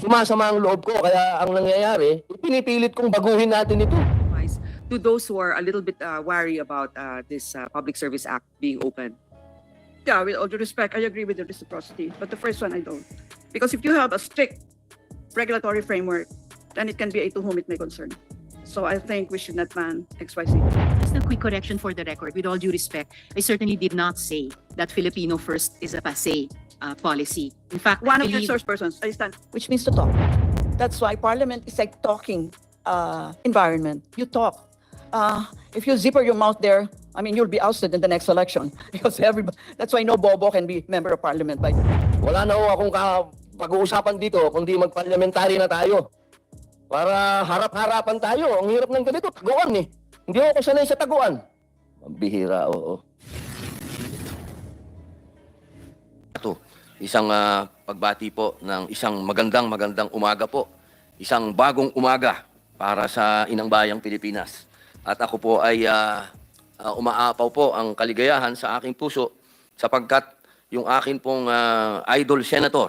sumasama ang loob ko. Kaya ang nangyayari, pinipilit kong baguhin natin ito. To those who are a little bit wary about this Public Service Act being open. Yeah, with all due respect, I agree with the reciprocity, but the first one I don't. Because if you have a strict regulatory framework, then it can be a to whom it may concern. So I think we should not ban XYZ. Just a quick correction for the record. With all due respect, I certainly did not say that Filipino first is a passé policy. In fact, One I of your believe source persons, I stand. Which means to talk. That's why Parliament is like talking environment. You talk. If you zipper your mouth there, I mean, you'll be ousted in the next election because everybody. That's why no bobo can be member of Parliament. By Wala na ho akong pag-uusapan dito, kundi mag-parliamentary na tayo. Para harap-harapan tayo. Ang hirap ng ganito, taguan eh. Hindi ako sanay sa taguan. Ang bihira, oo. Ito, isang pagbati po ng isang magandang umaga po. Isang bagong umaga para sa Inang Bayang Pilipinas. At ako po ay umaapaw po ang kaligayahan sa aking puso sapagkat yung akin pong idol senator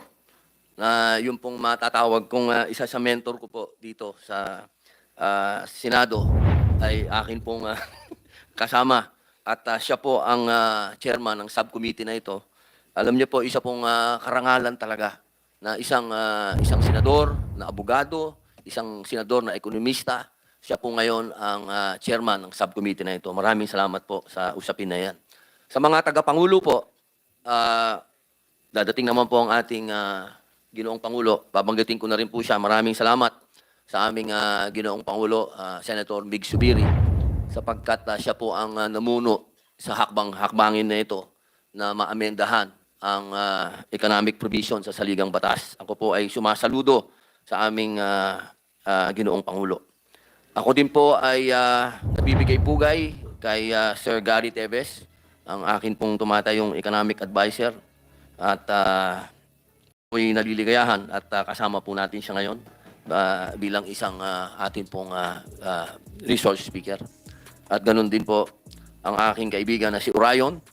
na yung pong matatawag kong isa sa mentor ko po dito sa Senado ay akin pong kasama at siya po ang chairman ng subcommittee na ito. Alam niyo po, isa pong karangalan talaga na isang senador na abogado, isang senador na ekonomista. Siya po ngayon ang chairman ng subcommittee na ito. Maraming salamat po sa usapin na yan. Sa mga tagapangulo po, dadating naman po ang ating Ginoong Pangulo. Babanggitin ko na rin po siya. Maraming salamat sa aming Ginoong Pangulo, Senator Mig Subiri, sapagkat siya po ang namuno sa hakbangin na ito na maamendahan ang economic provision sa saligang batas. Ako po ay sumasaludo sa aming Ginoong Pangulo. Ako din po ay nabibigay pugay kay Sir Gary Teves, ang akin pong tumatayong economic advisor, at ako'y naliligayahan at kasama po natin siya ngayon bilang isang atin pong resource speaker. At ganun din po ang aking kaibigan na si Orion.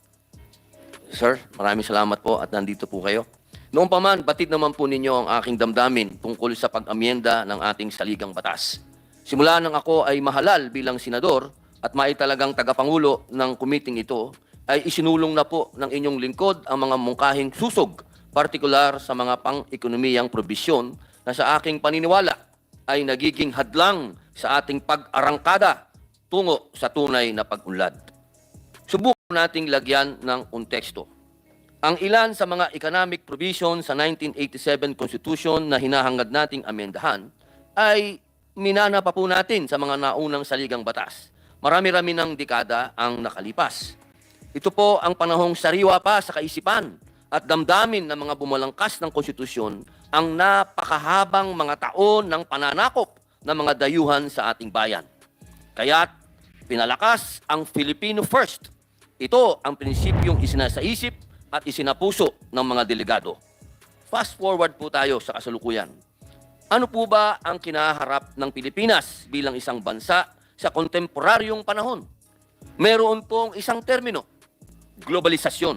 Sir, maraming salamat po at nandito po kayo. Noong pa man, batid naman po ninyo ang aking damdamin tungkol sa pag-amyenda ng ating saligang batas. Simula nang ako ay mahalal bilang senador at maitalagang tagapangulo ng committee ito, ay isinulong na po ng inyong lingkod ang mga mungkahing susog, partikular sa mga pang-ekonomiyang probisyon na sa aking paniniwala ay nagiging hadlang sa ating pag-arangkada tungo sa tunay na pag-unlad. Subukan nating lagyan ng konteksto. Ang ilan sa mga economic provisions sa 1987 Constitution na hinahangad nating amendahan ay minana pa po natin sa mga naunang saligang batas. Marami-rami ng dekada ang nakalipas. Ito po ang panahong sariwa pa sa kaisipan at damdamin ng mga bumalangkas ng konstitusyon ang napakahabang mga taon ng pananakop ng mga dayuhan sa ating bayan. Kaya't pinalakas ang Filipino First. Ito ang prinsipyong isinasaisip at isinapuso ng mga delegado. Fast forward po tayo sa kasalukuyan. Ano po ba ang kinaharap ng Pilipinas bilang isang bansa sa kontemporaryong panahon? Meron pong isang termino, globalization.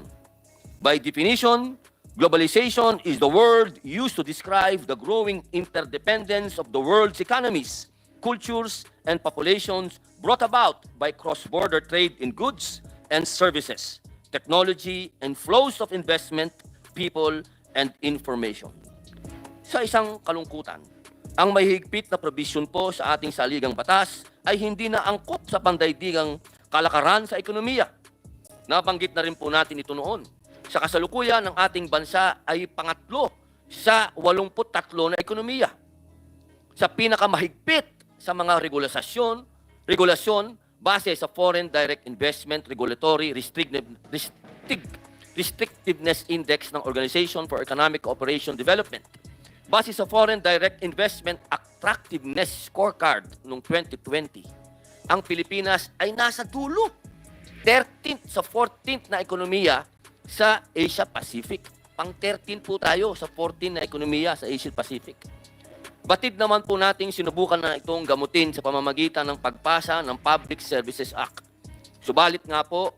By definition, globalization is the word used to describe the growing interdependence of the world's economies, cultures, and populations brought about by cross-border trade in goods and services, technology, and flows of investment, people, and information. Sa isang kalungkutan, ang mahigpit na provision po sa ating saligang batas ay hindi na angkop sa pandaigdigang kalakaran sa ekonomiya. Nabanggit na rin po natin ito noon. Sa kasalukuyan, ang ating bansa ay pangatlo sa 83 na ekonomiya. Sa pinakamahigpit sa mga regulasyon base sa Foreign Direct Investment Regulatory Restrictiveness Index ng Organization for Economic Cooperation and Development. Base sa Foreign Direct Investment Attractiveness Scorecard noong 2020, ang Pilipinas ay nasa dulo, 13th sa 14th na ekonomiya sa Asia Pacific. Pang 13 po tayo sa 14 na ekonomiya sa Asia Pacific. Batid naman po nating sinubukan na itong gamutin sa pamamagitan ng pagpasa ng Public Services Act. Subalit nga po,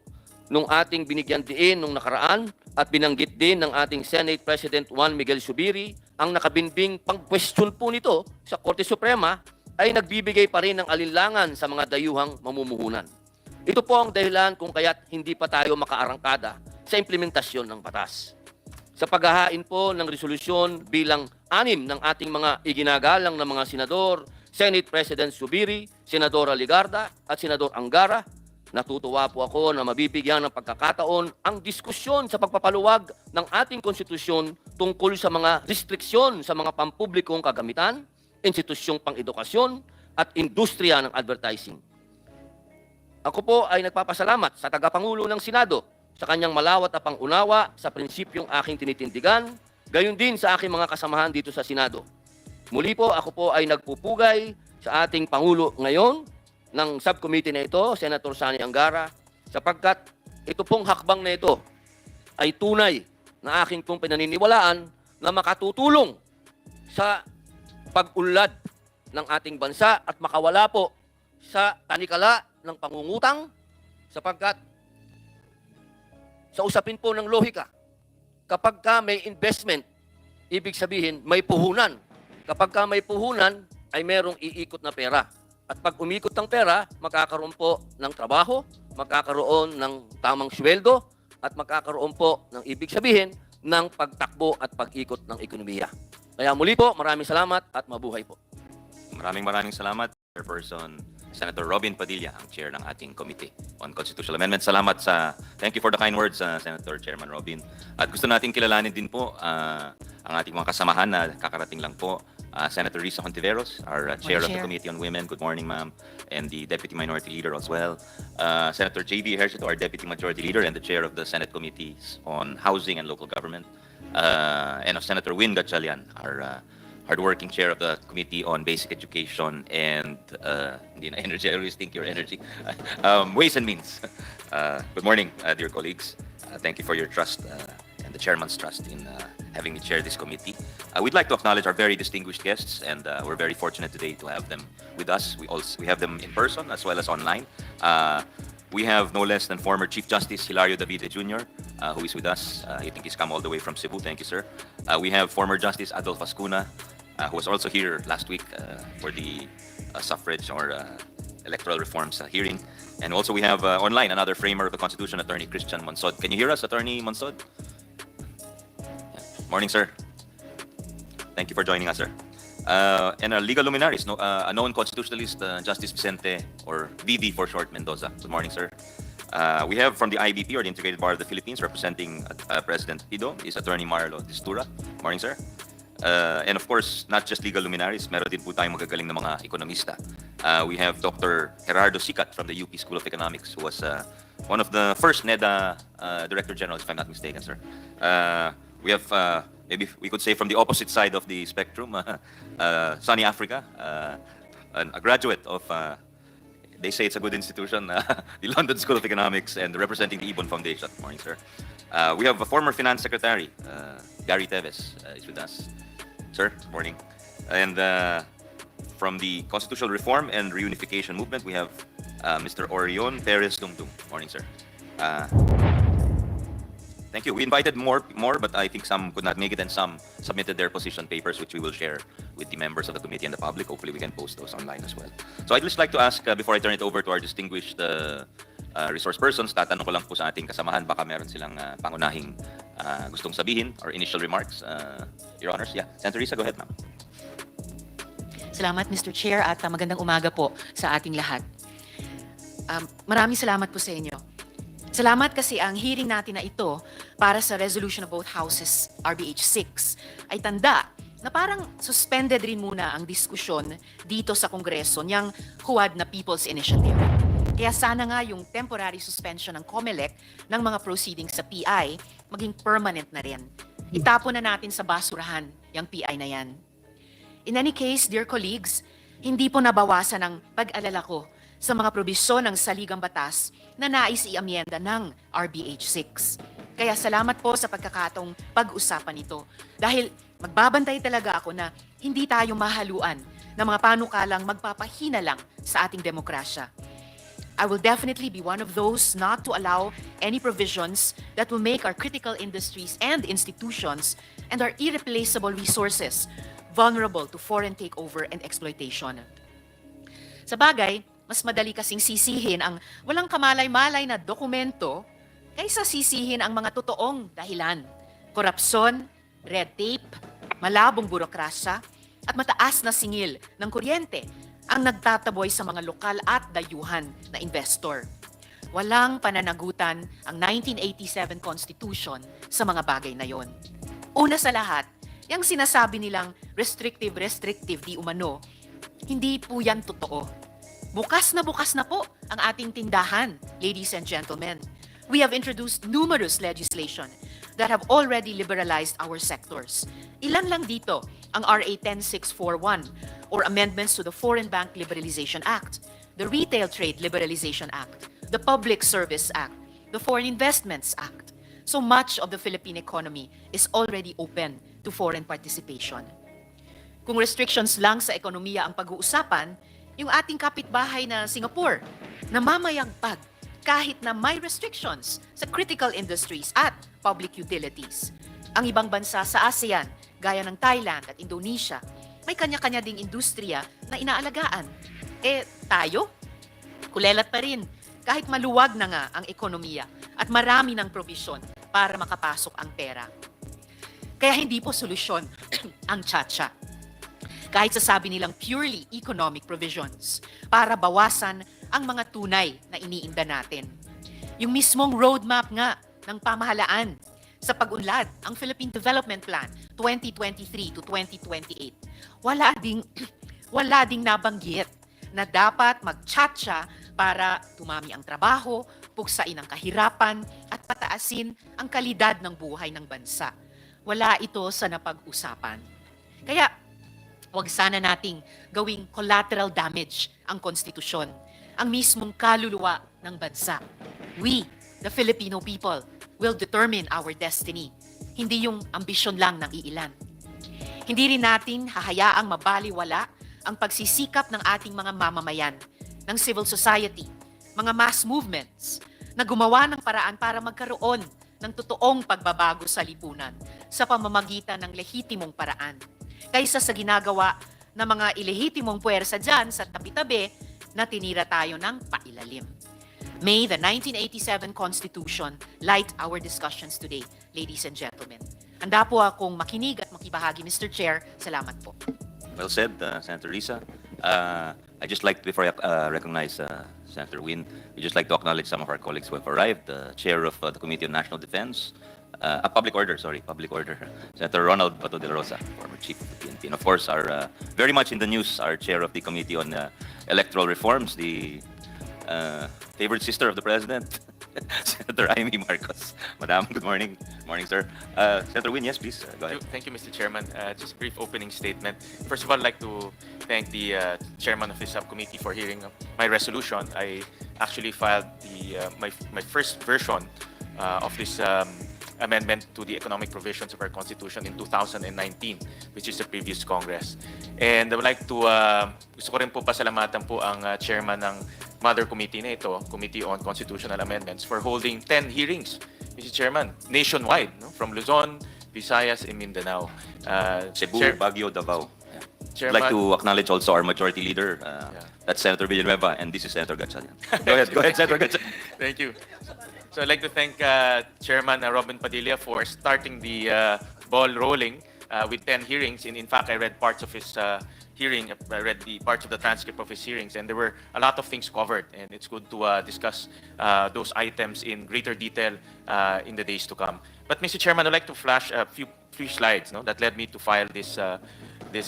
nung ating binigyan diin nung nakaraan at binanggit din ng ating Senate President Juan Miguel Zubiri ang nakabinbing pang-question po nito sa Korte Suprema ay nagbibigay pa rin ng alinlangan sa mga dayuhang mamumuhunan. Ito po ang dahilan kung kaya't hindi pa tayo makaarangkada sa implementasyon ng batas. Sa paghahain po ng resolusyon bilang 6 ng ating mga iginagalang na mga senador, Senate President Zubiri, Senadora Ligarda at Senador Angara, natutuwa po ako na mabibigyan ng pagkakataon ang diskusyon sa pagpapaluwag ng ating konstitusyon tungkol sa mga restriksyon sa mga pampublikong kagamitan, institusyong pang-edukasyon at industriya ng advertising. Ako po ay nagpapasalamat sa tagapangulo ng Senado sa kanyang malawat na pangunawa sa prinsipyong aking tinitindigan, gayon din sa aking mga kasamahan dito sa Senado. Muli po, ako po ay nagpupugay sa ating Pangulo ngayon ng subcommittee na ito, Senator Sani Angara, sapagkat ito pong hakbang na ito ay tunay na aking pong pinaniniwalaan na makatutulong sa pag-unlad ng ating bansa at makawala po sa tanikala ng pangungutang sapagkat sa usapin po ng lohika, kapag ka may investment, ibig sabihin may puhunan. Kapag ka may puhunan, ay merong iikot na pera. At pag umikot ng pera, magkakaroon po ng trabaho, magkakaroon ng tamang sweldo, at magkakaroon po ng ibig sabihin ng pagtakbo at pag-ikot ng ekonomiya. Kaya muli po, maraming salamat at mabuhay po. Maraming salamat, Chairperson Senator Robin Padilla, ang chair ng ating Committee on Constitutional Amendments. Thank you for the kind words, Senator Chairman Robin. At gusto nating kilalanin din po ang ating mga kasamahan na kakarating lang po. Senator Risa Hontiveros, our chair of the Committee on Women. Good morning, ma'am. And the Deputy Minority Leader as well. Senator J.B. Ejercito, our Deputy Majority Leader and the chair of the Senate Committees on Housing and Local Government. And Senator Win Gatchalian, our hardworking chair of the Committee on Basic Education and hindi na energy, I always think your energy. Ways and Means. Good morning, dear colleagues. Thank you for your trust and the chairman's trust in having me chair this committee. We'd like to acknowledge our very distinguished guests, and we're very fortunate today to have them with us. We have them in person as well as online. We have no less than former Chief Justice Hilario Davide Jr., who is with us. I think he's come all the way from Cebu. Thank you, sir. We have former Justice Adolfo Ascuna, who was also here last week for the suffrage or electoral reforms hearing. And also we have online another framer of the Constitution, Attorney Christian Monsod. Can you hear us, Attorney Monsod? Morning, sir. Thank you for joining us, sir. And our legal luminaries, a known constitutionalist, Justice Vicente, or VV for short, Mendoza. Good morning, sir. We have from the IBP, or the Integrated Bar of the Philippines, representing President Pido, is Attorney Marlo Distura. Morning, sir. And of course, not just legal luminaries, meron din po tayong magagaling na mga ekonomista. We have Dr. Gerardo Sicat from the UP School of Economics, who was one of the first NEDA Director Generals, if I'm not mistaken, sir. We have, maybe we could say from the opposite side of the spectrum, Sunny Africa, a graduate of, they say it's a good institution, the London School of Economics, and representing the Ibon Foundation. Morning, sir. We have a former Finance Secretary, Gary Teves, is with us. Sir, morning. And from the Constitutional Reform and Reunification Movement, we have Mr. Orion Perez Dungdung. Morning, sir. Thank you. We invited more, but I think some could not make it, and some submitted their position papers, which we will share with the members of the committee and the public. Hopefully, we can post those online as well. So I'd just like to ask, before I turn it over to our distinguished resource persons, tatanong ko lang po sa ating kasamahan, baka meron silang pangunahing gustong sabihin or initial remarks. Your Honors, yeah. Senator Risa, go ahead, ma'am. Salamat, Mr. Chair, at magandang umaga po sa ating lahat. Maraming salamat po sa inyo. Salamat kasi ang hearing natin na ito para sa resolution of both houses, RBH 6, ay tanda na parang suspended rin muna ang diskusyon dito sa Kongreso niyang huwad na People's Initiative. Kaya sana nga yung temporary suspension ng COMELEC ng mga proceedings sa PI maging permanent na rin. Itapon na natin sa basurahan yung PI na yan. In any case, dear colleagues, hindi po nabawasan ang pag-alala ko sa mga probisyon ng saligang batas na nais i-amyenda ng RBH 6. Kaya salamat po sa pagkakataong pag-usapan ito. Dahil magbabantay talaga ako na hindi tayo mahaluan ng mga panukalang magpapahina lang sa ating demokrasya. I will definitely be one of those not to allow any provisions that will make our critical industries and institutions and are irreplaceable resources vulnerable to foreign takeover and exploitation. Sa bagay, mas madali kasing sisihin ang walang kamalay-malay na dokumento kaysa sisihin ang mga totoong dahilan. Korupsyon, red tape, malabong burokrasya, at mataas na singil ng kuryente ang nagtataboy sa mga lokal at dayuhan na investor. Walang pananagutan ang 1987 Constitution sa mga bagay na yon. Una sa lahat, yung sinasabi nilang restrictive di umano, hindi po yan totoo. Bukas na po ang ating tindahan, ladies and gentlemen. We have introduced numerous legislation that have already liberalized our sectors. Ilan lang dito ang RA 10641 or amendments to the Foreign Bank Liberalization Act, the Retail Trade Liberalization Act, the Public Service Act, the Foreign Investments Act. So much of the Philippine economy is already open to foreign participation. Kung restrictions lang sa ekonomiya ang pag-uusapan, yung ating kapitbahay na Singapore, namamayagpag kahit na may restrictions sa critical industries at public utilities. Ang ibang bansa sa ASEAN, gaya ng Thailand at Indonesia, may kanya-kanya ding industriya na inaalagaan. Tayo? Kulelat pa rin, kahit maluwag na nga ang ekonomiya at marami ng provision para makapasok ang pera. Kaya hindi po solusyon ang tsa-tsa. Kahit sasabi nilang purely economic provisions para bawasan ang mga tunay na iniinda natin. Yung mismong roadmap nga ng pamahalaan sa pag-unlad, ang Philippine Development Plan 2023 to 2028, wala ding nabanggit na dapat mag-tsa-tsa para tumami ang trabaho, puksain ang kahirapan, at pataasin ang kalidad ng buhay ng bansa. Wala ito sa napag-usapan. Kaya, huwag sana nating gawing collateral damage ang konstitusyon, ang mismong kaluluwa ng bansa. We, the Filipino people, will determine our destiny, hindi yung ambisyon lang ng iilan. Hindi rin natin hahayaang mabaliwala ang pagsisikap ng ating mga mamamayan, ng civil society, mga mass movements, na gumawa ng paraan para magkaroon ng totoong pagbabago sa lipunan sa pamamagitan ng lehitimong paraan, kaysa sa ginagawa ng mga ilehitimong puwersa dyan sa tabi-tabi na tinira tayo ng pailalim. May the 1987 Constitution light our discussions today, ladies and gentlemen. Handa po akong makinig at makibahagi, Mr. Chair. Salamat po. Well said, Senator Risa. I'd just like, before I recognize Senator Win, we'd just like to acknowledge some of our colleagues who have arrived. The Chair of the Committee on National Defense, Public Order, Senator Ronald Bato de la Rosa, former Chief of the PNP. And of course, our very much in the news, our Chair of the Committee on Electoral Reforms, the favorite sister of the President, Senator Amy Marcos. Madam, good morning. Morning, sir. Senator Win, yes, please, go ahead. Thank you, Mr. Chairman. Just a brief opening statement. First of all, I'd like to thank the chairman of this subcommittee for hearing my resolution. I actually filed my first version of this amendment to the economic provisions of our Constitution in 2019, which is the previous Congress. And I would like to, gusto ko rin po pasalamatan po ang chairman ng Mother Committee na ito, Committee on Constitutional Amendments, for holding 10 hearings, Mr. Chairman, nationwide, no? From Luzon, Visayas, and Mindanao. Cebu, Baguio, Davao. I'd Chairman, like to acknowledge also our majority leader, that's Senator Villanueva, and this is Senator Gatchalian. Go ahead, Senator Gatchalian. Thank you. So I'd like to thank Chairman Robin Padilla for starting the ball rolling with 10 hearings. In fact, I read parts of his hearing, I read the parts of the transcript of his hearings, and there were a lot of things covered, and it's good to discuss those items in greater detail in the days to come. But Mr. Chairman, I'd like to flash a few slides that led me to file this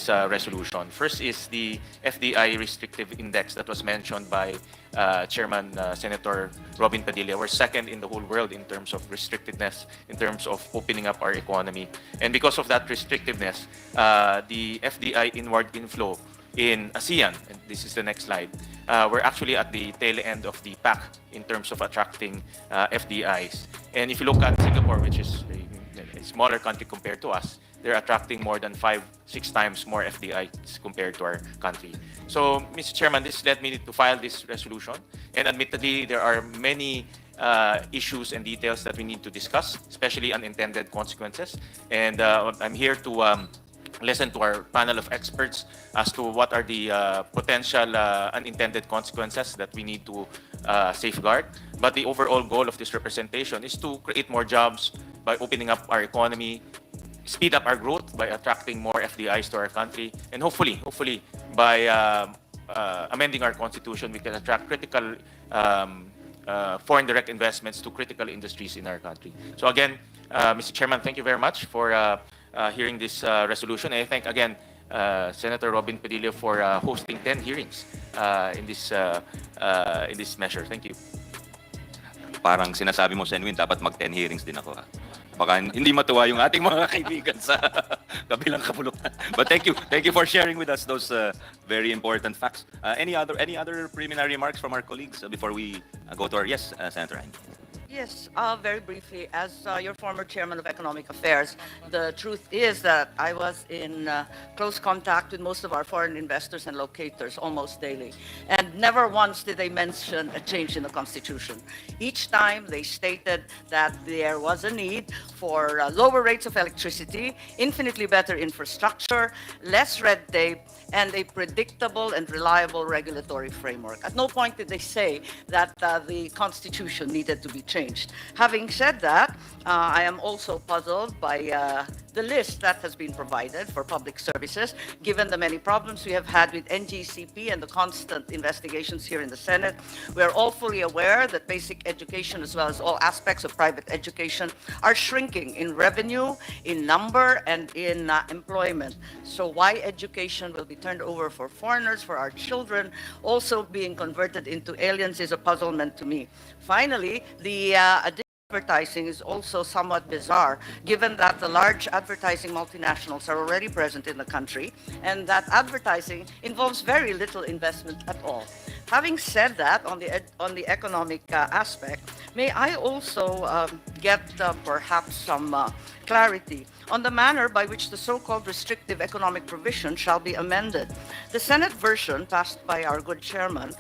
resolution. First is the FDI restrictive index that was mentioned by Chairman Senator Robin Padilla. We're second in the whole world in terms of restrictiveness, in terms of opening up our economy. And because of that restrictiveness, the FDI inward inflow in ASEAN, and this is the next slide, we're actually at the tail end of the pack in terms of attracting FDIs. And if you look at Singapore, which is a smaller country compared to us, they're attracting more than 5-6 times more FDIs compared to our country. So, Mr. Chairman, this led me to file this resolution. And admittedly, there are many issues and details that we need to discuss, especially unintended consequences. And I'm here to listen to our panel of experts as to what are the potential unintended consequences that we need to safeguard. But the overall goal of this representation is to create more jobs by opening up our economy, speed up our growth by attracting more FDIs to our country, and hopefully by amending our constitution, we can attract critical foreign direct investments to critical industries in our country. So again, Mr. Chairman, thank you very much for hearing this resolution. And I thank again Senator Robin Padilla for hosting 10 hearings in this measure. Thank you. Parang sinasabi mo, Senwin, dapat mag-10 hearings din ako. Ha? Baka hindi matuwa yung ating mga kaibigan sa kabilang kapulutan. But thank you for sharing with us those very important facts. Any other preliminary remarks from our colleagues before we go to our Senator Jaime? Yes, very briefly, as your former chairman of Economic Affairs, the truth is that I was in close contact with most of our foreign investors and locators almost daily, and never once did they mention a change in the Constitution. Each time they stated that there was a need for lower rates of electricity, infinitely better infrastructure, less red tape, and a predictable and reliable regulatory framework. At no point did they say that the Constitution needed to be changed. Having said that, I am also puzzled by the list that has been provided for public services, given the many problems we have had with NGCP and the constant investigations here in the Senate. We are all fully aware that basic education, as well as all aspects of private education, are shrinking in revenue, in number, and in employment. So why education will be turned over for foreigners, for our children, also being converted into aliens, is a puzzlement to me. Finally, the advertising is also somewhat bizarre, given that the large advertising multinationals are already present in the country, and that advertising involves very little investment at all. Having said that, on the economic aspect, may I also get perhaps some clarity on the manner by which the so-called restrictive economic provision shall be amended. The Senate version, passed by our good chairman,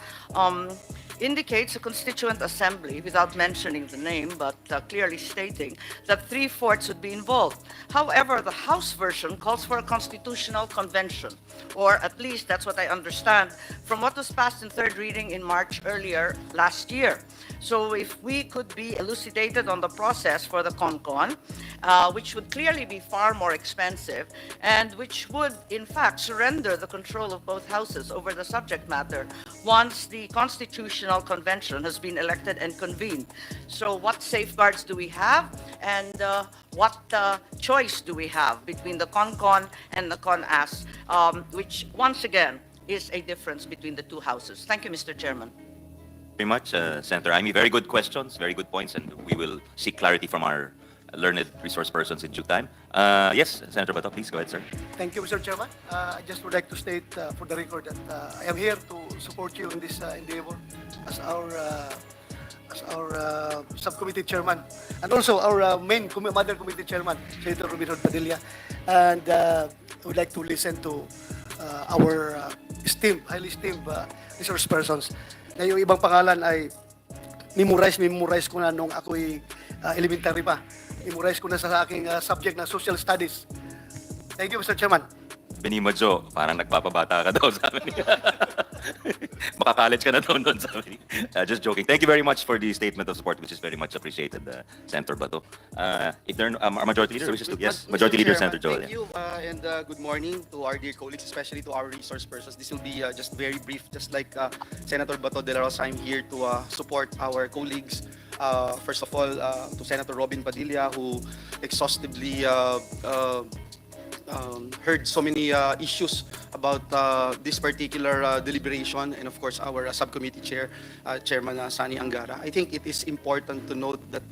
indicates a constituent assembly without mentioning the name, but clearly stating that 3/4 would be involved. However, the House version calls for a constitutional convention, or at least that's what I understand from what was passed in third reading in March earlier last year. So if we could be elucidated on the process for the CONCON, which would clearly be far more expensive, and which would in fact surrender the control of both houses over the subject matter once the Constitutional Convention has been elected and convened. So what safeguards do we have, and what choice do we have between the CONCON and the CONAS, which once again is a difference between the two houses? Thank you, Mr. Chairman. Very much, Senator Jaime. Very good questions, very good points, and we will seek clarity from our learned resource persons in due time. Yes, Senator Bato, please go ahead, sir. Thank you, Mr. Chairman. I just would like to state for the record that I am here to support you in this endeavor as our subcommittee chairman, and also our mother committee chairman, Senator Robin Padilla. And I would like to listen to our highly esteemed resource persons. Na yung ibang pangalan ay memorize ko na nung ako'y elementary pa. Memorize ko na sa aking subject na social studies. Thank you, Mr. Chairman. Benimajo, parang nagpapabata ka daw, sabi niya. Maka-college ka na daw doon, sabi niya. Just joking. Thank you very much for the statement of support, which is very much appreciated, Senator Bato. If there are Majority Leader wishes to... Yes, Majority Leader, Senator Joel. Thank you, and good morning to our dear colleagues, especially to our resource persons. This will be just very brief, just like Senator Bato de la Rosa. I'm here to support our colleagues. First of all, to Senator Robin Padilla, who exhaustively heard so many issues about this particular deliberation, and of course our subcommittee chairman Sani Angara. I think it is important to note that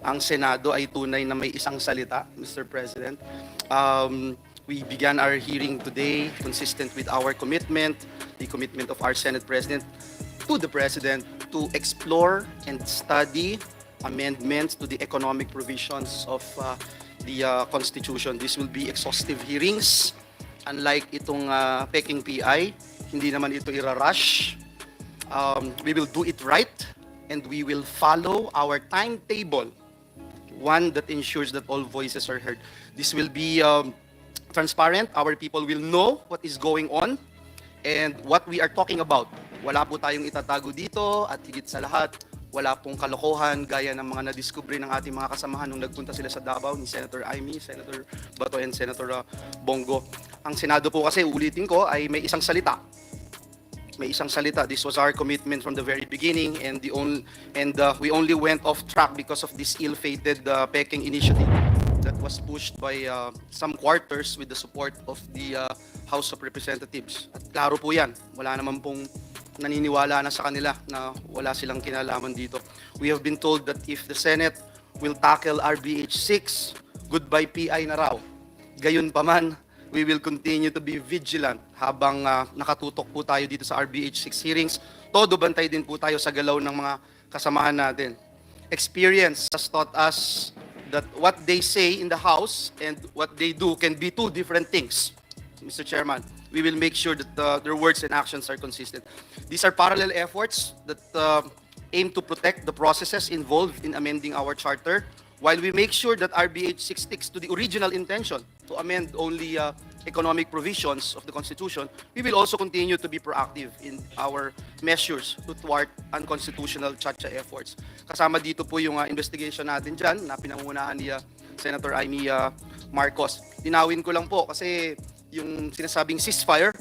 ang Senado ay tunay na may isang salita, Mr. President. We began our hearing today consistent with our commitment, the commitment of our Senate President to the President, to explore and study amendments to the economic provisions of the Constitution. This will be exhaustive hearings. Unlike itong Peking PI, hindi naman ito ira-rush. We will do it right. and we will follow our timetable, one that ensures that all voices are heard. This will be transparent. Our people will know what is going on and what we are talking about. Wala po tayong itatago dito at higit sa lahat, wala pong kalokohan gaya ng mga nadiskubre ng ating mga kasamahan nung nagpunta sila sa Davao ni Senator Amy, Senator Bato, and Senator Bongo. Ang Senado po kasi, ulitin ko, ay may isang salita. May isang salita. This was our commitment from the very beginning, and we only went off track because of this ill-fated Peking initiative that was pushed by some quarters with the support of the House of Representatives. At klaro po yan, wala naman pong naniniwala na sa kanila na wala silang kinalaman dito. We have been told that if the Senate will tackle RBH 6, goodbye PI na raw. Gayon pa man, we will continue to be vigilant habang nakatutok po tayo dito sa RBH 6 hearings. Todo bantay din po tayo sa galaw ng mga kasamahan natin. Experience has taught us that what they say in the House and what they do can be two different things. Mr. Chairman, we will make sure that their words and actions are consistent. These are parallel efforts that aim to protect the processes involved in amending our charter, while we make sure that RBH 6 sticks to the original intention to amend only economic provisions of the Constitution. We will also continue to be proactive in our measures to thwart unconstitutional chacha efforts. Kasama dito po yung investigation natin dyan na pinangunahan ni Senator Amy Marcos. Linawin ko lang po kasi yung sinasabing ceasefire,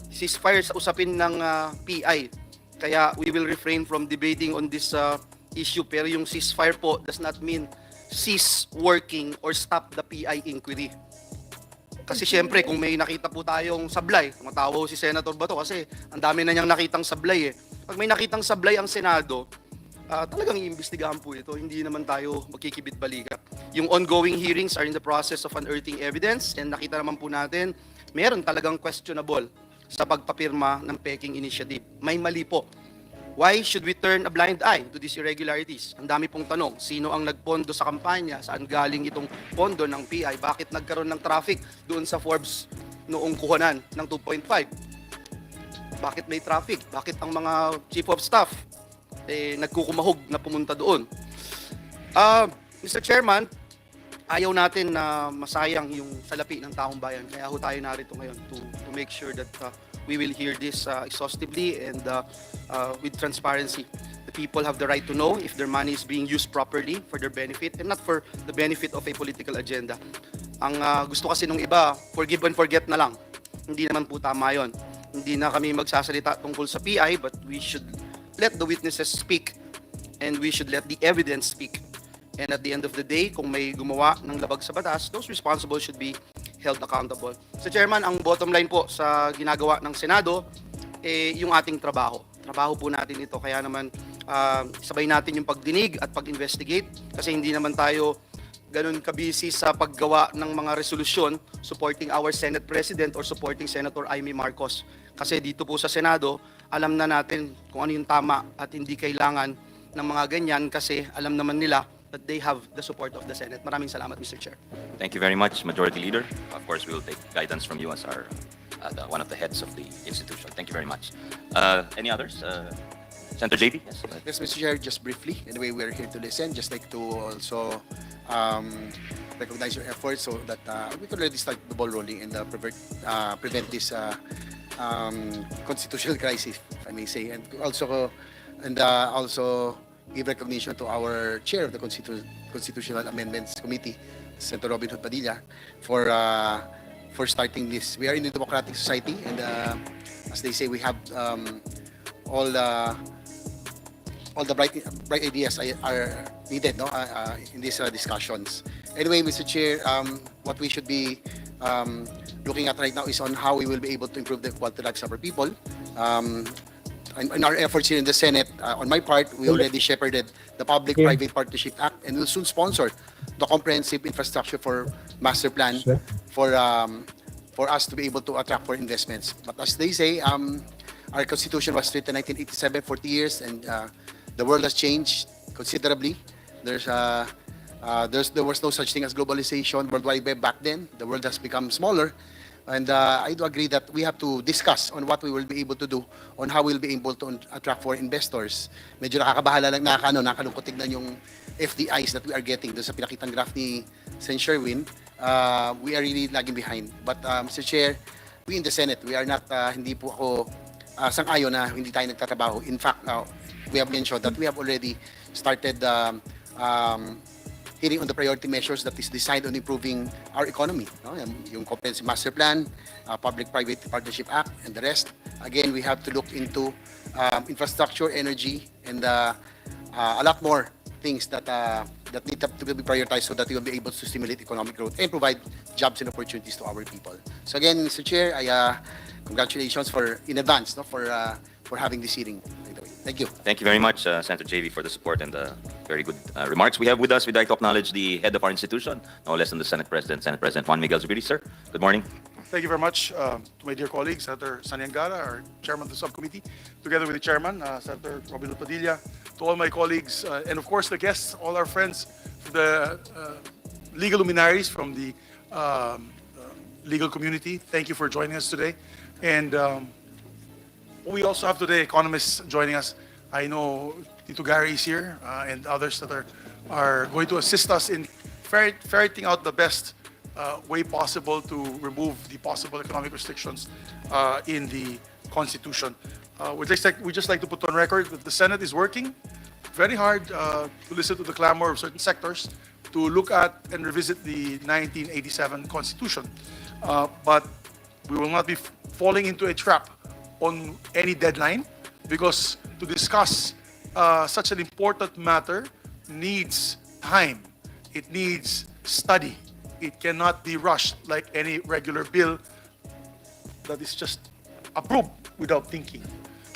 ceasefire sa usapin ng PI. Kaya we will refrain from debating on this issue. Pero yung ceasefire po does not mean cease working or stop the PI inquiry. Kasi syempre, kung may nakita po tayong sablay, matawa si Senator Bato kasi ang dami na niyang nakitang sablay eh. Pag may nakitang sablay ang Senado, talagang iimbestigahan po ito. Hindi naman tayo magkikibit-balikat. Yung ongoing hearings are in the process of unearthing evidence, and nakita naman po natin, meron talagang questionable sa pagpapirma ng Peking Initiative. May mali po. Why should we turn a blind eye to these irregularities? Ang dami pong tanong, sino ang nagpondo sa kampanya? Saan galing itong pondo ng PI? Bakit nagkaroon ng traffic doon sa Forbes noong kuhanan ng 2.5? Bakit may traffic? Bakit ang mga chief of staff nagkukumahog na pumunta doon? Mr. Chairman, ayaw natin na masayang yung salapi ng taong bayan. Kaya ho tayo narito ngayon to make sure that we will hear this exhaustively and with transparency. The people have the right to know if their money is being used properly for their benefit and not for the benefit of a political agenda. Ang gusto kasi nung iba, forgive and forget na lang. Hindi naman po tama yun. Hindi na kami magsasalita tungkol sa PI, but we should let the witnesses speak and we should let the evidence speak. And at the end of the day, kung may gumawa ng labag sa batas, those responsible should be held accountable. So Chairman, ang bottom line po sa ginagawa ng Senado, yung ating trabaho. Trabaho po natin ito. Kaya naman sabay natin yung pagdinig at pag-investigate kasi hindi naman tayo ganun kabisi sa paggawa ng mga resolusyon supporting our Senate President or supporting Senator Amy Marcos. Kasi dito po sa Senado, alam na natin kung ano yung tama at hindi kailangan ng mga ganyan kasi alam naman nila that they have the support of the Senate. Maraming salamat, Mr. Chair. Thank you very much, Majority Leader. Of course, we will take guidance from you as our one of the heads of the institution. Thank you very much. Any others? Senator JB? Yes. Go ahead. Yes, Mr. Chair, just briefly, anyway, we're here to listen. Just like to also recognize your efforts so that we can already start the ball rolling and prevent this constitutional crisis, if I may say, and also give recognition to our chair of the Constitutional Amendments Committee, Senator Robin Hood Padilla, for starting this. We are in a democratic society, and as they say, we have all the bright ideas are needed, no, in these discussions. Anyway, Mr. Chair, what we should be looking at right now is on how we will be able to improve the quality of lives of our people. In our efforts here in the Senate, on my part, we already shepherded the Public-Private Partnership Act and will soon sponsor the comprehensive infrastructure for master plan for us to be able to attract for investments. But as they say, our Constitution was written in 1987, 40 years, and the world has changed considerably. There was no such thing as globalization, World Wide Web back then. The world has become smaller. And I do agree that we have to discuss on what we will be able to do, on how we'll be able to attract foreign investors. Medyo nakakabahala lang, nakalungkot tignan yung FDIs that we are getting doon sa pinakitang graph ni Sen. Sherwin. We are really lagging behind. But Mr. Chair, we in the Senate, we are not, hindi po ako sang-ayon na hindi tayo nagtatrabaho. In fact, we have mentioned that we have already started hearing on the priority measures that is designed on improving our economy. No? Yung Comprehensive Master Plan, Public-Private Partnership Act, and the rest. Again, we have to look into infrastructure, energy, and a lot more things that need to be prioritized so that we will be able to stimulate economic growth and provide jobs and opportunities to our people. So again, Mr. Chair, congratulations in advance for having this hearing. Thank you. Thank you very much, Senator JV, for the support and the very good remarks. We have with us, we'd like to acknowledge the head of our institution, no less than the Senate President Juan Miguel Zubiri, sir. Good morning. Thank you very much to my dear colleague, Senator Sani Angara, our chairman of the subcommittee, together with the chairman, Senator Robin Padilla, to all my colleagues, and of course the guests, all our friends, the legal luminaries from the legal community. Thank you for joining us today. And we also have today economists joining us. I know Tito Gary is here and others that are going to assist us in ferreting out the best way possible to remove the possible economic restrictions in the Constitution. We'd just like to put on record that the Senate is working very hard to listen to the clamor of certain sectors to look at and revisit the 1987 Constitution. But we will not be falling into a trap on any deadline, because to discuss such an important matter needs time. It needs study. It cannot be rushed like any regular bill that is just approved without thinking.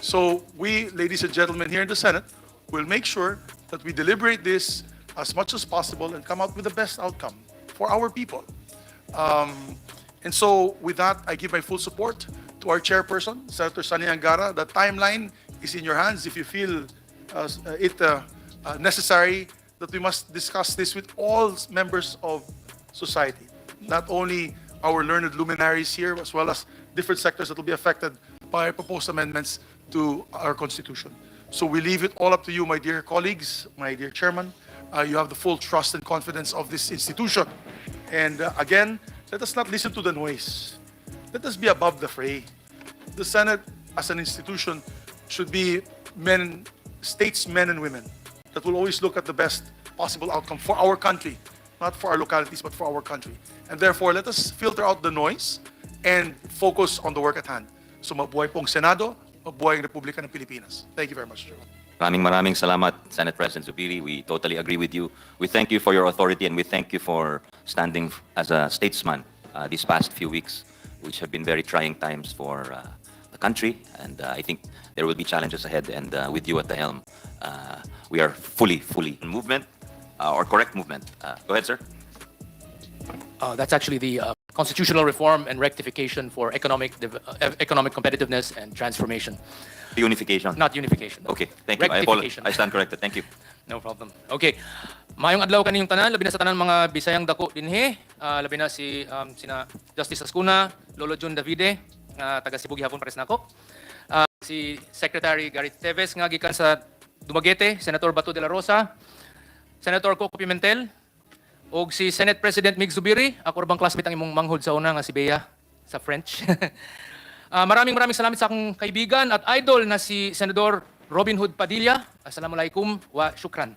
So we, ladies and gentlemen, here in the Senate, will make sure that we deliberate this as much as possible and come out with the best outcome for our people. And so with that, I give my full support to our chairperson, Senator Sani Angara. The timeline is in your hands. If you feel it necessary, that we must discuss this with all members of society, not only our learned luminaries here, as well as different sectors that will be affected by proposed amendments to our Constitution. So we leave it all up to you, my dear colleagues, my dear chairman. You have the full trust and confidence of this institution. And again, let us not listen to the noise. Let us be above the fray. The Senate, as an institution, should be statesmen and women that will always look at the best possible outcome for our country, not for our localities, but for our country. And therefore, let us filter out the noise and focus on the work at hand. So mabuhay pong Senado, mabuhay ang Republika ng Pilipinas. Thank you very much, Chairman. Maraming salamat, Senate President Zubiri. We totally agree with you. We thank you for your authority, and we thank you for standing as a statesman these past few weeks, which have been very trying times for the country. And I think there will be challenges ahead. And with you at the helm, we are fully in movement, or correct movement. Go ahead, sir. That's actually the constitutional reform and rectification for economic competitiveness and transformation. Unification. Not unification. No. Okay, thank you. Rectification. I stand corrected. Thank you. No problem. Okay. Mayong adlaw kaniyong tanan, labi na sa tanan mga Bisayang dako dinhi, labi na si sina Justice Ascuna, Lolo Jun Davide, taga Cebu gihapon pares nako. Si Secretary Gareth Teves nga gikan sa Dumaguete, Senator Bato de la Rosa, Senator Coco Pimentel, og si Senate President Mig Zubiri, ako rabang classmate ang imong manghod sa una nga si Bea sa French. Maraming salamat sa akong kaibigan at idol na si Senador Robin Hood Padilla. Assalamualaikum wa shukran.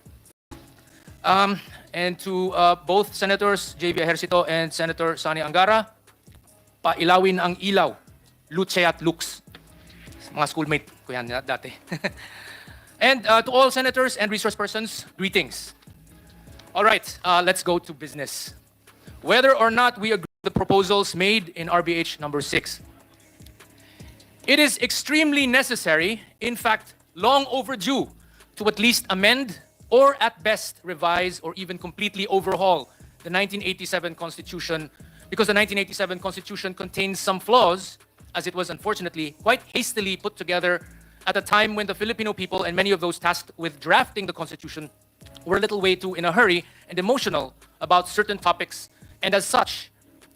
And to both Senators J.B. Ejercito and Senator Sani Angara, pailawin ang ilaw, Luce at Lux. Mga schoolmate ko yan dati. And to all Senators and resource persons, greetings. All right, let's go to business. Whether or not we agree with the proposals made in RBH number 6, it is extremely necessary, in fact, long overdue, to at least amend or at best revise or even completely overhaul the 1987 Constitution, because the 1987 Constitution contains some flaws, as it was unfortunately quite hastily put together at a time when the Filipino people and many of those tasked with drafting the Constitution were a little way too in a hurry and emotional about certain topics. And as such,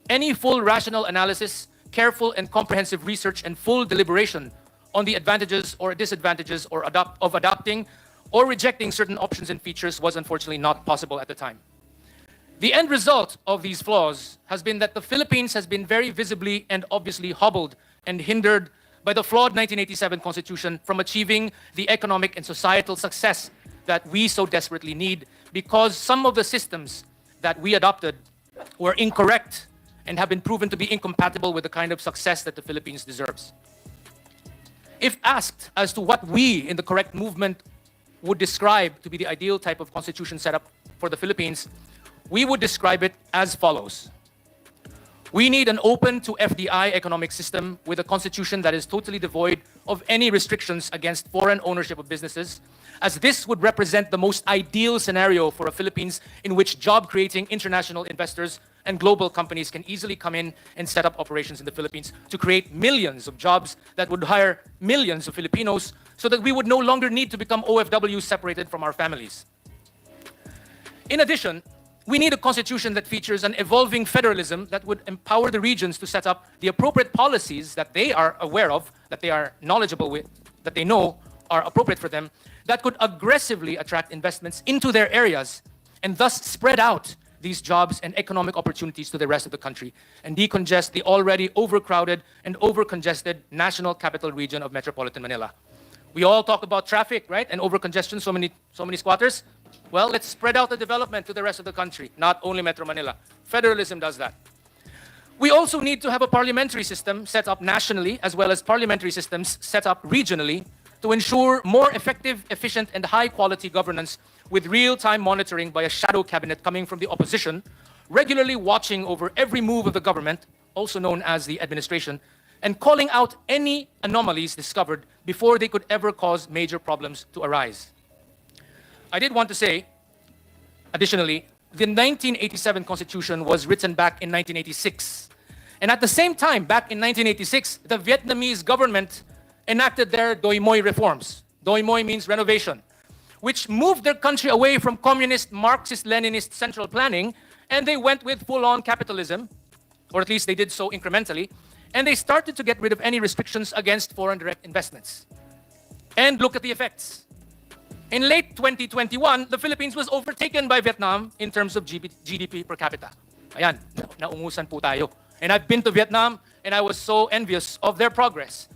any full rational analysis careful and comprehensive research and full deliberation on the advantages or disadvantages of adopting or rejecting certain options and features was unfortunately not possible at the time. The end result of these flaws has been that the Philippines has been very visibly and obviously hobbled and hindered by the flawed 1987 Constitution from achieving the economic and societal success that we so desperately need, because some of the systems that we adopted were incorrect and have been proven to be incompatible with the kind of success that the Philippines deserves. If asked as to what we in the correct movement would describe to be the ideal type of constitution setup for the Philippines, we would describe it as follows. We need an open to FDI economic system with a constitution that is totally devoid of any restrictions against foreign ownership of businesses, as this would represent the most ideal scenario for a Philippines in which job-creating international investors and global companies can easily come in and set up operations in the Philippines to create millions of jobs that would hire millions of Filipinos, so that we would no longer need to become OFWs separated from our families. In addition, we need a constitution that features an evolving federalism that would empower the regions to set up the appropriate policies that they are aware of, that they are knowledgeable with, that they know are appropriate for them, that could aggressively attract investments into their areas and thus spread out these jobs and economic opportunities to the rest of the country and decongest the already overcrowded and overcongested national capital region of Metropolitan Manila. We all talk about traffic, right? And overcongestion, so many squatters. Well, let's spread out the development to the rest of the country, not only Metro Manila. Federalism does that. We also need to have a parliamentary system set up nationally, as well as parliamentary systems set up regionally, to ensure more effective, efficient, and high-quality governance with real-time monitoring by a shadow cabinet coming from the opposition, regularly watching over every move of the government, also known as the administration, and calling out any anomalies discovered before they could ever cause major problems to arise. I did want to say, additionally, the 1987 Constitution was written back in 1986. And at the same time, back in 1986, the Vietnamese government enacted their Doi Moi reforms. Doi Moi means renovation, which moved their country away from communist, Marxist-Leninist central planning, and they went with full-on capitalism, or at least they did so incrementally, and they started to get rid of any restrictions against foreign direct investments. And look at the effects. In late 2021, the Philippines was overtaken by Vietnam in terms of GDP per capita. Ayan, naungusan po tayo. And I've been to Vietnam, and I was so envious of their progress.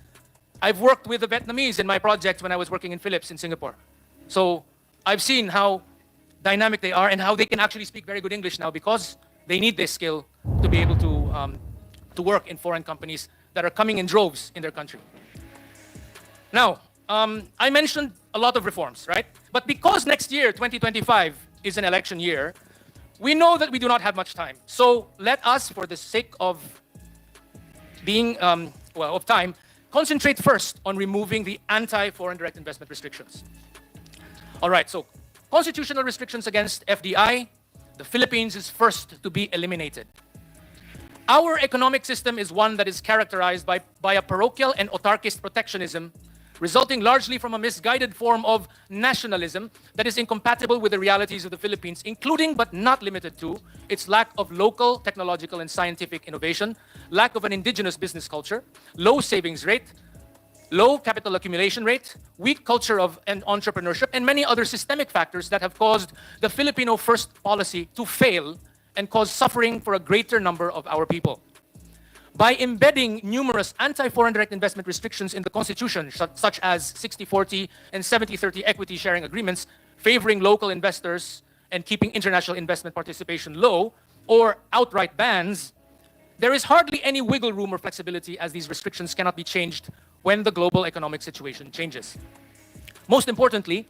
I've worked with the Vietnamese in my project when I was working in Philips in Singapore. So I've seen how dynamic they are and how they can actually speak very good English now because they need this skill to be able to work in foreign companies that are coming in droves in their country. Now, I mentioned a lot of reforms, right? But because next year, 2025, is an election year, we know that we do not have much time. So let us, for the sake of being, of time, concentrate first on removing the anti-foreign direct investment restrictions. All right, so constitutional restrictions against FDI, the Philippines is first to be eliminated. Our economic system is one that is characterized by a parochial and autarkist protectionism, resulting largely from a misguided form of nationalism that is incompatible with the realities of the Philippines, including but not limited to its lack of local technological and scientific innovation, lack of an indigenous business culture, low savings rate, low capital accumulation rate, weak culture of entrepreneurship, and many other systemic factors that have caused the Filipino first policy to fail and cause suffering for a greater number of our people. By embedding numerous anti-foreign direct investment restrictions in the Constitution, such as 60-40 and 70-30 equity sharing agreements, favoring local investors and keeping international investment participation low, or outright bans, there is hardly any wiggle room or flexibility, as these restrictions cannot be changed when the global economic situation changes. Most importantly,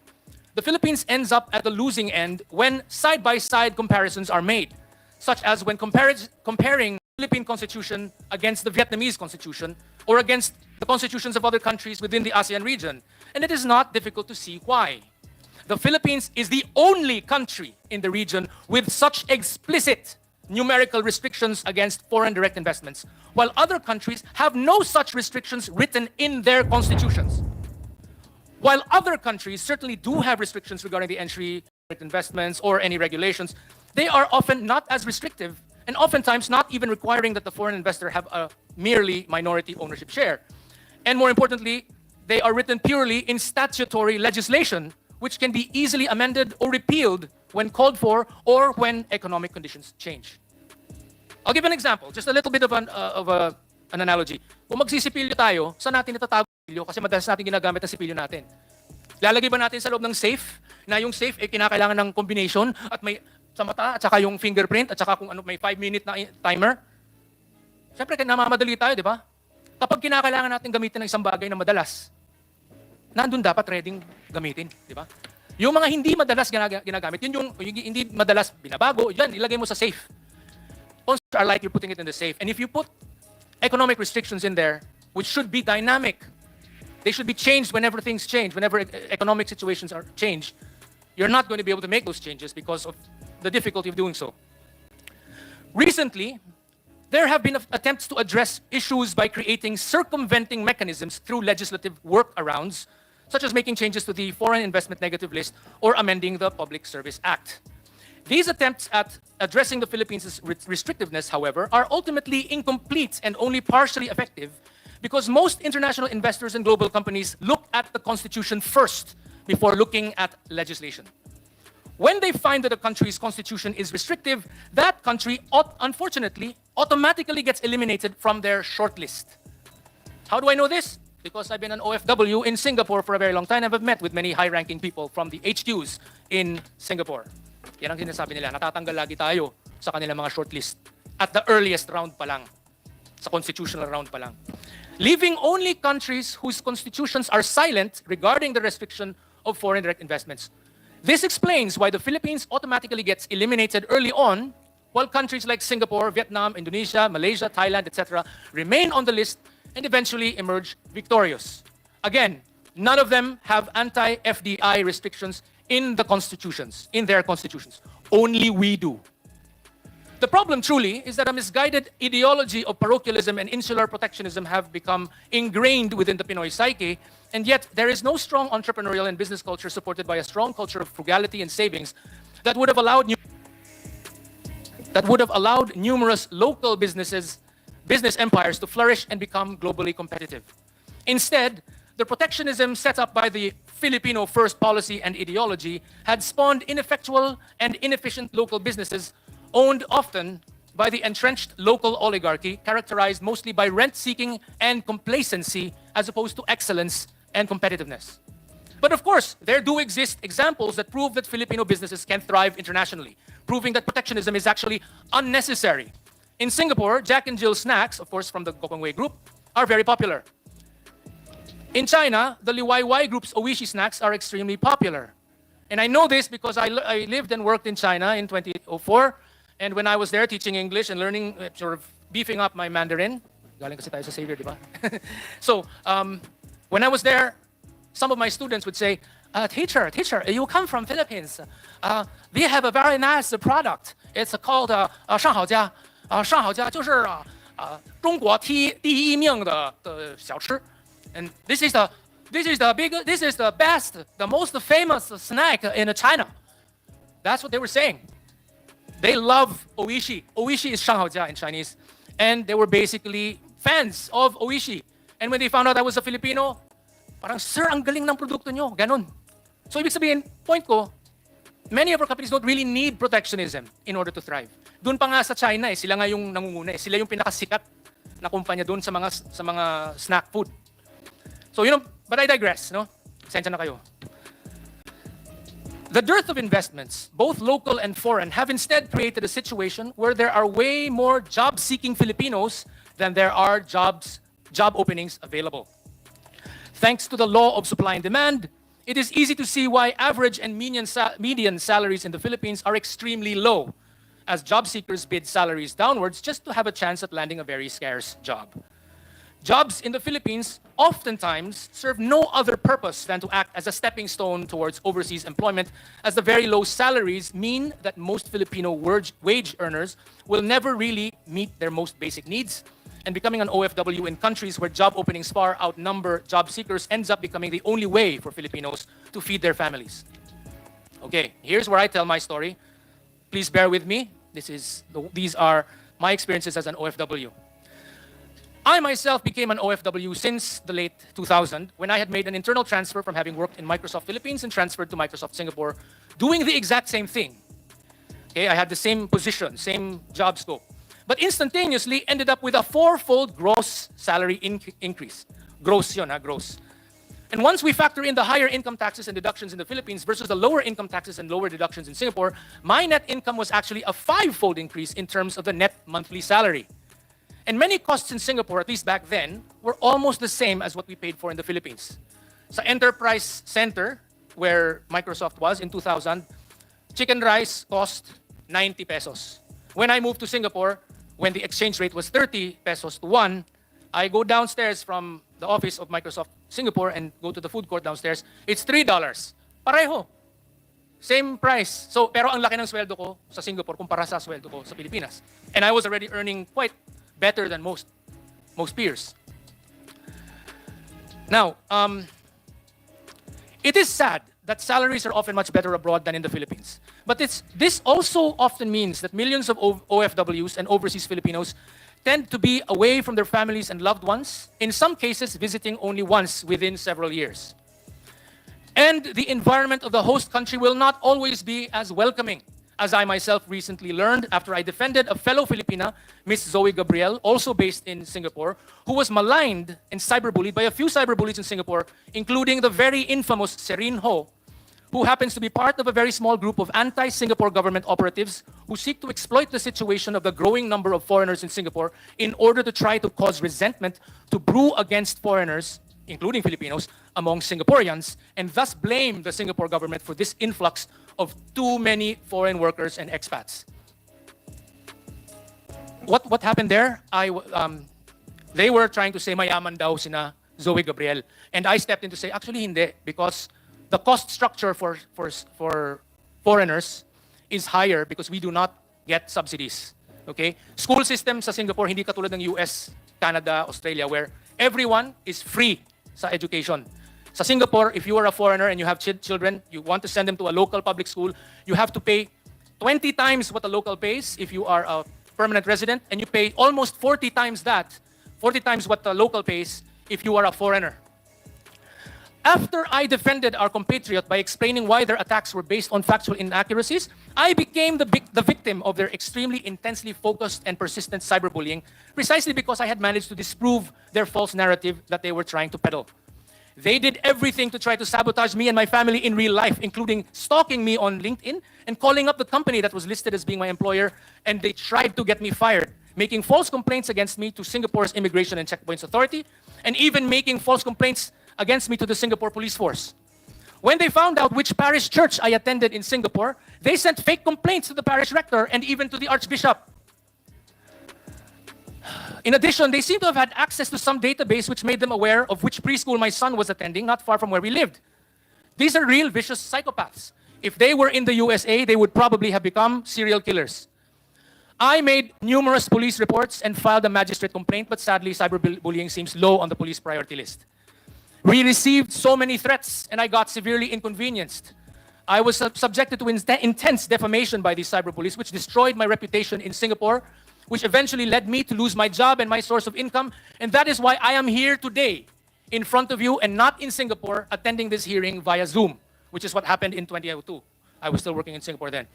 the Philippines ends up at the losing end when side-by-side comparisons are made, such as when comparing the Philippine Constitution against the Vietnamese Constitution or against the constitutions of other countries within the ASEAN region. And it is not difficult to see why. The Philippines is the only country in the region with such explicit numerical restrictions against foreign direct investments, while other countries have no such restrictions written in their constitutions. While other countries certainly do have restrictions regarding the entry of investments or any regulations, they are often not as restrictive and oftentimes not even requiring that the foreign investor have a merely minority ownership share. And more importantly, they are written purely in statutory legislation, which can be easily amended or repealed when called for or when economic conditions change. I'll give an example, just a little bit of an analogy. Kung magsisipilyo tayo, saan natin natatago ang sipilyo? Kasi madalas natin ginagamit ang sipilyo natin. Lalagay ba natin sa loob ng safe, na yung safe ay kinakailangan ng combination at may sa mata at saka yung fingerprint at saka kung ano may 5-minute na timer? Siyempre, namamadali tayo, di ba? Kapag kinakailangan natin gamitin ng isang bagay na madalas, nandun dapat ready gamitin, di ba? Yung mga hindi madalas ginagamit, yun yung hindi madalas binabago, yan, ilagay mo sa safe. Most are like you're putting it in the safe. And if you put economic restrictions in there, which should be dynamic, they should be changed whenever things change, whenever economic situations are changed, you're not going to be able to make those changes because of the difficulty of doing so. Recently, there have been attempts to address issues by creating circumventing mechanisms through legislative workarounds, such as making changes to the Foreign Investment Negative List or amending the Public Service Act. These attempts at addressing the Philippines' restrictiveness, however, are ultimately incomplete and only partially effective because most international investors and global companies look at the Constitution first before looking at legislation. When they find that a country's constitution is restrictive, that country, unfortunately, automatically gets eliminated from their shortlist. How do I know this? Because I've been an OFW in Singapore for a very long time and I've met with many high-ranking people from the HQs in Singapore. Yan ang sinasabi nila, natatanggal lagi tayo sa kanilang mga shortlist at the earliest round pa lang, sa constitutional round pa lang. Leaving only countries whose constitutions are silent regarding the restriction of foreign direct investments. This explains why the Philippines automatically gets eliminated early on, while countries like Singapore, Vietnam, Indonesia, Malaysia, Thailand, etc. remain on the list and eventually emerge victorious. Again, none of them have anti-FDI restrictions in the constitutions, in their constitutions. Only we do. The problem truly is that a misguided ideology of parochialism and insular protectionism have become ingrained within the Pinoy psyche, and yet there is no strong entrepreneurial and business culture supported by a strong culture of frugality and savings that would have allowed numerous local business empires to flourish and become globally competitive. Instead, the protectionism set up by the Filipino first policy and ideology had spawned ineffectual and inefficient local businesses owned often by the entrenched local oligarchy, characterized mostly by rent-seeking and complacency as opposed to excellence and competitiveness. But of course, there do exist examples that prove that Filipino businesses can thrive internationally, proving that protectionism is actually unnecessary. In Singapore, Jack and Jill snacks, of course from the Gokongwei group, are very popular. In China, the Liwaywai group's Oishi snacks are extremely popular. And I know this because I lived and worked in China in 2004. And when I was there teaching English and learning, sort of beefing up my Mandarin, galing kasi tayo sa Xavier, di ba? So, when I was there, some of my students would say, teacher, you come from Philippines. They have a very nice product. It's called 上好家。上好家就是中国第一名的小吃。And this is the best, the most famous snack in China. That's what they were saying. They love Oishi. Oishi is 上好家 in Chinese. And they were basically fans of Oishi. And when they found out I was a Filipino, parang, sir, ang galing ng produkto nyo. Ganon. So, ibig sabihin, point ko, many of our companies don't really need protectionism in order to thrive. Doon pa nga sa China, sila nga yung nangunguna. Sila yung pinakasikat na kumpanya doon sa mga snack food. So, but I digress, no? Sensya na kayo. The dearth of investments, both local and foreign, have instead created a situation where there are way more job-seeking Filipinos than there are job openings available. Thanks to the law of supply and demand, it is easy to see why average and median salaries in the Philippines are extremely low, as job seekers bid salaries downwards just to have a chance at landing a very scarce job. Jobs in the Philippines oftentimes serve no other purpose than to act as a stepping stone towards overseas employment, as the very low salaries mean that most Filipino wage earners will never really meet their most basic needs, and becoming an OFW in countries where job openings far outnumber job seekers ends up becoming the only way for Filipinos to feed their families. Okay, here's where I tell my story. Please bear with me. These are my experiences as an OFW. I myself became an OFW since the late 2000 when I had made an internal transfer from having worked in Microsoft Philippines and transferred to Microsoft Singapore, doing the exact same thing. Okay, I had the same position, same job scope, but instantaneously ended up with a fourfold gross salary increase. Gross yun, gross. And once we factor in the higher income taxes and deductions in the Philippines versus the lower income taxes and lower deductions in Singapore, my net income was actually a five-fold increase in terms of the net monthly salary. And many costs in Singapore, at least back then, were almost the same as what we paid for in the Philippines. Sa Enterprise Center, where Microsoft was in 2000, chicken rice cost 90 pesos. When I moved to Singapore, when the exchange rate was 30 pesos to 1, I go downstairs from the office of Microsoft Singapore and go to the food court downstairs. It's $3. Pareho. Same price. So, pero ang laki ng sweldo ko sa Singapore kumpara sa sweldo ko sa Pilipinas. And I was already earning quite better than most peers. Now, it is sad that salaries are often much better abroad than in the Philippines. But this also often means that millions of OFWs and overseas Filipinos tend to be away from their families and loved ones, in some cases visiting only once within several years. And the environment of the host country will not always be as welcoming, as I myself recently learned after I defended a fellow Filipina, Miss Zoe Gabriel, also based in Singapore, who was maligned and cyberbullied by a few cyberbullies in Singapore, including the very infamous Serene Ho, who happens to be part of a very small group of anti-Singapore government operatives who seek to exploit the situation of the growing number of foreigners in Singapore in order to try to cause resentment to brew against foreigners, including Filipinos, among Singaporeans, and thus blame the Singapore government for this influx of too many foreign workers and expats. What happened there? They were trying to say mayaman daw sina Zoe Gabriel, and I stepped in to say actually hindi, because the cost structure for foreigners is higher because we do not get subsidies. Okay? School system sa Singapore hindi katulad ng US, Canada, Australia, where everyone is free sa education. Sa Singapore, if you are a foreigner and you have children, you want to send them to a local public school, you have to pay 20 times what the local pays if you are a permanent resident, and you pay almost 40 times what the local pays if you are a foreigner. After I defended our compatriot by explaining why their attacks were based on factual inaccuracies, I became the victim of their extremely intensely focused and persistent cyberbullying, precisely because I had managed to disprove their false narrative that they were trying to peddle. They did everything to try to sabotage me and my family in real life, including stalking me on LinkedIn and calling up the company that was listed as being my employer, and they tried to get me fired, making false complaints against me to Singapore's Immigration and Checkpoints Authority, and even making false complaints against me to the Singapore Police Force. When they found out which parish church I attended in Singapore, they sent fake complaints to the parish rector and even to the archbishop. In addition, they seem to have had access to some database which made them aware of which preschool my son was attending, not far from where we lived. These are real vicious psychopaths. If they were in the USA, they would probably have become serial killers. I made numerous police reports and filed a magistrate complaint, but sadly, cyberbullying seems low on the police priority list. We received so many threats, and I got severely inconvenienced. I was subjected to intense defamation by these cyberbullies, which destroyed my reputation in Singapore, which eventually led me to lose my job and my source of income. And that is why I am here today in front of you and not in Singapore attending this hearing via Zoom, which is what happened in 2002. I was still working in Singapore then.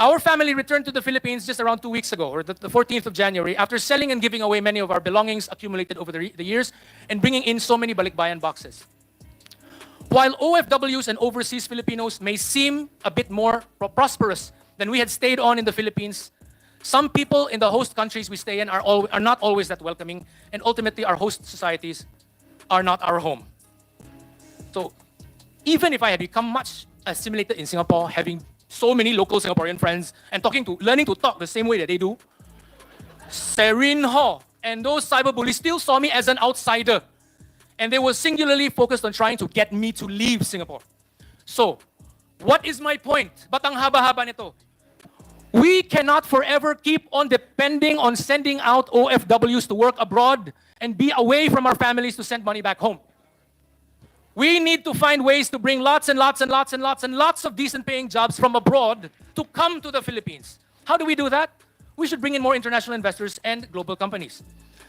Our family returned to the Philippines just around 2 weeks ago, or the 14th of January, after selling and giving away many of our belongings accumulated over the years and bringing in so many balikbayan boxes. While OFWs and overseas Filipinos may seem a bit more prosperous than we had stayed on in the Philippines, some people in the host countries we stay in are not always that welcoming, and ultimately our host societies are not our home. So even if I had become much assimilated in Singapore, having so many local Singaporean friends and learning to talk the same way that they do, Serene Ho and those cyberbullies still saw me as an outsider, and they were singularly focused on trying to get me to leave Singapore. So, what is my point? Ba't ang haba-haba nito? We cannot forever keep on depending on sending out OFWs to work abroad and be away from our families to send money back home. We need to find ways to bring lots and lots of decent paying jobs from abroad to come to the Philippines. How do we do that? we should bring in more international investors and global companies.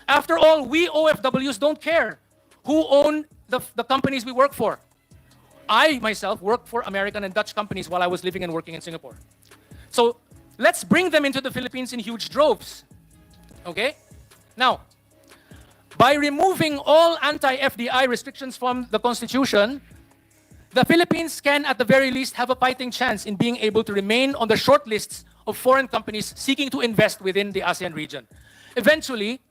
After all, we OFWs don't care who own the companies we work for. I myself worked for American and Dutch companies while I was living and working in Singapore. So let's bring them into the Philippines in huge droves. Okay? Now, by removing all anti-FDI restrictions from the Constitution, the Philippines can at the very least have a fighting chance in being able to remain on the short lists of foreign companies seeking to invest within the ASEAN region. Eventually,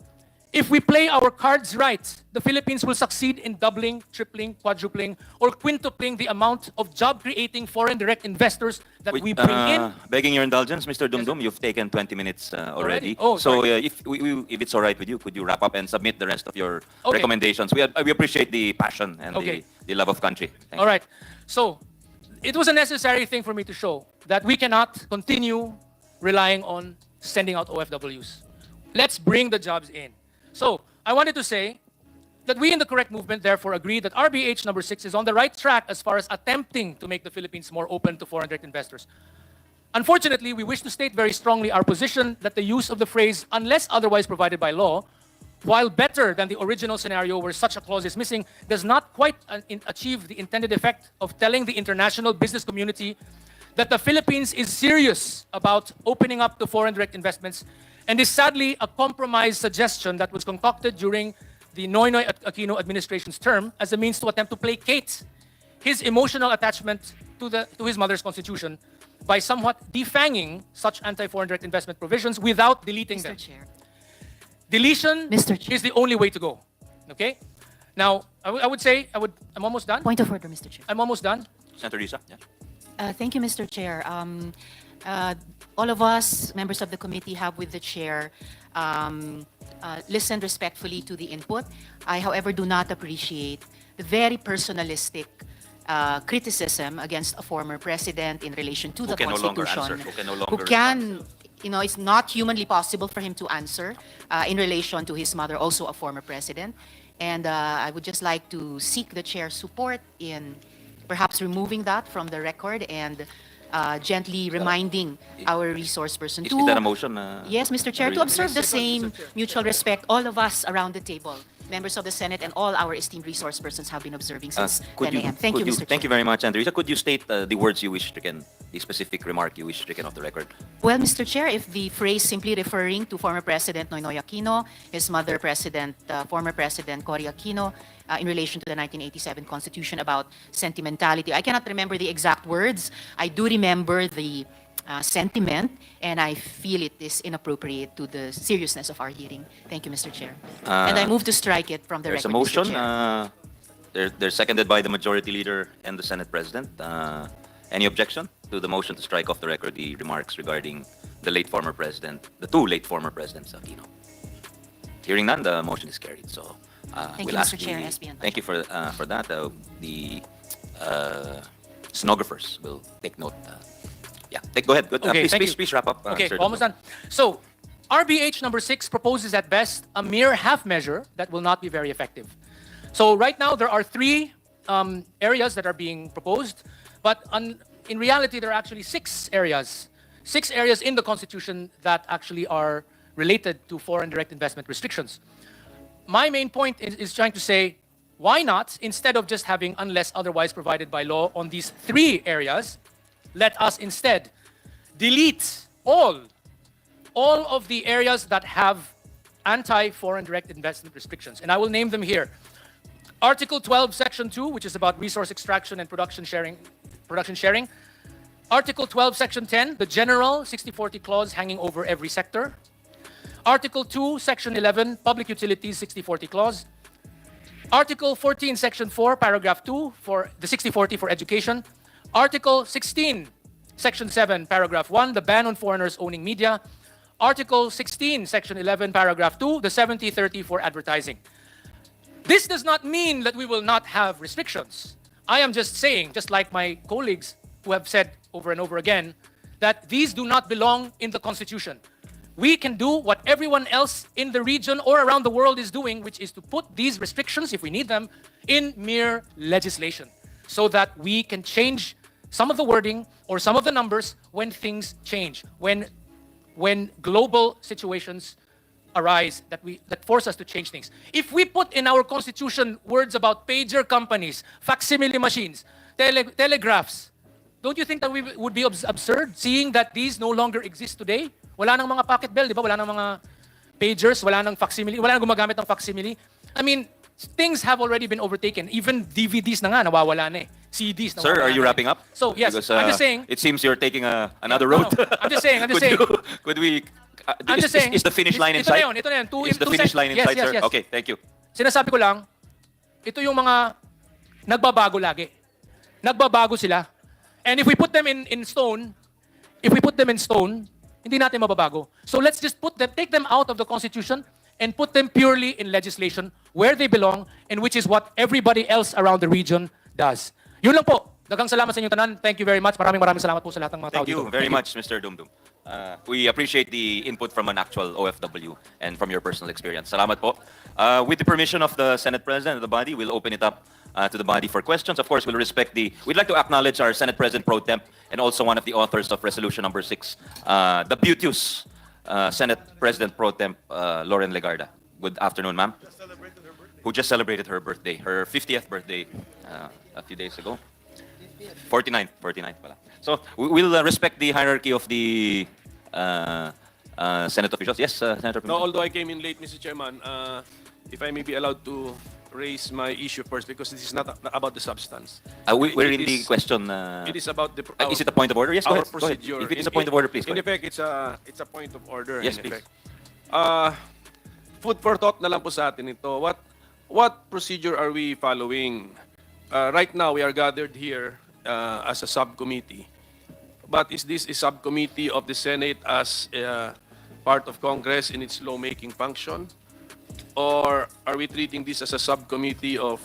if we play our cards right, the Philippines will succeed in doubling, tripling, quadrupling, or quintupling the amount of job-creating foreign direct investors that we bring in. Begging your indulgence, Mr. Dumdum, you've taken 20 minutes already. Oh, so sorry. if it's all right with you, could you wrap up and submit the rest of your Okay. recommendations? We appreciate the passion and Okay. the love of country. Thank All you. right. So it was a necessary thing for me to show that we cannot continue relying on sending out OFWs. Let's bring the jobs in. So I wanted to say that we in the Correct Movement therefore agree that RBH number 6 is on the right track as far as attempting to make the Philippines more open to foreign direct investors. Unfortunately, we wish to state very strongly our position that the use of the phrase "unless otherwise provided by law," while better than the original scenario where such a clause is missing, does not quite achieve the intended effect of telling the international business community that the Philippines is serious about opening up to foreign direct investments, and is sadly a compromise suggestion that was concocted during the Noynoy Aquino administration's term as a means to attempt to placate his emotional attachment to his mother's constitution by somewhat defanging such anti-foreign direct investment provisions without deleting them. Mr. Chair. Deletion Mr. Chair. is the only way to go. Okay? Now, I'm almost done. Point of order, Mr. Chair. I'm almost done. Senator Risa? Yeah. Thank you, Mr. Chair. All of us, members of the committee, have with the chair listened respectfully to the input. I, however, do not appreciate the very personalistic criticism against a former president in relation to the can no longer Constitution. answer, who can no longer Who can, it's not humanly possible for him to answer in relation to his mother, also a former president. And I would just like to seek the chair's support in perhaps removing that from the record and gently reminding our resource person Is to... that a motion? Yes, Mr. Chair, to observe the same mutual respect all of us around the table, members of the Senate and all our esteemed resource persons have been observing since 10 a.m. Thank you, Mr. Chair. Thank you very much, Senator Risa. Could you state the words you wish stricken, the specific remark you wish stricken off the record? Well, Mr. Chair, if the phrase simply referring to former President Noynoy Aquino, his mother, former President Cory Aquino, in relation to the 1987 Constitution about sentimentality, I cannot remember the exact words. I do remember the sentiment, and I feel it is inappropriate to the seriousness of our hearing. Thank you, Mr. Chair. And I move to strike it from the There's a record, Mr. motion. Chair. They're seconded by the Majority Leader and the Senate President. Any objection to the motion to strike off the record the remarks regarding the two late former presidents, Aquino? Hearing none, the motion is carried. So Thank we'll you, ask Mr. Chair. SB and thank you for that. The stenographers will take note. Go ahead. Good. Okay, thank you. Please wrap up. Okay, Sir almost Dumdum. done. So, RBH number 6 proposes at best a mere half measure that will not be very effective. So right now there are 3 areas that are being proposed, but in reality there are actually 6 areas. 6 areas in the Constitution that actually are related to foreign direct investment restrictions. My main point is trying to say, why not, instead of just having unless otherwise provided by law on these 3 areas, let us instead delete all of the areas that have anti-foreign direct investment restrictions. And I will name them here. Article 12, Section 2, which is about resource extraction and production sharing. Article 12, Section 10, the general 60/40 clause hanging over every sector. Article 2, Section 11, public utilities 60/40 clause. Article 14, Section 4, paragraph 2, for the 60/40 for education. Article 16, Section 7, paragraph 1, the ban on foreigners owning media. Article 16, Section 11, paragraph 2, the 70/30 for advertising. This does not mean that we will not have restrictions. I am just saying, just like my colleagues who have said over and over again, that these do not belong in the Constitution. We can do what everyone else in the region or around the world is doing, which is to put these restrictions, if we need them, in mere legislation, so that we can change some of the wording or some of the numbers when things change, when when global situations arise that force us to change things. If we put in our constitution words about pager companies, facsimile machines, telegraphs, don't you think that we would be absurd seeing that these no longer exist today? Wala nang mga pocket bell, di ba? Wala nang mga pagers, wala nang facsimile, wala nang gumagamit ng facsimile. I mean, things have already been overtaken. Even DVDs na nga, nawawala na eh. CDs, nawawala Sir, are you na eh. wrapping up? So, yes, Because, I'm just saying. It seems you're taking another No, road. no, I'm just saying. Could we? I'm just saying. Is the finish line in ito na sight? yun, ito na yun. Is the finish line in Yes, sight, yes, sir? yes. Okay, thank you. Sinasabi ko lang, ito yung mga nagbabago lagi. Nagbabago sila. And if we put them in stone, hindi natin mababago. So let's just take them out of the Constitution and put them purely in legislation where they belong and which is what everybody else around the region does. Yun lang po. Daghang salamat sa inyong tanan. Thank you very much. Maraming salamat po sa lahat ng mga tao Thank you dito. very much, Mr. Dumdum. We appreciate the input from an actual OFW and from your personal experience. Salamat po. With the permission of the Senate President of the body, we'll open it up to the body for questions. Of course, we'd like to acknowledge our Senate President Pro Temp and also one of the authors of Resolution Number 6, the beauteous Senate President Pro Temp, Lauren Legarda. Good afternoon, ma'am. Who just celebrated her birthday, her 50th birthday a few days ago. 49th pala. So we'll respect the hierarchy of the Senate officials. Yes, Senator No, Pimentel. although I came in late, Mr. Chairman, if I may be allowed to raise my issue first because this is not about the substance. We're in It the is- question. It is about the Is it a point of order? Yes, go our ahead. Go ahead. procedure. If it is a point of order, please. Go In ahead. effect, it's a point of order. Yes, in please. effect. Food for thought na lang po sa atin ito. What procedure are we following? Right now, we are gathered here as a subcommittee. But is this a subcommittee of the Senate as part of Congress in its lawmaking function? Or are we treating this as a subcommittee of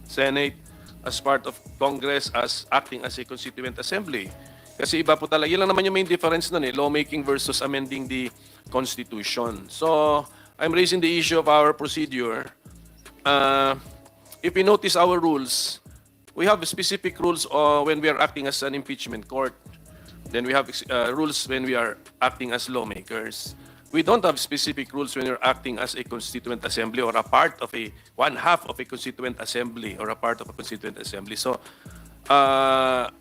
Senate as part of Congress as acting as a constituent assembly? Kasi iba po talaga. Yun lang naman yung main difference nun eh. Lawmaking versus amending the Constitution. So, I'm raising the issue of our procedure. If you notice our rules, we have specific rules when we are acting as an impeachment court. Then we have rules when we are acting as lawmakers. We don't have specific rules when you're acting as a constituent assembly or a part of one half of a constituent assembly or a part of a constituent assembly. So, are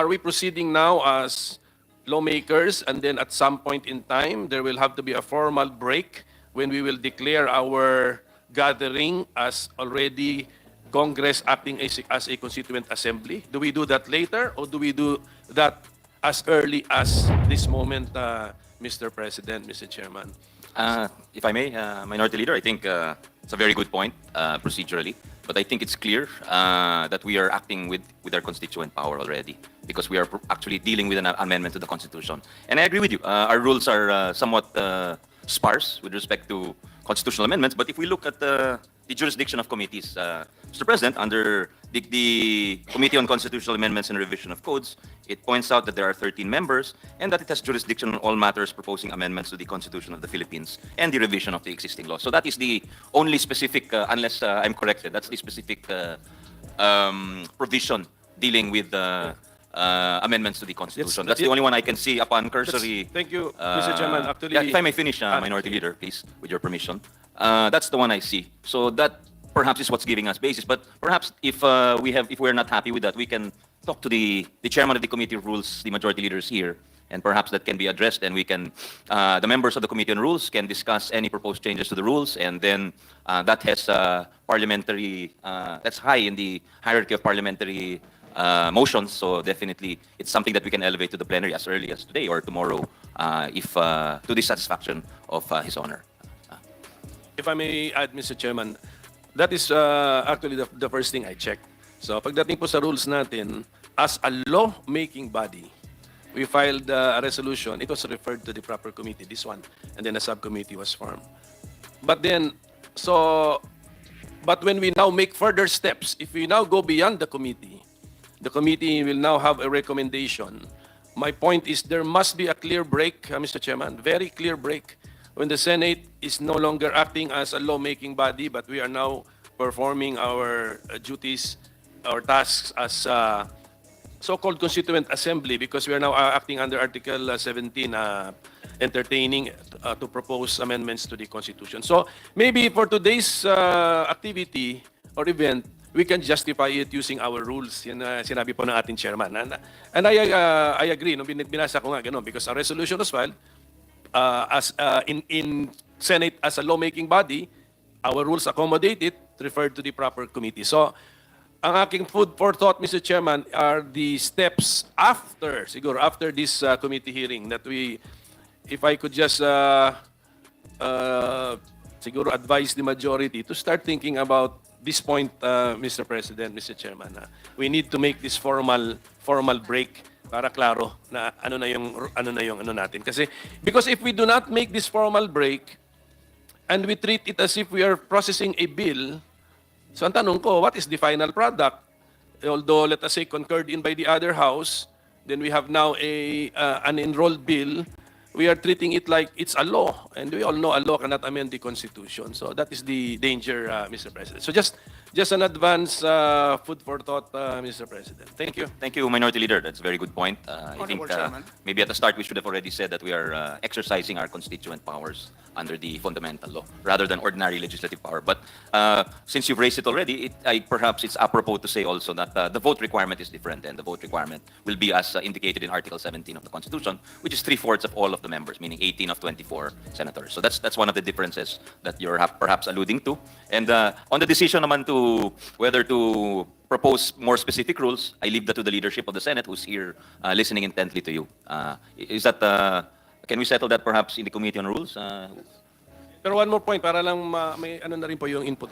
we proceeding now as lawmakers and then at some point in time there will have to be a formal break when we will declare our gathering as already Congress acting as a constituent assembly? Do we do that later or do we do that as early as this moment, Mr. President, Mr. Chairman? If I may, Minority Leader, I think it's a very good point procedurally. But I think it's clear that we are acting with our constituent power already because we are actually dealing with an amendment to the Constitution. And I agree with you. Our rules are somewhat sparse with respect to constitutional amendments. But if we look at the jurisdiction of committees, Mr. President, under the Committee on Constitutional Amendments and Revision of Codes, it points out that there are 13 members and that it has jurisdiction on all matters proposing amendments to the Constitution of the Philippines and the revision of the existing laws. So that is the only specific, unless I'm corrected, that's the specific provision dealing with amendments to the Constitution. That's the only one I can see upon cursory. Thank you, Mr. Chairman. Actually, Yeah, if I may finish, Minority Leader, please, with your permission. That's the one I see. So that perhaps is what's giving us basis. But perhaps if we're not happy with that, we can talk to the chairman of the Committee of Rules, the majority leaders here, and perhaps that can be addressed. And we can, the members of the Committee on Rules can discuss any proposed changes to the rules, and then that has parliamentary. That's high in the hierarchy of parliamentary motions. So definitely, it's something that we can elevate to the plenary as early as today or tomorrow, if to the satisfaction of His Honor. if I may add, Mr. Chairman, that is actually the first thing I checked. So pagdating po sa rules natin, as a law-making body, we filed a resolution. It was referred to the proper committee, this one, and then a subcommittee was formed. But then, but when we now make further steps, if we now go beyond the committee will now have a recommendation. My point is there must be a clear break, Mr. Chairman, very clear break, when the Senate is no longer acting as a lawmaking body, but we are now performing our duties, our tasks as so-called constituent assembly, because we are now acting under Article 17, entertaining to propose amendments to the Constitution. So maybe for today's activity or event, we can justify it using our rules. Yan sinabi po ng ating chairman. And I agree, no, binasa ko nga ganun, because a resolution was filed in Senate as a lawmaking body, our rules accommodate it, referred to the proper committee. So, ang aking food for thought, Mr. Chairman, are the steps after, siguro, after this committee hearing that we, if I could just siguro advise the majority to start thinking about this point, Mr. President, Mr. Chairman. We need to make this formal break para klaro na ano natin. Kasi because if we do not make this formal break and we treat it as if we are processing a bill, so ang tanong ko, what is the final product? Although, let us say, concurred in by the other house, then we have now an enrolled bill. We are treating it like it's a law. And we all know a law cannot amend the Constitution. So that is the danger, Mr. President. So just an advance food for thought, Mr. President. Thank you. Thank you, Minority Leader. That's a very good point. I think Honorable Chairman. maybe at the start we should have already said that we are exercising our constituent powers under the fundamental law rather than ordinary legislative power. But since you've raised it already, perhaps it's apropos to say also that the vote requirement is different, and the vote requirement will be as indicated in Article 17 of the Constitution, which is 3/4 of all of the members, meaning 18 of 24 senators. So that's one of the differences that you're perhaps alluding to. And on the decision naman to whether to propose more specific rules, I leave that to the leadership of the Senate, who's here listening intently to you. Is that can we settle that perhaps in the Committee on Rules? Pero one more point para lang may ano na rin po yung input.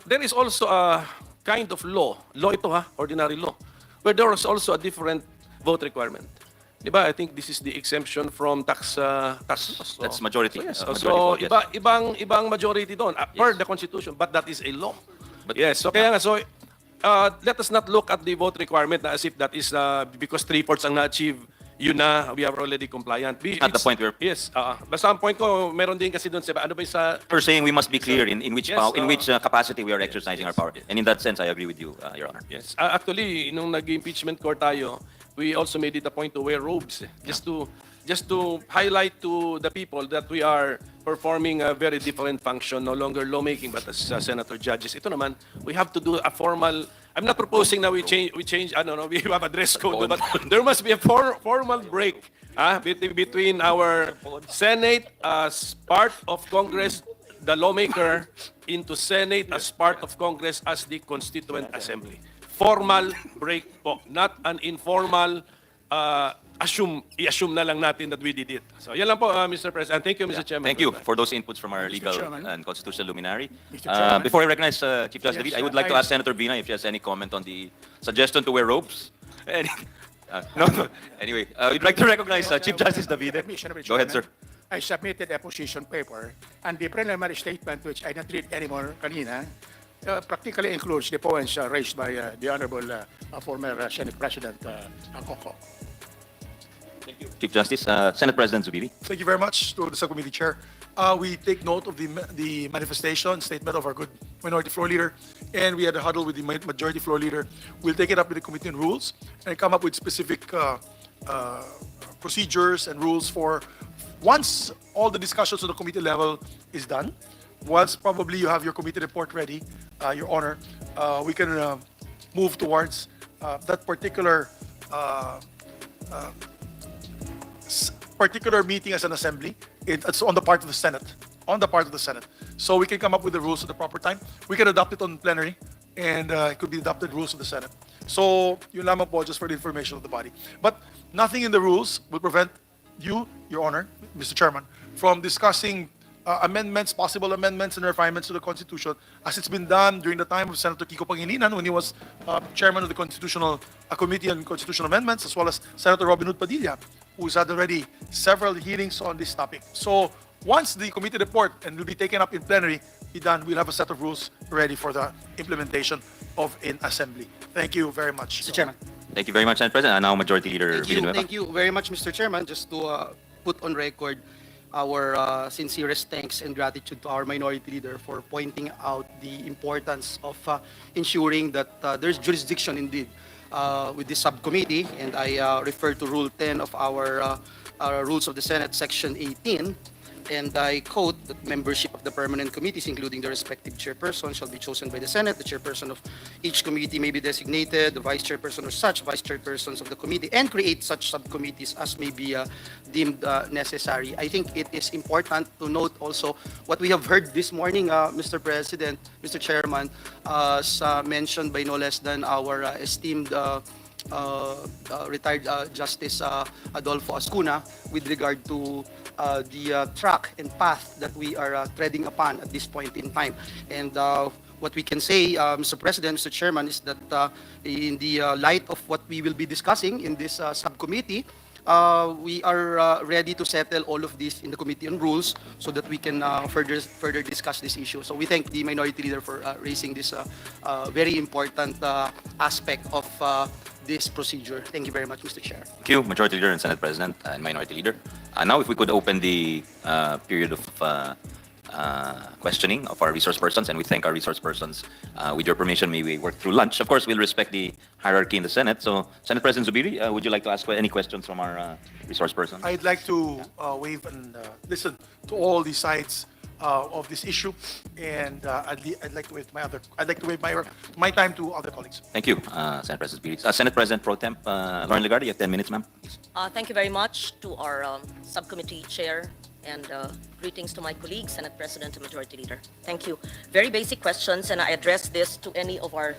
There is also a kind of law ito ordinary law, where there is also a different vote requirement. Diba? I think this is the exemption from tax laws. That's majority. Yes. Majority So vote, yes. ibang majority doon per the Constitution, but that is a law. Yes. So kaya nga, so let us not look at the vote requirement na as if that is because 3/4 ang na-achieve, yun na, we are already compliant. At the point where Yes. Basta ang point ko, meron din kasi doon sa ano ba yung sa we're saying we must be clear in which Yes, which capacity we are exercising our power. And in that sense, I agree with you, Your Honor. Yes. Actually, nung nag-impeachment court tayo, we also made it a point to wear robes, just to highlight to the people that we are performing a very different function, no longer lawmaking, but as senator judges. Ito naman, we have to do a formal. I'm not proposing that we change. I don't know. We have a dress code, but there must be a formal break between our Senate as part of Congress, the lawmaker, into Senate as part of Congress as the Constituent Assembly. Formal break po, not an informal i-assume na lang natin that we did it. So yan lang po, Mr. President. Thank you, Mr. Chairman. Thank you for those inputs from our legal Chairman. and constitutional luminary. Chairman. Before I recognize Chief Justice David, I would like to I- ask Senator Bina if she has any comment on the suggestion to wear robes. No. Anyway, we'd like to recognize Chief Justice David. Go ahead, sir. I submitted a position paper, and the preliminary statement, which I not read anymore kanina, practically includes the points raised by the Honorable former Senate President Coco. Chief Justice, Senate President Zubiri. Thank you very much to the subcommittee chair. We take note of the manifestation statement of our good minority floor leader, and we had a huddle with the majority floor leader. We'll take it up with the Committee on Rules and come up with specific procedures and rules for once all the discussions on the committee level is done. Once probably you have your committee report ready, Your Honor, we can move towards that particular meeting as an assembly. It's on the part of the Senate. So we can come up with the rules at the proper time. We can adopt it on plenary, and it could be adopted rules of the Senate. So yun lamang po, just for the information of the body. But nothing in the rules will prevent you, Your Honor, Mr. Chairman, from discussing possible amendments and refinements to the Constitution, as it's been done during the time of Senator Kiko Pangilinan when he was chairman of the Constitutional Committee on Constitutional Amendments, as well as Senator Robin Padilla, who's had already several hearings on this topic. So once the committee report and will be taken up in plenary be done, we'll have a set of rules ready for the implementation of an assembly. Thank you very much. Mr. Chairman. Thank you very much, Senate President. And now Majority Leader Villanueva. Thank you very much, Mr. Chairman. Just to put on record our sincerest thanks and gratitude to our minority leader for pointing out the importance of ensuring that there's jurisdiction indeed with this subcommittee. And I refer to Rule 10 of our Rules of the Senate, Section 18, and I quote that membership of the permanent committees, including the respective chairperson, shall be chosen by the Senate. The chairperson of each committee may be designated, the vice chairperson or such vice chairpersons of the committee, and create such subcommittees as may be deemed necessary. I think it is important to note also what we have heard this morning, Mr. President, Mr. Chairman, as mentioned by no less than our esteemed retired Justice Adolfo Ascuna with regard to the track and path that we are treading upon at this point in time. And what we can say, Mr. President, Mr. Chairman, is that in the light of what we will be discussing in this subcommittee, we are ready to settle all of this in the Committee on Rules so that we can further discuss this issue. So we thank the Minority Leader for raising this very important aspect of this procedure. Thank you very much, Mr. Chair. Thank you, Majority Leader and Senate President and Minority Leader. Now, if we could open the period of questioning of our resource persons, and we thank our resource persons. With your permission, may we work through lunch. Of course, we'll respect the hierarchy in the Senate. So, Senate President Zubiri, would you like to ask any questions from our resource persons? I'd like to wave and listen to all the sides of this issue, and I'd like to wave my time to other colleagues. Thank you, Senate President Zubiri. Senate President Pro Temp Lauren Legarda, you have 10 minutes, ma'am. Thank you very much to our subcommittee chair, and greetings to my colleagues, Senate President and Majority Leader. Thank you. Very basic questions, and I address this to any of our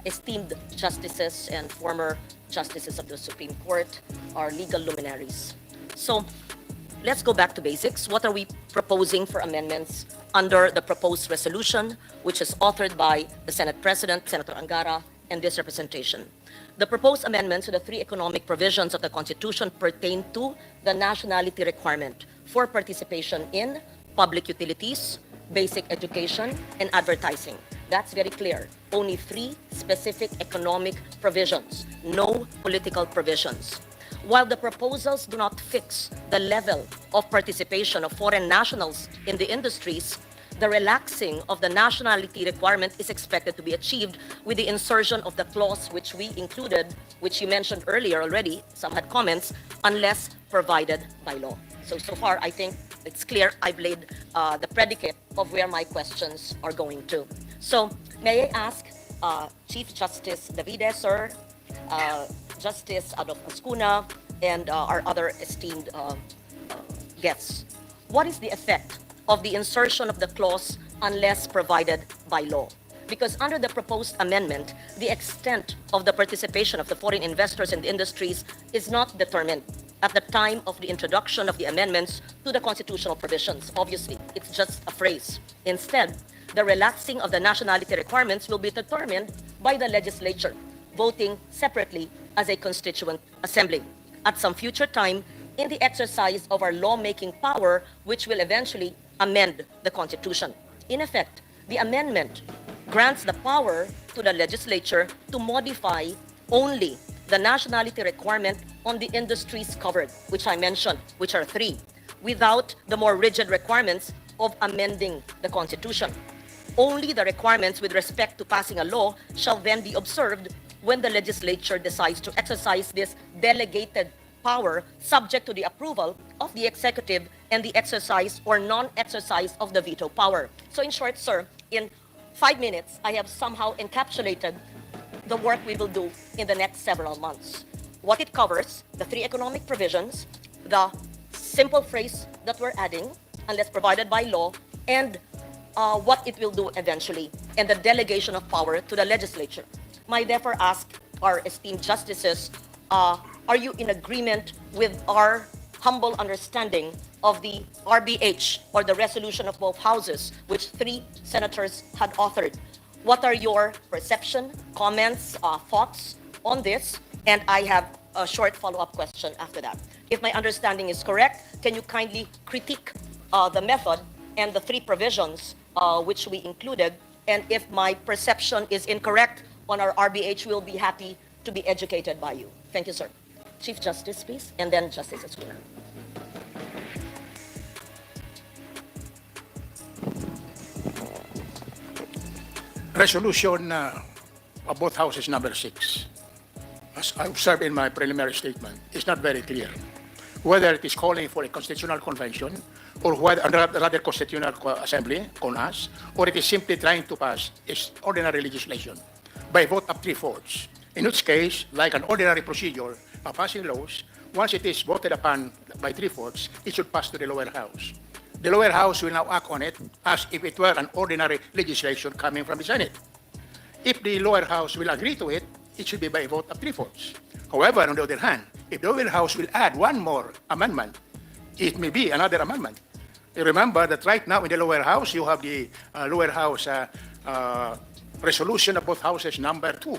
esteemed justices and former justices of the Supreme Court, our legal luminaries. So, let's go back to basics. What are we proposing for amendments under the proposed resolution, which is authored by the Senate President, Senator Angara, and this representation? The proposed amendments to the three economic provisions of the Constitution pertain to the nationality requirement for participation in public utilities, basic education, and advertising. That's very clear. Only three specific economic provisions, no political provisions. While the proposals do not fix the level of participation of foreign nationals in the industries, the relaxing of the nationality requirement is expected to be achieved with the insertion of the clause which we included, which you mentioned earlier already, some had comments, unless provided by law. So far, I think it's clear I've laid the predicate of where my questions are going to. So, may I ask Chief Justice Davide, sir, Justice Adolfo Ascuna, and our other esteemed guests, what is the effect of the insertion of the clause unless provided by law? Because under the proposed amendment, the extent of the participation of the foreign investors in the industries is not determined at the time of the introduction of the amendments to the constitutional provisions. Obviously, it's just a phrase. Instead, the relaxing of the nationality requirements will be determined by the legislature, voting separately as a constituent assembly at some future time in the exercise of our lawmaking power, which will eventually amend the Constitution. In effect, the amendment grants the power to the legislature to modify only the nationality requirement on the industries covered, which I mentioned, which are three, without the more rigid requirements of amending the Constitution. Only the requirements with respect to passing a law shall then be observed when the legislature decides to exercise this delegated power subject to the approval of the executive and the exercise or non-exercise of the veto power. So in short, sir, in 5 minutes, I have somehow encapsulated the work we will do in the next several months. What it covers, the three economic provisions, the simple phrase that we're adding, unless provided by law, and what it will do eventually, and the delegation of power to the legislature. I therefore ask our esteemed justices, are you in agreement with our humble understanding of the RBH, or the resolution of both houses, which 3 senators had authored? What are your perception, comments, thoughts on this? And I have a short follow-up question after that. If my understanding is correct, can you kindly critique the method and the 3 provisions which we included? And if my perception is incorrect on our RBH, we'll be happy to be educated by you. Thank you, sir. Chief Justice, please, and then Justice Ascuna. Resolution of both houses number 6, as I observed in my preliminary statement, is not very clear. whether it is calling for a constitutional convention or whether rather constitutional assembly, CONAS, or it is simply trying to pass ordinary legislation by vote of 3/4. In which case, like an ordinary procedure of passing laws, once it is voted upon by 3/4, it should pass to the lower house. The lower house will now act on it as if it were an ordinary legislation coming from the Senate. If the lower house will agree to it, it should be by a vote of 3/4. However, on the other hand, if the lower house will add one more amendment, it may be another amendment. You remember that right now in the lower house, you have the lower house resolution of both houses number 2,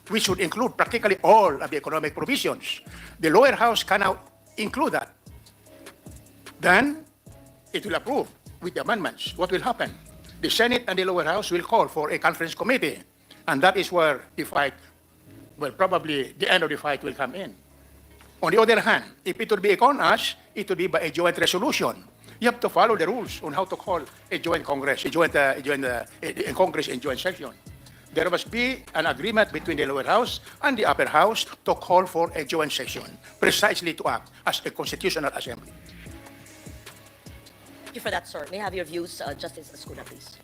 which would include practically all of the economic provisions. The lower house can now include that. Then it will approve with the amendments. What will happen? The Senate and the lower house will call for a conference committee, and that is where the fight, well, probably the end of the fight will come in. On the other hand, if it would be a CONAS, it would be by a joint resolution. You have to follow the rules on how to call a joint Congress, a Congress in joint session. There must be an agreement between the lower house and the upper house to call for a joint session, precisely to act as a constitutional assembly. Thank you for that, sir. May I have your views, Justice Escuna, please?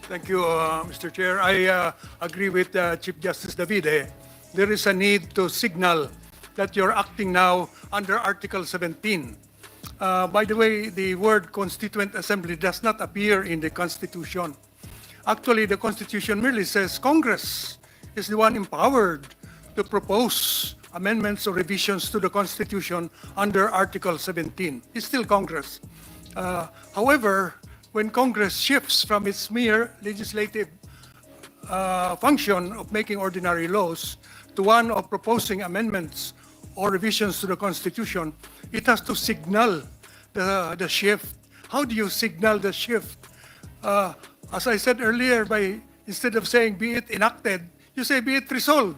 Thank you, Mr. Chair. I agree with Chief Justice Davide. There is a need to signal that you're acting now under Article 17. By the way, the word Constituent Assembly does not appear in the Constitution. Actually, the Constitution merely says Congress is the one empowered to propose amendments or revisions to the Constitution under Article 17. It's still Congress. However, when Congress shifts from its mere legislative function of making ordinary laws to one of proposing amendments or revisions to the Constitution, it has to signal the shift. How do you signal the shift? As I said earlier, instead of saying be it enacted, you say be it resolved.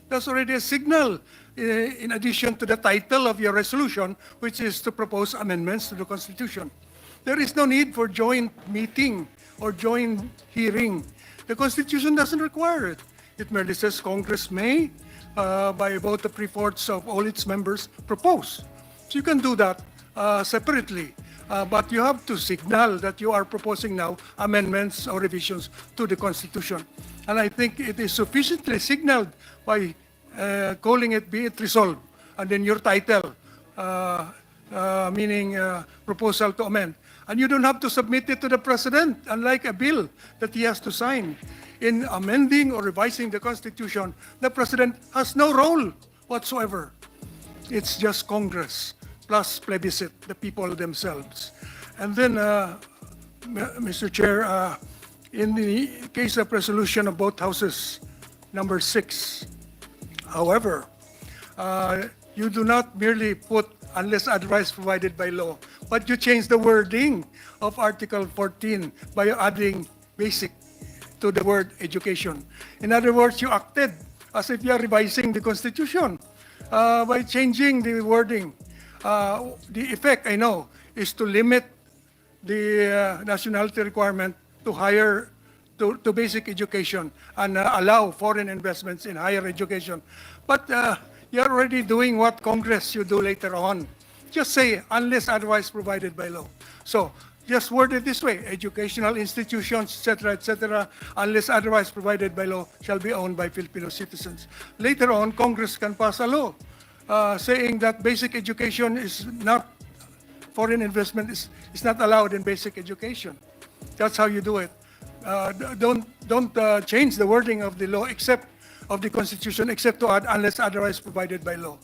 That's already a signal in addition to the title of your resolution, which is to propose amendments to the Constitution. There is no need for joint meeting or joint hearing. The Constitution doesn't require it. It merely says Congress may, by a vote of 3/4 of all its members, propose. So you can do that separately. But you have to signal that you are proposing now amendments or revisions to the Constitution. And I think it is sufficiently signaled by calling it be it resolved, and then your title, meaning proposal to amend. And you don't have to submit it to the President, unlike a bill that he has to sign. In amending or revising the Constitution, the President has no role whatsoever. It's just Congress plus plebiscite, the people themselves. And then, Mr. Chair, in the case of resolution of both houses, number 6, however, you do not merely put unless otherwise provided by law, but you change the wording of Article 14 by adding basic to the word education. In other words, you acted as if you are revising the Constitution by changing the wording. The effect, I know, is to limit the nationality requirement to basic education and allow foreign investments in higher education. But you're already doing what Congress should do later on. Just say, unless otherwise provided by law. So, just word it this way, educational institutions, etc., unless otherwise provided by law, shall be owned by Filipino citizens. Later on, Congress can pass a law saying that basic education is not, foreign investment is not allowed in basic education. That's how you do it. Don't change the wording of the law of the Constitution except to add unless otherwise provided by law.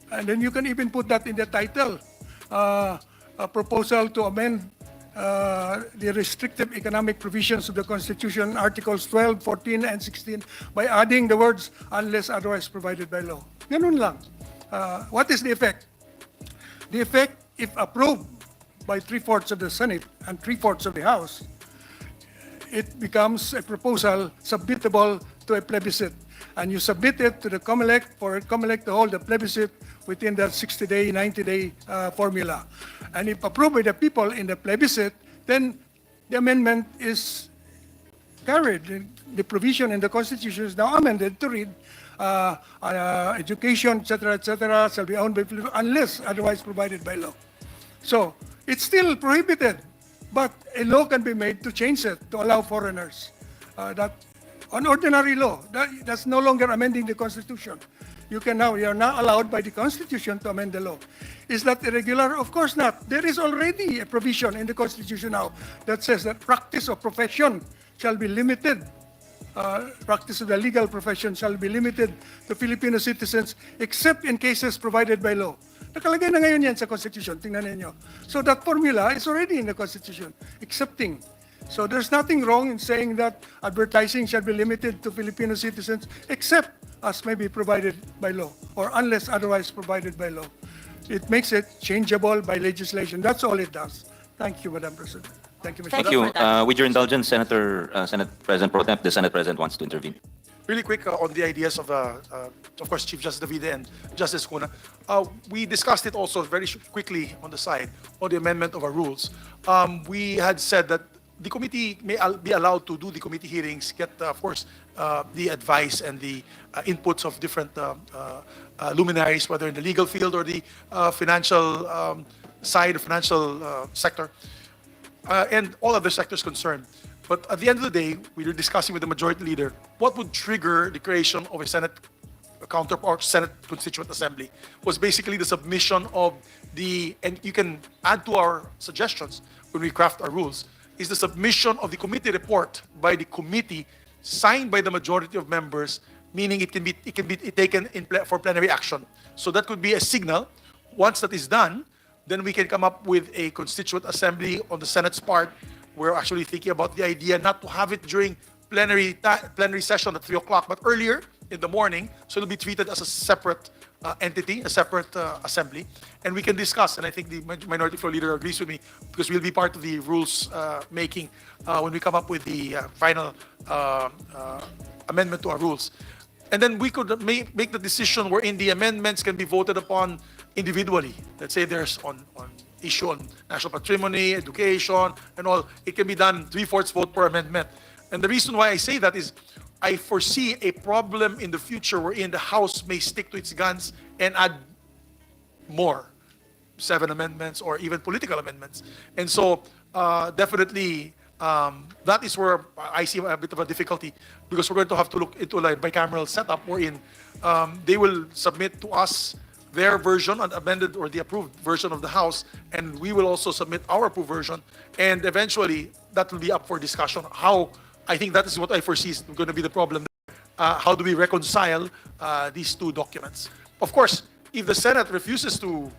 And then you can even put that in the title, a proposal to amend the restrictive economic provisions of the Constitution, Articles 12, 14, and 16, by adding the words unless otherwise provided by law. Ganun lang. What is the effect? The effect, if approved by 3/4 of the Senate and 3/4 of the House, it becomes a proposal submittable to a plebiscite. And you submit it to the COMELEC for COMELEC to hold the plebiscite within that 60-day, 90-day formula. And if approved by the people in the plebiscite, then the amendment is carried. The provision in the Constitution is now amended to read, education, etc., shall be owned by Filipinos unless otherwise provided by law. So it's still prohibited, but a law can be made to change it to allow foreigners. That on ordinary law, that's no longer amending the Constitution. You are now allowed by the Constitution to amend the law. Is that irregular? Of course not. There is already a provision in the Constitution now that says that practice of profession shall be limited. Practice of the legal profession shall be limited to Filipino citizens except in cases provided by law. Nakalagay na ngayon yan sa Constitution. Tingnan ninyo. So that formula is already in the Constitution, accepting. So there's nothing wrong in saying that advertising shall be limited to Filipino citizens except as may be provided by law or unless otherwise provided by law. It makes it changeable by legislation. That's all it does. Thank you, Madam President. Thank you, Mr. Thank Thank you you. for that. With your indulgence, Senate President Pro Temp, the Senate President wants to intervene. Really quick on the ideas of course, Chief Justice Davide and Justice Cuna. We discussed it also very quickly on the side on the amendment of our rules. We had said that the committee may be allowed to do the committee hearings, get, of course, the advice and the inputs of different luminaries, whether in the legal field or the financial side, the financial sector, and all other sectors concerned. But at the end of the day, we were discussing with the majority leader what would trigger the creation of a Senate counterpart, Senate Constituent Assembly, was basically the submission of and you can add to our suggestions when we craft our rules, is the submission of the committee report by the committee signed by the majority of members, meaning it can be taken for plenary action. So that could be a signal. Once that is done, then we can come up with a constituent assembly on the Senate's part. We're actually thinking about the idea not to have it during plenary session at 3 o'clock, but earlier in the morning, so it'll be treated as a separate entity, a separate assembly, and we can discuss. And I think the minority floor leader agrees with me because we'll be part of the rules making when we come up with the final amendment to our rules. And then we could make the decision wherein the amendments can be voted upon individually. Let's say there's on issue on national patrimony, education, and all. It can be done 3/4 vote per amendment. And the reason why I say that is I foresee a problem in the future wherein the House may stick to its guns and add more, 7 amendments or even political amendments. And so definitely that is where I see a bit of a difficulty, because we're going to have to look into a bicameral setup wherein they will submit to us their version, an amended or the approved version of the House, and we will also submit our approved version, and eventually that will be up for discussion. How, I think that is what I foresee is going to be the problem. How do we reconcile these two documents? Of course, if the Senate refuses to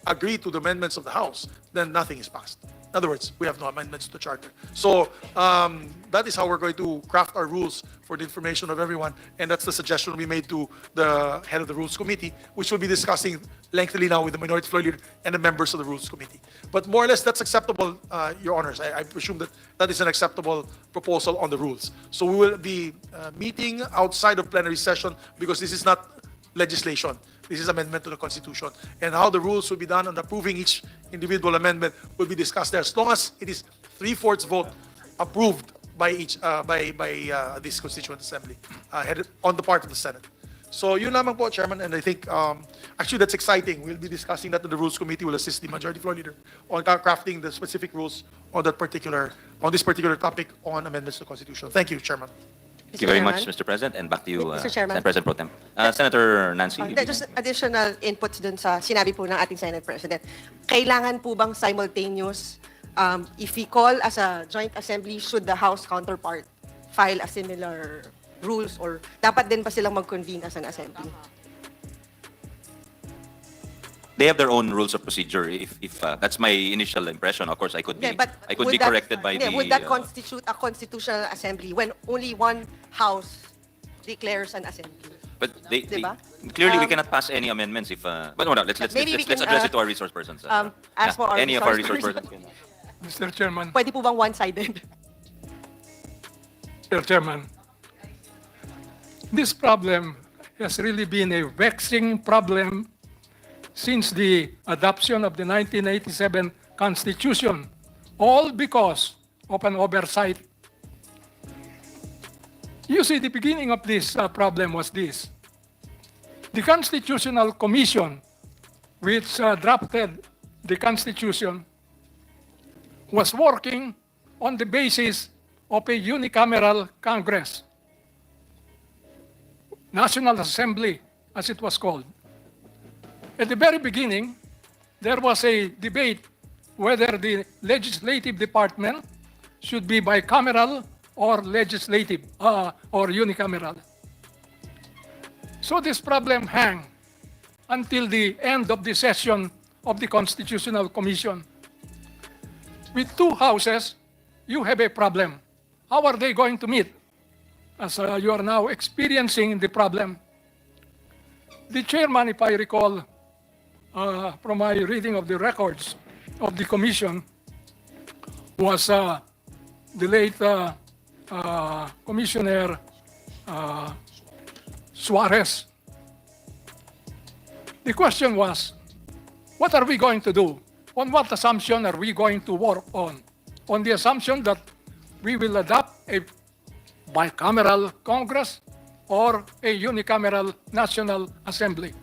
agree to the amendments of the House, then nothing is passed. In other words, we have no amendments to the Charter. So that is how we're going to craft our rules for the information of everyone, and that's the suggestion we made to the head of the Rules Committee, which we'll be discussing lengthily now with the minority floor leader and the members of the Rules Committee. But more or less, that's acceptable, Your Honors. I presume that that is an acceptable proposal on the rules. So we will be meeting outside of plenary session because this is not legislation. This is amendment to the Constitution. And how the rules will be done on approving each individual amendment will be discussed there. As long as it is 3/4 vote approved by each this Constituent Assembly, headed on the part of the Senate. So yun lamang po, Chairman, and I think actually that's exciting. We'll be discussing that in the Rules Committee. We'll assist the majority floor leader on crafting the specific rules on this particular topic on amendments to the Constitution. Thank you, Chairman. Thank you very much, Mr. President, and back to you, Mr. Chairman. Senate President Pro Temp. Senator Nancy. Just additional inputs dun sa sinabi po ng ating Senate President. Kailangan po bang simultaneous, if we call as a joint assembly, should the House counterpart file a similar rules, or dapat din pa silang mag-convene as an assembly? They have their own rules of procedure. If that's my initial impression, of course, I could be corrected by the. Would that constitute a constitutional assembly when only one House declares an assembly? But Diba? clearly we cannot pass any amendments if. But no, let's Maybe we can, address it to our resource persons. ask for our any of our resource resource persons. persons. Mr. Chairman. Pwede po bang one-sided? Mr. Chairman, this problem has really been a vexing problem since the adoption of the 1987 Constitution, all because of an oversight. You see, the beginning of this problem was this. The Constitutional Commission, which drafted the Constitution, was working on the basis of a unicameral Congress, National Assembly, as it was called. At the very beginning, there was a debate whether the legislative department should be bicameral or legislative or unicameral. So this problem hung until the end of the session of the Constitutional Commission. With two houses, you have a problem. How are they going to meet? As you are now experiencing the problem. The chairman, if I recall, from my reading of the records of the commission, was the late Commissioner Suarez. The question was, what are we going to do? On what assumption are we going to work on? On the assumption that we will adopt a bicameral Congress or a unicameral National Assembly.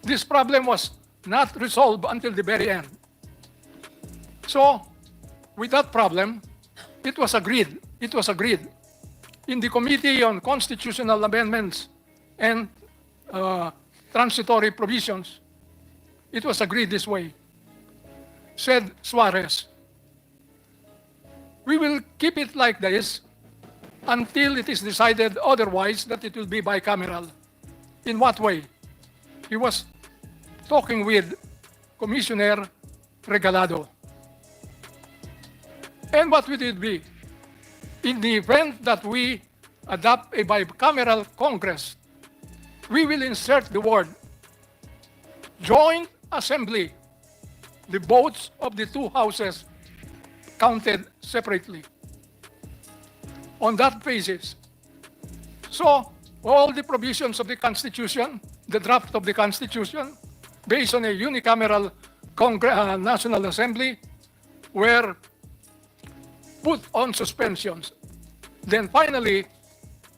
This problem was not resolved until the very end. So, with that problem, it was agreed in the Committee on Constitutional Amendments and Transitory Provisions. It was agreed this way. Said Suarez, we will keep it like this until it is decided otherwise that it will be bicameral. In what way? He was talking with Commissioner Regalado. And what would it be? In the event that we adopt a bicameral Congress, we will insert the word joint assembly, the votes of the two houses counted separately. On that basis, so all the provisions of the Constitution, the draft of the Constitution, based on a unicameral National Assembly, were put on suspensions. Then finally,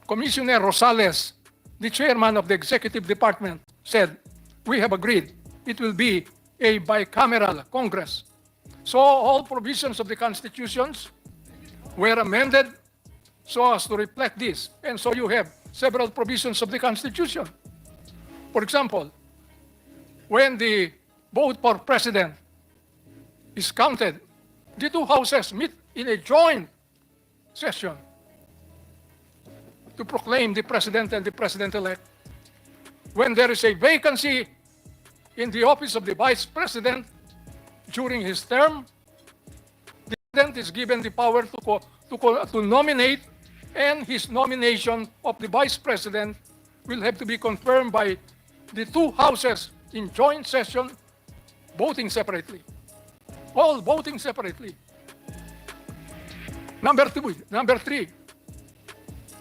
Commissioner Rosales, the chairman of the Executive Department, said, we have agreed it will be a bicameral Congress. So all provisions of the Constitutions were amended so as to reflect this. And so you have several provisions of the Constitution. For example, when the vote for president is counted, the two houses meet in a joint session to proclaim the president and the president-elect. When there is a vacancy in the office of the vice president during his term, the president is given the power to nominate, and his nomination of the vice president will have to be confirmed by the two houses in joint session, voting separately. All voting separately. Number three,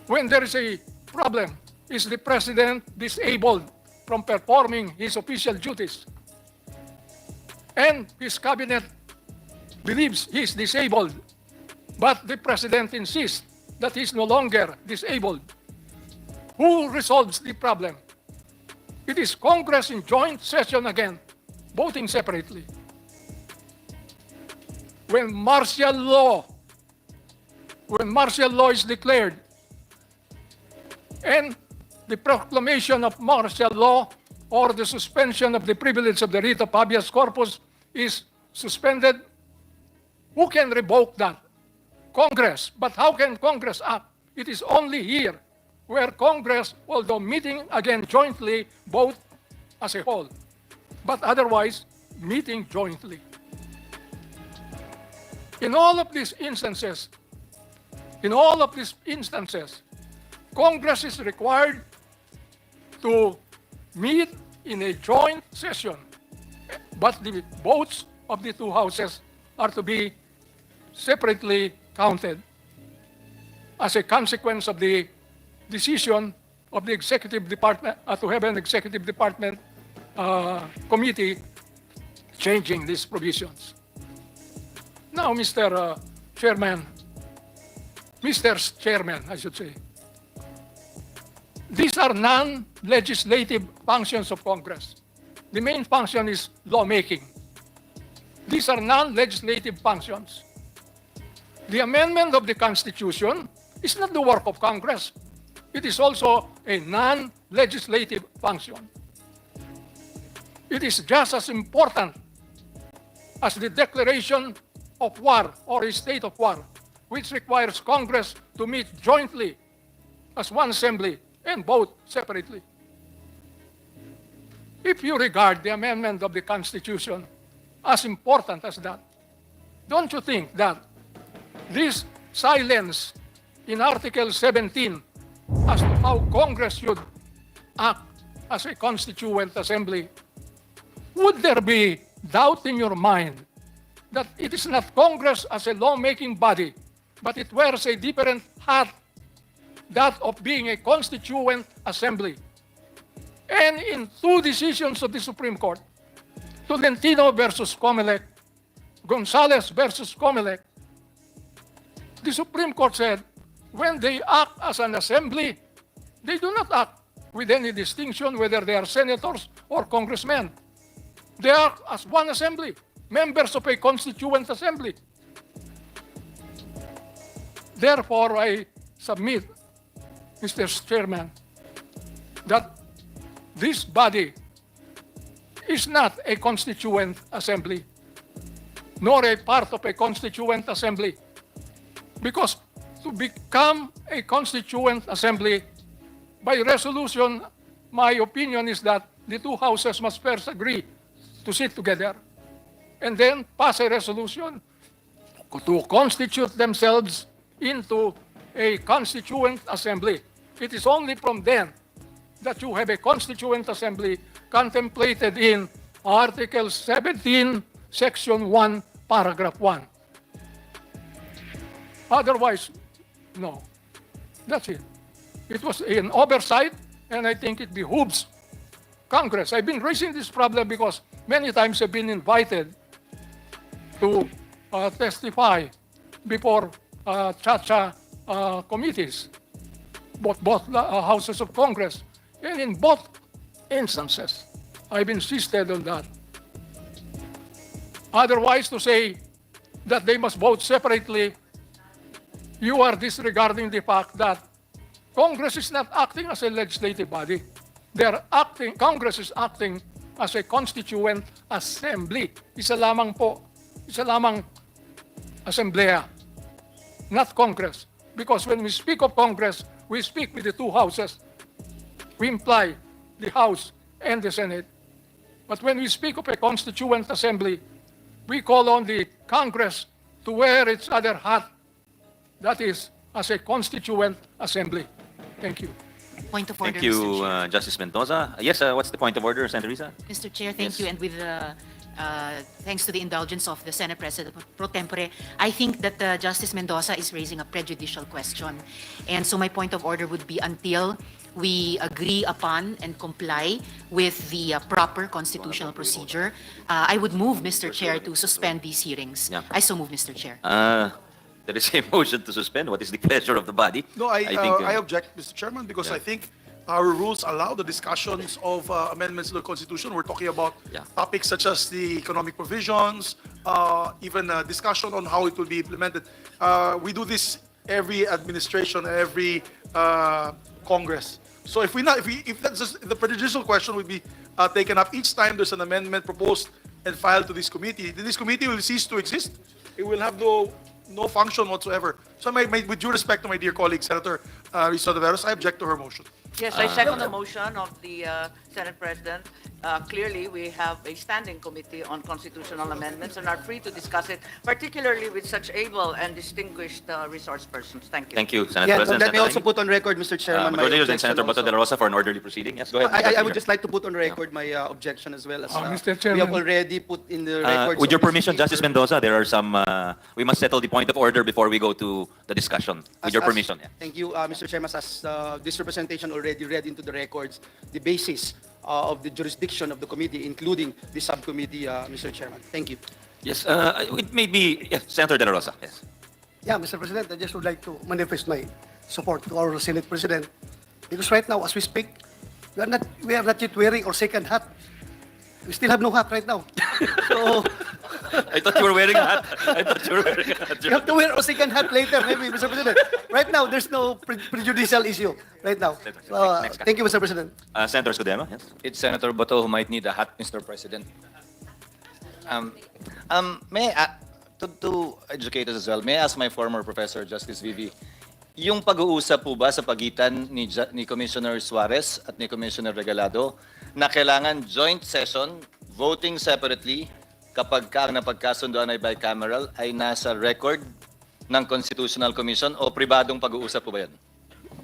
when there is a problem, is the president disabled from performing his official duties, and his cabinet believes he is disabled, but the president insists that he is no longer disabled. Who resolves the problem? It is Congress in joint session again, voting separately. When martial law is declared, and the proclamation of martial law or the suspension of the privilege of the writ of habeas corpus is suspended, who can revoke that? Congress. But how can Congress act? It is only here where Congress, although meeting again jointly, vote as a whole, but otherwise meeting jointly. In all of these instances, Congress is required to meet in a joint session, but the votes of the two houses are to be separately counted as a consequence of the decision of the executive department to have an executive department committee changing these provisions. Now, Mr. Chairman, I should say, These are non-legislative functions of Congress. The main function is lawmaking. These are non-legislative functions. The amendment of the Constitution is not the work of Congress. It is also a non-legislative function. It is just as important as the declaration of war or a state of war, which requires Congress to meet jointly as one assembly and vote separately. If you regard the amendment of the Constitution as important as that, don't you think that this silence in Article 17 as to how Congress should act as a constituent assembly, would there be doubt in your mind that it is not Congress as a lawmaking body, but it wears a different hat, that of being a constituent assembly? And in two decisions of the Supreme Court, Tolentino versus Comelec, Gonzalez versus Comelec, the Supreme Court said, when they act as an assembly, they do not act with any distinction whether they are senators or congressmen. They are as one assembly, members of a constituent assembly. Therefore, I submit, Mr. Chairman, that this body is not a constituent assembly, nor a part of a constituent assembly. Because to become a constituent assembly, by resolution, my opinion is that the two houses must first agree to sit together and then pass a resolution to constitute themselves into a constituent assembly. It is only from then that you have a constituent assembly contemplated in Article 17, Section 1, Paragraph 1. Otherwise, no. That's it. It was an oversight, and I think it behooves Congress. I've been raising this problem because many times I've been invited to testify before Chacha committees, both houses of Congress. And in both instances, I've insisted on that. Otherwise, to say that they must vote separately, you are disregarding the fact that Congress is not acting as a legislative body. Congress is acting as a constituent assembly. Isa lamang po, isa lamang assembleya, not Congress. Because when we speak of Congress, we speak with the two houses. We imply the House and the Senate. But when we speak of a constituent assembly, we call on the Congress to wear its other hat, that is, as a constituent assembly. Thank you. Point of order, Thank you, Mr. Chair. Justice Mendoza. Yes, what's the point of order, Senator Risa? Mr. Chair, thank Yes. you. And with thanks to the indulgence of the Senate President pro tempore, I think that Justice Mendoza is raising a prejudicial question. And so my point of order would be until we agree upon and comply with the proper constitutional procedure, I would move, Mr. Chair, to suspend these hearings. Yeah. I so move, Mr. Chair. There is a motion to suspend. What is the pleasure of the body? No, I think, object, Mr. Chairman, because Yeah. I think our rules allow the discussions of amendments to the Constitution. We're talking about Yeah. topics such as the economic provisions, even discussion on how it will be implemented. We do this every administration, every Congress. So if that's just, the prejudicial question would be taken up each time there's an amendment proposed and filed to this committee, then this committee will cease to exist. It will have no function whatsoever. So with due respect to my dear colleague, Senator Hontiveros, I object to her motion. Yes, I second the motion of the Senate President. Clearly, we have a standing committee on constitutional amendments and are free to discuss it, particularly with such able and distinguished resource persons. Thank you. Thank you, Senate Yeah, President. let me also put on record, Mr. Chairman, my Majority Leader and objection Senator Bato also. de la Rosa for an orderly proceeding. Yes, go ahead. I would just like to put on record my objection as well as Mr. we Chairman. have already put in the records. With your of this permission, paper. Justice Mendoza, there are some, we must settle the point of order before we go to the discussion. With your permission. Yeah. Thank you, Mr. Chairman. As this representation already read into the records, the basis of the jurisdiction of the committee, including the subcommittee, Mr. Chairman. Thank you. Yes, it may be, yes, Senator de la Rosa. Yes. Yeah, Mr. President, I just would like to manifest my support to our Senate President Because right now, as we speak, we are not yet wearing our second hat. We still have no hat right now. So, I thought you were wearing a hat. I thought you were wearing a hat. we have to wear our second hat later, maybe, Mr. President. Right now, there's no prejudicial issue right now. So, thank you, Mr. President. Senator Scudero, yes. It's Senator Bato who might need a hat, Mr. President. May I, to educate us as well, may I ask my former professor, Justice Vivi, yung pag-uusap po ba sa pagitan ni Commissioner Suarez at ni Commissioner Regalado na kailangan joint session, voting separately, kapag ang napagkasundoan ay bicameral, ay nasa record ng Constitutional Commission o pribadong pag-uusap po ba yan?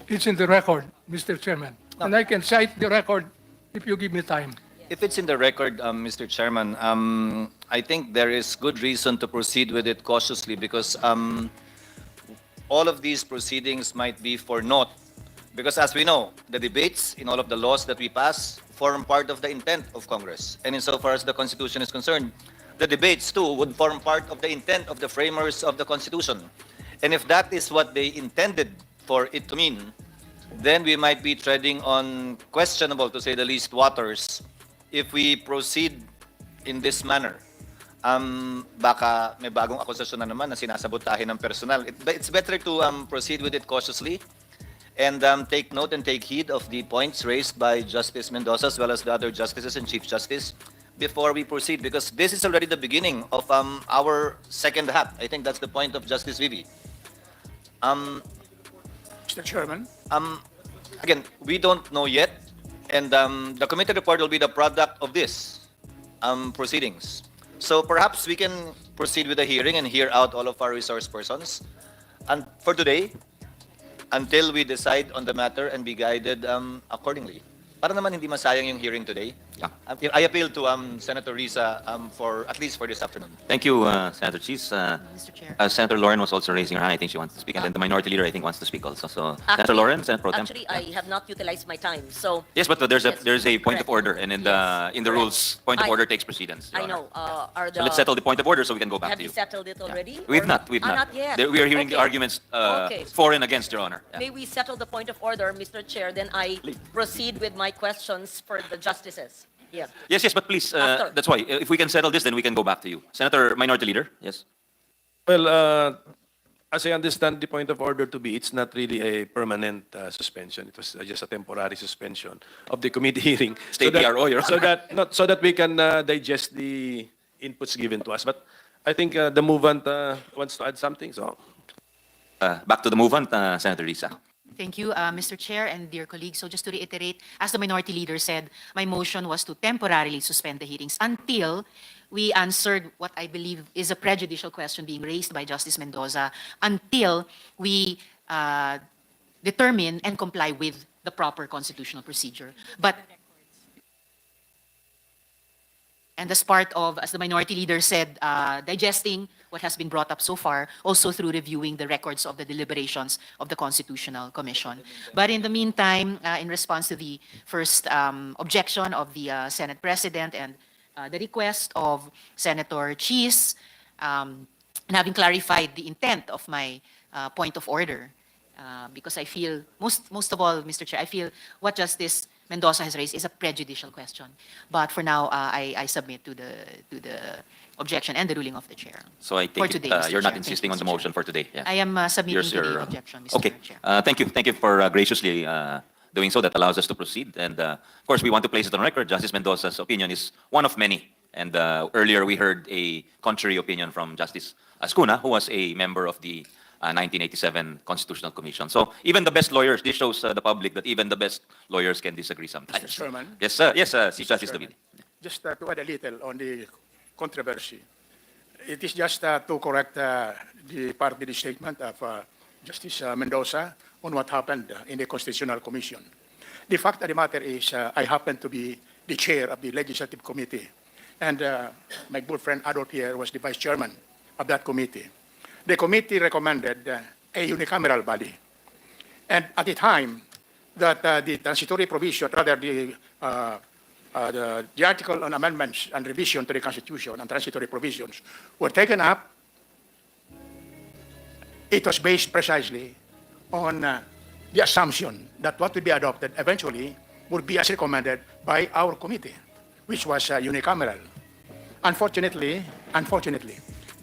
It's in the record, Mr. Chairman. And I can cite the record if you give me time. If it's in the record, Mr. Chairman, I think there is good reason to proceed with it cautiously because all of these proceedings might be for naught. Because as we know, the debates in all of the laws that we pass form part of the intent of Congress. And insofar as the Constitution is concerned, the debates too would form part of the intent of the framers of the Constitution. And if that is what they intended for it to mean, then we might be treading on questionable, to say the least, waters if we proceed in this manner. Baka may bagong akusasyon na naman na sinasabotahin ng personal. It's better to proceed with it cautiously and take note and take heed of the points raised by Justice Mendoza as well as the other justices and Chief Justice before we proceed, because this is already the beginning of our second hat. I think that's the point of Justice Vivi. Mr. Chairman. Again, we don't know yet, and the committee report will be the product of this proceedings. So perhaps we can proceed with the hearing and hear out all of our resource persons. And for today, until we decide on the matter and be guided accordingly. Para naman hindi masayang yung hearing today. Yeah. I appeal to Senator Risa for at least for this afternoon. Thank you, Senator Cheese. Mr. Chair. Senator Lauren was also raising her hand. I think she wants to speak. And then the minority leader, I think, wants to speak also. So, Senator Lauren, Senator Pro Tem. Actually, I have not utilized my time, so. Yes, but there's a point of Correct. order, and in the rules, point of order takes precedence. Your I Honor. know, are the. So let's settle the point of order so we can go back Have to you you. settled it already? We've or- not. We've not. Not yet. We are hearing the Okay. arguments Okay. for and against, Your Honor. Yeah. May we settle the point of order, Mr. Chair, then I proceed with my questions for the justices. Yes. Yes, but please, After. that's why. If we can settle this, then we can go back to you. Senator Minority Leader, yes. Well, as I understand the point of order to be, it's not really a permanent suspension. It was just a temporary suspension of the committee hearing. State PRO, Your Honor. So that we can digest the inputs given to us. But I think the movant wants to add something. So Back to the movement, Senator Risa. Thank you, Mr. Chair and dear colleagues. So just to reiterate, as the minority leader said, my motion was to temporarily suspend the hearings until we answered what I believe is a prejudicial question being raised by Justice Mendoza, until we determine and comply with the proper constitutional procedure. And as part of, as the minority leader said, digesting what has been brought up so far, also through reviewing the records of the deliberations of the Constitutional Commission. But in the meantime, in response to the first objection of the Senate President and the request of Senator Cheese, and having clarified the intent of my point of order, because I feel, most of all, Mr. Chair, I feel what Justice Mendoza has raised is a prejudicial question. But for now, I submit to the objection and the ruling of the chair. So I For take today, it, Mr. you're not Chair. insisting Thank on you, the Mr. motion for today. Yeah. I am submitting Yours, to your- the objection, Mr. Okay. Chair. Thank you. Thank you for graciously doing so. That allows us to proceed. And of course, we want to place it on record. Justice Mendoza's opinion is one of many. And earlier we heard a contrary opinion from Justice Ascuna, who was a member of the 1987 Constitutional Commission. So even the best lawyers, this shows the public that even the best lawyers can disagree sometimes. Mr. Chairman. Yes, sir. Yes, Chief Justice Chairman. David. Just to add a little on the controversy. It is just to correct the part of the statement of Justice Mendoza on what happened in the Constitutional Commission. The fact of the matter is I happen to be the chair of the Legislative Committee, and my good friend Adolf here was the vice chairman of that committee. The committee recommended a unicameral body. And at the time that the transitory provision, rather the article on amendments and revision to the Constitution and transitory provisions were taken up, it was based precisely on the assumption that what will be adopted eventually would be as recommended by our committee, which was unicameral. Unfortunately,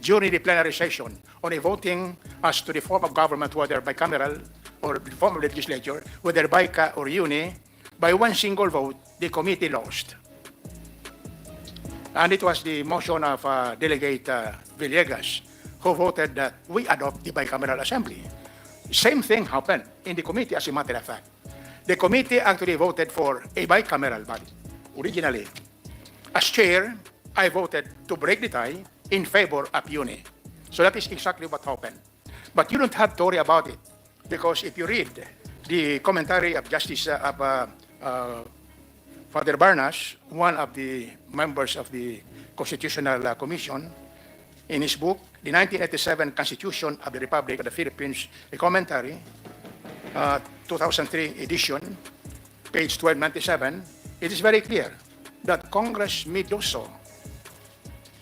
during the plenary session on a voting as to the form of government, whether bicameral or the form of legislature, whether bica or uni, by one single vote, the committee lost. And it was the motion of Delegate Villegas who voted that we adopt the bicameral assembly. Same thing happened in the committee, as a matter of fact. The committee actually voted for a bicameral body originally. As chair, I voted to break the tie in favor of uni. So that is exactly what happened. But you don't have to worry about it, because if you read the commentary of Justice Father Barnas, one of the members of the Constitutional Commission, in his book, The 1987 Constitution of the Republic of the Philippines, a commentary, 2003 edition, page 1297, it is very clear that Congress may do so,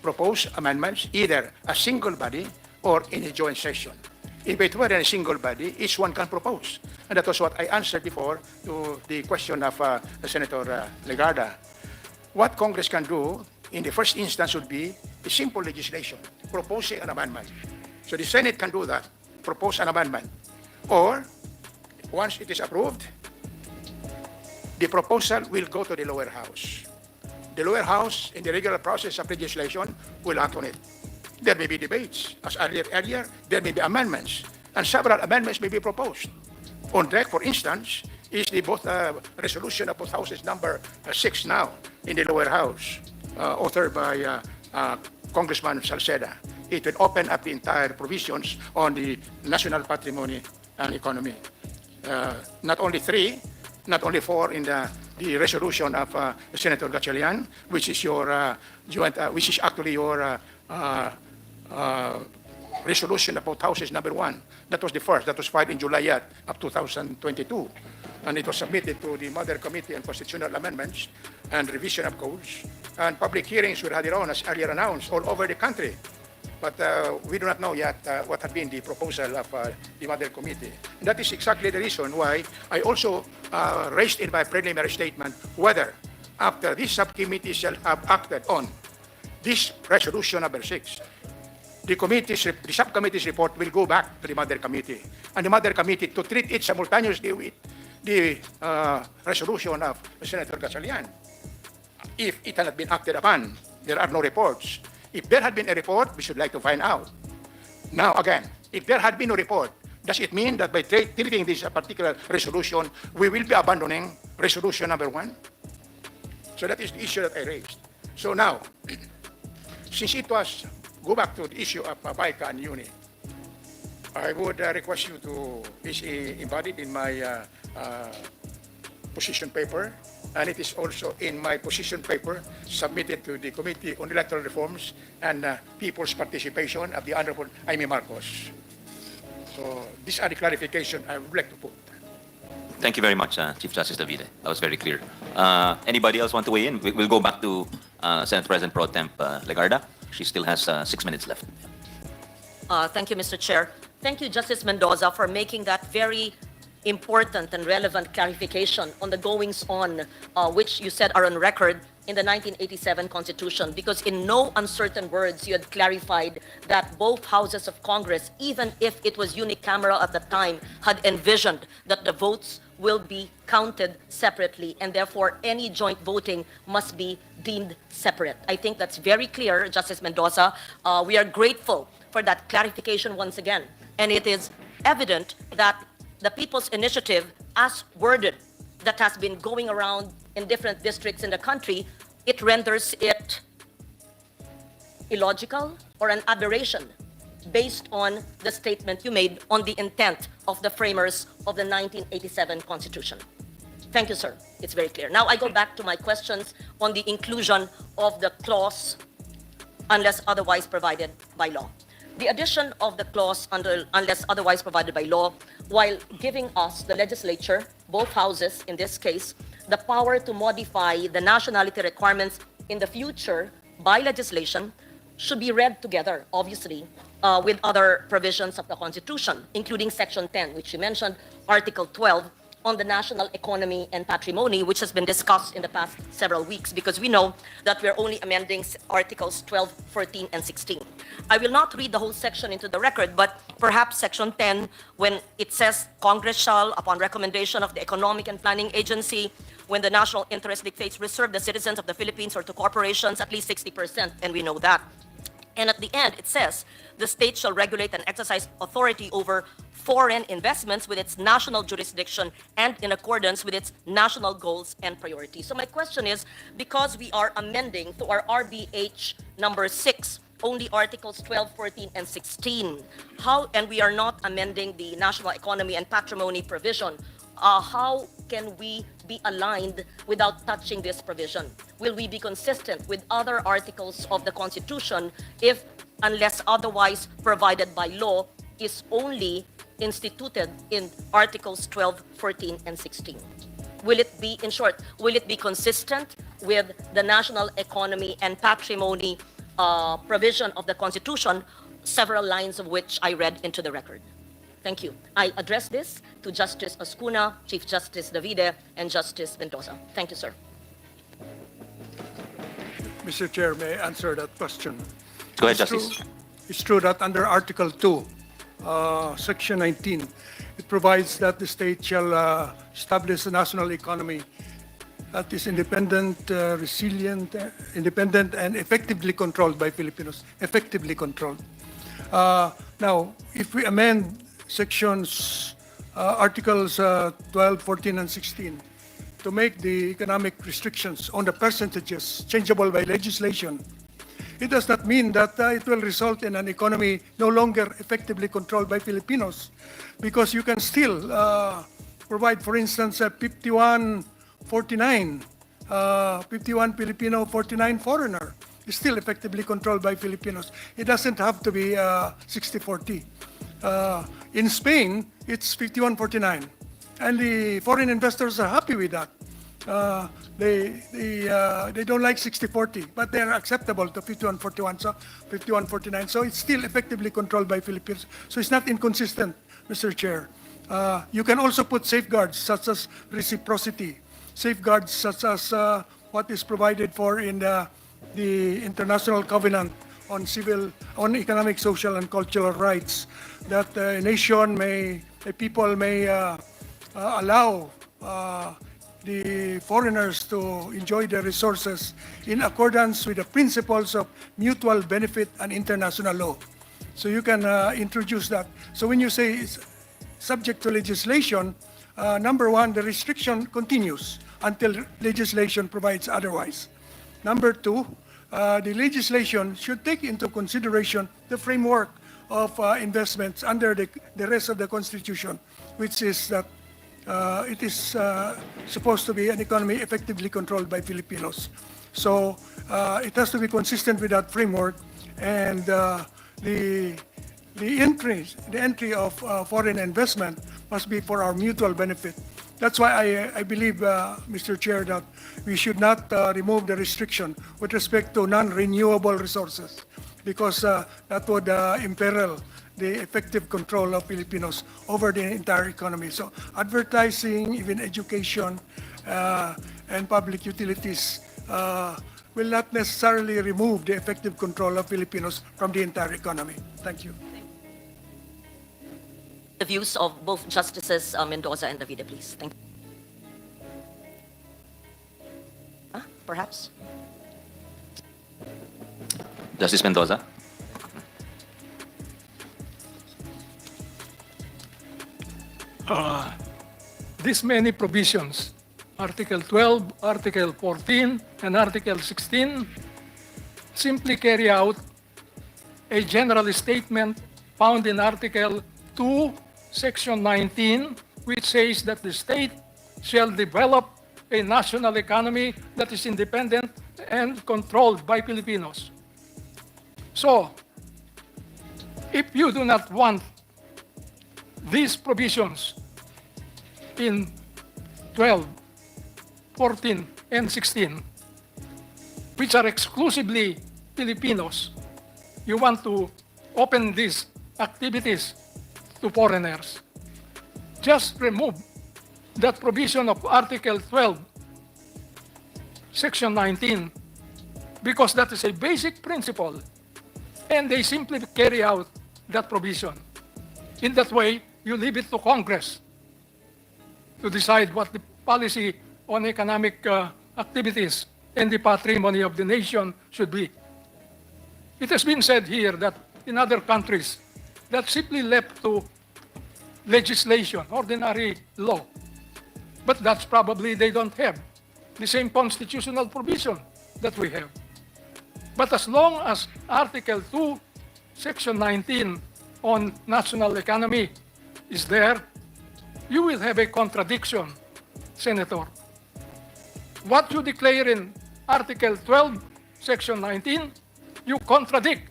propose amendments either a single body or in a joint session. If it were in a single body, each one can propose. And that was what I answered before to the question of Senator Legarda. What Congress can do in the first instance would be a simple legislation, proposing an amendment. So the Senate can do that, propose an amendment. Or, once it is approved, the proposal will go to the lower house. The lower house, in the regular process of legislation, will act on it. There may be debates. As earlier, there may be amendments, and several amendments may be proposed. On deck, for instance, is the resolution of both houses number 6 now in the lower house, authored by Congressman Salceda. It will open up the entire provisions on the national patrimony and economy. Not only 3, not only 4 in the resolution of Senator Gatchalian, which is your which is actually your resolution about houses number 1. That was the first. That was filed in July of 2022. And it was submitted to the Mother Committee on Constitutional Amendments and Revision of Codes. And public hearings were had on, as earlier announced, all over the country. But we do not know yet what had been the proposal of the Mother Committee. And that is exactly the reason why I also raised in my preliminary statement whether, after this subcommittee shall have acted on this resolution number 6, the subcommittee's report will go back to the Mother Committee. And the Mother Committee to treat it simultaneously with the resolution of Senator Gatchalian. If it had not been acted upon, there are no reports. If there had been a report, we should like to find out. Now, again, if there had been no report, does it mean that by treating this particular resolution, we will be abandoning resolution number 1? So that is the issue that I raised. So now, since it was, go back to the issue of BICA and UNI, I would request you to, is embodied in my position paper, and it is also in my position paper submitted to the Committee on Electoral Reforms and People's Participation of the Honorable Jaime Marcos. So these are the clarifications I would like to put. Thank you very much, Chief Justice Davide. That was very clear. Anybody else want to weigh in? We'll go back to Senate President Pro Temp Legarda. She still has 6 minutes left. Thank you, Mr. Chair. Thank you, Justice Mendoza, for making that very important and relevant clarification on the goings-on, which you said are on record in the 1987 Constitution, because in no uncertain words you had clarified that both houses of Congress, even if it was unicameral at the time, had envisioned that the votes will be counted separately, and therefore any joint voting must be deemed separate. I think that's very clear, Justice Mendoza. We are grateful for that clarification once again, and it is evident that the People's Initiative, as worded, that has been going around in different districts in the country, it renders it illogical or an aberration based on the statement you made on the intent of the framers of the 1987 Constitution. Thank you, sir. It's very clear. Now I go back to my questions on the inclusion of the clause unless otherwise provided by law. The addition of the clause unless otherwise provided by law, while giving us, the legislature, both houses in this case, the power to modify the nationality requirements in the future by legislation, should be read together, obviously, with other provisions of the Constitution, including Section 10, which you mentioned, Article 12, on the national economy and patrimony, which has been discussed in the past several weeks, because we know that we're only amending Articles 12, 14, and 16. I will not read the whole section into the record, but perhaps Section 10, when it says Congress shall, upon recommendation of the Economic and Planning Agency, when the national interest dictates, reserve the citizens of the Philippines or to corporations at least 60%, and we know that. And at the end, it says, the state shall regulate and exercise authority over foreign investments with its national jurisdiction and in accordance with its national goals and priorities. So my question is, because we are amending to our RBH number 6, only Articles 12, 14, and 16, and we are not amending the national economy and patrimony provision, how can we be aligned without touching this provision? Will we be consistent with other articles of the Constitution if, unless otherwise provided by law, is only instituted in Articles 12, 14, and 16? Will it be, in short, will it be consistent with the national economy and patrimony provision of the Constitution, several lines of which I read into the record? Thank you. I address this to Justice Oscuna, Chief Justice Davide, and Justice Mendoza. Thank you, sir. Mr. Chair, may I answer that question? Go ahead, It's Justice. true- It's true that under Article 2, Section 19, it provides that the state shall establish a national economy that is independent, resilient, independent, and effectively controlled by Filipinos. Effectively controlled. Now, if we amend sections, Articles 12, 14, and 16, to make the economic restrictions on the percentages changeable by legislation, it does not mean that it will result in an economy no longer effectively controlled by Filipinos, because you can still provide, for instance, 51-49, 51 Filipino, 49 foreigner is still effectively controlled by Filipinos. It doesn't have to be 60-40. In Spain, it's 51-49, and the foreign investors are happy with that. They don't like 60-40, but they are acceptable to 51-41, so 51-49. So it's still effectively controlled by Filipinos. So it's not inconsistent, Mr. Chair. You can also put safeguards such as reciprocity, safeguards such as what is provided for in the International Covenant on economic, social, and cultural rights, that a nation a people may allow the foreigners to enjoy the resources in accordance with the principles of mutual benefit and international law. So you can introduce that. So when you say it's subject to legislation, number one, the restriction continues until legislation provides otherwise. Number two, the legislation should take into consideration the framework of investments under the rest of the Constitution, which is that it is supposed to be an economy effectively controlled by Filipinos. So it has to be consistent with that framework, and the entry of foreign investment must be for our mutual benefit. That's why I believe, Mr. Chair, that we should not remove the restriction with respect to non-renewable resources, because that would imperil the effective control of Filipinos over the entire economy. So advertising, even education, and public utilities will not necessarily remove the effective control of Filipinos from the entire economy. Thank you. The views of both Justices Mendoza and Davide, please. Thank you. Perhaps? Justice Mendoza. These many provisions, Article 12, Article 14, and Article 16, simply carry out a general statement found in Article 2, Section 19, which says that the state shall develop a national economy that is independent and controlled by Filipinos. So, if you do not want these provisions in 12, 14, and 16, which are exclusively Filipinos, you want to open these activities to foreigners. Just remove that provision of Article 12, Section 19, because that is a basic principle, and they simply carry out that provision. In that way, you leave it to Congress to decide what the policy on economic activities and the patrimony of the nation should be. It has been said here that in other countries, that's simply left to legislation, ordinary law. But that's probably they don't have the same constitutional provision that we have. But as long as Article 2, Section 19 on national economy is there, you will have a contradiction, Senator. What you declare in Article 12, Section 19, you contradict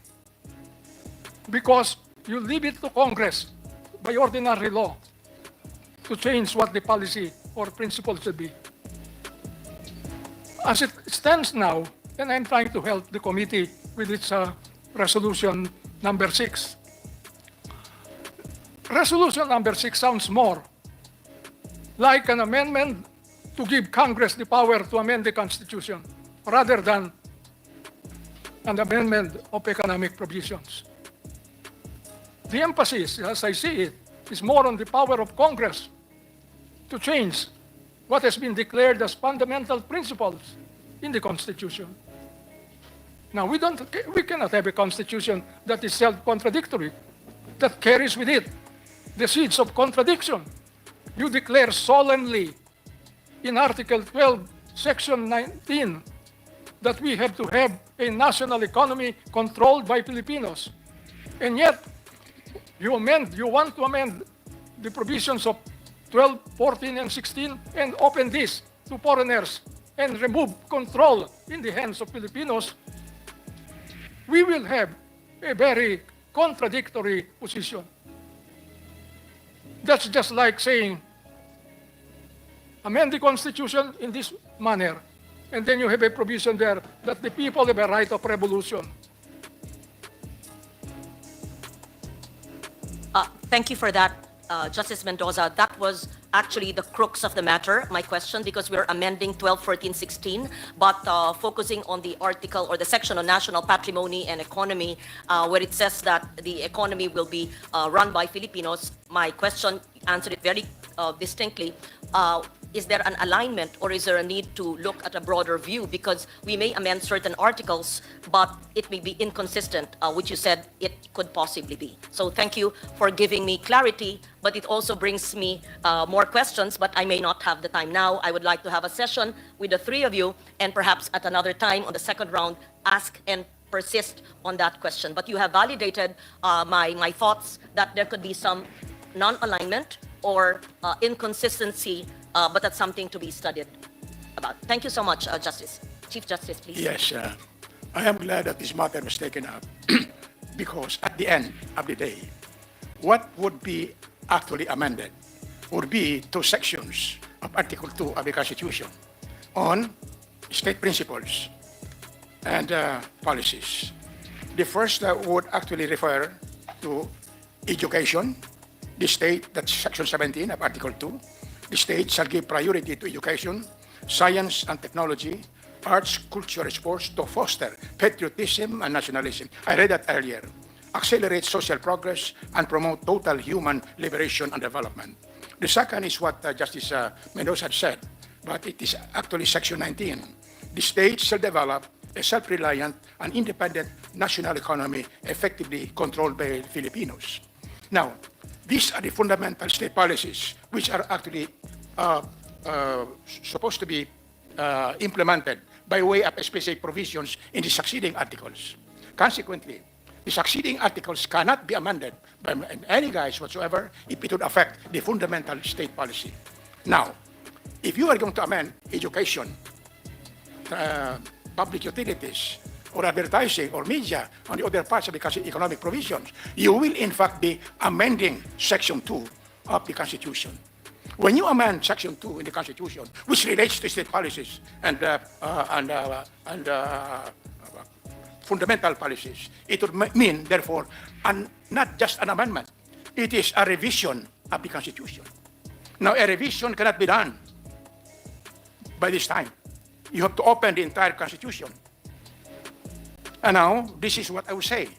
because you leave it to Congress by ordinary law to change what the policy or principle should be. As it stands now, and I'm trying to help the committee with its resolution number 6. Resolution number 6 sounds more like an amendment to give Congress the power to amend the Constitution rather than an amendment of economic provisions. The emphasis, as I see it, is more on the power of Congress to change what has been declared as fundamental principles in the Constitution. Now, we cannot have a Constitution that is self-contradictory, that carries with it the seeds of contradiction. You declare solemnly in Article 12, Section 19, that we have to have a national economy controlled by Filipinos. And yet, you want to amend the provisions of 12, 14, and 16 and open this to foreigners and remove control in the hands of Filipinos. We will have a very contradictory position. That's just like saying, amend the Constitution in this manner, and then you have a provision there that the people have a right of revolution. Thank you for that, Justice Mendoza. That was actually the crux of the matter, my question, because we're amending 12, 14, 16, but focusing on the article or the section on national patrimony and economy, where it says that the economy will be run by Filipinos. My question answered it very distinctly. Is there an alignment or is there a need to look at a broader view? Because we may amend certain articles, but it may be inconsistent, which you said it could possibly be. So thank you for giving me clarity, but it also brings me more questions, but I may not have the time now. I would like to have a session with the three of you and perhaps at another time on the second round, ask and persist on that question. But you have validated my thoughts that there could be some non-alignment or inconsistency, but that's something to be studied about. Thank you so much, Justice. Chief Justice, please. Yes, I am glad that this matter was taken up because at the end of the day, what would be actually amended would be two sections of Article 2 of the Constitution on state principles and policies. The first would actually refer to education. The state, that's Section 17 of Article 2, the state shall give priority to education, science and technology, arts, culture, sports to foster patriotism and nationalism. I read that earlier. Accelerate social progress and promote total human liberation and development. The second is what Justice Mendoza had said, but it is actually Section 19. The state shall develop a self-reliant and independent national economy effectively controlled by Filipinos. Now, these are the fundamental state policies which are actually supposed to be implemented by way of specific provisions in the succeeding articles. Consequently, the succeeding articles cannot be amended by any guise whatsoever if it would affect the fundamental state policy. Now, if you are going to amend education, public utilities, or advertising or media on the other parts of the economic provisions, you will in fact be amending Section 2 of the Constitution. When you amend Section 2 in the Constitution, which relates to state policies and fundamental policies. It would mean, therefore, not just an amendment. It is a revision of the Constitution. Now, a revision cannot be done by this time. You have to open the entire Constitution. And now, this is what I would say.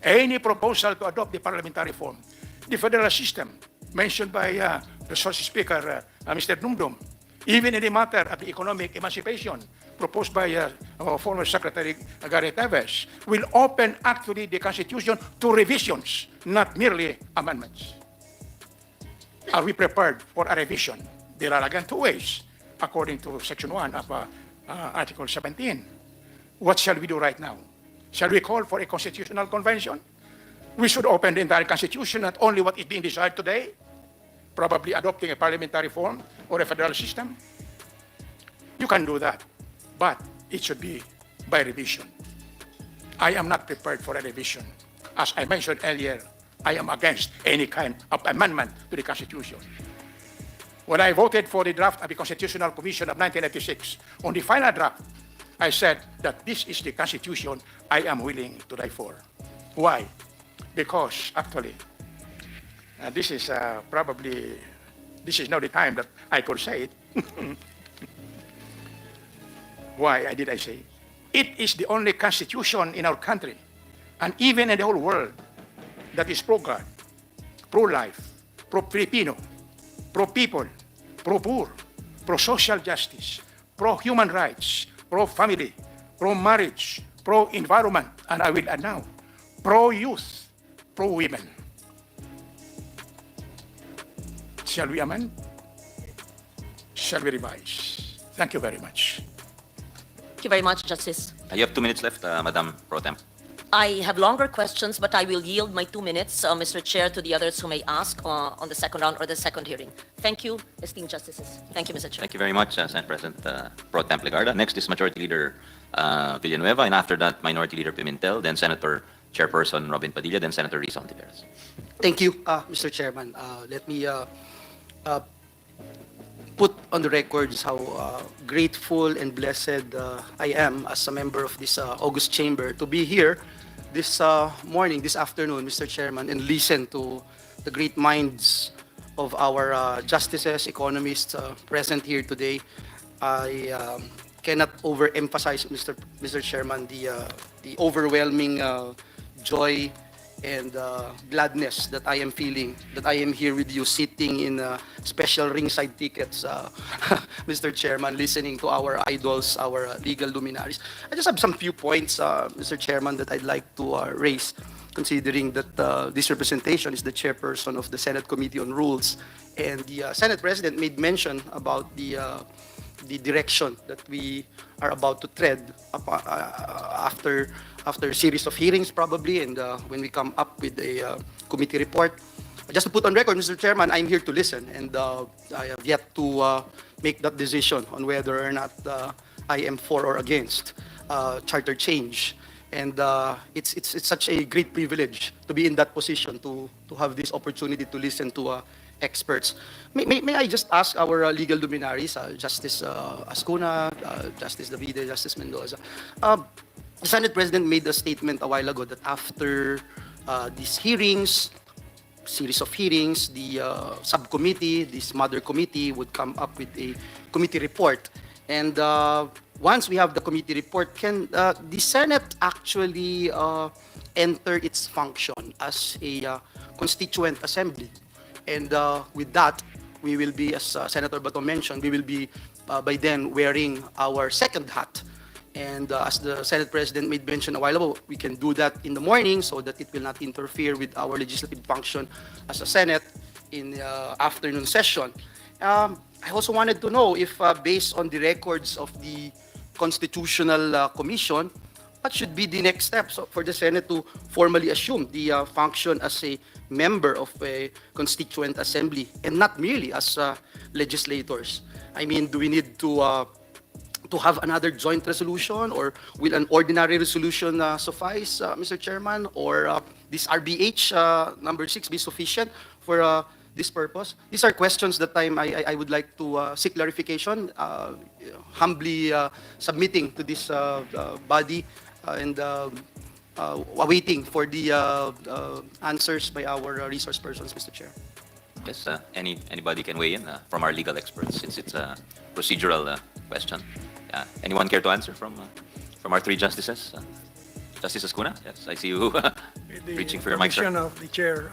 Any proposal to adopt the parliamentary form, the federal system mentioned by the Associate Speaker, Mr. Dumdum, even in the matter of the economic emancipation proposed by former Secretary Gareth Neves, will open actually the Constitution to revisions, not merely amendments. Are we prepared for a revision? There are again two ways, according to Section 1 of Article 17. What shall we do right now? Shall we call for a constitutional convention? We should open the entire Constitution, not only what is being desired today, probably adopting a parliamentary form or a federal system. You can do that, but it should be by revision. I am not prepared for a revision. As I mentioned earlier, I am against any kind of amendment to the Constitution. When I voted for the draft of the Constitutional Commission of 1986, on the final draft, I said that this is the Constitution I am willing to die for. Why? Because actually, this is now the time that I could say it. Why did I say it? It is the only constitution in our country, and even in the whole world, that is pro-God, pro-life, pro-Filipino, pro-people, pro-poor, pro-social justice, pro-human rights, pro-family, pro-marriage, pro-environment, and I will add now, pro-youth, pro-women. Shall we amend? Shall we revise? Thank you very much. Thank you very much, Justice. You have 2 minutes left, Madam Pro Tem. I have longer questions, but I will yield my 2 minutes, Mr. Chair, to the others who may ask on the second round or the second hearing. Thank you, esteemed justices. Thank you, Mr. Chair. Thank you very much, Senate President Pro Tem Legarda. Next is Majority Leader Villanueva, and after that, Minority Leader Pimentel, then Senator Chairperson Robin Padilla, then Senator Risa Hontiveros. Thank you, Mr. Chairman. Let me put on the records how grateful and blessed I am as a member of this august chamber to be here this morning, this afternoon, Mr. Chairman, and listen to the great minds of our justices, economists present here today. I cannot overemphasize, Mr. Chairman, the overwhelming joy and gladness that I am feeling, that I am here with you sitting in special ringside tickets, Mr. Chairman, listening to our idols, our legal luminaries. I just have some few points, Mr. Chairman, that I'd like to raise, considering that this representation is the chairperson of the Senate Committee on Rules, and the Senate President made mention about the direction that we are about to tread after a series of hearings probably, and when we come up with a committee report. Just to put on record, Mr. Chairman, I'm here to listen, and I have yet to make that decision on whether or not I am for or against charter change. And it's such a great privilege to be in that position, to have this opportunity to listen to experts. May I just ask our legal luminaries, Justice Ascuna, Justice Davide, Justice Mendoza. The Senate President made a statement a while ago that after these hearings, series of hearings, the subcommittee, this mother committee would come up with a committee report. And once we have the committee report, can the Senate actually enter its function as a constituent assembly? And with that, we will be, as Senator Bato mentioned, we will be by then wearing our second hat. And as the Senate President made mention a while ago, we can do that in the morning so that it will not interfere with our legislative function as a Senate in the afternoon session. I also wanted to know if, based on the records of the Constitutional Commission, what should be the next steps for the Senate to formally assume the function as a member of a constituent assembly and not merely as legislators? I mean, do we need to have another joint resolution, or will an ordinary resolution suffice, Mr. Chairman, or this RBH number 6 be sufficient for this purpose? These are questions that I would like to seek clarification, humbly submitting to this body and awaiting for the answers by our resource persons, Mr. Chair. Yes, anybody can weigh in from our legal experts since it's a procedural question. Anyone care to answer from our three justices? Justice Ascuna, yes, I see you reaching for your mic, sir. Of the chair,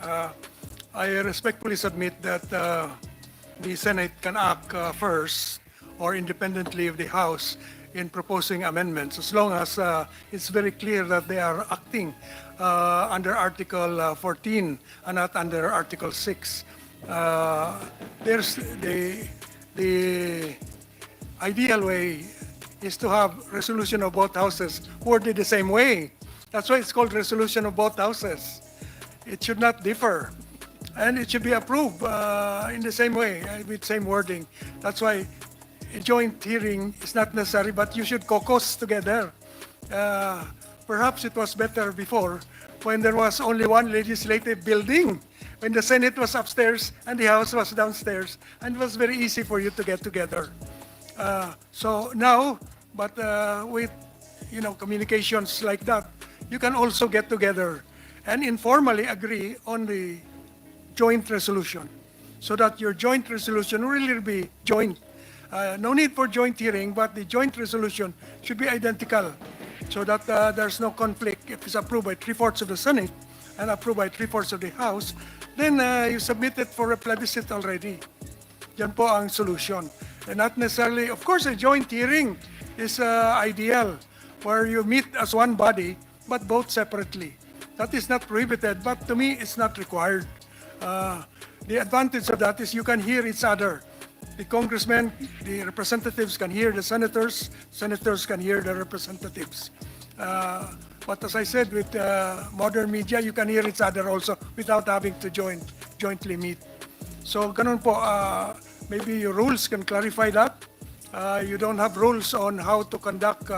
I respectfully submit that the Senate can act first or independently of the House in proposing amendments, as long as it's very clear that they are acting under Article 14 and not under Article 6. There's the ideal way is to have resolution of both houses worded the same way. That's why it's called resolution of both houses. It should not differ, and it should be approved in the same way with same wording. That's why a joint hearing is not necessary, but you should caucus together. Perhaps it was better before when there was only one legislative building, when the Senate was upstairs and the House was downstairs, and it was very easy for you to get together. So now, but with communications like that, you can also get together and informally agree on the joint resolution, so that your joint resolution will really be joint. No need for joint hearing, but the joint resolution should be identical, so that there's no conflict. If it's approved by 3/4 of the Senate and approved by 3/4 of the House, then you submit it for a plebiscite already. Yan po ang solution. And not necessarily, of course, a joint hearing is ideal, where you meet as one body, but both separately. That is not prohibited, but to me, it's not required. The advantage of that is you can hear each other. The congressmen, the representatives can hear the senators, senators can hear the representatives. But as I said, with modern media, you can hear each other also without having to jointly meet. So ganun po, maybe your rules can clarify that. You don't have rules on how to conduct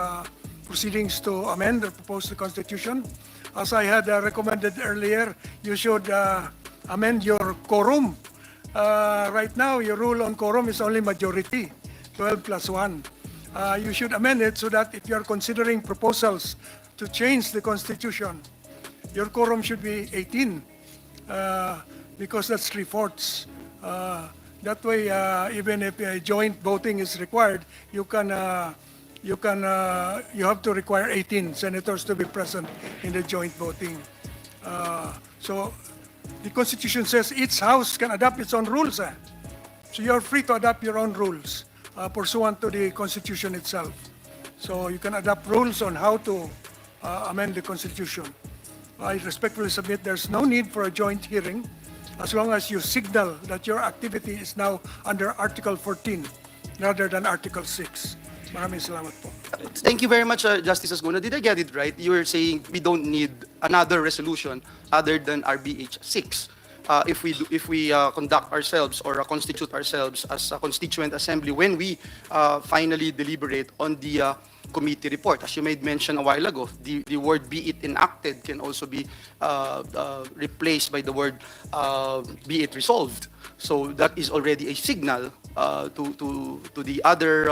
proceedings to amend or propose the Constitution. As I had recommended earlier, you should amend your quorum. Right now, your rule on quorum is only majority, 12+1. You should amend it so that if you are considering proposals to change the Constitution, your quorum should be 18, because that's 3/4. That way, even if joint voting is required, you have to require 18 senators to be present in the joint voting. So the Constitution says each house can adopt its own rules. So you're free to adopt your own rules pursuant to the Constitution itself. So you can adopt rules on how to amend the Constitution. I respectfully submit there's no need for a joint hearing as long as you signal that your activity is now under Article 14 rather than Article 6. Maraming salamat po. Thank you very much, Justice Ascuna. Did I get it right? You were saying we don't need another resolution other than RBH 6 if we conduct ourselves or constitute ourselves as a constituent assembly when we finally deliberate on the committee report. As you made mention a while ago, the word "be it enacted" can also be replaced by the word "be it resolved." So that is already a signal to the other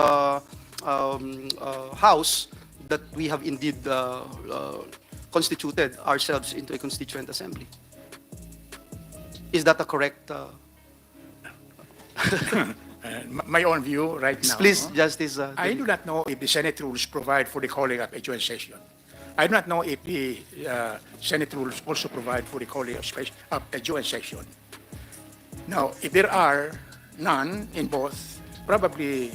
House that we have indeed constituted ourselves into a constituent assembly. Is that a correct? My own view right now. Please, Justice. I do not know if the Senate rules provide for the calling of a joint session. I do not know if the Senate rules also provide for the calling of a joint session. Now, if there are none in both, probably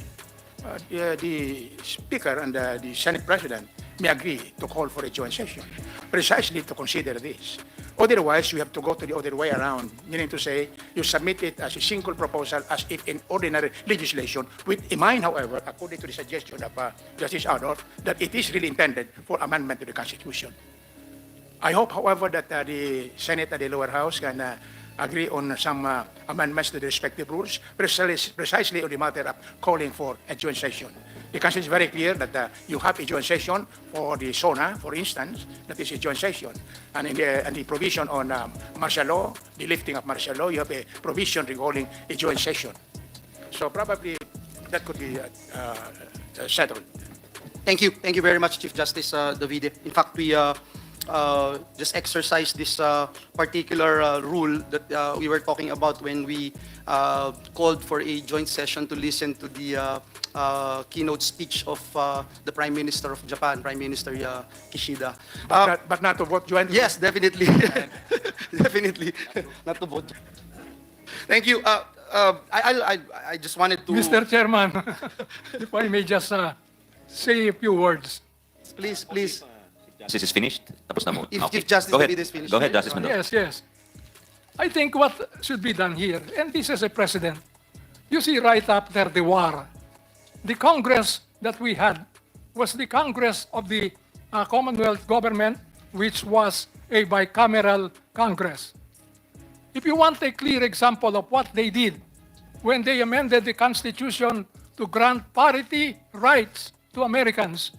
the Speaker and the Senate President may agree to call for a joint session, precisely to consider this. Otherwise, you have to go to the other way around, meaning to say you submit it as a single proposal as if in ordinary legislation, with in mind, however, according to the suggestion of Justice Adolph, that it is really intended for amendment to the Constitution. I hope, however, that the Senate and the lower house can agree on some amendments to the respective rules, precisely on the matter of calling for a joint session. The Constitution is very clear that you have a joint session for the SONA, for instance, that is a joint session. And in the provision on martial law, the lifting of martial law, you have a provision regarding a joint session. So probably that could be settled. Thank you. Thank you very much, Chief Justice Davide. In fact, we just exercised this particular rule that we were talking about when we called for a joint session to listen to the keynote speech of the Prime Minister of Japan, Prime Minister Kishida. But not to vote jointly. Yes, definitely. Definitely. Not to vote. Thank you. I just wanted to... Mr. Chairman, if I may just say a few words. Please, please. Justice is finished? Tapos na mo? If Okay. Chief Justice Go ahead. David is finished. Go ahead, Justice Mendoza. Yes, yes. I think what should be done here, and this is a precedent, you see right after the war, the Congress that we had was the Congress of the Commonwealth government, which was a bicameral Congress. If you want a clear example of what they did when they amended the Constitution to grant parity rights to Americans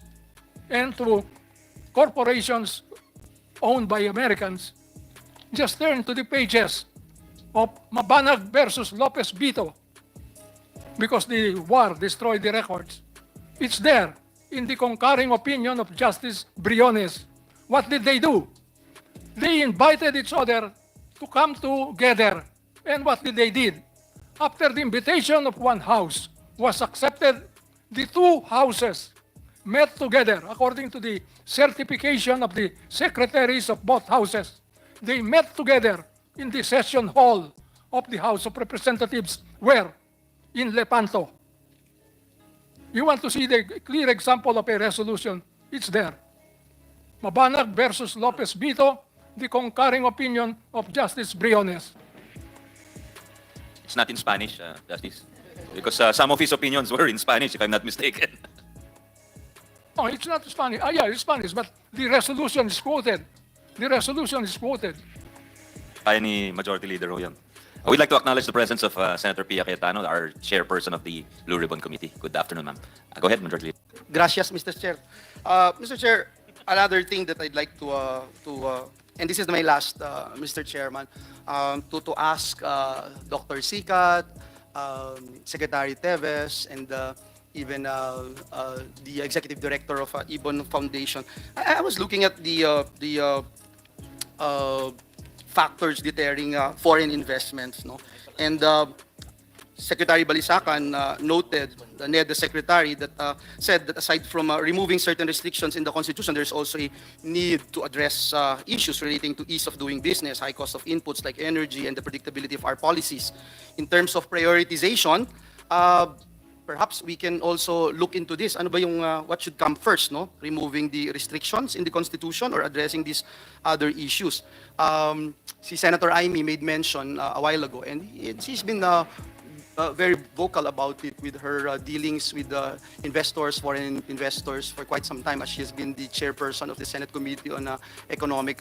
and to corporations owned by Americans, just turn to the pages of Mabanag versus Lopez Bito, because the war destroyed the records. It's there in the concurring opinion of Justice Briones. What did they do? They invited each other to come together. And what did they did? After the invitation of one house was accepted, the two houses met together according to the certification of the secretaries of both houses. They met together in the session hall of the House of Representatives. Where? In Lepanto. You want to see the clear example of a resolution? It's there. Mabanag versus Lopez Bito, the concurring opinion of Justice Briones. It's not in Spanish, Justice. Because some of his opinions were in Spanish, if I'm not mistaken. No, it's not Spanish. Yeah, it's Spanish, but the resolution is quoted. The resolution is quoted. Kaya ni Majority Leader ho yun. We'd like to acknowledge the presence of Senator Pia Cayetano, our chairperson of the Blue Ribbon Committee. Good afternoon, ma'am. Go ahead, Majority Leader. Gracias, Mr. Chair. Mr. Chair, another thing that I'd like to and this is my last, Mr. Chairman, to ask Dr. Sikat, Secretary Teves, and even the Executive Director of Ibon Foundation. I was looking at the factors deterring foreign investments, no? And Secretary Balisacan noted, the NEDA Secretary, that said that aside from removing certain restrictions in the Constitution, there's also a need to address issues relating to ease of doing business, high cost of inputs like energy, and the predictability of our policies. In terms of prioritization, perhaps we can also look into this. Ano ba yung what should come first, no? Removing the restrictions in the Constitution or addressing these other issues? Si Senator Amy made mention a while ago, and she's been very vocal about it with her dealings with investors, foreign investors, for quite some time, as she has been the chairperson of the Senate Committee on Economic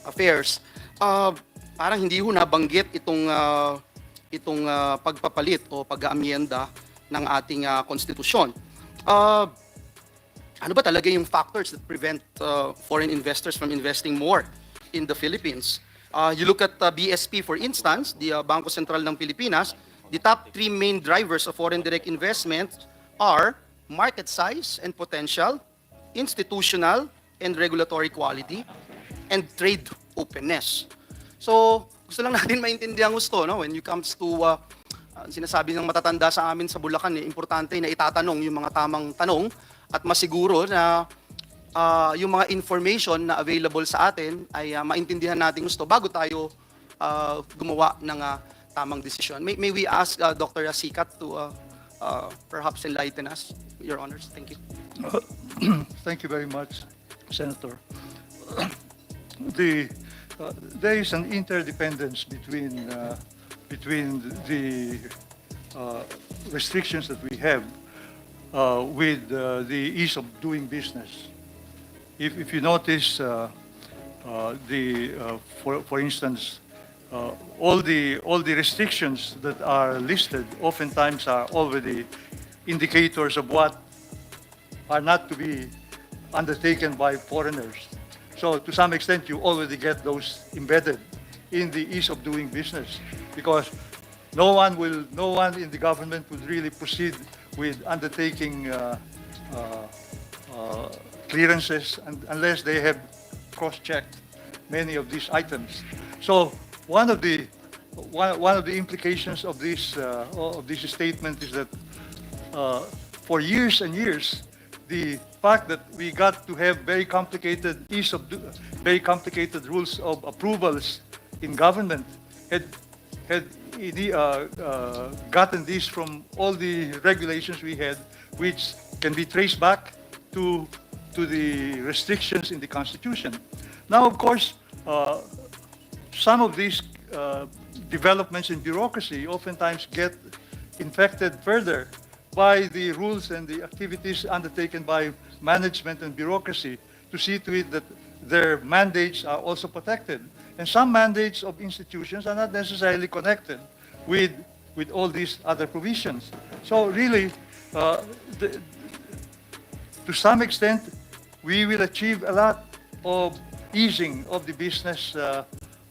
Affairs. Parang hindi ho nabanggit itong pagpapalit o pag-aamyenda ng ating konstitusyon. Ano ba talaga yung factors that prevent foreign investors from investing more in the Philippines? You look at BSP, for instance, the Bangko Sentral ng Pilipinas. The top three main drivers of foreign direct investment are market size and potential, institutional and regulatory quality, and trade openness. So, gusto lang natin maintindihan gusto, no? When it comes to sinasabi ng matatanda sa amin sa Bulacan, importante na itatanong yung mga tamang tanong at masiguro na yung mga information na available sa atin ay maintindihan natin gusto bago tayo gumawa ng tamang decision. May we ask Dr. Sikat to perhaps enlighten us, Your Honors? Thank you. Thank you very much, Senator. There is an interdependence between the restrictions that we have with the ease of doing business. If you notice, for instance, all the restrictions that are listed oftentimes are already indicators of what are not to be undertaken by foreigners. So to some extent, you already get those embedded in the ease of doing business, because no one in the government would really proceed with undertaking clearances unless they have cross-checked many of these items. So one of the implications of this statement is that for years and years, the fact that we got to have very complicated rules of approvals in government had gotten this from all the regulations we had, which can be traced back to the restrictions in the Constitution. Now, of course, some of these developments in bureaucracy oftentimes get infected further by the rules and the activities undertaken by management and bureaucracy to see to it that their mandates are also protected. And some mandates of institutions are not necessarily connected with all these other provisions. So really, to some extent, we will achieve a lot of easing of the business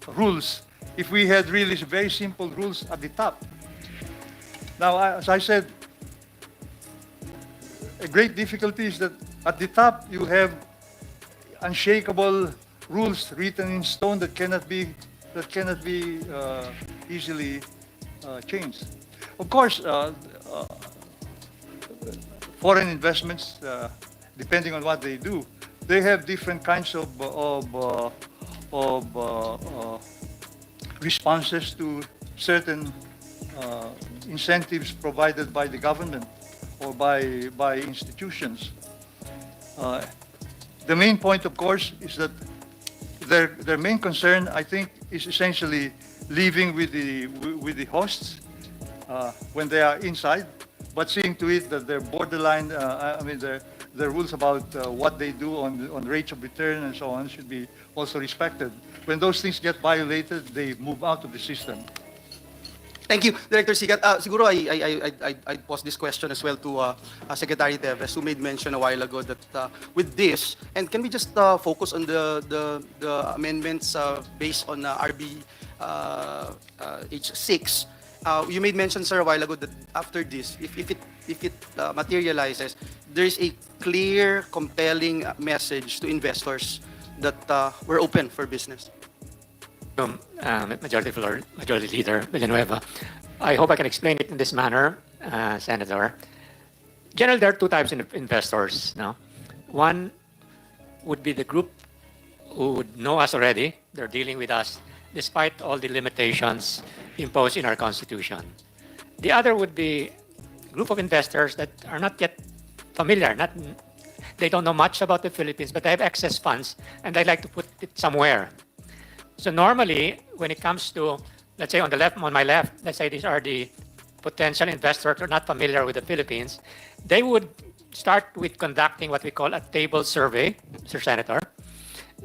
rules if we had really very simple rules at the top. Now, as I said, a great difficulty is that at the top you have unshakable rules written in stone that cannot be easily changed. Of course, foreign investments, depending on what they do, they have different kinds of responses to certain incentives provided by the government or by institutions. The main point, of course, is that their main concern, I think, is essentially living with the hosts when they are inside, but seeing to it that their borderline, the rules about what they do on rates of return and so on should be also respected. When those things get violated, they move out of the system. Thank you, Director Sigat. Siguro I pose this question as well to Secretary Teves, who made mention a while ago that with this, and can we just focus on the amendments based on RB H6? You made mention, sir, a while ago that after this, if it materializes, there is a clear, compelling message to investors that we're open for business. Majority Leader Villanueva. I hope I can explain it in this manner, Senator. Generally, there are two types of investors. No? One would be the group who would know us already. They're dealing with us despite all the limitations imposed in our Constitution. The other would be a group of investors that are not yet familiar. They don't know much about the Philippines, but they have excess funds and they'd like to put it somewhere. So normally, when it comes to, let's say on my left, let's say these are the potential investors who are not familiar with the Philippines, they would start with conducting what we call a table survey, Mr. Senator.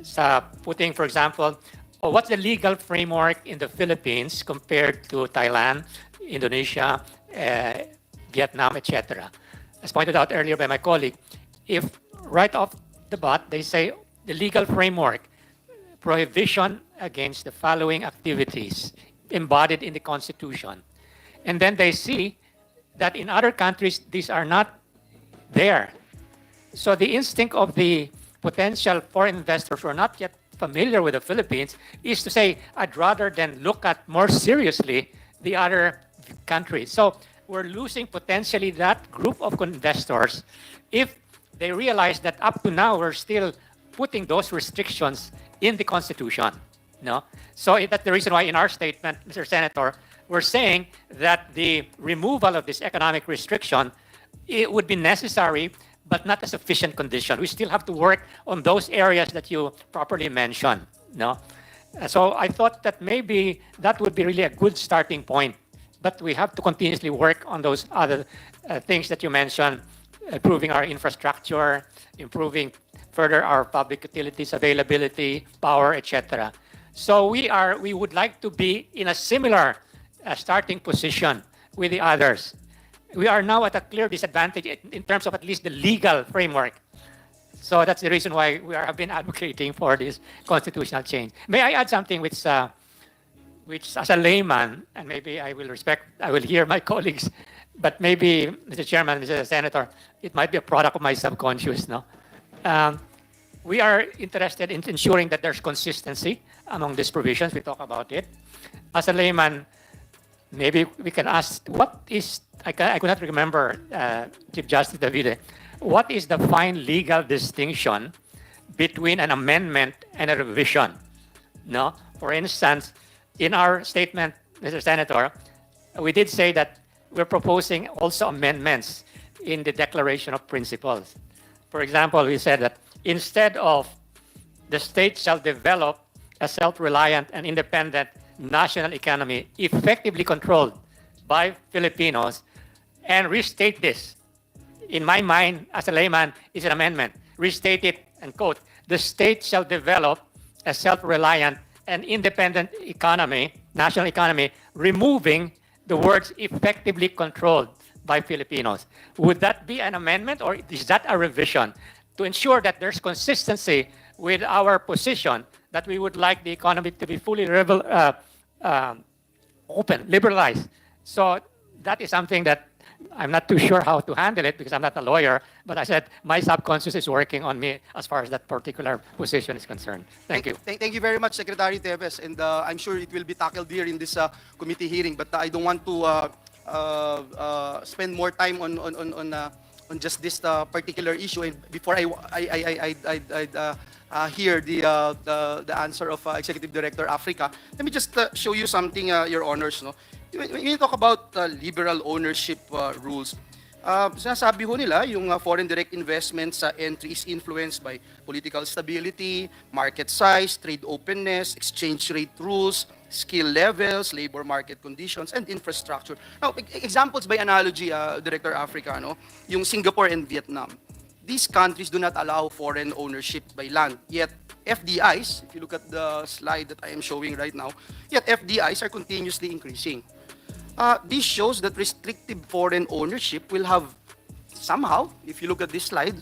So putting, for example, what's the legal framework in the Philippines compared to Thailand, Indonesia, Vietnam, etc. As pointed out earlier by my colleague, if right off the bat they say the legal framework, prohibition against the following activities embodied in the Constitution. And then they see that in other countries, these are not there. So the instinct of the potential foreign investors who are not yet familiar with the Philippines is to say, I'd rather than look at more seriously the other countries. So we're losing potentially that group of investors if they realize that up to now we're still putting those restrictions in the Constitution. No? So that's the reason why in our statement, Mr. Senator, we're saying that the removal of this economic restriction, it would be necessary, but not a sufficient condition. We still have to work on those areas that you properly mentioned. No? So I thought that maybe that would be really a good starting point, but we have to continuously work on those other things that you mentioned, improving our infrastructure, improving further our public utilities availability, power, etc. So we would like to be in a similar starting position with the others. We are now at a clear disadvantage in terms of at least the legal framework. So that's the reason why we have been advocating for this constitutional change. May I add something which as a layman, and maybe I will hear my colleagues, but maybe, Mr. Chairman, Mr. Senator, it might be a product of my subconscious, no? We are interested in ensuring that there's consistency among these provisions. We talk about it. As a layman, maybe we can ask, what is, I could not remember, Chief Justice Davide, what is the fine legal distinction between an amendment and a revision? No? For instance, in our statement, Mr. Senator, we did say that we're proposing also amendments in the Declaration of Principles. For example, we said that instead of the state shall develop a self-reliant and independent national economy effectively controlled by Filipinos, and restate this. In my mind, as a layman, is an amendment. Restate it and quote, the state shall develop a self-reliant and independent economy, national economy, removing the words effectively controlled by Filipinos. Would that be an amendment, or is that a revision to ensure that there's consistency with our position that we would like the economy to be fully open, liberalized? So that is something that I'm not too sure how to handle it because I'm not a lawyer, but I said my subconscious is working on me as far as that particular position is concerned. Thank you. Thank you very much, Secretary Teves, and I'm sure it will be tackled here in this committee hearing. But I don't want to spend more time on just this particular issue. And before I hear the answer of Executive Director Africa, let me just show you something, Your Honors. No? When you talk about liberal ownership rules, sinasabi ho nila yung foreign direct investments entry is influenced by political stability, market size, trade openness, exchange rate rules, skill levels, labor market conditions, and infrastructure. Now, examples by analogy, Director Africa, no? Yung Singapore and Vietnam. These countries do not allow foreign ownership by land, yet FDIs, if you look at the slide that I am showing right now, yet FDIs are continuously increasing. This shows that restrictive foreign ownership will have somehow, if you look at this slide,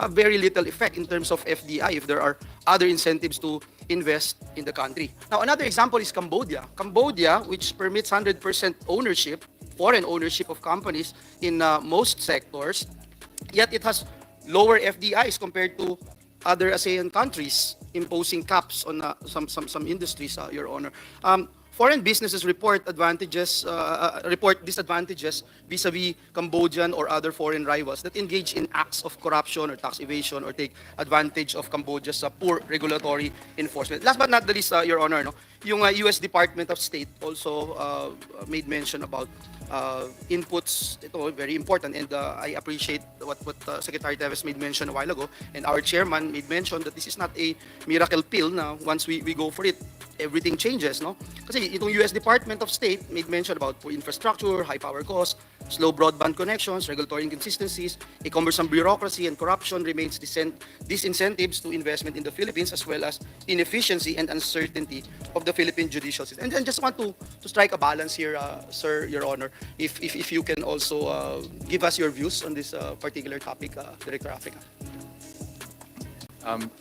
very little effect in terms of FDI if there are other incentives to invest in the country. Now, another example is Cambodia. Cambodia, which permits 100% ownership, foreign ownership of companies in most sectors, yet it has lower FDIs compared to other ASEAN countries, imposing caps on some industries, Your Honor. Foreign businesses report disadvantages vis-a-vis Cambodian or other foreign rivals that engage in acts of corruption or tax evasion or take advantage of Cambodia's poor regulatory enforcement. Last but not the least, Your Honor, no, yung U.S. Department of State also made mention about inputs. Ito very important, and I appreciate what Secretary Teves made mention a while ago, and our chairman made mention that this is not a miracle pill. Now, once we go for it, everything changes, no? Kasi itong U.S. Department of State made mention about poor infrastructure, high power costs, slow broadband connections, regulatory inconsistencies, a cumbersome bureaucracy, and corruption remains disincentives to investment in the Philippines, as well as inefficiency and uncertainty of the Philippine judicial system. And I just want to strike a balance here, Sir, Your Honor, if you can also give us your views on this particular topic, Director Africa.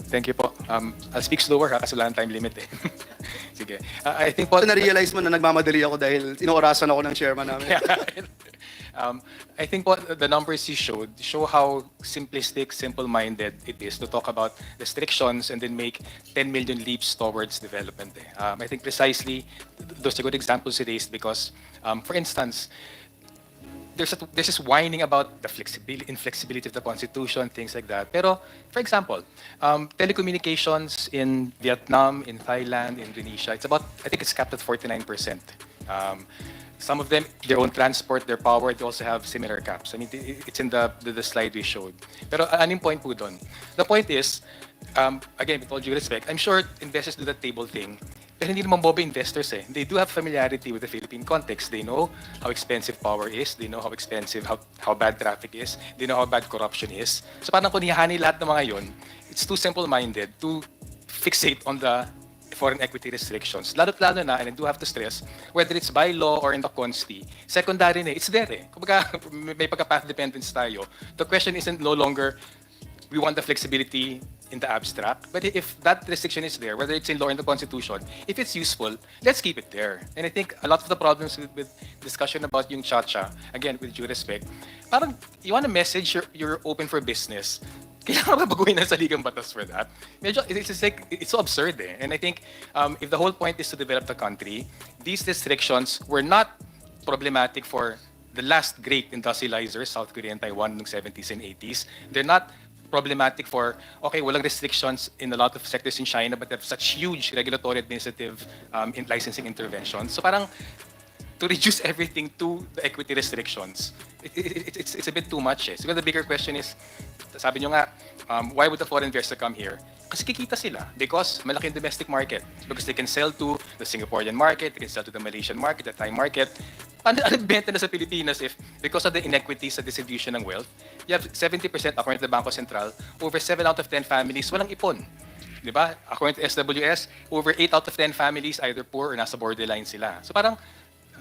Thank you po. I'll speak slower kasi wala time limit eh. Sige. I think po... So, na-realize mo na nagmamadali ako dahil inorasan ako ng chairman namin. I think what the numbers you showed show how simplistic, simple-minded it is to talk about restrictions and then make 10 million leaps towards development. I think precisely those are good examples you raised because, for instance, there's this whining about the inflexibility of the Constitution, things like that. Pero, for example, telecommunications in Vietnam, in Thailand, Indonesia, it's about, I think it's capped at 49%. Some of them, their own transport, their power, they also have similar caps. I mean, it's in the slide we showed. Pero anong point po doon? The point is, again, with all due respect, I'm sure investors do that table thing, pero hindi naman bobo investors eh. They do have familiarity with the Philippine context. They know how expensive power is. They know how expensive, how bad traffic is. They know how bad corruption is. So parang kung nihani lahat ng mga yon, it's too simple-minded to fixate on the foreign equity restrictions. Lalo't-lalo na, and I do have to stress, whether it's by law or in the Consti, secondary na, it's there eh. Kumbaga, may pagka-path dependence tayo. The question isn't no longer, we want the flexibility in the abstract, but if that restriction is there, whether it's in law or in the Constitution, if it's useful, let's keep it there. And I think a lot of the problems with discussion about yung cha-cha, again, with due respect, parang you want to message you're open for business, kailangan ba baguhin ang saligang batas for that? Medyo, it's so absurd eh. And I think if the whole point is to develop the country, these restrictions were not problematic for the last great industrializers, South Korea and Taiwan, noong 70s and 80s. They're not problematic for, okay, walang restrictions in a lot of sectors in China, but they have such huge regulatory administrative in licensing interventions. So parang, to reduce everything to the equity restrictions, it's a bit too much eh. So the bigger question is, sabi nyo nga, why would the foreign investor come here? Kasi kikita sila because malaki yung domestic market. Because they can sell to the Singaporean market, they can sell to the Malaysian market, the Thai market. Ano benta na sa Pilipinas if because of the inequities sa distribution ng wealth, you have 70% according to the Bangko Sentral, over 7 out of 10 families walang ipon. Diba? According to SWS, over 8 out of 10 families either poor or nasa borderline sila. So parang,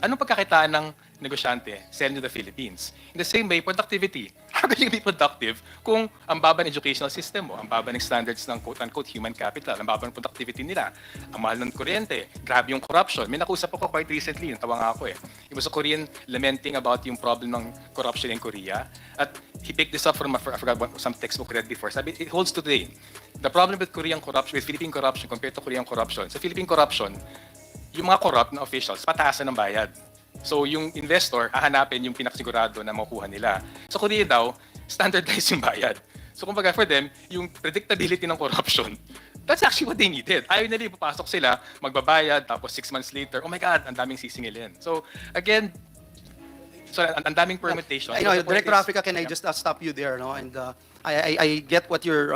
anong pagkakitaan ng negosyante selling to the Philippines? In the same way, productivity. How can you be productive kung ang baba ng educational system mo, ang baba ng standards ng quote-unquote human capital, ang baba ng productivity nila, ang mahal ng kuryente, grabe yung corruption. May nakusap ako quite recently, tawa nga ako eh. It was a Korean lamenting about yung problem ng corruption in Korea. At he picked this up from, I forgot what, some textbook read before. Sabi, it holds today. The problem with Korean corruption, with Philippine corruption compared to Korean corruption, sa Philippine corruption, yung mga corrupt na officials, pataasan ng bayad. So yung investor, hahanapin yung pinakasigurado na makukuha nila. Sa Korea daw, standardized yung bayad. So kumbaga for them, yung predictability ng corruption, that's actually what they needed. Ayaw nila ipapasok sila, magbabayad, tapos 6 months later, oh my God, ang daming sisingilin. So again, ang daming permutation. I know, Director Africa, can I just stop you there? No? And I get what you're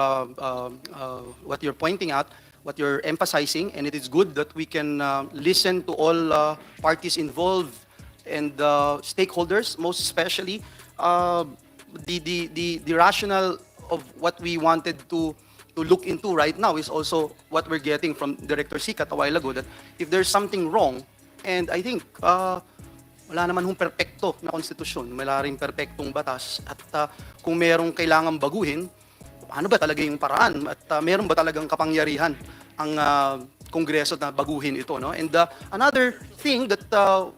pointing out, what you're emphasizing, and it is good that we can listen to all parties involved and stakeholders, most especially the rationale of what we wanted to look into right now is also what we're getting from Director Sikat a while ago, that if there's something wrong, and I think wala naman hong perpekto na konstitusyon, wala rin perpektong batas, at kung merong kailangan baguhin, ano ba talaga yung paraan at meron ba talagang kapangyarihan ang Kongreso na baguhin ito, no? And another thing that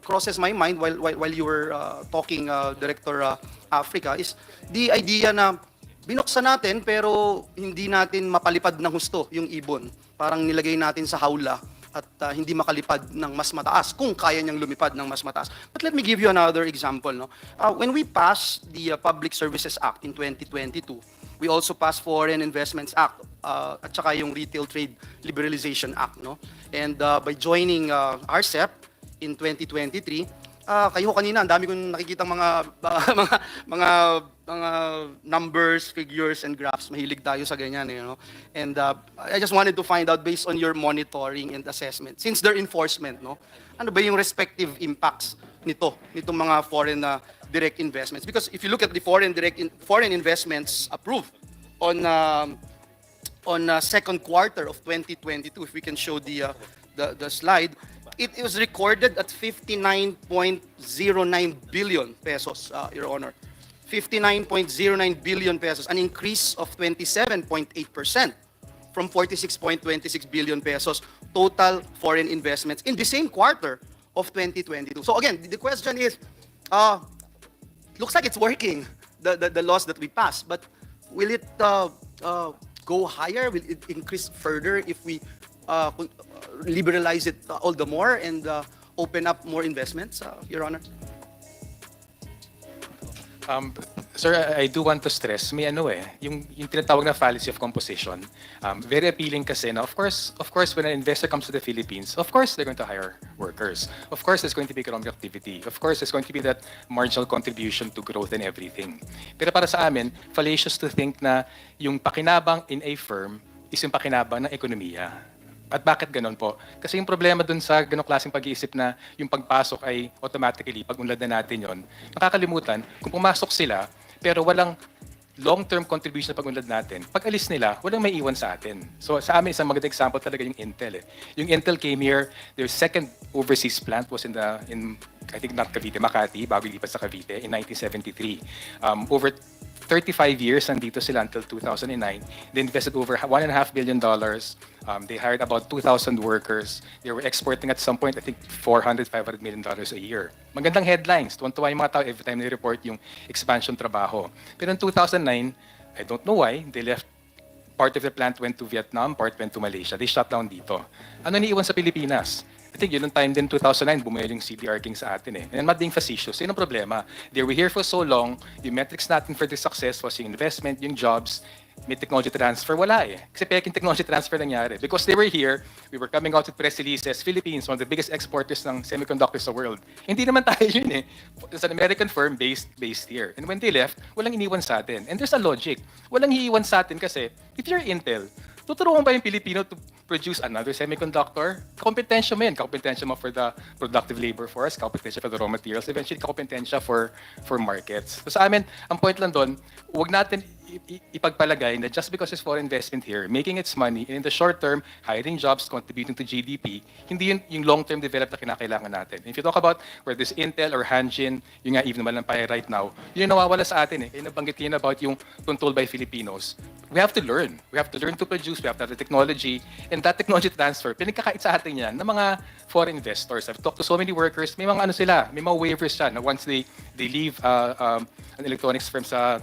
crosses my mind while you were talking, Director Africa, is the idea na binuksan natin pero hindi natin mapalipad ng husto yung ibon. Parang nilagay natin sa hawla at hindi makalipad ng mas mataas kung kaya niyang lumipad ng mas mataas. But let me give you another example, no? When we passed the Public Services Act in 2022, we also passed Foreign Investments Act at saka yung Retail Trade Liberalization Act, no? And by joining RCEP in 2023, kayo kanina ang dami kong nakikitang mga numbers, figures and graphs. Mahilig tayo sa ganyan, you know. And I just wanted to find out based on your monitoring and assessment, since their enforcement, no? Ano ba yung respective impacts nitong mga foreign direct investments? Because if you look at the foreign investments approved on second quarter of 2022, if we can show the slide, it was recorded at 59.09 billion pesos, Your Honor. 59.09 billion pesos, an increase of 27.8% from 46.26 billion pesos total foreign investments in the same quarter of 2022. So again, the question is, looks like it's working, the laws that we passed, but will it go higher? Will it increase further if we liberalize it all the more and open up more investments, Your Honor? Sir, I do want to stress, may yung tinatawag na fallacy of composition, very appealing kasi na, of course, when an investor comes to the Philippines, of course, they're going to hire workers. Of course, there's going to be economic activity. Of course, there's going to be that marginal contribution to growth and everything. Pero para sa amin, fallacious to think na yung pakinabang in a firm is yung pakinabang ng ekonomiya. At bakit ganon po? Kasi yung problema dun sa ganong klaseng pag-iisip na yung pagpasok ay automatically, pag-unlad na natin yon, nakakalimutan, kung pumasok sila, pero walang long-term contribution na pag-unlad natin, pag alis nila, walang may iwan sa atin. So sa amin, isang magandang example talaga yung Intel. Yung Intel came here, their second overseas plant was in I think not Cavite, Makati, bago ilipat sa Cavite in 1973. Over 35 years nandito sila until 2009. They invested over $1.5 billion. They hired about 2,000 workers. They were exporting at some point, I think, $400, $500 million a year. Magandang headlines. Tuwan-tuwa yung mga tao every time they report yung expansion trabaho. Pero in 2009, I don't know why, they left. Part of the plant went to Vietnam, part went to Malaysia. They shut down dito. Ano niiwan sa Pilipinas? I think yun yung time din, 2009, bumuel yung CDR King sa atin eh. And I'm not being facetious. Yun ang problema. They were here for so long, yung metrics natin for the success was yung investment, yung jobs, may technology transfer, wala eh. Kasi peking technology transfer nangyari. Because they were here, we were coming out with press releases, Philippines, one of the biggest exporters ng semiconductors sa world. Hindi naman tayo yun eh. It's an American firm based here. And when they left, walang iniwan sa atin. And there's a logic. Walang iiwan sa atin kasi, if you're Intel, tuturuan ba yung Pilipino to produce another semiconductor? Kompetensya mo yan. Kompetensya mo for the productive labor force, kompetensya for the raw materials, eventually kompetensya for markets. So sa amin, ang point lang doon, huwag natin ipagpalagay na just because there's foreign investment here, making its money, and in the short term, hiring jobs, contributing to GDP, hindi yun yung long-term develop na kinakailangan natin. If you talk about where this Intel or Hanjin, yun nga even naman lang pa right now, yun yung nawawala sa atin eh. Kaya nabanggit yun about yung control by Filipinos. We have to learn. We have to learn to produce. We have to have the technology. And that technology transfer, pinagkakait sa atin yan ng mga foreign investors. I've talked to so many workers, may mga ano sila, may mga waivers siya na once they leave an electronics firm sa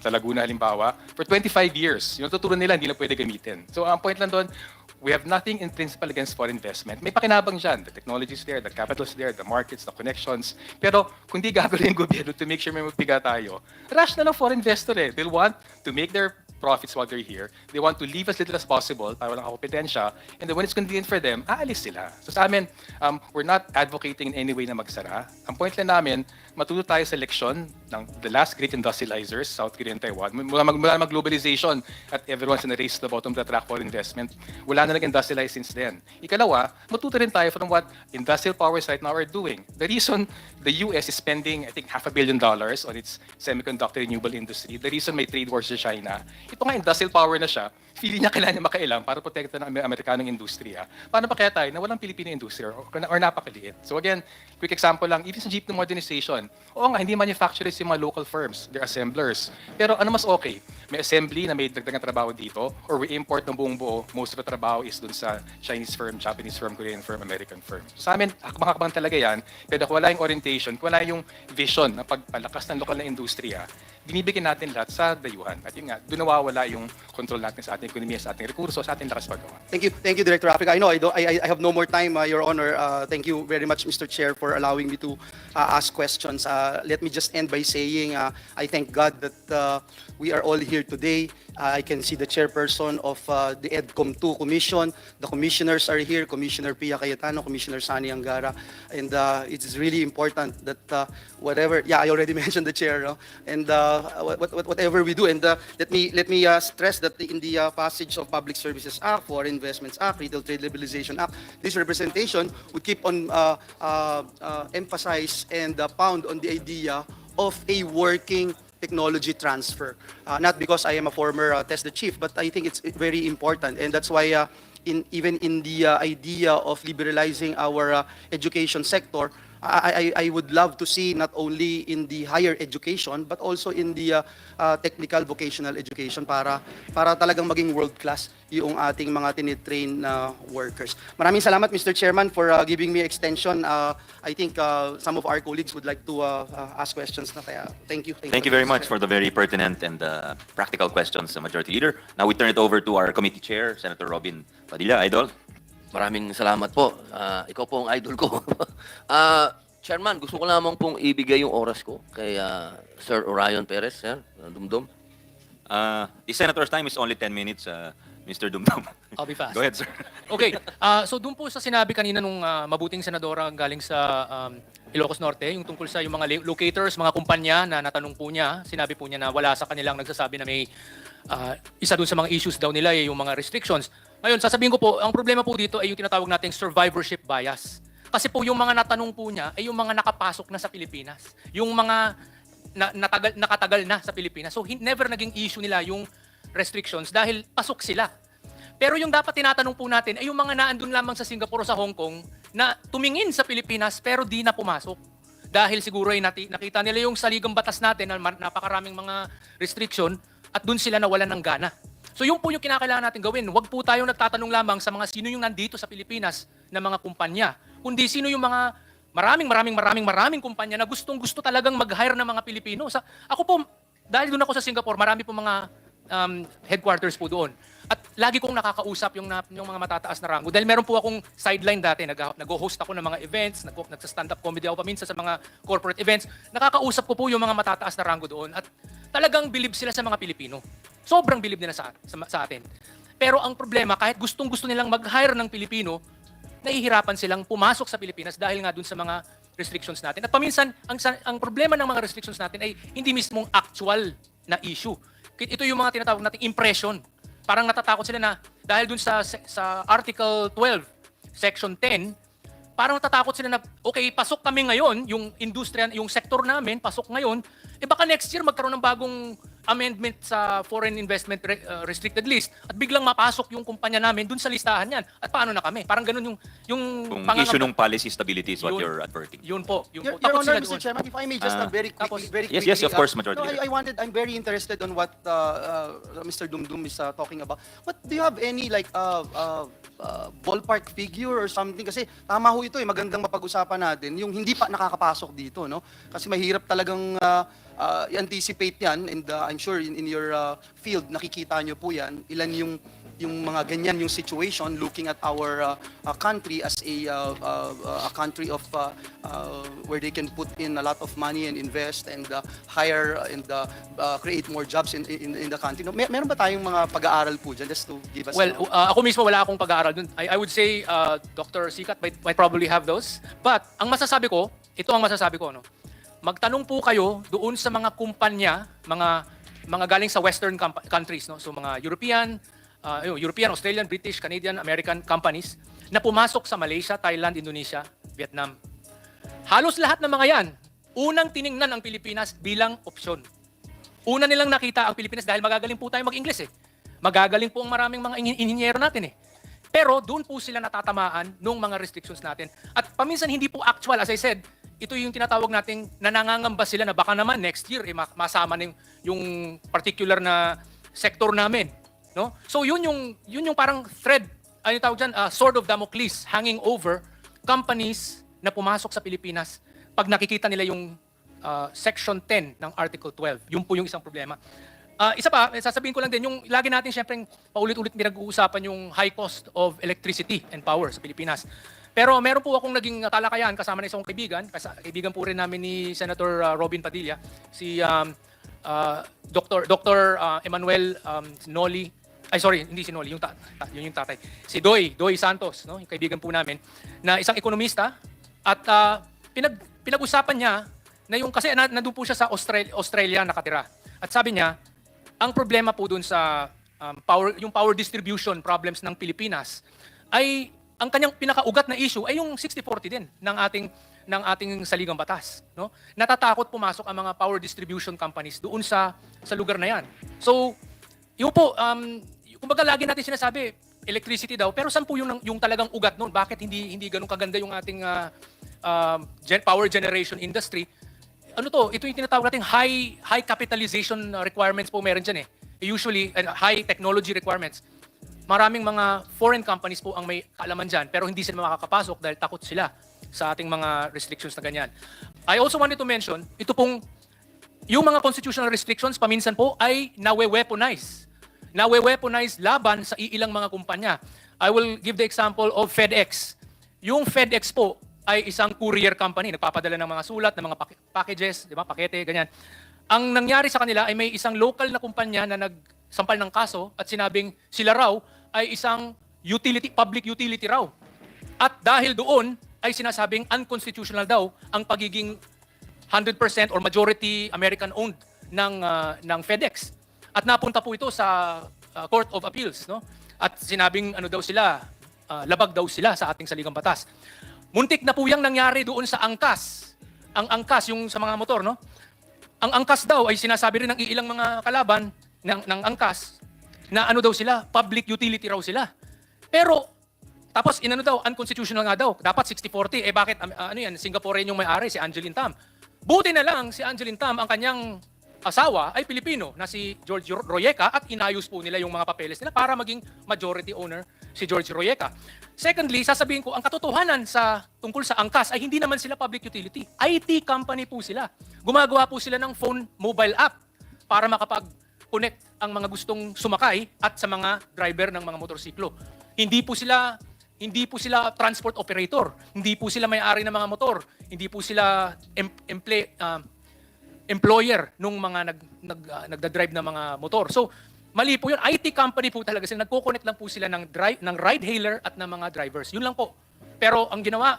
Laguna halimbawa, for 25 years, yung tuturo nila hindi na pwede gamitin. So ang point lang doon, we have nothing in principle against foreign investment. May pakinabang dyan. The technology is there, the capital is there, the markets, the connections. Pero kung di gagawin yung gobyerno to make sure may magpiga tayo, rush na ng foreign investor eh. They'll want to make their profits while they're here. They want to leave as little as possible para walang kompetensya. And then when it's convenient for them, aalis sila. So sa amin, we're not advocating in any way na magsara. Ang point lang namin, matuto tayo sa leksyon ng the last great industrializers, South Korea and Taiwan. Mula mag-globalization at everyone's in a race to the bottom to attract foreign investment, wala na nag-industrialize since then. Ikalawa, matuto rin tayo from what industrial powers right now are doing. The reason the US is spending, I think, $500 million on its semiconductor renewable industry, the reason may trade wars sa China, ito nga industrial power na siya, feeling niya kailangan niya makailang para protekta ng Amerikanong industriya. Paano pa kaya tayo na walang Pilipino industriya or napakaliit? So again, quick example lang, even sa jeepney modernization, oo nga, hindi manufacturers yung mga local firms, they're assemblers. Pero ano mas okay? May assembly na may dagdagang trabaho dito, or we import ng buong buo, most of the trabaho is dun sa Chinese firm, Japanese firm, Korean firm, American firm. So, sa amin, hakbang-hakbang talaga yan, pero kung wala yung orientation, kung wala yung vision na pagpalakas ng lokal na industriya, binibigyan natin lahat sa dayuhan. At yun nga, doon nawawala yung control natin sa ating ekonomiya, sa ating rekurso, sa ating lakas paggawa. Thank you, Director Africa. I know I have no more time, Your Honor. Thank you very much, Mr. Chair, for allowing me to ask questions. Let me just end by saying I thank God that we are all here today. I can see the chairperson of the EDCOM 2 Commission. The commissioners are here, Commissioner Pia Cayetano, Commissioner Sani Angara. And it's really important that whatever, I already mentioned the chair, no? And whatever we do, and let me stress that in the passage of Public Services Act, Foreign Investments Act, Retail Trade Liberalization Act, this representation would keep on emphasize and pound on the idea of a working technology transfer. Not because I am a former TESDA chief, but I think it's very important, and that's why even in the idea of liberalizing our education sector, I would love to see not only in the higher education but also in the technical vocational education para talagang maging world class yung ating mga tinitrain na workers. Maraming salamat, Mr. Chairman, for giving me extension. I think some of our colleagues would like to ask questions na kaya thank you. Thank you very much for the very pertinent and practical questions, Majority Leader. Now we turn it over to our committee chair, Senator Robin Padilla. Idol. Maraming salamat po. Ikaw po ang idol ko. Chairman, gusto ko lamang pong ibigay yung oras ko kay Sir Orion Perez, Sir Dumdum. The senator's time is only 10 minutes, Mr. Dumdum. I'll be fast. Go ahead, sir. Okay, so doon po sa sinabi kanina nung mabuting senadora galing sa Ilocos Norte, yung tungkol sa yung mga locators, mga kumpanya na natanong po niya, sinabi po niya na wala sa kanilang nagsasabi na may isa doon sa mga issues daw nila yung mga restrictions. Ngayon, sasabihin ko po, ang problema po dito ay yung tinatawag nating survivorship bias. Kasi po yung mga natanong po niya ay yung mga nakapasok na sa Pilipinas. Yung mga nakatagal na sa Pilipinas. So never naging issue nila yung restrictions dahil pasok sila. Pero yung dapat tinatanong po natin ay yung mga naandun lamang sa Singapore o sa Hong Kong na tumingin sa Pilipinas pero di na pumasok. Dahil siguro ay nakita nila yung saligang batas natin na napakaraming mga restriction at dun sila nawalan ng gana. So yun po yung kinakailangan natin gawin. Huwag po tayong nagtatanong lamang sa mga sino yung nandito sa Pilipinas na mga kumpanya, kundi sino yung mga maraming kumpanya na gustong-gusto talagang mag-hire ng mga Pilipino. Ako po, dahil doon ako sa Singapore, marami po mga headquarters po doon. At lagi kong nakakausap yung mga matataas na rango. Dahil meron po akong sideline dati. Nag-host ako ng mga events, nagsa-stand up comedy ako paminsan sa mga corporate events. Nakakausap ko po yung mga matataas na rango doon. At talagang bilib sila sa mga Pilipino. Sobrang bilib nila sa atin. Pero ang problema, kahit gustong-gusto nilang mag-hire ng Pilipino, nahihirapan silang pumasok sa Pilipinas dahil nga dun sa mga restrictions natin. At paminsan, ang problema ng mga restrictions natin ay hindi mismong actual na issue. Ito yung mga tinatawag nating impression. Parang natatakot sila na dahil dun sa Article 12, Section 10, parang natatakot sila na, okay, pasok kami ngayon, yung industriya, yung sektor namin, pasok ngayon, baka next year magkaroon ng bagong amendment sa foreign investment restricted list at biglang mapasok yung kumpanya namin dun sa listahan yan. At paano na kami? Parang ganun yung Kung issue ng policy stability is what you're adverting. Yun po. Your Takot Honor, sila Mr. doon. Chairman, if I may just very quickly. Yes, of course, Majority No, Leader. I'm very interested on what Mr. Dumdum is talking about. What do you have any ballpark figure or something? Kasi tama ho ito, magandang mapag-usapan natin yung hindi pa nakakapasok dito, no? Kasi mahirap talagang i-anticipate yan, and I'm sure in your field nakikita nyo po yan, ilan yung mga ganyan yung situation, looking at our country as a country of where they can put in a lot of money and invest and hire and create more jobs in the country. No, meron ba tayong mga pag-aaral po dyan, just to give us? Well, ako mismo wala akong pag-aaral dun. I would say Dr. Sikat might probably have those. But ang masasabi ko, ito ang masasabi ko, no? Magtanong po kayo doon sa mga kumpanya, mga galing sa Western countries, no? So mga European, Australian, British, Canadian, American companies na pumasok sa Malaysia, Thailand, Indonesia, Vietnam. Halos lahat ng mga yan, unang tiningnan ang Pilipinas bilang opsyon. Una nilang nakita ang Pilipinas dahil magagaling po tayo mag-Ingles eh. Magagaling po ang maraming mga inhinyero natin eh. Pero doon po sila natatamaan nung mga restrictions natin. At paminsan hindi po actual, as I said, ito yung tinatawag nating nanangangamba sila na baka naman next year masama na yung particular na sector namin, no? So yun yung parang thread, ano tawag diyan, sword of Damocles hanging over companies na pumasok sa Pilipinas pag nakikita nila yung Section 10 ng Article 12. Yun po yung isang problema. Isa pa, sasabihin ko lang din, yung lagi natin syempre paulit-ulit pinag-uusapan yung high cost of electricity and power sa Pilipinas. Pero meron po akong naging talakayan kasama ng isang kaibigan, kaibigan po rin namin ni Senator Robin Padilla, si Dr. Emmanuel Noli, hindi si Noli, yun yung tatay. Si Doy Santos, no? Yung kaibigan po namin, na isang ekonomista, at pinag-usapan niya na yung, kasi nandun po siya sa Australia nakatira. At sabi niya, ang problema po dun sa yung power distribution problems ng Pilipinas ay ang kanyang pinakaugat na issue ay yung 60-40 din ng ating saligang batas, no? Natatakot pumasok ang mga power distribution companies doon sa lugar na yan. So, yun po, kumbaga lagi natin sinasabi, electricity daw, pero saan po yung talagang ugat noon? Bakit hindi ganun kaganda yung ating power generation industry? Ito yung tinatawag natin high capitalization requirements po meron dyan eh. Usually, high technology requirements. Maraming mga foreign companies po ang may kaalaman dyan, pero hindi sila makakapasok dahil takot sila sa ating mga restrictions na ganyan. I also wanted to mention, ito pong, yung mga constitutional restrictions, paminsan po ay nawe-weaponize. Nawe-weaponize laban sa iilang mga kumpanya. I will give the example of FedEx. Yung FedEx po ay isang courier company, nagpapadala ng mga sulat, ng mga packages, di ba, pakete, ganyan. Ang nangyari sa kanila ay may isang local na kumpanya na nagsampal ng kaso at sinabing sila raw ay isang public utility raw. At dahil doon ay sinasabing unconstitutional daw ang pagiging 100% or majority American-owned ng FedEx. At napunta po ito sa Court of Appeals, no? At sinabing daw sila, labag daw sila sa ating saligang batas. Muntik na po yang nangyari doon sa angkas. Ang angkas, yung sa mga motor, no? Ang angkas daw ay sinasabi rin ng ilang mga kalaban ng angkas na daw sila, public utility raw sila. Pero, tapos daw, unconstitutional nga daw. Dapat 60-40. Bakit, Singaporean yung may-ari, si Angeline Tam. Buti na lang, si Angeline Tam, ang kanyang asawa ay Pilipino na si George Royeca at inayos po nila yung mga papeles nila para maging majority owner si George Royeca. Secondly, sasabihin ko, ang katotohanan tungkol sa angkas ay hindi naman sila public utility. IT company po sila. Gumagawa po sila ng phone mobile app para connect ang mga gustong sumakay at sa mga driver ng mga motorsiklo. Hindi po sila transport operator, hindi po sila may-ari ng mga motor, hindi po sila employer nung mga nagda-drive na mga motor. So, mali po yun. IT company po talaga sila. Nagko-connect lang po sila ng ride-hailer at ng mga drivers. Yun lang po. Pero ang ginawa,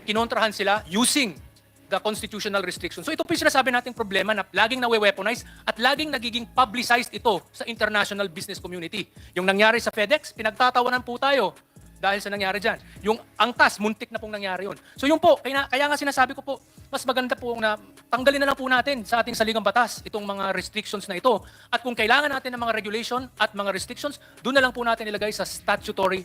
kinontrahan sila using the constitutional restriction. So ito po yung sinasabi nating problema na laging nawe-weaponize at laging nagiging publicized ito sa international business community. Yung nangyari sa FedEx, pinagtatawanan po tayo dahil sa nangyari dyan. Yung angkas, muntik na pong nangyari yun. So yun po, kaya nga sinasabi ko po, mas maganda po na tanggalin na lang po natin sa ating saligang batas itong mga restrictions na ito. At kung kailangan natin ng mga regulation at mga restrictions, doon na lang po natin ilagay sa statutory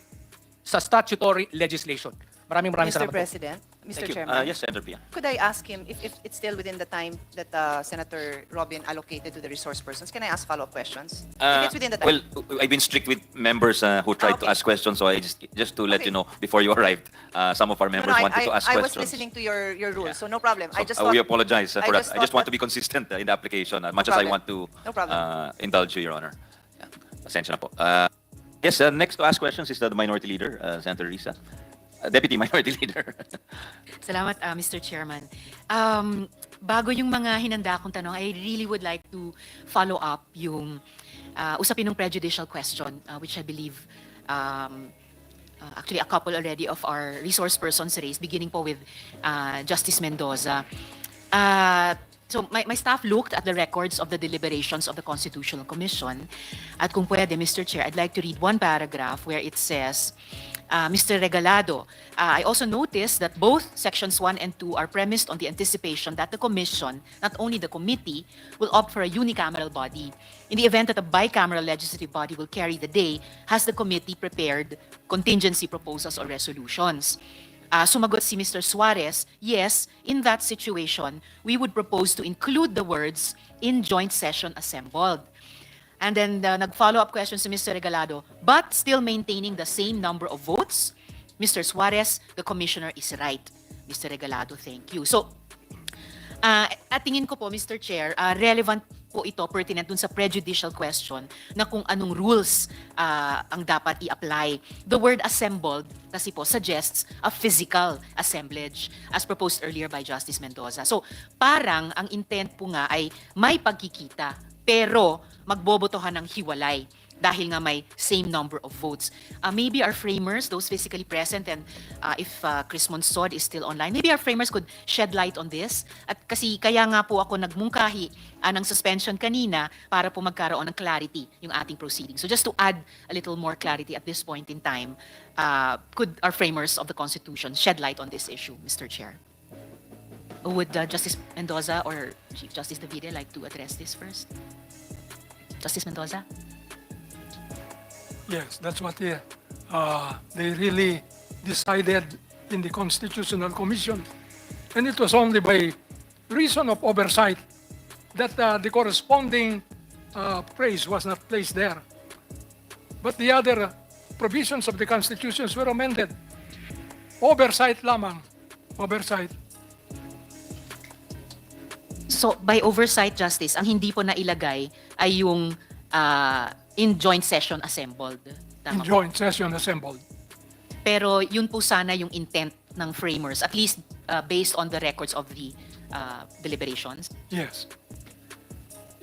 legislation. Maraming Mr. salamat po. President, Mr. Thank you. Chairman, Yes, Senator Pia. could I ask him if it's still within the time that Senator Robin allocated to the resource persons? Can I ask follow-up questions? If it's within the time. Well, I've been strict with members who tried to ask questions, so I just to let you know before you arrived, some of our members wanted to ask I was questions. listening to your rules, so no problem. I just We thought, apologize for that. I just want to thought be consistent in the application as much as I problem. want to No problem. indulge you, Your Honor. Yeah. Pasensya na po. Yes, next to ask questions is the Minority Leader, Senator Risa. Deputy Minority Leader. Salamat, Mr. Chairman. Bago yung mga hinanda kong tanong, I really would like to follow up yung usapin ng prejudicial question, which I believe actually a couple already of our resource persons raised, beginning po with Justice Mendoza. So my staff looked at the records of the deliberations of the Constitutional Commission. At kung pwede, Mr. Chair, I'd like to read one paragraph where it says, Mr. Regalado, I also noticed that both sections 1 and 2 are premised on the anticipation that the Commission, not only the committee, will opt for a unicameral body. In the event that a bicameral legislative body will carry the day, has the committee prepared contingency proposals or resolutions? Sumagot si Mr. Suarez, yes, in that situation, we would propose to include the words in joint session assembled. And then nag-follow-up question si Mr. Regalado, but still maintaining the same number of votes? Mr. Suarez, the commissioner is right. Mr. Regalado, thank you. So, at tingin ko po, Mr. Chair, relevant po ito, pertinent dun sa prejudicial question na kung anong rules ang dapat i-apply. The word assembled kasi po suggests a physical assemblage as proposed earlier by Justice Mendoza. So, parang ang intent po nga ay may pagkikita pero magbobotohan ng hiwalay dahil nga may same number of votes. Maybe our framers, those physically present, and if Chris Monsod is still online, maybe our framers could shed light on this. At kasi kaya nga po ako nagmungkahi ng suspension kanina para po magkaroon ng clarity yung ating proceeding. So just to add a little more clarity at this point in time, could our framers of the Constitution shed light on this issue, Mr. Chair? Would Justice Mendoza or Chief Justice Davide like to address this first? Justice Mendoza? Yes, that's what they really decided in the Constitutional Commission. And it was only by reason of oversight that the corresponding phrase was not placed there. But the other provisions of the Constitutions were amended. Oversight lamang. Oversight. So, by oversight, Justice, ang hindi po nailagay ay yung in joint session assembled. In joint session assembled. Pero yun po sana yung intent ng framers, at least based on the records of the deliberations. Yes.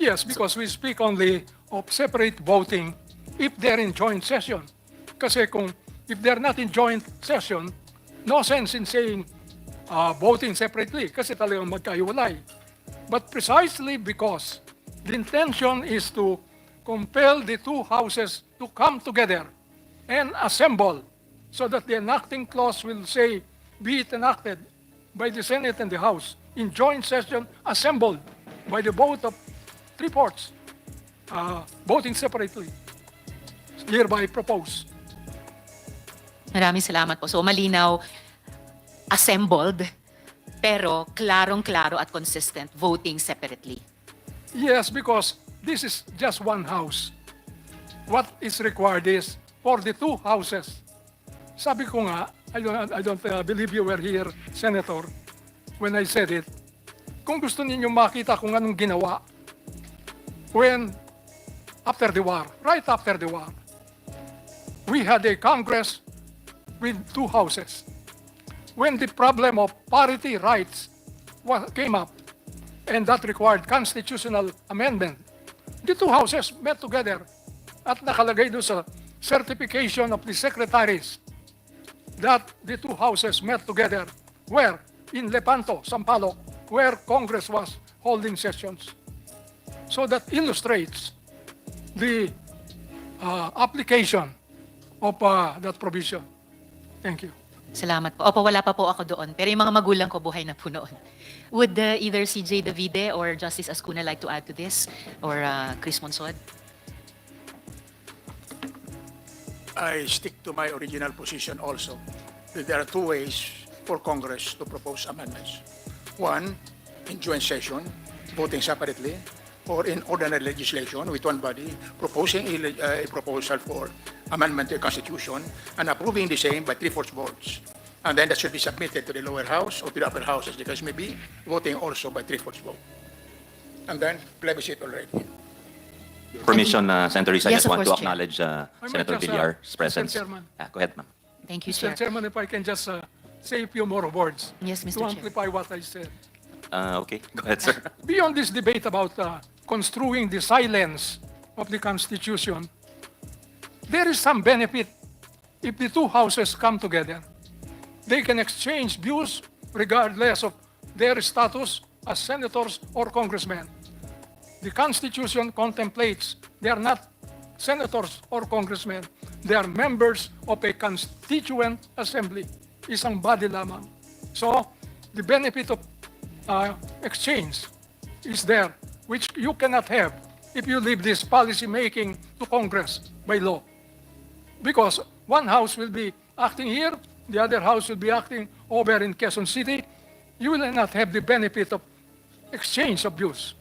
Yes, because we speak only of separate voting if they're in joint session. Kasi if they're not in joint session, no sense in saying voting separately kasi talagang magkaiwalay. But precisely because the intention is to compel the two houses to come together and assemble so that the enacting clause will say, be it enacted by the Senate and the House in joint session assembled by the vote of 3/4, voting separately, hereby propose. Maraming salamat po. So malinaw, assembled, pero klarong-klaro at consistent, voting separately. Yes, because this is just one house. What is required is for the two houses. Sabi ko nga, I don't believe you were here, Senator, when I said it. Kung gusto ninyo makita kung anong ginawa, when after the war, right after the war, we had a Congress with two houses. When the problem of parity rights came up, and that required constitutional amendment, the two houses met together at nakalagay doon sa certification of the secretaries that the two houses met together where in Lepanto, Sampaloc, where Congress was holding sessions. So that illustrates the application of that provision. Thank you. Salamat po. Opo, wala pa po ako doon. Pero yung mga magulang ko, buhay na po noon. Would either CJ Davide or Justice Ascuna like to add to this? Or Chris Monsod? I stick to my original position also. That there are two ways for Congress to propose amendments. One, in joint session, voting separately, or in ordinary legislation with one body proposing a proposal for amendment to the Constitution and approving the same by 3/4 votes. And then that should be submitted to the lower house or to the upper house, as the case may be, voting also by 3/4 vote. And then plebiscite already. Permission, Senator Risa, I Yes, just of want course, to Chair. acknowledge might Senator just, Villar's Mr. presence. Chairman. Go ahead, ma'am. Thank you, Mr. Chair. Chairman, if I can just say a few more words Yes, Mr. to Chair. amplify what I said. Okay, go ahead, sir. Beyond this debate about construing the silence of the Constitution, there is some benefit if the two houses come together. They can exchange views regardless of their status as senators or congressmen. The Constitution contemplates they are not senators or congressmen. They are members of a constituent assembly. Isang body lamang. So, the benefit of exchange is there, which you cannot have if you leave this policy making to Congress by law. Because one house will be acting here, the other house will be acting over in Quezon City. You will not have the benefit of exchange of views.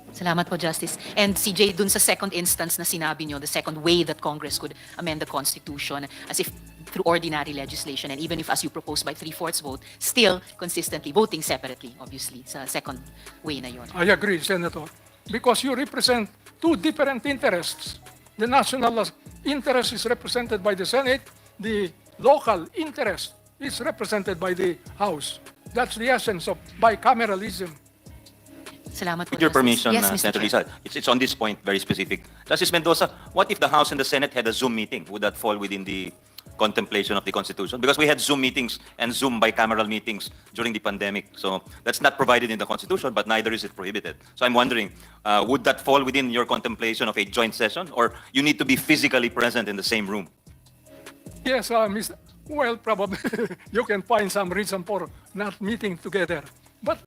Salamat po, Justice. And CJ, dun sa second instance na sinabi nyo, the second way that Congress could amend the Constitution, as if through ordinary legislation, and even if as you propose by 3/4 vote, still consistently voting separately, obviously, sa second way na yon. I agree, Senator. Because you represent two different interests. The national interest is represented by the Senate. The local interest is represented by the House. That's the essence of bicameralism. Salamat po, With your Justice. permission, Yes, Mr. Senator Chair. Risa, it's on this point, very specific. Justice Mendoza, what if the House and the Senate had a Zoom meeting? Would that fall within the contemplation of the Constitution? Because we had Zoom meetings and Zoom bicameral meetings during the pandemic. So that's not provided in the Constitution, but neither is it prohibited. So I'm wondering, would that fall within your contemplation of a joint session, or you need to be physically present in the same room? Yes, well, probably you can find some reason for not meeting together. But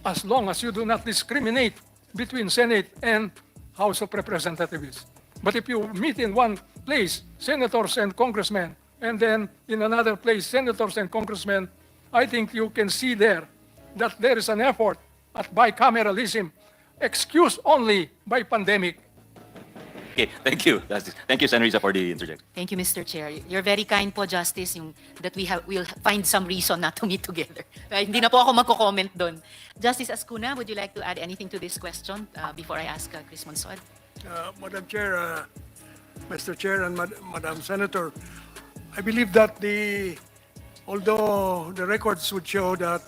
as long as you do not discriminate between Senate and House of Representatives. But if you meet in one place, senators and congressmen, and then in another place, senators and congressmen, I think you can see there that there is an effort at bicameralism, excused only by pandemic. Okay, thank you, Justice. Thank you, Senator Risa, for the interjection. Thank you, Mr. Chair. You're very kind po, Justice, yung that we'll find some reason not to meet together. Hindi na po ako magko-comment doon. Justice Ascuna, would you like to add anything to this question before I ask Chris Monsod? Madam Chair, Mr. Chair and Madam Senator, I believe that although the records would show that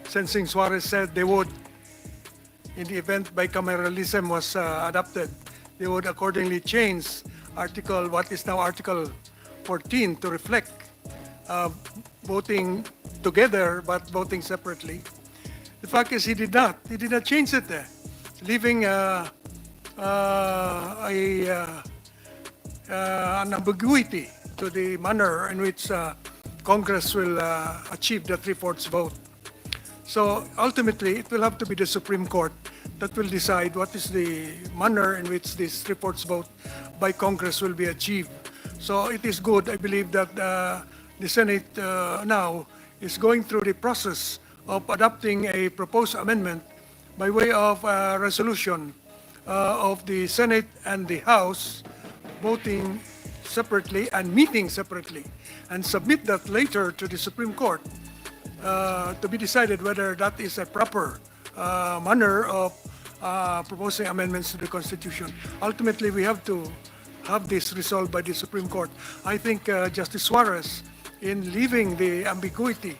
Sensing Suarez said they would, in the event bicameralism was adopted, they would accordingly change what is now Article 14 to reflect voting together but voting separately. The fact is he did not change it there, leaving an ambiguity to the manner in which Congress will achieve the 3/4 vote. So ultimately, it will have to be the Supreme Court that will decide what is the manner in which this 3/4 vote by Congress will be achieved. So it is good, I believe, that the Senate now is going through the process of adopting a proposed amendment by way of a resolution of the Senate and the House voting separately and meeting separately, and submit that later to the Supreme Court to be decided whether that is a proper manner of proposing amendments to the Constitution. Ultimately, we have to have this resolved by the Supreme Court. I think Justice Suarez, in leaving the ambiguity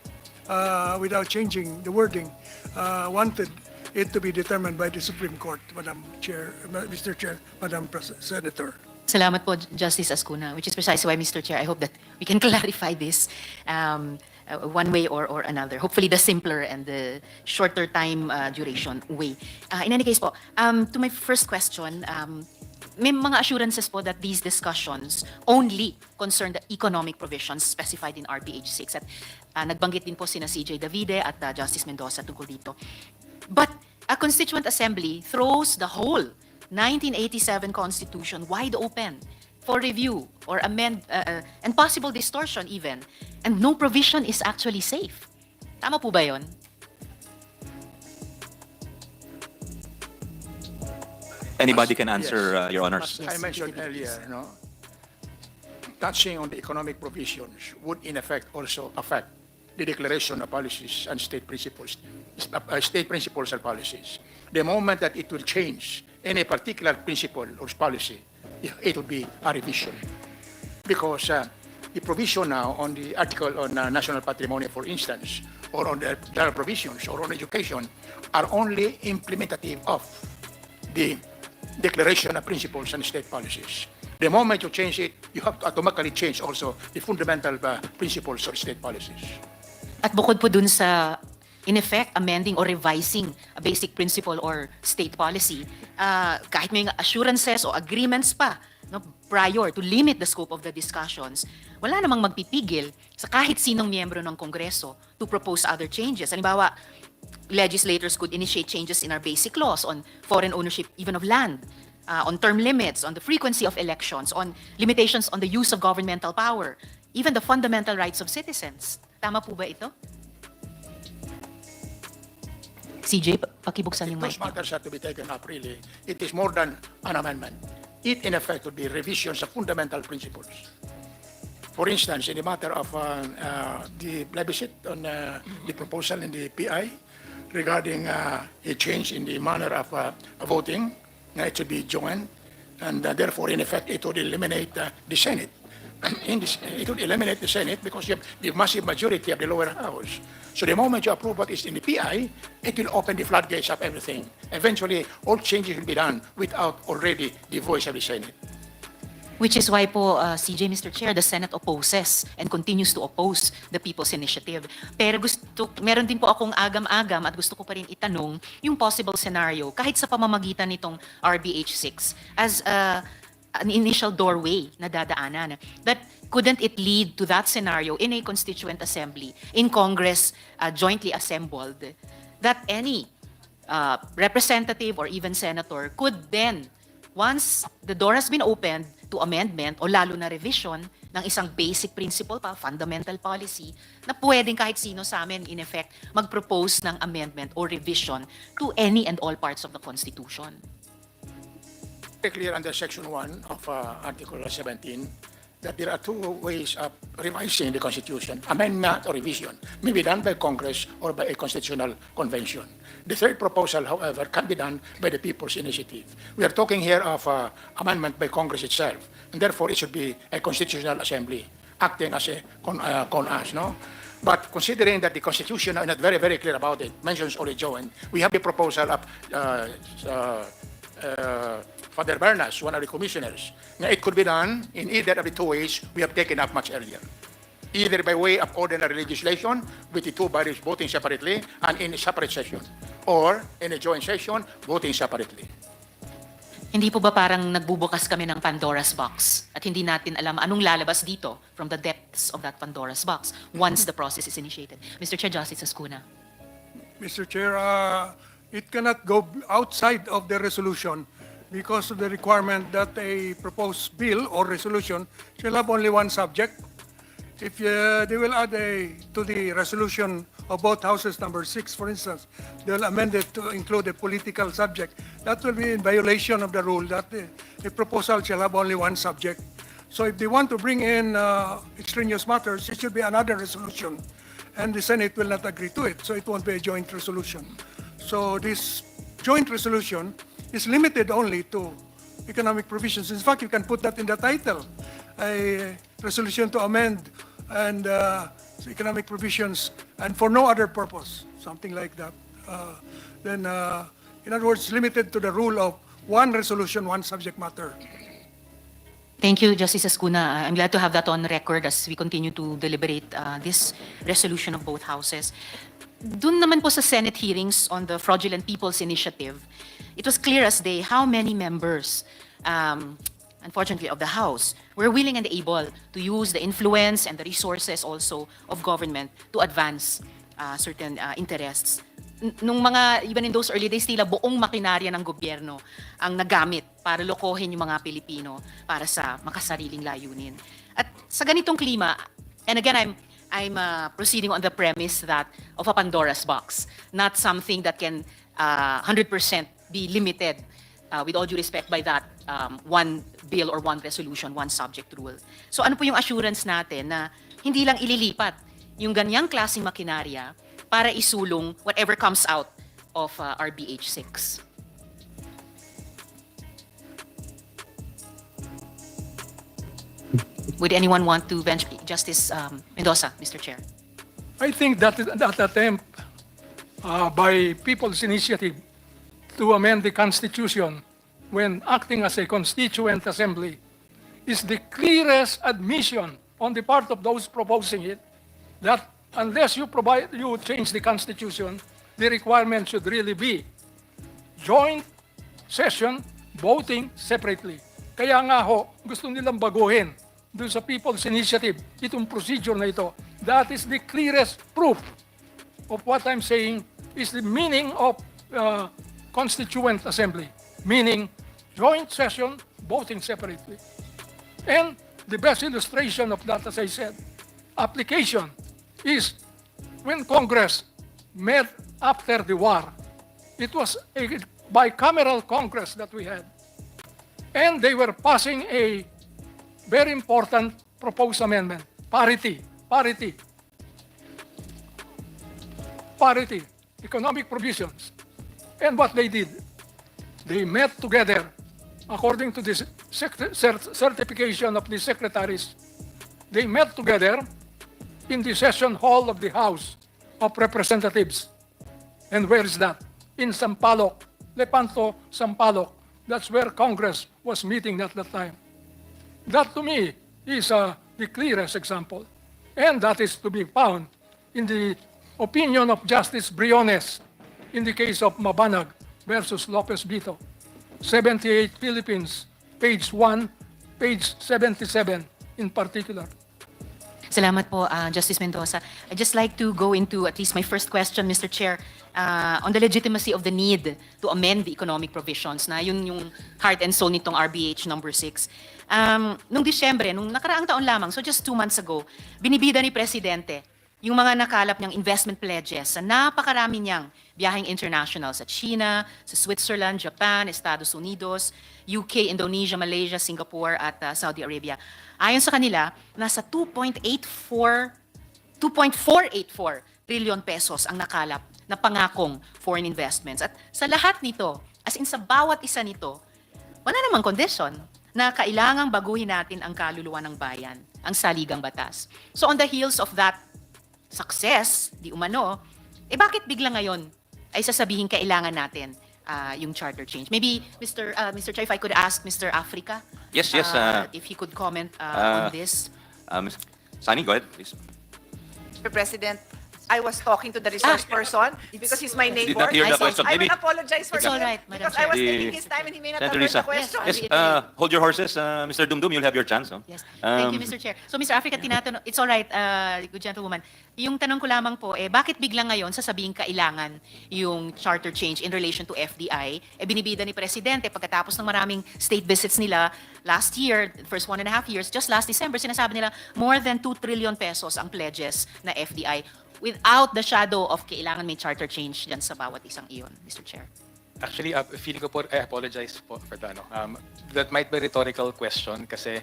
without changing the wording, wanted it to be determined by the Supreme Court, Madam Chair, Mr. Chair, Madam Senator. Salamat po, Justice Ascuna, which is precisely why, Mr. Chair, I hope that we can clarify this one way or another. Hopefully the simpler and the shorter time duration way. In any case po, to my first question, may mga assurances po that these discussions only concern the economic provisions specified in RPH 6. At nagbanggit din po sina CJ Davide at Justice Mendoza tungkol dito. But a Constituent Assembly throws the whole 1987 Constitution wide open for review or amend and possible distortion even, and no provision is actually safe. Tama po ba yun? Anybody can answer, Your Honors. As I mentioned earlier, touching on the economic provisions would in effect also affect the declaration of policies and state principles and policies. The moment that it will change any particular principle or policy, it will be a revision. Because the provision now on the article on national patrimony, for instance, or on the general provisions or on education are only implementative of the declaration of principles and state policies. The moment you change it, you have to automatically change also the fundamental principles of state policies. At bukod po dun sa, in effect, amending or revising a basic principle or state policy, kahit may assurances o agreements pa prior to limit the scope of the discussions, wala namang magpipigil sa kahit sinong miyembro ng Kongreso to propose other changes. Halimbawa, legislators could initiate changes in our basic laws on foreign ownership even of land, on term limits, on the frequency of elections, on limitations on the use of governmental power, even the fundamental rights of citizens. Tama po ba ito? CJ, pakibuksan yung mic. Those matters have to be taken up really. It is more than an amendment. It in effect would be revisions of fundamental principles. For instance, in the matter of the plebiscite on the proposal in the PI regarding a change in the manner of voting, it should be joined, and therefore, in effect, it would eliminate the Senate. It would eliminate the Senate because you have the massive majority of the lower house. So the moment you approve what is in the PI, it will open the floodgates of everything. Eventually, all changes will be done without already the voice of the Senate. Which is why po, CJ, Mr. Chair, the Senate opposes and continues to oppose the People's Initiative. Pero meron din po akong agam-agam at gusto ko pa rin itanong yung possible scenario kahit sa pamamagitan nitong RBH 6 as an initial doorway na dadaanan. That couldn't it lead to that scenario in a Constituent Assembly, in Congress jointly assembled, that any representative or even senator could then, once the door has been opened to amendment o lalo na revision ng isang basic principle pa, fundamental policy, na pwedeng kahit sino sa amin, in effect, mag-propose ng amendment or revision to any and all parts of the Constitution. Very clear under Section 1 of Article 17 that there are two ways of revising the Constitution, amendment or revision, may be done by Congress or by a constitutional convention. The third proposal, however, can be done by the People's Initiative. We are talking here of amendment by Congress itself, and therefore it should be a constitutional assembly acting as a con-us, no? But considering that the Constitution is not very, very clear about it, mentions only joint, we have the proposal of Father Bernas, one of the commissioners. Now, it could be done in either of the two ways we have taken up much earlier. Either by way of ordinary legislation, with the two bodies voting separately and in a separate session, or in a joint session, voting separately. Hindi po ba parang nagbubukas kami ng Pandora's box at hindi natin alam anong lalabas dito from the depths of that Pandora's box once the process is initiated? Mr. Chair, Justice Ascuna. Mr. Chair, it cannot go outside of the resolution because of the requirement that a proposed bill or resolution shall have only one subject. If they will add to the resolution of both houses, number 6, for instance, they will amend it to include a political subject. That will be in violation of the rule that a proposal shall have only one subject. So if they want to bring in extraneous matters, it should be another resolution, and the Senate will not agree to it, so it won't be a joint resolution. So this joint resolution is limited only to economic provisions. In fact, you can put that in the title, a resolution to amend and economic provisions and for no other purpose, something like that. In other words, limited to the rule of one resolution, one subject matter. Thank you, Justice Escuna. I'm glad to have that on record as we continue to deliberate this resolution of both houses. Dun naman po sa Senate hearings on the Fraudulent People's Initiative, it was clear as day how many members, unfortunately, of the House were willing and able to use the influence and the resources also of government to advance certain interests. Nung mga, even in those early days, tila buong makinarya ng gobyerno ang nagamit para lokohin yung mga Pilipino para sa makasariling layunin. At sa ganitong klima, and again, I'm proceeding on the premise that of a Pandora's box, not something that can 100% be limited, with all due respect, by that one bill or one resolution, one subject rule. So ano po yung assurance natin na hindi lang ililipat yung ganyang klaseng makinarya para isulong whatever comes out of RBH 6? Would anyone want to bench Justice Mendoza, Mr. Chair? I think that attempt by People's Initiative to amend the Constitution when acting as a constituent assembly is the clearest admission on the part of those proposing it that unless you change the Constitution, the requirement should really be joint session, voting separately. Kaya nga ho, gusto nilang baguhin doon sa People's Initiative, itong procedure na ito. That is the clearest proof of what I'm saying is the meaning of Constituent Assembly, meaning joint session, voting separately. And the best illustration of that, as I said, application is when Congress met after the war. It was a bicameral Congress that we had. And they were passing a very important proposed amendment, parity, economic provisions. And what they did, they met together according to this certification of the secretaries. They met together in the session hall of the House of Representatives. And where is that? In Sampaloc, Lepanto, Sampaloc. That's where Congress was meeting at that time. That to me is the clearest example. And that is to be found in the opinion of Justice Briones in the case of Mabanag versus Lopez Bito. 78 Philippines, page 1, page 77 in particular. Salamat po, Justice Mendoza. I'd just like to go into at least my first question, Mr. Chair, on the legitimacy of the need to amend the economic provisions, na yun yung heart and soul nitong RBH number 6. Nung Disyembre, nung nakaraang taon lamang, so just 2 months ago, binibida ni Presidente yung mga nakalap niyang investment pledges sa napakarami niyang biyaheng international sa China, sa Switzerland, Japan, Estados Unidos, UK, Indonesia, Malaysia, Singapore, at Saudi Arabia. Ayon sa kanila, nasa 2.484 trillion pesos ang nakalap na pangakong foreign investments. At sa lahat nito, as in sa bawat isa nito, wala namang condition na kailangang baguhin natin ang kaluluwa ng bayan, ang saligang batas. So on the heels of that success, di umano, bakit bigla ngayon ay sasabihin kailangan natin yung charter change? Maybe, Mr. Chair, if I could ask Mr. Africa, Yes. if he could comment on this. Sunny, go ahead, please. Mr. President, I was talking to the resource person because he's my neighbor. not hear the question. I will Maybe- apologize for It's all him right, Madam because I was Chair. taking his time and he may not have Senator heard the Risa. question. Yes, hold your horses, Mr. Dumdum, you'll have your chance. No? Yes. Thank you, Mr. Chair. So, Mr. Africa, tinatanong, it's all right, good gentlewoman. Yung tanong ko lamang po, bakit bigla ngayon sasabihin kailangan yung charter change in relation to FDI? Binibida ni Presidente pagkatapos ng maraming state visits nila last year, first 1.5 years, just last December, sinasabi nila more than 2 trillion pesos ang pledges na FDI without the shadow of kailangan may charter change dyan sa bawat isang iyon, Mr. Chair. Actually, feeling ko po, I apologize po for that. That might be a rhetorical question kasi,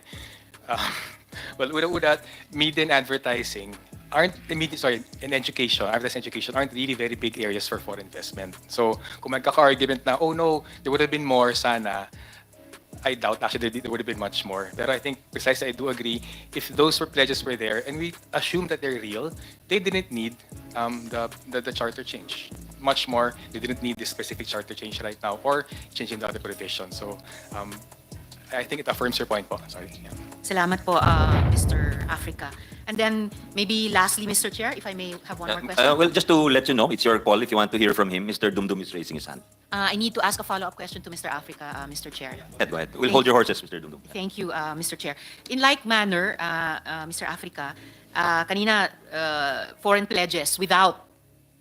well, una-una, media and advertising aren't immediate, sorry, in education, advertising education, aren't really very big areas for foreign investment. So kung magkaka-argument na, oh no, there would have been more sana, I doubt actually there would have been much more. But I think precisely I do agree, if those pledges were there and we assume that they're real, they didn't need the charter change. Much more, they didn't need this specific charter change right now or changing the other provisions. So I think it affirms your point po. Sorry. Yeah. Salamat po, Mr. Africa. And then maybe lastly, Mr. Chair, if I may have one more question. Well, just to let you know, it's your call if you want to hear from him. Mr. Dumdum is raising his hand. I need to ask a follow-up question to Mr. Africa, Mr. Chair. Go ahead. We'll hold your horses, Mr. Dumdum. Thank you, Mr. Chair. In like manner, Mr. Africa, kanina, foreign pledges without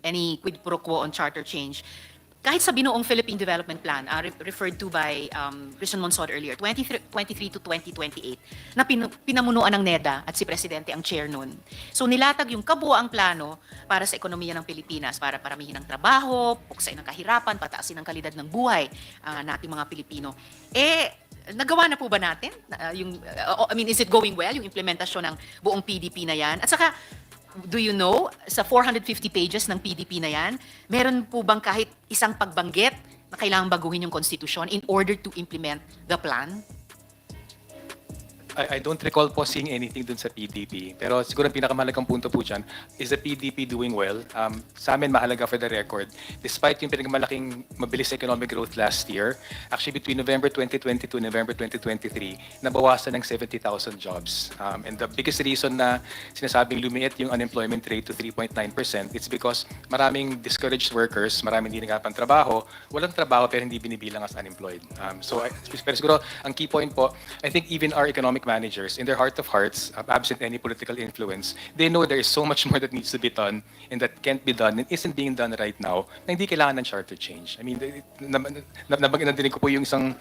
any quid pro quo on charter change. Kahit sa binuong Philippine Development Plan, referred to by Christian Monsod earlier, 2023 to 2028, na pinamunuan ng NEDA at si Presidente ang chair nun. So nilatag yung kabuoang plano para sa ekonomiya ng Pilipinas, para paramihin ang trabaho, puksain ang kahirapan, pataasin ang kalidad ng buhay nating mga Pilipino. Nagawa na po ba natin? I mean, is it going well, yung implementasyon ng buong PDP na yan? At saka, do you know, sa 450 pages ng PDP na yan, meron po bang kahit isang pagbanggit na kailangang baguhin yung konstitusyon in order to implement the plan? I don't recall po seeing anything dun sa PDP. Pero siguro ang pinakamahalagang punto po dyan, is the PDP doing well? Sa amin, mahalaga for the record. Despite yung pinakamalaking mabilis economic growth last year, actually between November 2022 and November 2023, nabawasan ng 70,000 jobs. And the biggest reason na sinasabing lumiit yung unemployment rate to 3.9%, it's because maraming discouraged workers, maraming hindi naghahanap ng trabaho, walang trabaho pero hindi binibilang as unemployed. Pero siguro, ang key point po, I think even our economic managers, in their heart of hearts, absent any political influence, they know there is so much more that needs to be done and that can't be done and isn't being done right now na hindi kailangan ng charter change. I mean, nadinig ko po yung isang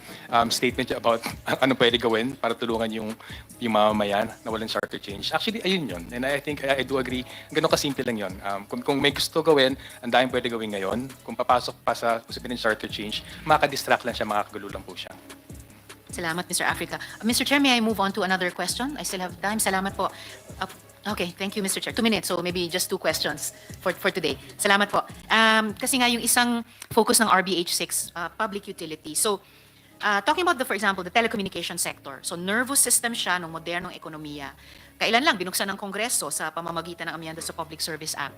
statement about ano pwede gawin para tulungan yung mamamayan na walang charter change. Actually, ayun yun. And I think I do agree, ganun kasimple lang yun. Kung may gusto gawin, ang daming pwede gawin ngayon. Kung papasok pa sa usapin ng charter change, makaka-distract lang siya, makakagulo lang po siya. Salamat, Mr. Africa. Mr. Chair, may I move on to another question? I still have time. Salamat po. Okay, thank you, Mr. Chair. 2 minutes, so maybe just 2 questions for today. Salamat po. Kasi nga yung isang focus ng RBH6, public utility. So, talking about, for example, the telecommunication sector. So, nervous system siya ng modernong ekonomiya. Kailan lang, binuksan ng Kongreso sa pamamagitan ng amyenda sa Public Service Act.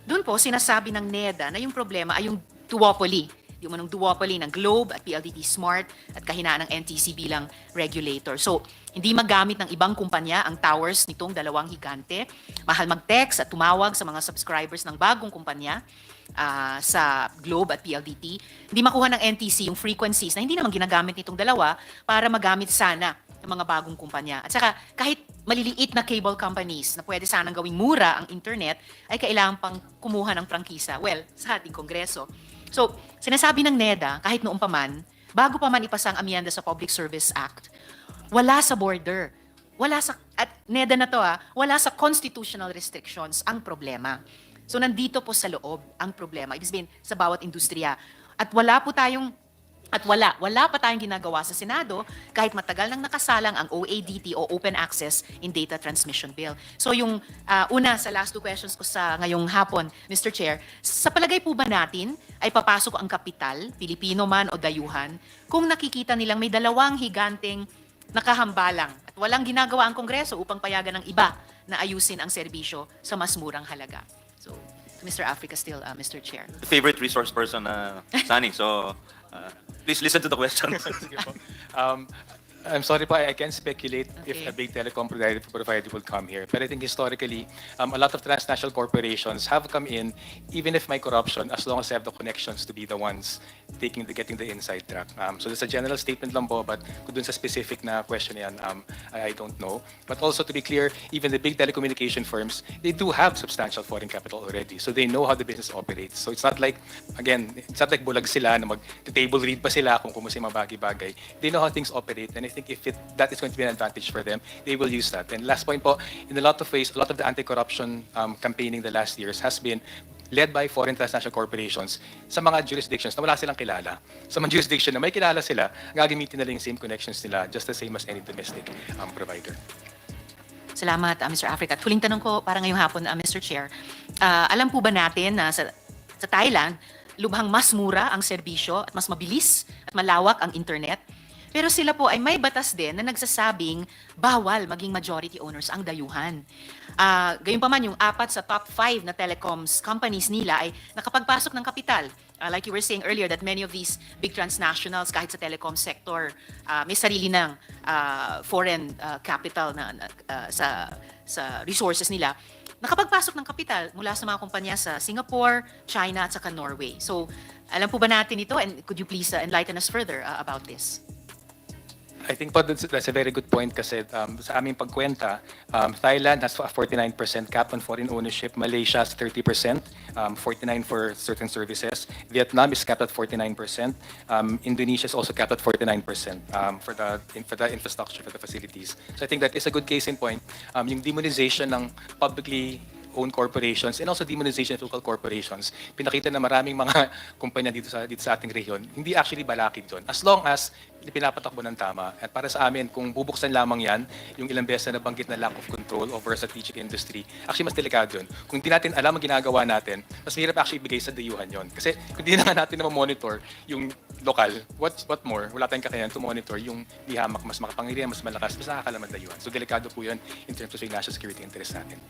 Doon po, sinasabi ng NEDA na yung problema ay yung duopoly. Yung manong duopoly ng Globe at PLDT Smart at kahinaan ng NTC bilang regulator. So, hindi magamit ng ibang kumpanya ang towers nitong dalawang higante. Mahal mag-text at tumawag sa mga subscribers ng bagong kumpanya sa Globe at PLDT. Hindi makuha ng NTC yung frequencies na hindi naman ginagamit nitong dalawa para magamit sana ng mga bagong kumpanya. At saka, kahit maliliit na cable companies na pwede sanang gawing mura ang internet, ay kailangan pang kumuha ng prangkisa. Well, sa ating Kongreso. So, sinasabi ng NEDA, kahit noong pa man, bago pa man ipasa ang amyenda sa Public Service Act, wala sa border, at NEDA na to wala sa constitutional restrictions ang problema. So, nandito po sa loob ang problema. Ibig sabihin, sa bawat industriya. At wala pa tayong ginagawa sa Senado kahit matagal nang nakasalang ang OADT o Open Access in Data Transmission Bill. So yung una sa last 2 questions ko sa ngayong hapon, Mr. Chair, sa palagay po ba natin ay papasok ang kapital, Pilipino man o dayuhan, kung nakikita nilang may dalawang higanteng nakahambalang at walang ginagawa ang Kongreso upang payagan ng iba na ayusin ang serbisyo sa mas murang halaga? So, Mr. Africa still, Mr. Chair. Favorite resource person, Sani. So, please listen to the question. I'm sorry po, I can't speculate if a big telecom provider will come here. But I think historically, a lot of transnational corporations have come in, even if may corruption, as long as they have the connections to be the ones getting the inside track. So that's a general statement lang po, but kung dun sa specific na question yan, I don't know. But also to be clear, even the big telecommunication firms, they do have substantial foreign capital already. So they know how the business operates. So it's not like, again, it's not like bulag sila na mag-table read pa sila kung kumusta yung mga bagay-bagay. They know how things operate, and I think if that is going to be an advantage for them, they will use that. And last point po, in a lot of ways, a lot of the anti-corruption campaigning the last years has been led by foreign transnational corporations sa mga jurisdictions na wala silang kilala. Sa mga jurisdiction na may kilala sila, gagamitin nila yung same connections nila just the same as any domestic provider. Salamat, Mr. Africa. At huling tanong ko para ngayong hapon, Mr. Chair. Alam po ba natin na sa Thailand, lubhang mas mura ang serbisyo at mas mabilis at malawak ang internet? Pero sila po ay may batas din na nagsasabing bawal maging majority owners ang dayuhan. Gayunpaman, yung 4 sa top 5 na telecoms companies nila ay nakapagpasok ng kapital. Like you were saying earlier that many of these big transnationals kahit sa telecom sector may sarili ng foreign capital sa resources nila. Nakapagpasok ng kapital mula sa mga kumpanya sa Singapore, China at saka Norway. So alam po ba natin ito, and could you please enlighten us further about this? I think po that's a very good point kasi sa aming pagkwenta, Thailand has a 49% cap on foreign ownership, Malaysia has 30%, 49% for certain services, Vietnam is capped at 49%, Indonesia is also capped at 49% for the infrastructure, for the facilities. So I think that is a good case in point. Yung demonization ng publicly owned corporations and also demonization of local corporations, pinakita na maraming mga kumpanya dito sa ating rehiyon, hindi actually balakid doon. As long as pinapatakbo ng tama. At para sa amin, kung bubuksan lamang yan, yung ilang beses na nabanggit na lack of control over a strategic industry, actually mas delikado yun. Kung hindi natin alam ang ginagawa natin, mas mahirap actually ibigay sa dayuhan yun. Kasi kung hindi na nga natin na monitor yung lokal, what more, wala tayong kakayahan to monitor yung di hamak, mas makapangyarihan, mas malakas, mas nakakalaman dayuhan. So delikado po yun in terms of yung national security interest natin.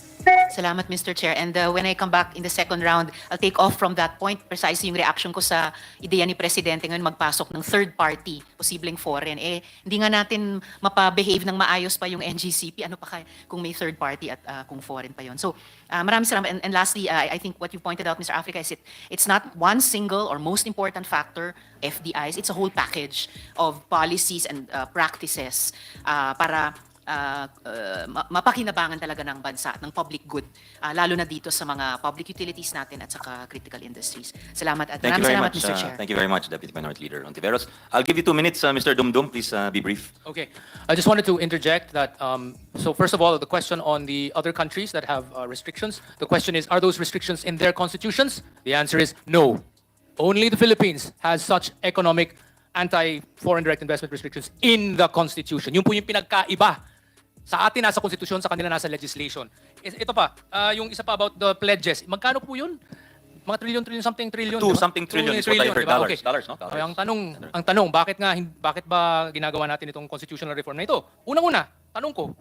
Salamat, Mr. Chair. And when I come back in the second round, I'll take off from that point, precisely yung reaction ko sa ideya ni Presidente ngayon magpasok ng third party, posibleng foreign. Hindi nga natin mapabehave ng maayos pa yung NGCP, ano pa kung may third party at kung foreign pa yon. So maraming salamat. And lastly, I think what you pointed out, Mr. Africa, is it's not one single or most important factor, FDIs, it's a whole package of policies and practices para mapakinabangan talaga ng bansa, ng public good, lalo na dito sa mga public utilities natin at saka critical industries. Salamat at Thank you maraming very salamat, much. Mr. Chair. Thank you very much, Deputy Minority Leader Hontiveros. I'll give you 2 minutes, Mr. Dumdum. Please be brief. Okay. I just wanted to interject that, so first of all, the question on the other countries that have restrictions, the question is, are those restrictions in their constitutions? The answer is no. Only the Philippines has such economic anti-foreign direct investment restrictions in the constitution. Yun po yung pinagkaiba. Sa atin nasa konstitusyon, sa kanila nasa legislation. Ito pa, yung isa pa about the pledges. Magkano po yun? Mga trillion, something trillion. 2 something trillion is what I heard. Diba? Dollars, Okay. dollars, no? Ay, ang tanong, bakit ba ginagawa natin itong constitutional reform na ito? Unang-una, tanong ko,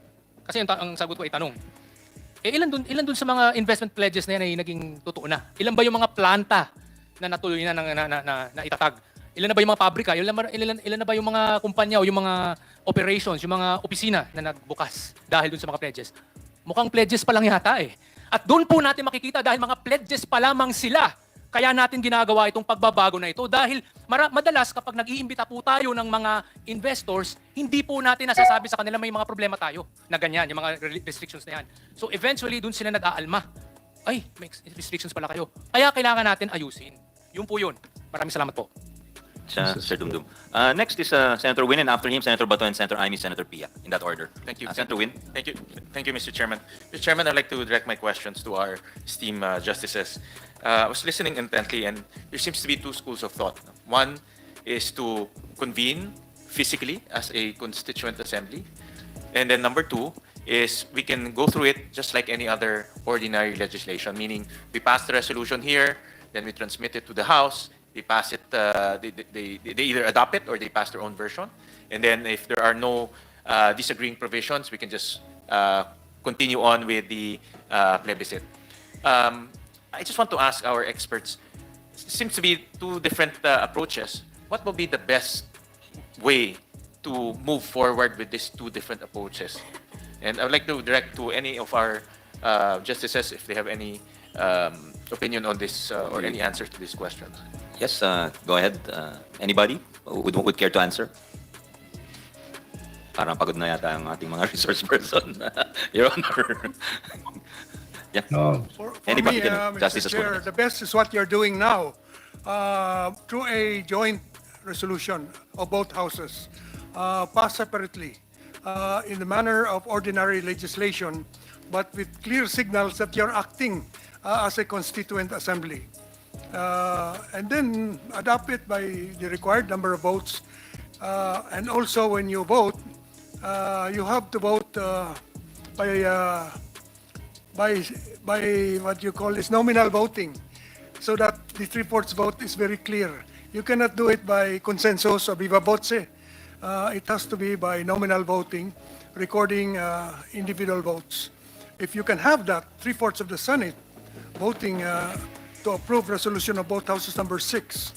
kasi ang sagot ko ay tanong. Ilan dun sa mga investment pledges na yan ay naging totoo na? Ilan ba yung mga planta na natuloy na itatag? Ilan na ba yung mga pabrika? Ilan na ba yung mga kumpanya o yung mga operations, yung mga opisina na nagbukas dahil dun sa mga pledges? Mukhang pledges pa lang yata eh. At doon po natin makikita dahil mga pledges pa lamang sila. Kaya natin ginagawa itong pagbabago na ito dahil madalas kapag nag-iimbita po tayo ng mga investors, hindi po natin nasasabi sa kanila may mga problema tayo na ganyan, yung mga restrictions na yan. So eventually, doon sila nag-aalma. Ay, may restrictions pala kayo. Kaya kailangan natin ayusin. Yun po yun. Maraming salamat po. Sir Dumdum. Next is Senator Win, and after him, Senator Bato and Senator Amy, Senator Pia, in that order. Thank you. Senator Win. Thank you, Mr. Chairman. Mr. Chairman, I'd like to direct my questions to our esteemed justices. I was listening intently, and there seems to be 2 schools of thought. One is to convene physically as a constituent assembly, and then number 2 is we can go through it just like any other ordinary legislation, meaning we pass the resolution here, then we transmit it to the House. They pass it, they either adopt it or they pass their own version. And then if there are no disagreeing provisions, we can just continue on with the plebiscite. I just want to ask our experts, it seems to be 2 different approaches. What will be the best way to move forward with these 2 different approaches? And I would like to direct to any of our justices if they have any opinion on this or any answers to these questions. Yes, go ahead. Anybody would care to answer? Parang pagod na yata ang ating mga resource person, Your Honor. Yeah. For Anybody me, can, Mr. Justice Chair, the best is what you're doing now through a joint resolution of both houses, passed separately in the manner of ordinary legislation, but with clear signals that you're acting as a constituent assembly. And then adopt it by the required number of votes. And also when you vote, you have to vote by what you call is nominal voting, so that the three-fourths vote is very clear. You cannot do it by consensus or viva voce. It has to be by nominal voting, recording individual votes. If you can have that, three-fourths of the Senate voting to approve resolution of both houses number 6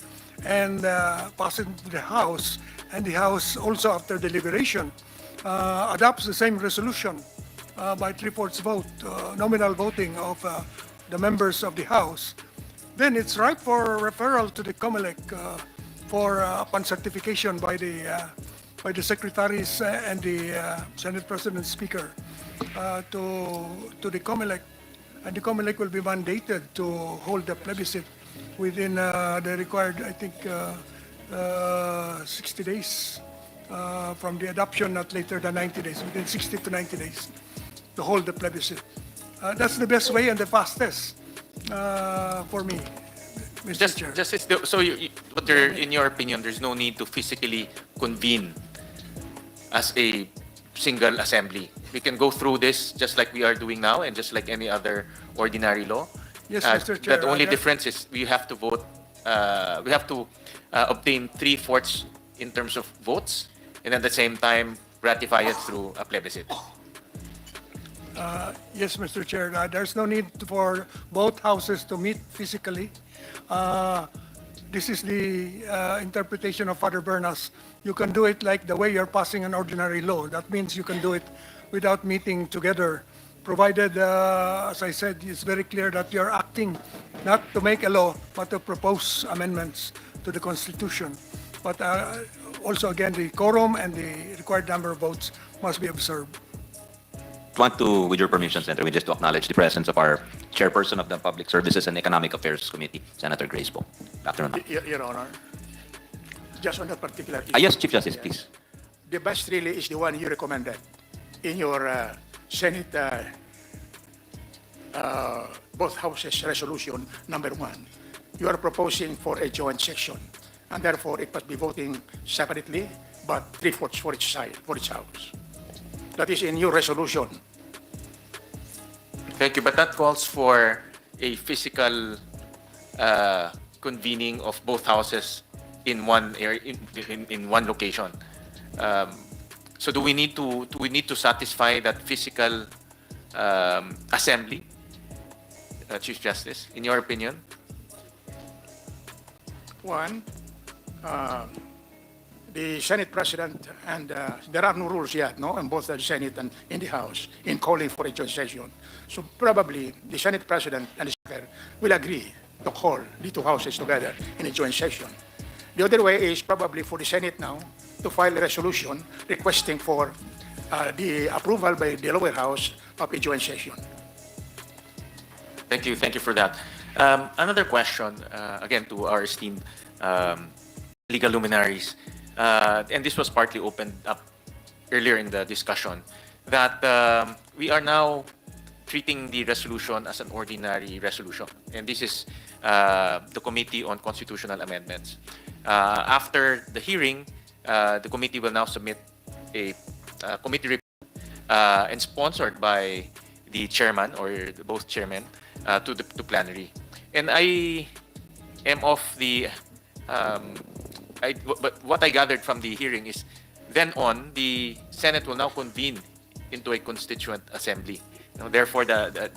and pass it to the House, and the House also after deliberation adopts the same resolution by three-fourths vote, nominal voting of the members of the House, then it's ripe for referral to the COMELEC for upon certification by the secretaries and the Senate President Speaker to the COMELEC, and the COMELEC will be mandated to hold the plebiscite within the required, I think, 60 days from the adoption, not later than 90 days, within 60 to 90 days to hold the plebiscite. That's the best way and the fastest for me, Mr. Chair. But in your opinion, there's no need to physically convene as a single assembly. We can go through this just like we are doing now and just like any other ordinary law. Yes, Mr. Chair. The only difference is we have to vote, we have to obtain three-fourths in terms of votes, and at the same time ratify it through a plebiscite. Yes, Mr. Chair. There's no need for both houses to meet physically. This is the interpretation of Father Bernas. You can do it like the way you're passing an ordinary law. That means you can do it without meeting together, provided, as I said, it's very clear that you're acting not to make a law, but to propose amendments to the Constitution. But also, again, the quorum and the required number of votes must be observed. Want to, with your permission, Senator, we just to acknowledge the presence of our chairperson of the Public Services and Economic Affairs Committee, Senator Grace Poe. Afternoon. Your Honor, just on that particular issue. Yes, Chief Justice, please. The best really is the one you recommended in your Senate, both houses resolution number 1. You are proposing for a joint section, and therefore it must be voting separately, but three-fourths for each side, for each house. That is in your resolution. Thank you, but that calls for a physical convening of both houses in one area, in one location. So do we need to satisfy that physical assembly, Chief Justice, in your opinion? One, the Senate President, and there are no rules yet, no, in both the Senate and in the House, in calling for a joint session. So probably the Senate President and the Speaker will agree to call the two houses together in a joint session. The other way is probably for the Senate now to file a resolution requesting for the approval by the lower house of a joint session. Thank you for that. Another question, again, to our esteemed legal luminaries, and this was partly opened up earlier in the discussion, that we are now treating the resolution as an ordinary resolution. And this is the Committee on Constitutional Amendments. After the hearing, the committee will now submit a committee report and sponsored by the chairman or both chairmen to plenary. And I am of the, but what I gathered from the hearing is then on, the Senate will now convene into a constituent assembly. Now, therefore,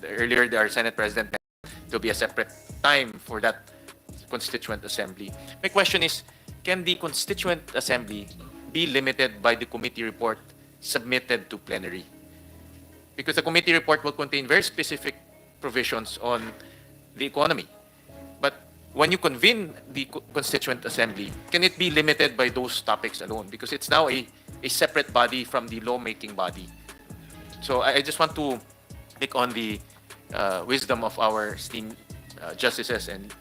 earlier our Senate President mentioned there will be a separate time for that constituent assembly. My question is, can the constituent assembly be limited by the committee report submitted to plenary? Because the committee report will contain very specific provisions on the economy. But when you convene the constituent assembly, can it be limited by those topics alone? Because it's now a separate body from the lawmaking body. So I just want to pick on the wisdom of our esteemed justices and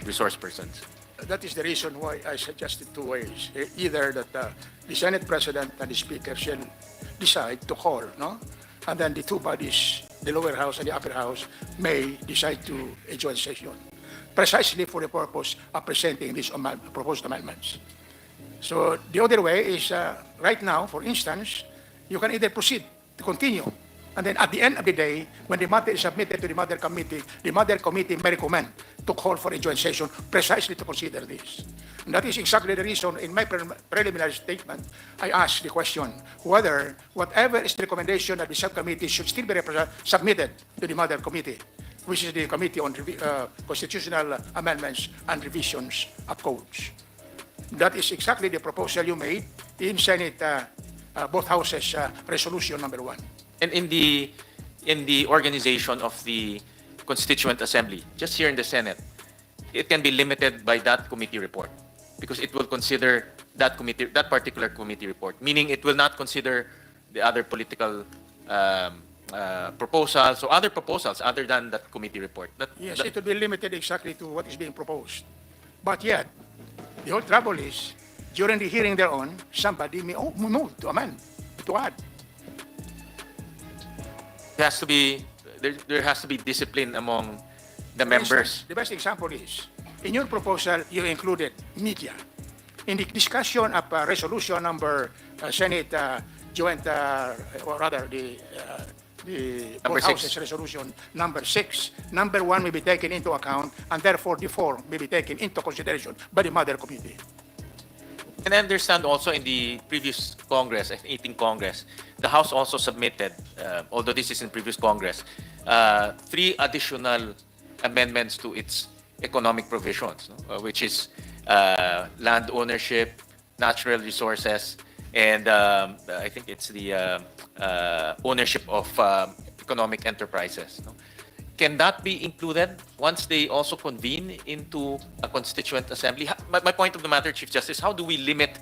resource persons. That is the reason why I suggested two ways. Either that the Senate President and the Speaker shall decide to call, no? And then the two bodies, the lower house and the upper house, may decide to a joint session, precisely for the purpose of presenting these proposed amendments. So the other way is, right now, for instance, you can either proceed to continue And then at the end of the day, when the matter is submitted to the Mother Committee may recommend to call for a joint session precisely to consider this. And that is exactly the reason in my preliminary statement, I asked the question whether whatever is the recommendation of the subcommittee should still be submitted to the Mother Committee, which is the Committee on Constitutional Amendments and Revisions of Codes. That is exactly the proposal you made in Senate, both houses, resolution number 1. And in the organization of the Constituent Assembly, just here in the Senate, it can be limited by that committee report because it will consider that particular committee report, meaning it will not consider the other political proposals or other proposals other than that committee report. Yes, it will be limited exactly to what is being proposed. But yet, the whole trouble is, during the hearing thereon, somebody may move to amend, to add. There has to be discipline among the For members. instance, the best example is, in your proposal, you included media. In the discussion of resolution number Senate joint, or rather the Number both 6. houses resolution number 6, number 1 may be taken into account, and therefore the 4 may be taken into consideration by the Mother Committee. And I understand also in the previous Congress, 18th Congress, the House also submitted, although this is in previous Congress, 3 additional amendments to its economic provisions, which is land ownership, natural resources, and I think it's the ownership of economic enterprises. Can that be included once they also convene into a Constituent Assembly? My point of the matter, Chief Justice, how do we limit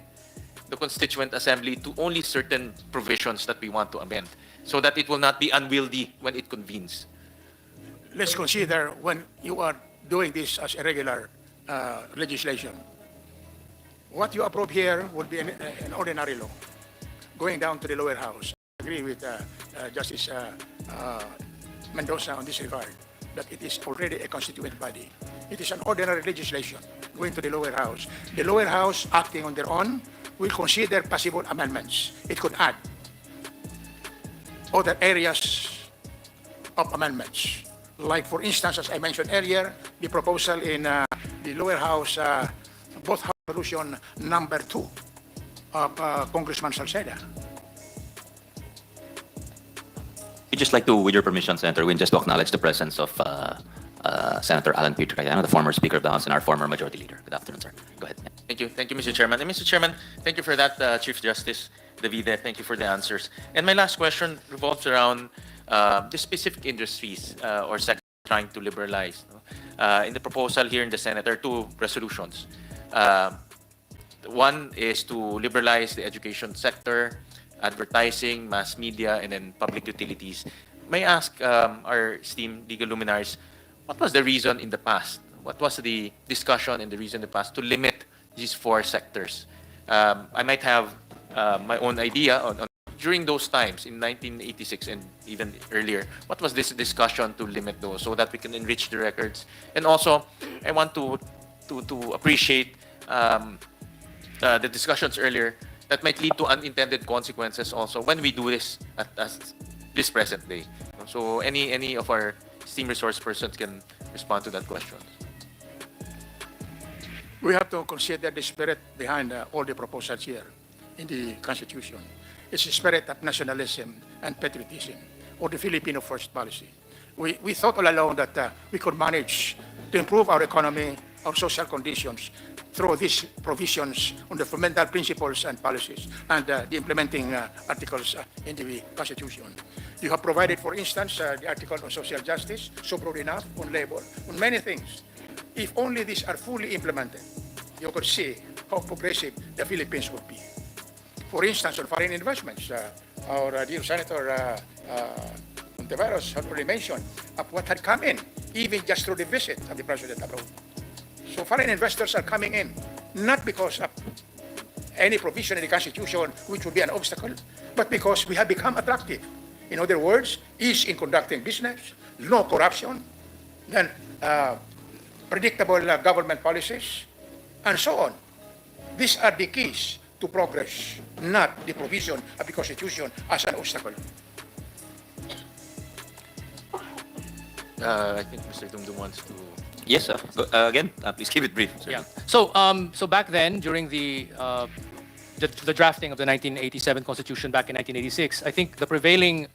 the Constituent Assembly to only certain provisions that we want to amend so that it will not be unwieldy when it convenes? Let's consider when you are doing this as a regular legislation. What you approve here would be an ordinary law going down to the lower house. I agree with Justice Mendoza on this regard, that it is already a constituent body. It is an ordinary legislation going to the lower house. The lower house, acting on their own, will consider possible amendments. It could add other areas of amendments. Like, for instance, as I mentioned earlier, the proposal in the lower house, both house resolution number 2 of Congressman Salceda. We'd just like to, with your permission, Senator Win, just to acknowledge the presence of Senator Alan Peter Cayetano, the former Speaker of the House and our former Majority Leader. Good afternoon, sir. Go ahead. Thank you, Mr. Chairman. And Mr. Chairman, thank you for that, Chief Justice Davide. Thank you for the answers. And my last question revolves around the specific industries or sectors trying to liberalize. In the proposal here in the Senate, there are 2 resolutions. One is to liberalize the education sector, advertising, mass media, and then public utilities. May I ask our esteemed legal luminaries, what was the reason in the past? What was the discussion and the reason in the past to limit these 4 sectors? I might have my own idea on during those times in 1986 and even earlier. What was this discussion to limit those so that we can enrich the records? And also, I want to appreciate the discussions earlier that might lead to unintended consequences also when we do this at this present day. So any of our esteemed resource persons can respond to that question. We have to consider the spirit behind all the proposals here in the Constitution. It's the spirit of nationalism and patriotism, or the Filipino first policy. We thought all along that we could manage to improve our economy, our social conditions, through these provisions on the fundamental principles and policies and the implementing articles in the Constitution. You have provided, for instance, the article on social justice, so broad enough, on labor, on many things. If only these are fully implemented, you could see how progressive the Philippines would be. For instance, on foreign investments, our dear Senator Hontiveros had already mentioned of what had come in, even just through the visit of the President abroad. So foreign investors are coming in, not because of any provision in the Constitution which would be an obstacle, but because we have become attractive. In other words, ease in conducting business, no corruption, then predictable government policies, and so on. These are the keys to progress, not the provision of the Constitution as an obstacle. I think Mr. Dumdum wants to... Yes, again, please keep it brief. Sir. Yeah. So back then, during the drafting of the 1987 Constitution back in 1986, I think the prevailing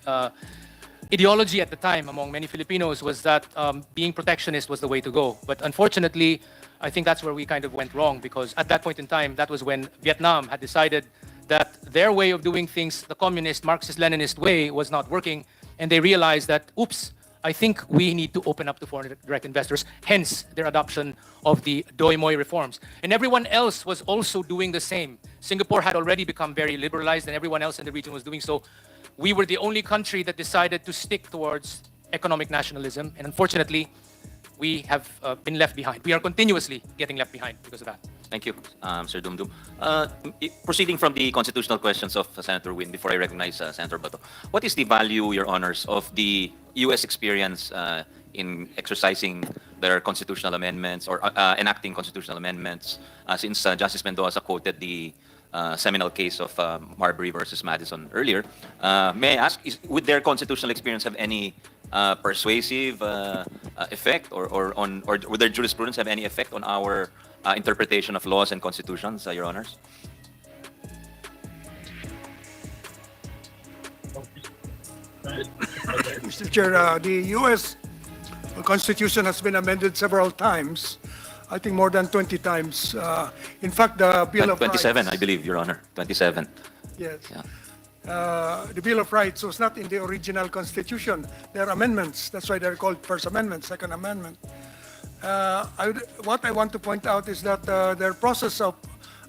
ideology at the time among many Filipinos was that being protectionist was the way to go. But unfortunately, I think that's where we kind of went wrong, because at that point in time, that was when Vietnam had decided that their way of doing things, the communist, Marxist-Leninist way, was not working, and they realized that, oops, I think we need to open up to foreign direct investors, hence their adoption of the Doi Moi reforms. And everyone else was also doing the same. Singapore had already become very liberalized, and everyone else in the region was doing so. We were the only country that decided to stick towards economic nationalism, and unfortunately, we have been left behind. We are continuously getting left behind because of that. Thank you, Sir Dumdum. Proceeding from the constitutional questions of Senator Win, before I recognize Senator Bato, what is the value, Your Honors, of the U.S. experience in exercising their constitutional amendments or enacting constitutional amendments? Since Justice Mendoza quoted the seminal case of Marbury versus Madison earlier, may I ask, would their constitutional experience have any persuasive effect, or would their jurisprudence have any effect on our interpretation of laws and constitutions, Your Honors? Mr. Chair, the U.S. Constitution has been amended several times. I think more than 20 times. In fact, the Bill of 27, Rights... I believe, Your Honor. 27. Yes. Yeah. The Bill of Rights was not in the original Constitution. There are amendments. That's why they're called First Amendment, Second Amendment. What I want to point out is that their process of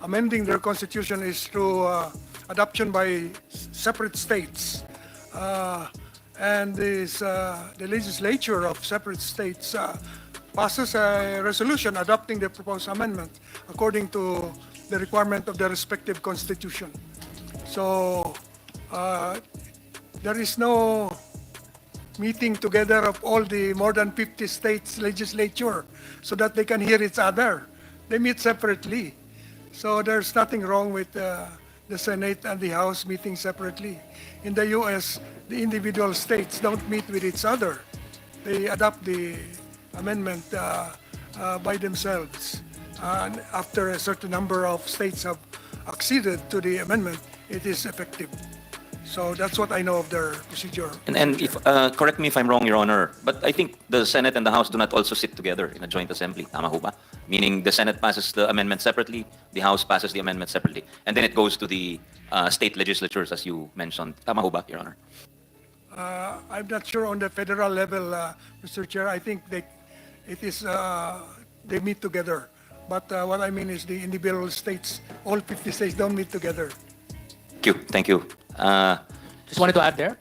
amending their Constitution is through adoption by separate states. And the legislature of separate states passes a resolution adopting the proposed amendment according to the requirement of the respective constitution. So there is no meeting together of all the more than 50 states legislature so that they can hear each other. They meet separately. So there's nothing wrong with the Senate and the House meeting separately. In the U.S., the individual states don't meet with each other. They adopt the amendment by themselves. And after a certain number of states have acceded to the amendment, it is effective. So that's what I know of their procedure. And if, correct me if I'm wrong, Your Honor, but I think the Senate and the House do not also sit together in a joint assembly. Tama ho ba? Meaning the Senate passes the amendment separately, the House passes the amendment separately, and then it goes to the state legislatures, as you mentioned. Tama ho ba, Your Honor? I'm not sure on the federal level, Mr. Chair. I think they meet together. But what I mean is the individual states, all 50 states don't meet together. Thank you. Thank you. Just wanted to add there,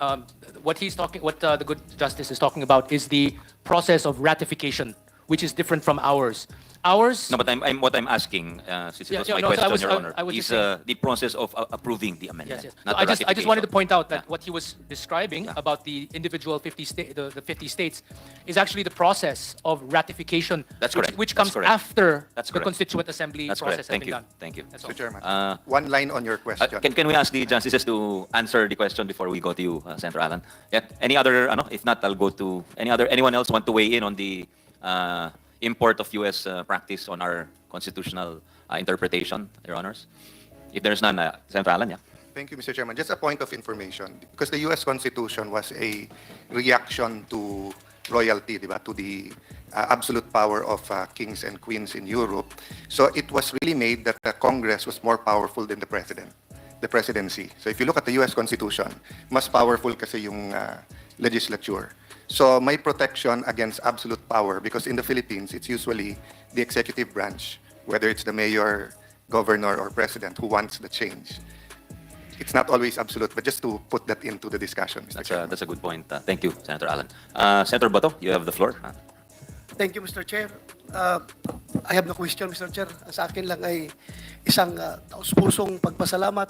what the good justice is talking about is the process of ratification, which is different from ours. Ours... No, but what I'm asking, since it was my question, Your Honor, is the process of approving the amendment. Yes, yes. Not I the just wanted to ratification. point out that what he was describing about the individual 50 states is actually the process of ratification, That's correct. which That's comes correct. after That's the correct. Constituent Assembly That's process correct. has Thank been you. done. Thank you. That's all. Mr. Chairman, one line on your question. Can we ask the justices to answer the question before we go to you, Senator Alan? Yeah. Any other, if not, I'll go to anyone else want to weigh in on the import of U.S. practice on our constitutional interpretation, Your Honors? If there's none, Senator Alan, yeah. Thank you, Mr. Chairman. Just a point of information, because the U.S. Constitution was a reaction to royalty, diba? To the absolute power of kings and queens in Europe. So it was really made that the Congress was more powerful than the president, the presidency. So if you look at the U.S. Constitution, mas powerful kasi yung legislature. So may protection against absolute power because in the Philippines, it's usually the executive branch, whether it's the mayor, governor, or president who wants the change. It's not always absolute, but just to put that into the discussion, Mr. Chairman. That's a good point. Thank you, Senator Alan. Senator Bato, you have the floor. Thank you, Mr. Chair. I have no question, Mr. Chair. Sa akin lang ay isang taus-pusong pagpasalamat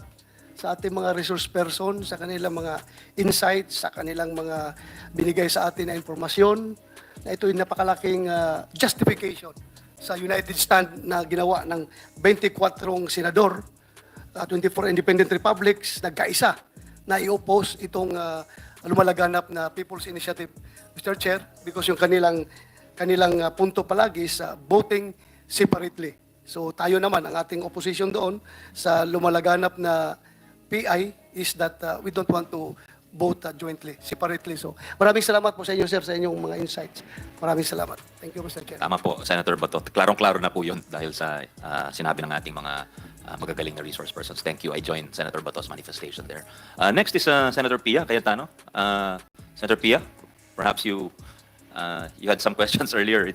sa ating mga resource person, sa kanilang mga insights, sa kanilang mga binigay sa atin na informasyon, na ito'y napakalaking justification sa United Stand na ginawa ng 24 senador, 24 independent republics, nagkaisa na i-oppose itong lumalaganap na People's Initiative Mr. Chair, because yung kanilang punto palagi is voting separately. So tayo naman, ang ating opposition doon sa lumalaganap na PI is that we don't want to vote jointly, separately. So maraming salamat po sa inyo, sir, sa inyong mga insights. Maraming salamat. Thank you, Mr. Chair. Tama po, Senator Bato. Klarong-klaro na po yun dahil sa sinabi ng ating mga magagaling na resource persons. Thank you. I join Senator Bato's manifestation there. Next is Senator Pia Cayetano. Senator Pia, perhaps you had some questions earlier.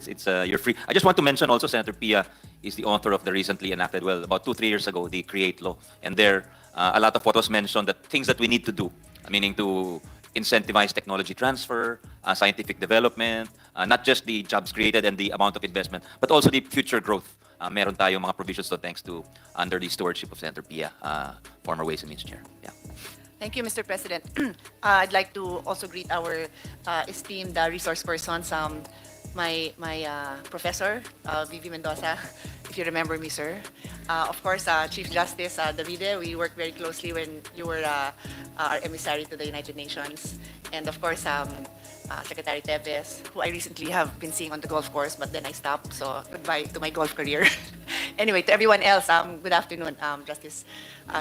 You're free. I just want to mention also Senator Pia is the author of the recently enacted, well, about 2-3 years ago, the CREATE law. And there, a lot of what was mentioned, that things that we need to do, meaning to incentivize technology transfer, scientific development, not just the jobs created and the amount of investment, but also the future growth. Meron tayong mga provisions to thanks to under the stewardship of Senator Pia, former Ways and Means Chair. Yeah. Thank you, Mr. President. I'd like to also greet our esteemed resource persons, my professor, Vivi Mendoza, if you remember me, sir. Of course, Chief Justice Davide, we worked very closely when you were our emissary to the United Nations. And of course, Secretary Teves, who I recently have been seeing on the golf course, but then I stopped, so goodbye to my golf career. Anyway, to everyone else, good afternoon, Justice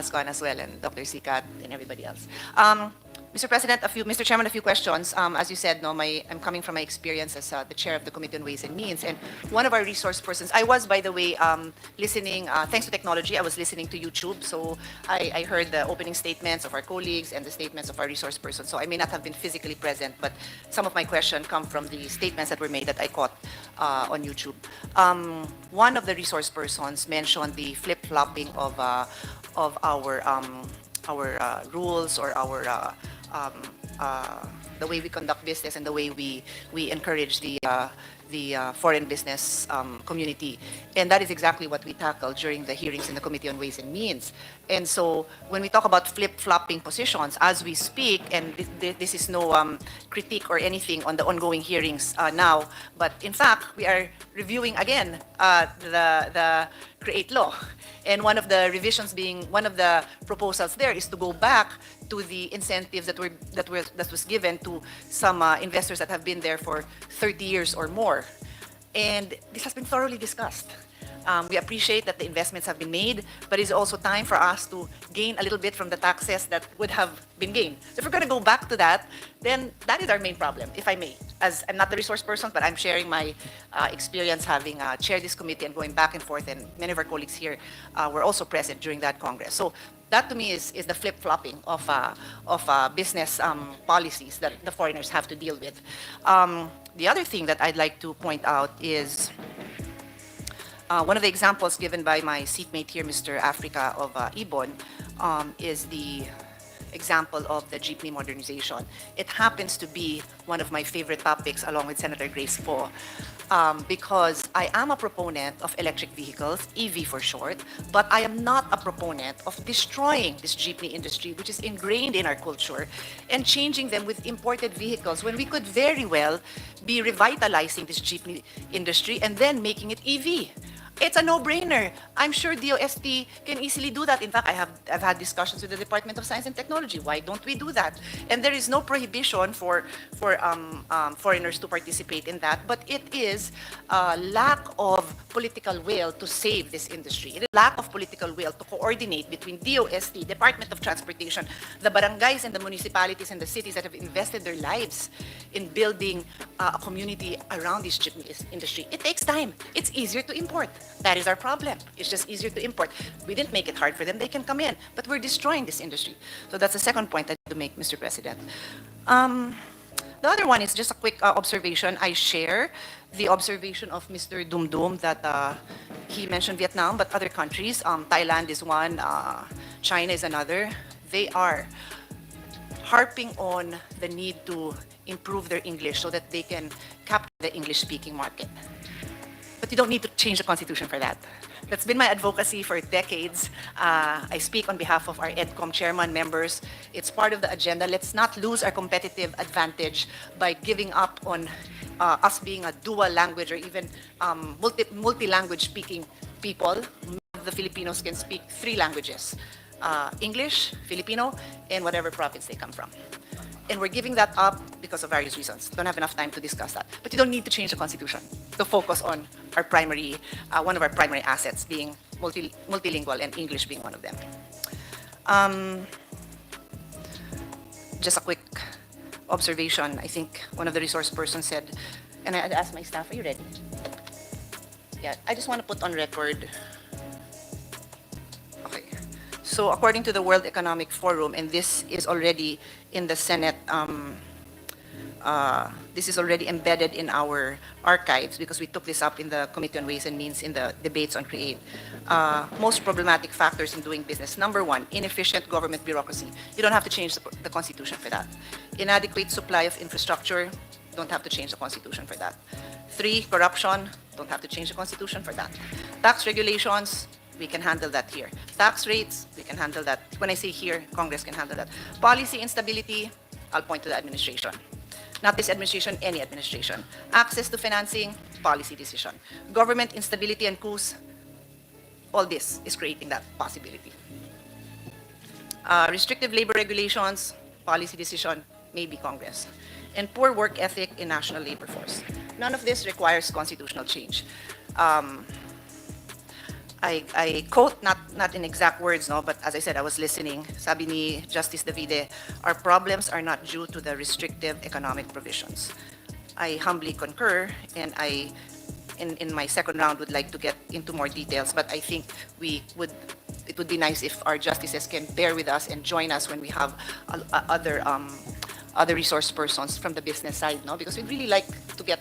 Squan as well, and Dr. Sikat, and everybody else. Mr. President, Mr. Chairman, a few questions. As you said, I'm coming from my experience as the chair of the Committee on Ways and Means, and one of our resource persons, I was, by the way, listening, thanks to technology, I was listening to YouTube, so I heard the opening statements of our colleagues and the statements of our resource persons, so I may not have been physically present, but some of my questions come from the statements that were made that I caught on YouTube. One of the resource persons mentioned the flip-flopping of our rules or our the way we conduct business and the way we encourage the foreign business community. And that is exactly what we tackled during the hearings in the Committee on Ways and Means. And so when we talk about flip-flopping positions, as we speak, and this is no critique or anything on the ongoing hearings now, but in fact, we are reviewing again the CREATE law. And one of the revisions being, one of the proposals there is to go back to the incentives that was given to some investors that have been there for 30 years or more. And this has been thoroughly discussed. We appreciate that the investments have been made, but it's also time for us to gain a little bit from the taxes that would have been gained. So if we're going to go back to that, then that is our main problem, if I may. As I'm not the resource person, but I'm sharing my experience having chaired this committee and going back and forth, and many of our colleagues here were also present during that Congress. So that to me is the flip-flopping of business policies that the foreigners have to deal with. The other thing that I'd like to point out is one of the examples given by my seatmate here, Mr. Africa of Ibon, is the example of the jeepney modernization. It happens to be one of my favorite topics along with Senator Grace Poe, because I am a proponent of electric vehicles, EV for short, but I am not a proponent of destroying this jeepney industry, which is ingrained in our culture, and changing them with imported vehicles when we could very well be revitalizing this jeepney industry and then making it EV. It's a no-brainer. I'm sure DOST can easily do that. In fact, I've had discussions with the Department of Science and Technology. Why don't we do that? And there is no prohibition for foreigners to participate in that, but it is lack of political will to save this industry. It is lack of political will to coordinate between DOST, Department of Transportation, the barangays and the municipalities and the cities that have invested their lives in building a community around this jeepney industry. It takes time. It's easier to import. That is our problem. It's just easier to import. We didn't make it hard for them. They can come in, but we're destroying this industry. So that's the second point I need to make, Mr. President. The other one is just a quick observation. I share the observation of Mr. Dumdum that he mentioned Vietnam, but other countries, Thailand is one, China is another. They are harping on the need to improve their English so that they can capture the English-speaking market. But you don't need to change the Constitution for that. That's been my advocacy for decades. I speak on behalf of our EDCOM chairman members. It's part of the agenda. Let's not lose our competitive advantage by giving up on us being a dual language or even multi-language speaking people. The Filipinos can speak 3 languages, English, Filipino, and whatever province they come from. And we're giving that up because because of various reasons. Don't have enough time to discuss that. But you don't need to change the Constitution to focus on our primary, one of our primary assets being multilingual and English being one of them. Just a quick observation. I think one of the resource persons said, and I had asked my staff, are you ready? Yeah, I just want to put on record. Okay. So according to the World Economic Forum, and this is already in the Senate, this is already embedded in our archives because we took this up in the Committee on Ways and Means in the debates on CREATE. Most problematic factors in doing business. Number one, inefficient government bureaucracy. You don't have to change the Constitution for that. Inadequate supply of infrastructure. Don't have to change the Constitution for that. 3, corruption. Don't have to change the Constitution for that. Tax regulations. We can handle that here. Tax rates. We can handle that. When I say here, Congress can handle that. Policy instability. I'll point to the administration. Not this administration, any administration. Access to financing, policy decision. Government instability and coups, all this is creating that possibility. Restrictive labor regulations, policy decision, maybe Congress. And poor work ethic in national labor force. None of this requires constitutional change. I quote, not in exact words, no, but as I said, I was listening. Sabi ni Justice Davide, our problems are not due to the restrictive economic provisions. I humbly concur, and I, in my second round, would like to get into more details, but I think it would be nice if our justices can bear with us and join us when we have other resource persons from the business side, no? Because we'd really like to get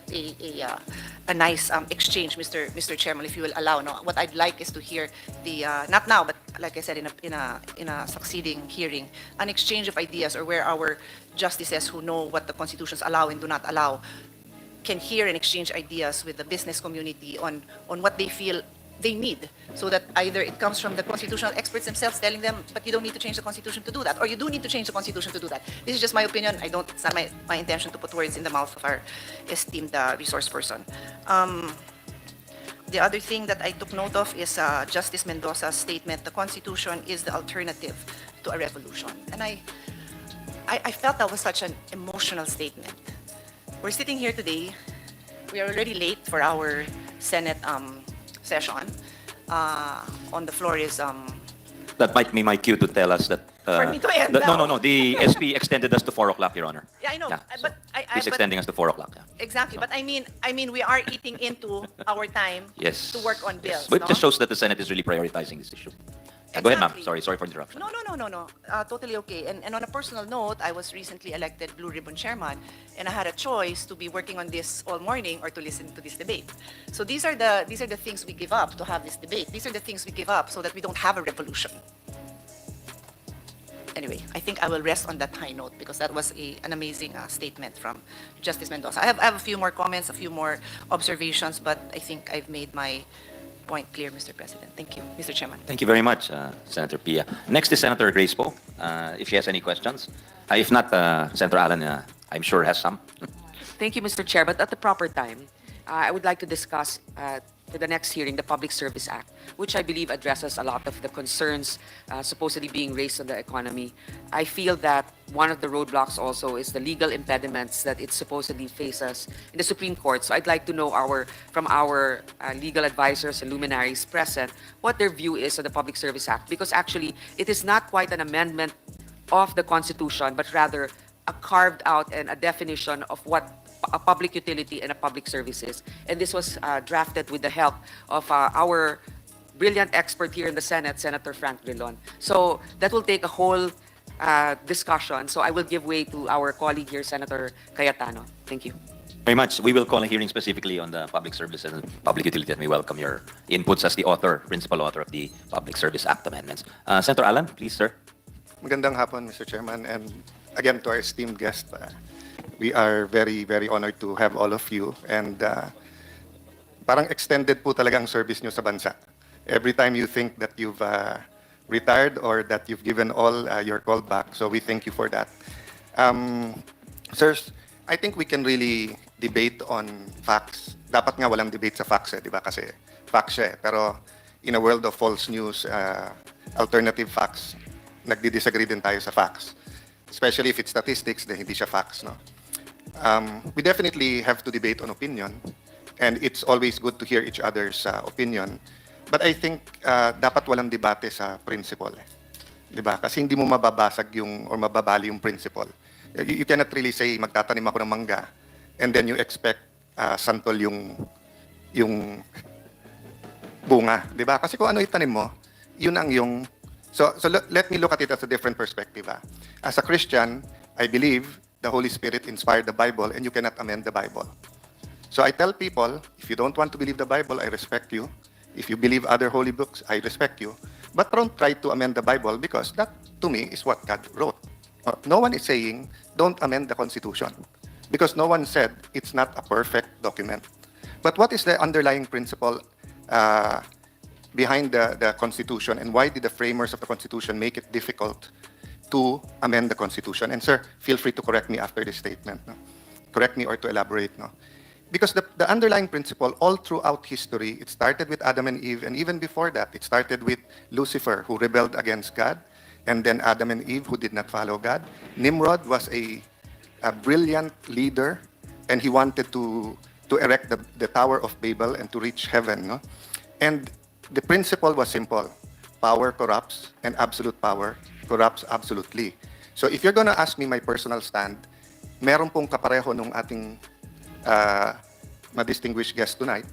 a nice exchange, Mr. Chairman, if you will allow. No, what I'd like is to hear the not now, but like I said, in a succeeding hearing, an exchange of ideas, or where our justices who know what the constitutions allow and do not allow can hear and exchange ideas with the business community on what they feel they need, so that either it comes from the constitutional experts themselves telling them, but you don't need to change the Constitution to do that, or you do need to change the Constitution to do that. This is just my opinion. It's not my intention to put words in the mouth of our esteemed resource person. The other thing that I took note of is Justice Mendoza's statement, the Constitution is the alternative to a revolution. And I felt that was such an emotional statement. We're sitting here today. We are already late for our Senate session. On the floor is That might be my cue to tell us that. For me to end No, now. no. The SP extended us to 4 o'clock, Your Honor. Yeah, I know. But He's extending us to 4 o'clock. Yeah. exactly. But I mean, we are eating into our time Yes. to work on bills. Yes. But it no? just shows that the Senate is really prioritizing this issue. Go ahead, ma'am. Exactly. Sorry for interruption. No. Totally okay. And on a personal note, I was recently elected Blue Ribbon Chairman, and I had a choice to be working on this all morning or to listen to this debate. So these are the things we give up to have this debate. These are the things we give up so that we don't have a revolution. Anyway, I think I will rest on that high note because that was an amazing statement from Justice Mendoza. I have a few more comments, a few more observations, but I think I've made my point clear, Mr. President. Thank you, Mr. Chairman. Thank you very much, Senator Pia. Next is Senator Grace Poe, if she has any questions. If not, Senator Allen, I'm sure has some. Thank you, Mr. Chair. But at the proper time, I would like to discuss for the next hearing the Public Service Act, which I believe addresses a lot of the concerns supposedly being raised on the economy. I feel that one of the roadblocks also is the legal impediments that it supposedly faces in the Supreme Court. So I'd like to know from our legal advisors and luminaries present what their view is on the Public Service Act, because actually it is not quite an amendment of the Constitution, but rather a carved out and a definition of what a public utility and a public service is. And this was drafted with the help of our brilliant expert here in the Senate, Senator Frank Drilon. So that will take a whole discussion. So I will give way to our colleague here, Senator Cayetano. Thank you. Very much. We will call a hearing specifically on the public service and public utility, and we welcome your inputs as the principal author of the Public Service Act amendments. Senator Allen, please, sir. Magandang hapon, Mr. Chairman, and again to our esteemed guest. We are very, very honored to have all of you, and parang extended po talaga ang service nyo sa bansa. Every time you think that you've retired or that you've given all your call back, so we thank you for that. Sirs, I think we can really debate on facts. Dapat nga walang debate sa facts, di ba? Kasi facts siya eh. Pero in a world of false news, alternative facts, nagdi-disagree din tayo sa facts. Especially if it's statistics, then hindi siya facts, no? we definitely have to debate on opinion, and it's always good to hear each other's opinion. But I think dapat walang debate sa principle. Diba? Kasi hindi mo mababasag yung, or mababali yung principle. You cannot really say, magtatanim ako ng mangga, and then you expect santol yung bunga. Diba? Kasi kung ano itanim mo, yun ang yung... So let me look at it as a different perspective. As a Christian, I believe the Holy Spirit inspired the Bible, and you cannot amend the Bible. So I tell people, if you don't want to believe the Bible, I respect you. If you believe other holy books, I respect you. But don't try to amend the Bible, because that, to me, is what God wrote. No one is saying, don't amend the Constitution, because no one said it's not a perfect document. But what is the underlying principle behind the Constitution, and why did the framers of the Constitution make it difficult to amend the Constitution? And sir, feel free to correct me after this statement. No? Correct me or to elaborate. No? Because the underlying principle all throughout history, it started with Adam and Eve, and even before that, it started with Lucifer, who rebelled against God, and then Adam and Eve, who did not follow God. Nimrod was a brilliant leader, and he wanted to erect the Tower of Babel and to reach heaven. No? And the principle was simple. Power corrupts, and absolute power corrupts absolutely. So if you're gonna ask me my personal stand, meron pong kapareho nung ating ma-distinguished guest tonight,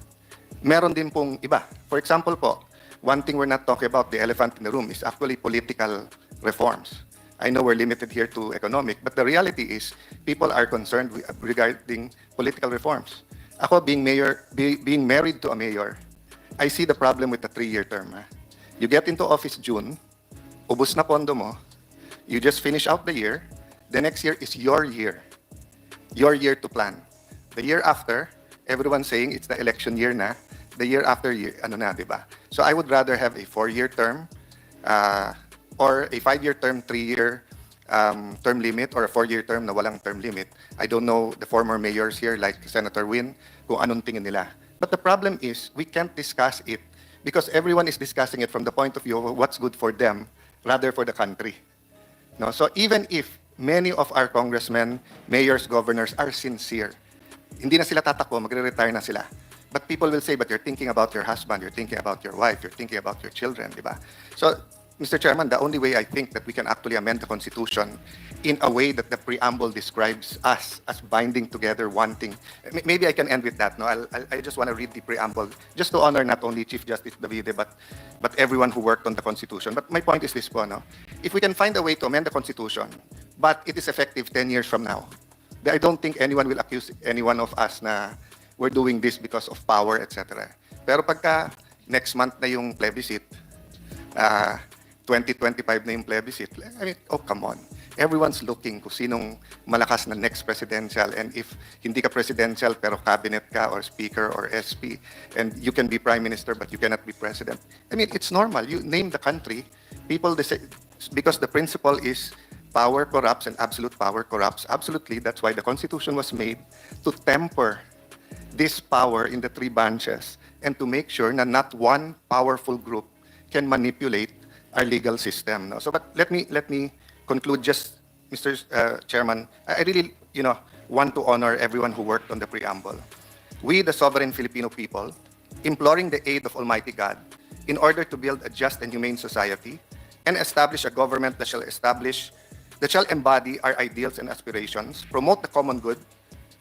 meron din pong iba. For example po, one thing we're not talking about, the elephant in the room, is actually political reforms. I know we're limited here to economic, but the reality is people are concerned regarding political reforms. Ako, being married to a mayor, I see the problem with the 3-year term. You get into office June, ubus na pondo mo, you just finish out the year, the next year is your year to plan. The year after, everyone's saying it's the election year na. The year after, ano na, diba? So I would rather have a 4-year term or a 5-year term, 3-year term limit, or a 4-year term na walang term limit. I don't know the former mayors here, like Senator Win, kung anong tingin nila. But the problem is, we can't discuss it because everyone is discussing it from the point of view of what's good for them rather for the country. No? So even if many of our congressmen, mayors, governors are sincere, hindi na sila tatakbo, magre-retire na sila. But people will say, but you're thinking about your husband, you're thinking about your wife, you're thinking about your children, di ba? So, Mr. Chairman, the only way I think that we can actually amend the Constitution in a way that the preamble describes us as binding together, wanting. Maybe I can end with that. No, I just want to read the preamble, just to honor not only Chief Justice Davide, but everyone who worked on the Constitution. But my point is this po, no? If we can find a way to amend the Constitution, but it is effective 10 years from now, I don't think anyone will accuse any one of us na we're doing this because of power, etc. Pero pagka next month na yung plebiscite, 2025 na yung plebiscite, I mean, oh, come on. Everyone's looking kung sinong malakas na next presidential, and if hindi ka presidential pero cabinet ka or speaker or SP, and you can be prime minister but you cannot be president. I mean, it's normal. You name the country, people say, because the principle is power corrupts and absolute power corrupts absolutely. That's why the Constitution was made, to temper this power in the 3 branches and to make sure na not one powerful group can manipulate our legal system. No? So, but let me conclude just, Mr. Chairman. I really, want to honor everyone who worked on the preamble. We, the sovereign Filipino people, imploring the aid of Almighty God in order to build a just and humane society and establish a government that shall embody our ideals and aspirations, promote the common good,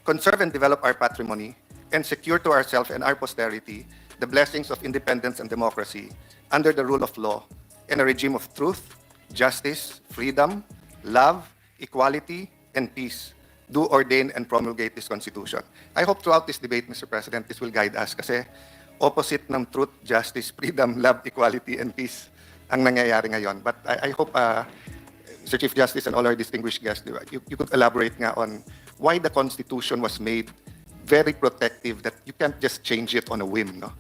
conserve and develop our patrimony, and secure to ourselves and our posterity the blessings of independence and democracy under the rule of law and a regime of truth, justice, freedom, love, equality, and peace. Do ordain and promulgate this Constitution. I hope throughout this debate, Mr. President, this will guide us kasi opposite ng truth, justice, freedom, love, equality, and peace ang nangyayari ngayon. But I hope, Mr. Chief Justice and all our distinguished guests, you could elaborate nga on why the Constitution was made very protective, that you can't just change it on a whim. No?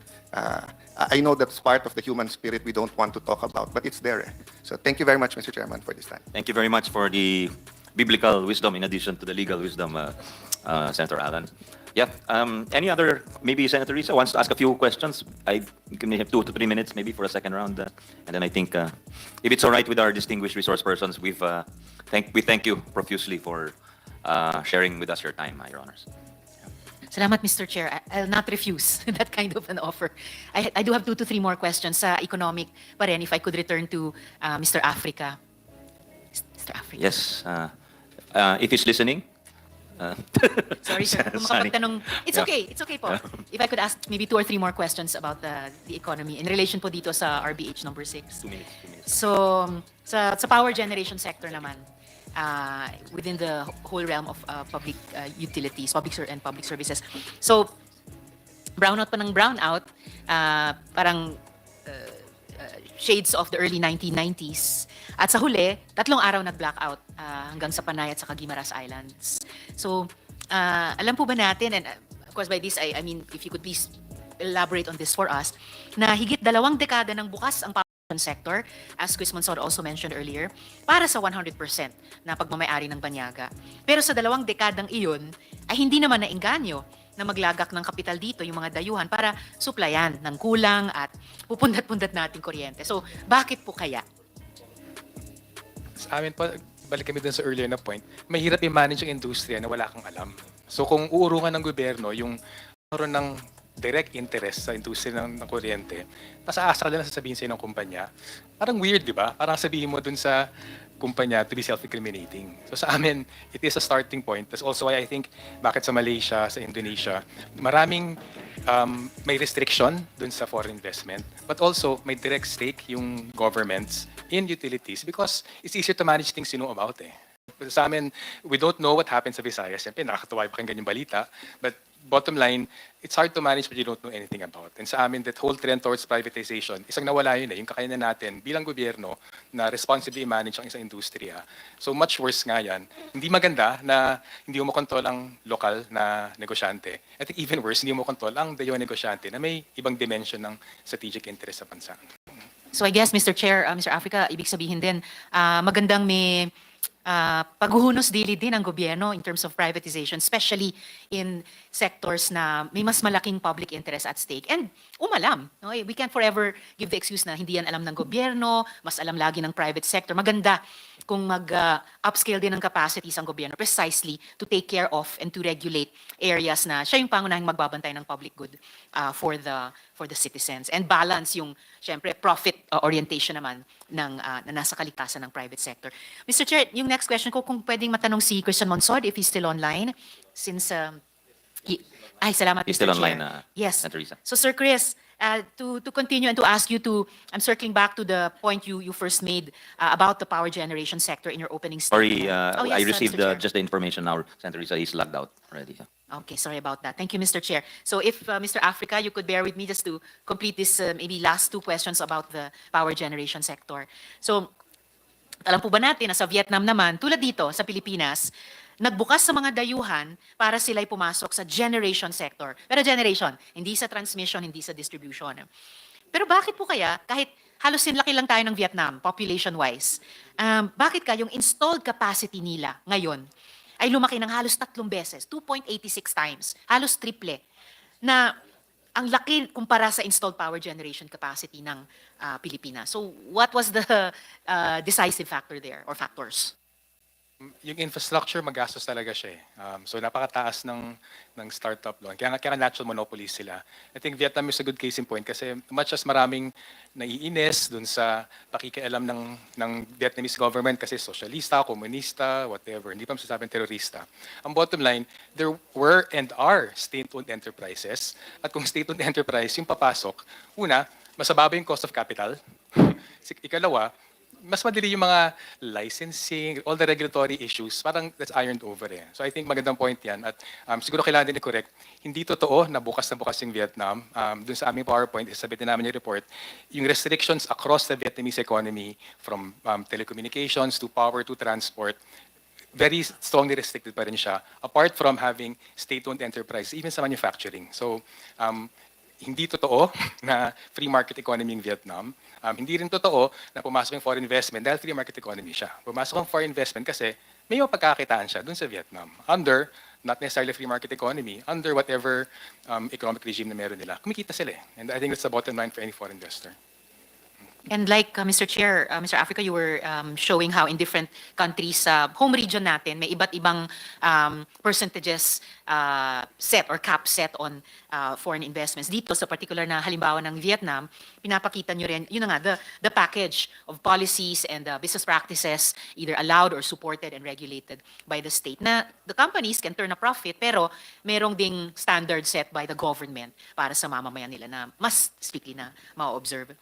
I know that's part of the human spirit we don't want to talk about, but it's there. So thank you very much, Mr. Chairman, for this time. Thank you very much for the biblical wisdom in addition to the legal wisdom, Senator Alan. Yeah. Any other, maybe Senator Risa wants to ask a few questions. We can have 2 to 3 minutes maybe for a second round. And then I think if it's all right with our distinguished resource persons, we thank you profusely for sharing with us your time, Your Honors. Salamat, Mr. Chair. I'll not refuse that kind of an offer. I do have 2 to 3 more questions sa economic pa rin, if I could return to Mr. Africa. Mr. Africa. Yes. If he's listening. Sorry, sir. Kung makapagtanong, it's okay po. If I could ask maybe 2 or 3 more questions about the economy in relation po dito sa RBH number 6. 2 minutes. So, sa power generation sector naman, within the whole realm of public utilities, and public services. So, brownout pa ng brownout, parang shades of the early 1990s. At sa huli, 3 araw nag-blackout hanggang sa Panay at sa Guimaras Islands. So, alam po ba natin, and of course by this, I mean, if you could please elaborate on this for us, na higit 2 dekada ng bukas ang sector, as Chris Monsod also mentioned earlier, para sa 100% na pagmamayari ng banyaga. Pero sa 2 dekadang iyon, ay hindi naman naengganyo na maglagak ng kapital dito yung mga dayuhan para suplayan ng kulang at pupundat-pundat nating kuryente. So, bakit po kaya? Sa amin po, balik kami dun sa earlier na point, mahirap i-manage yung industriya na wala kang alam. So kung uurungan ng gobyerno yung meron ng direct interest sa industriya ng kuryente, nasa-asa lang sasabihin sa'yo ng kumpanya, parang weird, di ba? Parang sabihin mo dun sa kumpanya to be self-incriminating. So sa amin, it is a starting point. That's also why I think bakit sa Malaysia, sa Indonesia, maraming may restriction dun sa foreign investment, but also may direct stake yung governments in utilities because it's easier to manage things you know about eh. Sa amin, we don't know what happens sa Visayas. Siyempre, nakakatuwa yung pakinggan yung balita. But bottom line, it's hard to manage what you don't know anything about. And sa amin, that whole trend towards privatization, isang nawala yun eh, yung kakayanan natin bilang gobyerno na responsibly manage ang isang industriya. So much worse nga yan. Hindi maganda na hindi mo makontrol ang lokal na negosyante. I think even worse, hindi mo makontrol ang dayo negosyante na may ibang dimension ng strategic interest sa bansa. So I guess, Mr. Chair, Mr. Africa, ibig sabihin din, magandang may paghuhunos dili din ang gobyerno in terms of privatization, especially in sectors na may mas malaking public interest at stake. And umalam. No? We can't forever give the excuse na hindi yan alam ng gobyerno, mas alam lagi ng private sector. Maganda kung mag-upscale din ng capacities ang gobyerno precisely to take care of and to regulate areas na siya yung pangunahing magbabantay ng public good for the citizens. And balance yung, syempre, profit orientation naman ng na nasa kalikasan ng private sector. Mr. Chair, yung next question ko, kung pwedeng matanong si Christian Monsod if he's still online, since ay, salamat, He's Mr. still Chair. online, Yes. Teresa. So, Sir Chris, to continue and to ask you to, I'm circling back to the point you first made about the power generation sector in your opening statement. Sorry, Oh, yes, I received Mr. Chair. just the information now. Senator Teresa is logged out already. Okay, sorry about that. Thank you, Mr. Chair. So if, Mr. Africa, you could bear with me just to complete this maybe last 2 questions about the power generation sector. So, alam po ba natin na sa Vietnam naman, tulad dito sa Pilipinas, nagbukas sa mga dayuhan para sila'y pumasok sa generation sector. Pero generation, hindi sa transmission, hindi sa distribution. Pero bakit po kaya, kahit halos sinlaki lang tayo ng Vietnam, population-wise, bakit ka yung installed capacity nila ngayon ay lumaki ng halos 3 beses, 2.86 times, halos triple, na ang laki kumpara sa installed power generation capacity ng Pilipinas. So what was the decisive factor there, or factors? Yung infrastructure, magastos talaga siya eh. So napakataas ng startup loan. Kaya natural monopolies sila. I think Vietnam is a good case in point kasi much as maraming naiinis dun sa pakikialam ng Vietnamese government kasi socialista, komunista, whatever. Hindi pa masasabing terorista. Ang bottom line, there were and are state-owned enterprises. At kung state-owned enterprise yung papasok, una, mas mababa yung cost of capital. Ikalawa, mas madali yung mga licensing, all the regulatory issues, parang that's ironed over eh. So I think magandang point yan. At siguro kailangan din i-correct, hindi totoo na bukas yung Vietnam. Dun sa aming PowerPoint, isabitin namin yung report, yung restrictions across the Vietnamese economy, from telecommunications to power to transport, very strongly restricted pa rin siya, apart from having state-owned enterprise, even sa manufacturing. So, hindi totoo na free market economy in Vietnam. Hindi rin totoo na pumasok yung foreign investment dahil free market economy siya. Pumasok ang foreign investment kasi may mapagkakitaan siya dun sa Vietnam. Under, not necessarily free market economy, under whatever economic regime na meron nila. Kumikita sila eh. And I think that's the bottom line for any foreign investor. And like Mr. Chair, Mr. Africa, you were showing how in different countries sa home region natin, may iba't ibang percentages set or cap set on foreign investments. Dito sa particular na halimbawa ng Vietnam, pinapakita nyo rin, yun na nga, the package of policies and business practices either allowed or supported and regulated by the state. Na the companies can turn a profit, pero merong ding standard set by the government para sa mamamayan nila na mas strictly na ma-observe.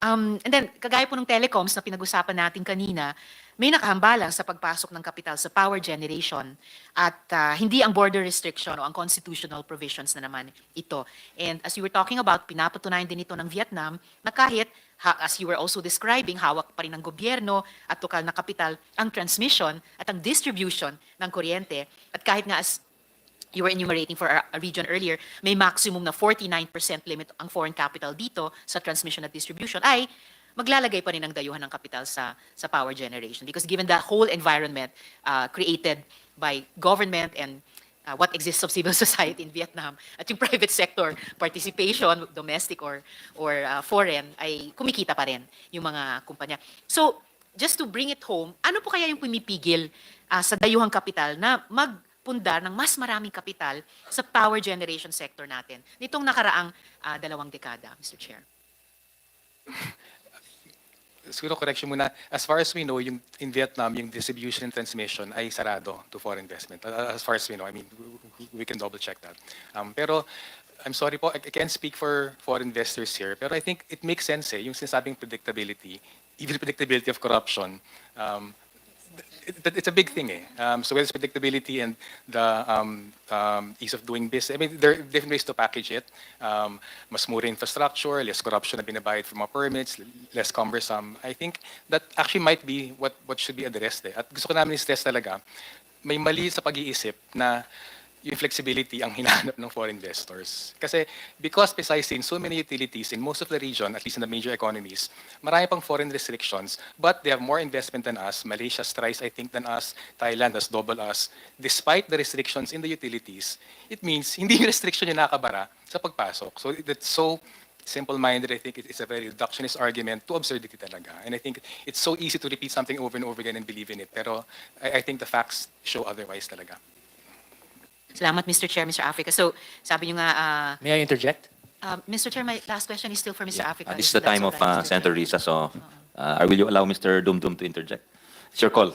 And then, kagaya po ng telecoms na pinag-usapan natin kanina, may nakahambalang sa pagpasok ng kapital sa power generation at hindi ang border restriction o ang constitutional provisions na naman ito. And as you were talking about, pinapatunayan din ito ng Vietnam na kahit, as you were also describing, hawak pa rin ng gobyerno at tukal na kapital ang transmission at ang distribution ng kuryente. At kahit nga as you were enumerating for a region earlier, may maximum na 49% limit ang foreign capital dito sa transmission at distribution, ay maglalagay pa rin ng dayuhan ng kapital sa power generation. Because given the whole environment created by government and what exists of civil society in Vietnam, at yung private sector participation, domestic or foreign, ay kumikita pa rin yung mga kumpanya. So, just to bring it home, ano po kaya yung pumipigil sa dayuhang kapital na pundar ng mas maraming kapital sa power generation sector natin nitong nakaraang 2 dekada, Mr. Chair? Siguro correction muna. As far as we know, yung in Vietnam, yung distribution and transmission ay sarado to foreign investment. As far as we know, I mean, we can double check that. Pero I'm sorry po, I can't speak for foreign investors here, pero I think it makes sense yung sinasabing predictability, even predictability of corruption. It's a big thing. So whether it's predictability and the ease of doing business, I mean, there are different ways to package it. Mas mura infrastructure, less corruption na binabayad from mga permits, less cumbersome. I think that actually might be what should be addressed. At gusto ko namin i-stress talaga, may mali sa pag-iisip na yung flexibility ang hinahanap ng foreign investors. Kasi because precisely in so many utilities in most of the region, at least in the major economies, marami pang foreign restrictions, but they have more investment than us. Malaysia's thrice, I think, than us. Thailand has double us. Despite the restrictions in the utilities, it means hindi yung restriction yung nakabara sa pagpasok. So that's so simple-minded. I think it's a very reductionist argument to absurdity talaga. And I think it's so easy to repeat something over and over again and believe in it. Pero I think the facts show otherwise talaga. Salamat, Mr. Chair, Mr. Africa. So, sabi nyo nga... May I interject? Mr. Chair, my last question is still for Mr. Africa. This is if the that's time of all right, Mr. Senator Chair. Risa, so will you allow Mr. Dumdum to interject? It's your call.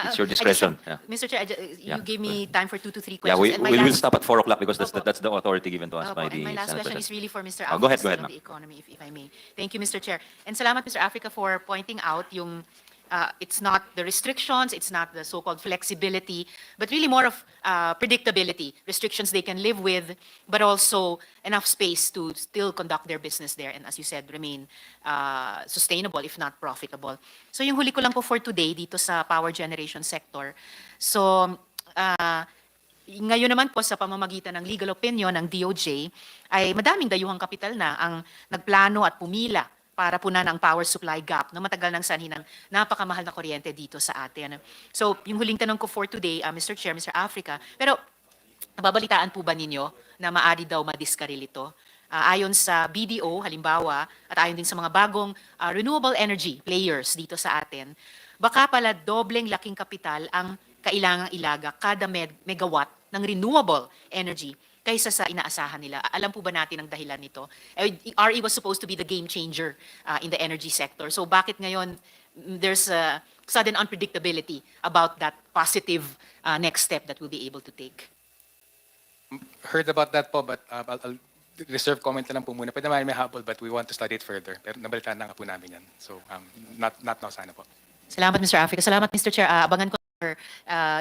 It's your discretion. Yeah. Mr. Chair, you Yeah. gave me time for 2 to 3 Yeah, questions. And my we will last- stop at 4 o'clock because that's the authority given to us by and the my last Senate question is President. really for Mr. Oh, Africa go ahead, on ma'am. the economy, if I may. Thank you, Mr. Chair. And salamat, Mr. Africa, for pointing out yung it's not the restrictions, it's not the so-called flexibility, but really more of predictability, restrictions they can live with, but also enough space to still conduct their business there and, as you said, remain sustainable, if not profitable. So yung huli ko lang po for today dito sa power generation sector. So, ngayon naman po sa pamamagitan ng legal opinion ng DOJ, ay madaming dayuhang kapital na ang nagplano at pumila para punan ang power supply gap na matagal nang sanhi ng napakamahal na kuryente dito sa atin. So, yung huling tanong ko for today, Mr. Chair, Mr. Africa, pero nababalitaan po ba ninyo na maaari daw madiskaril ito? Ayon sa BDO, halimbawa, at ayon din sa mga bagong renewable energy players dito sa atin, baka pala dobleng laking kapital ang kailangang ilaga kada megawatt ng renewable energy kaysa sa inaasahan nila. Alam po ba natin ang dahilan nito? RE was supposed to be the game changer in the energy sector. So bakit ngayon there's a sudden unpredictability about that positive next step that we'll be able to take? Heard about that po, but I'll reserve comment na lang po muna. Pwede naman may habol, but we want to study it further. Pero nabalitaan na nga po namin yan. So not now sana po. Salamat, Mr. Africa. Salamat, Mr. Chair. Abangan ko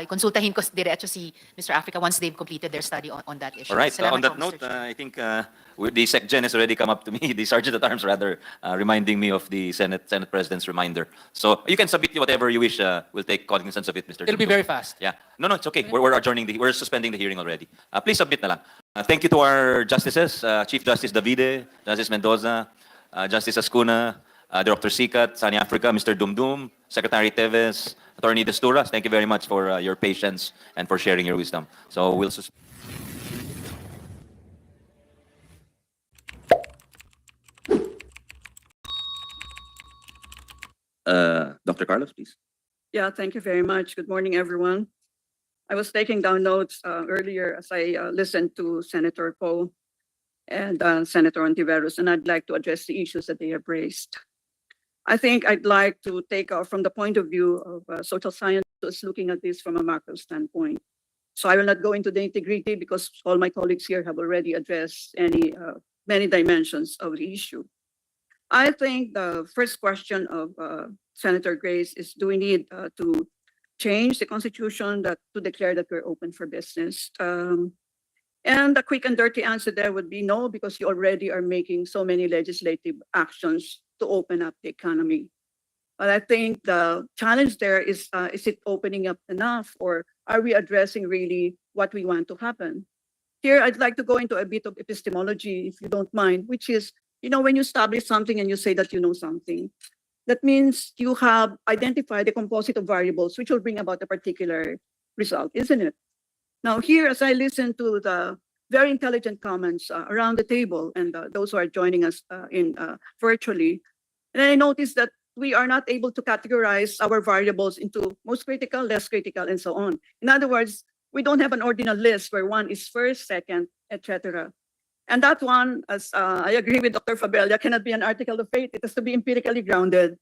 konsultahin ko diretso si Mr. Africa once they've completed their study on that issue. All right. Salamat On that po, Mr. note, Chair. I think the SecGen has already come up to me, the Sergeant at Arms rather, reminding me of the Senate President's reminder. So you can submit whatever you wish. We'll take cognizance of it, Mr. It'll be Dumdum. very fast. Yeah. No, it's okay. We're we're suspending the hearing already. Please submit na lang. Thank you to our justices, Chief Justice Davide, Justice Mendoza, Justice Ascuna, Dr. Sikat, Sani Africa, Mr. Dumdum, Secretary Teves, Attorney Desturas. Thank you very much for your patience and for sharing your wisdom. So we'll suspend. Dr. Carlos, please. Yeah, thank you very much. Good morning, everyone. I was taking down notes earlier as I listened to Senator Poe and Senator Hontiveros, and I'd like to address the issues that they have raised. I think I'd like to take from the point of view of social scientists looking at this from a macro standpoint. So I will not go into the nitty-gritty because all my colleagues here have already addressed many dimensions of the issue. I think the first question of Senator Grace is, do we need to change the Constitution to declare that we're open for business? And the quick and dirty answer there would be no, because you already are making so many legislative actions to open up the economy. But I think the challenge there is it opening up enough, or are we addressing really what we want to happen? Here, I'd like to go into a bit of epistemology, if you don't mind, which is, when you establish something and you say that you know something, that means you have identified a composite of variables which will bring about a particular result, isn't it? Now here, as I listen to the very intelligent comments around the table and those who are joining us virtually, and I noticed that we are not able to categorize our variables into most critical, less critical, and so on. In other words, we don't have an ordinal list where one is first, second, etc. And that one, as I agree with Dr. Fabella, cannot be an article of faith. It has to be empirically grounded.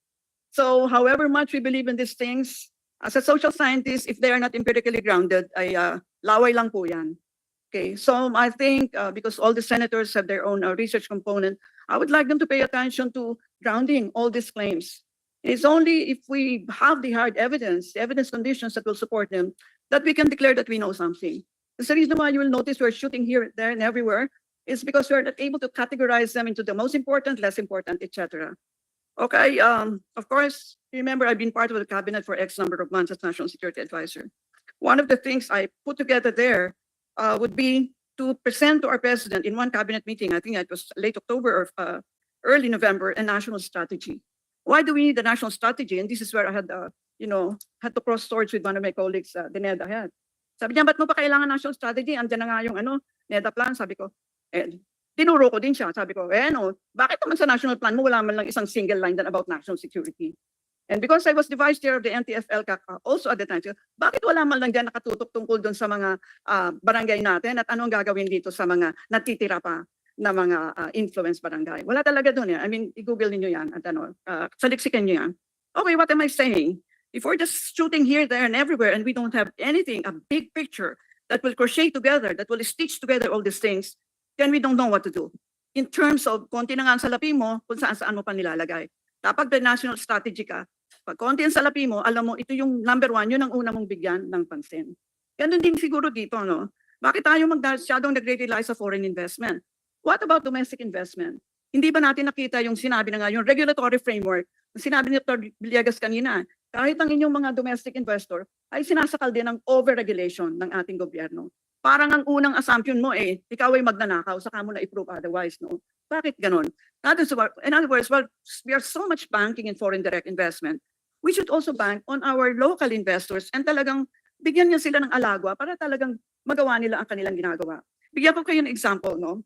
So however much we believe in these things, as a social scientist, if they are not empirically grounded, ay laway lang po yan. Okay, so I think because all the senators have their own research component, I would like them to pay attention to grounding all these claims. It's only if we have the hard evidence, the evidence conditions that will support them, that we can declare that we know something. That's the reason why you will notice we're shooting here, there, and everywhere. It's because we're not able to categorize them into the most important, less important, etc. Okay, of course, remember I've been part of the cabinet for X number of months as National Security Advisor. One of the things I put together there would be to present to our president in one cabinet meeting, I think it was late October or early November, a national strategy. Why do we need a national strategy? And this is where I had, had to cross swords with one of my colleagues, the NEDA head. Sabi niya, ba't mo pa kailangan national strategy? Andiyan na nga yung NEDA plan. Sabi ko, tinuro ko din siya. Sabi ko, bakit naman sa national plan mo wala man lang isang single line dan about national security? And because I was the vice chair of the NTF-LCAC also at the time, bakit wala man lang dyan nakatutok tungkol doon sa mga barangay natin at anong gagawin dito sa mga natitira pa na mga influence barangay? Wala talaga doon yan. I mean, i-google niyo yan at saliksikan niyo yan. Okay, what am I saying? If we're just shooting here, there, and everywhere, and we don't have anything, a big picture that will crochet together, that will stitch together all these things, then we don't know what to do. In terms of konti na nga ang salapi mo, kung saan mo pa nilalagay. Kapag the national strategy ka, pag konti ang salapi mo, alam mo, ito yung number one, yun ang una mong bigyan ng pansin. Ganun din siguro dito, no? Bakit tayo masyadong nag-rely sa foreign investment? What about domestic investment? Hindi ba natin nakita yung sinabi na nga, yung regulatory framework, sinabi ni Dr. Villegas kanina, kahit ang inyong mga domestic investor ay sinasakal din ng over-regulation ng ating gobyerno. Parang ang unang assumption mo ikaw ay magnanakaw, saka mo na i-prove otherwise, no? Bakit ganon? In other words, well, we are so much banking in foreign direct investment, we should also bank on our local investors and talagang bigyan niya sila ng alagwa para talagang magawa nila ang kanilang ginagawa. Bigyan ko kayo ng example, no?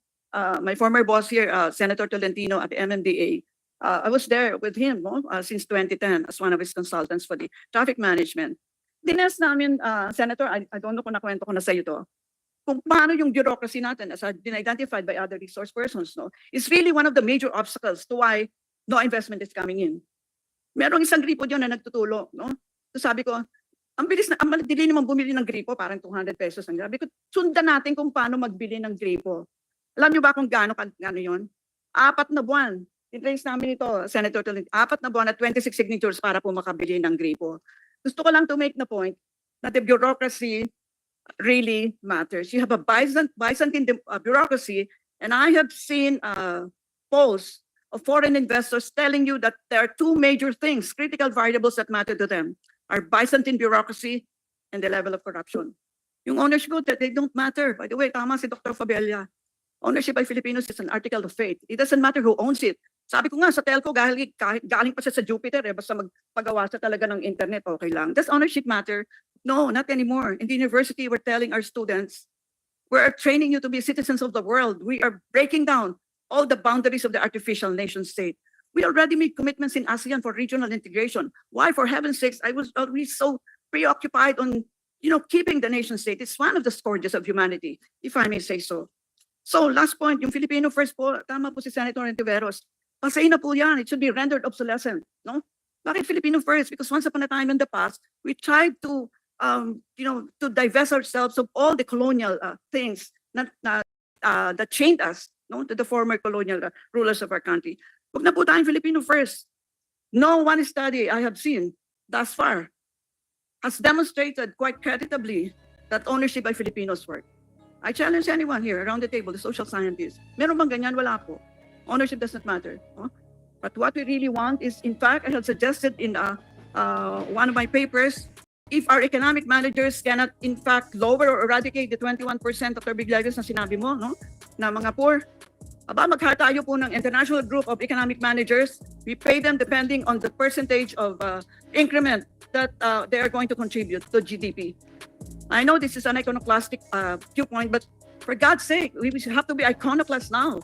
My former boss here, Senator Tolentino at the MMDA, I was there with him since 2010 as one of his consultants for the traffic management. Dines namin, Senator, I don't know kung nakwento ko na sa iyo to, kung paano yung bureaucracy natin as been identified by other resource persons, no, is really one of the major obstacles to why no investment is coming in. Merong isang gripo dyan na nagtutulo, no? So sabi ko, ang bilis na, ang madali naman bumili ng gripo, parang 200 pesos ang grabe ko. Sundan natin kung paano magbili ng gripo. Alam niyo ba kung gaano yun? 4 na buwan. In-trace namin ito, Senator Tolentino, 4 na buwan at 26 signatures para po makabili ng gripo. Gusto ko lang to make the point that the bureaucracy really matters. You have a Byzantine bureaucracy, and I have seen polls of foreign investors telling you that there are 2 major things, critical variables that matter to them, are Byzantine bureaucracy and the level of corruption. Yung ownership, they don't matter. By the way, tama si Dr. Fabella. Ownership by Filipinos is an article of faith. It doesn't matter who owns it. Sabi ko nga sa telco, galing pa siya sa Jupiter, basta magpagawa siya talaga ng internet, okay lang. Does ownership matter? No, not anymore. In the university, we're telling our students, we're training you to be citizens of the world. We are breaking down all the boundaries of the artificial nation state. We already made commitments in ASEAN for regional integration. Why, for heaven's sakes, I was always so preoccupied on, keeping the nation state. It's one of the scourges of humanity, if I may say so. So last point, yung Filipino first po, tama po si Senator Hontiveros. Pasay na po yan. It should be rendered obsolescent, no? Bakit Filipino first? Because once upon a time in the past, we tried to, to divest ourselves of all the colonial things that chained us, no, to the former colonial rulers of our country. Huwag na po tayong Filipino first. No one study I have seen thus far has demonstrated quite creditably that ownership by Filipinos work. I challenge anyone here around the table, the social scientists. Meron bang ganyan? Wala po. Ownership does not matter. No? But what we really want is, in fact, I have suggested in one of my papers, if our economic managers cannot, in fact, lower or eradicate the 21% of their privileges na sinabi mo, no, na mga poor, mag-hire tayo po ng international group of economic managers. We pay them depending on the percentage of increment that they are going to contribute to GDP. I know this is an iconoclastic viewpoint, but for God's sake, we have to be iconoclasts now.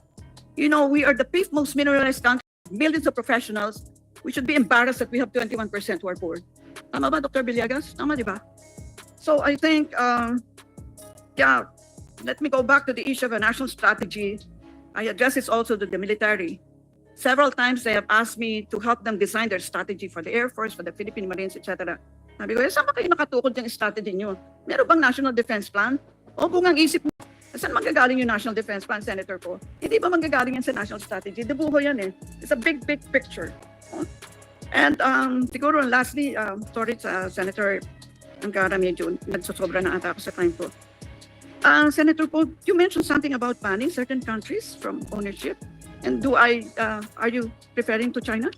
We are the fifth most mineralized country, millions of professionals. We should be embarrassed that we have 21% who are poor. Tama ba, Dr. Villegas? Tama, di ba? So I think, let me go back to the issue of a national strategy. I address this also to the military. Several times they have asked me to help them design their strategy for the Air Force, for the Philippine Marines, etc. Sabi ko, saan ba kayo nakatukod yung strategy nyo? Meron bang National Defense Plan? O kung ang isip mo, saan manggagaling yung National Defense Plan, Senator ko? Hindi ba manggagaling yan sa National Strategy? Dibuho yan eh. It's a big, big picture. And siguro lastly, sorry sa Senator Angara, medyo nagsosobra na ata ako sa time ko. Senator Poe, you mentioned something about banning certain countries from ownership. And are you referring to China?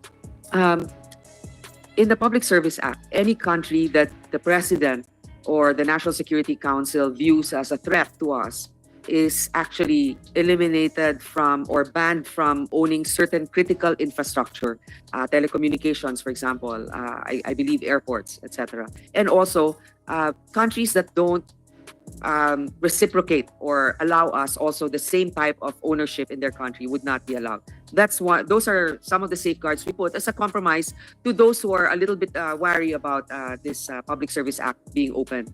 In the Public Service Act, any country that the President or the National Security Council views as a threat to us is actually eliminated from or banned from owning certain critical infrastructure, telecommunications, for example, I believe airports, etc. And also, countries that don't reciprocate or allow us also the same type of ownership in their country would not be allowed. That's why those are some of the safeguards we put as a compromise to those who are a little bit wary about this Public Service Act being open.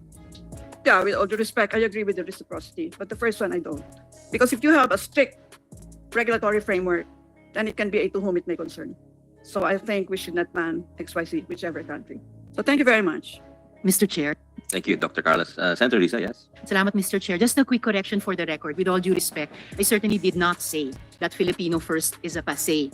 Yeah, with all due respect, I agree with the reciprocity, but the first one I don't. Because if you have a strict regulatory framework, then it can be a to whom it may concern. So I think we should not ban XYZ, whichever country. So thank you very much. Mr. Chair. Thank you, Dr. Carlos. Senator Risa, yes? Salamat, Mr. Chair. Just a quick correction for the record. With all due respect, I certainly did not say that Filipino first is a passé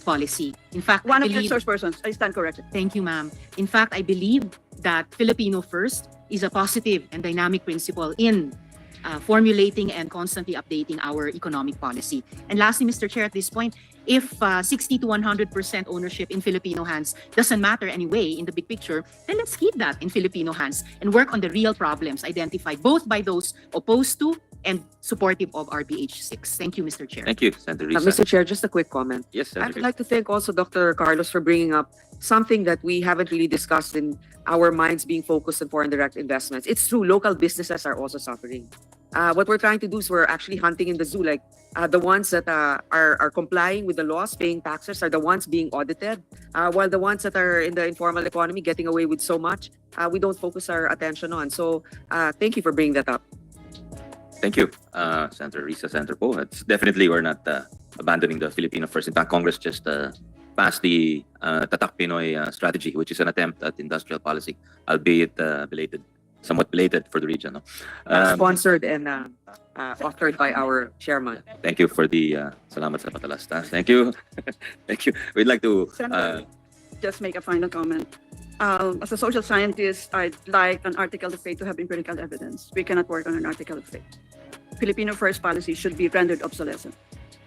policy. In fact, One I of your believe... source persons, I stand corrected. Thank you, ma'am. In fact, I believe that Filipino first is a positive and dynamic principle in formulating and constantly updating our economic policy. And lastly, Mr. Chair, at this point, if 60 to 100% ownership in Filipino hands doesn't matter anyway in the big picture, then let's keep that in Filipino hands and work on the real problems identified both by those opposed to and supportive of RBH 6. Thank you, Mr. Chair. Thank you, Senator Risa. Mr. Chair, just a quick comment. Yes, Senator I'd like to thank also Dr. Carlos for bringing up something that we haven't really discussed in our minds being focused on foreign direct investments. It's true, local businesses are also suffering. What we're trying to do is we're actually hunting in the zoo, like the ones that are complying with the laws, paying taxes, are the ones being audited, while the ones that are in the informal economy getting away with so much, we don't focus our attention on. So thank you for bringing that up. Thank you, Senator Risa, Senator Poe. It's definitely, we're not abandoning the Filipino first. In fact, Congress just passed the Tatak Pinoy strategy, which is an attempt at industrial policy, albeit belated, somewhat belated for the region. No? Sponsored and authored by our chairman. Thank you for the salamat sa patalastas. Thank you. Thank you. We'd like to Just make a final comment. As a social scientist, I'd like an article of faith to have empirical evidence. We cannot work on an article of faith. Filipino first policy should be rendered obsolescent.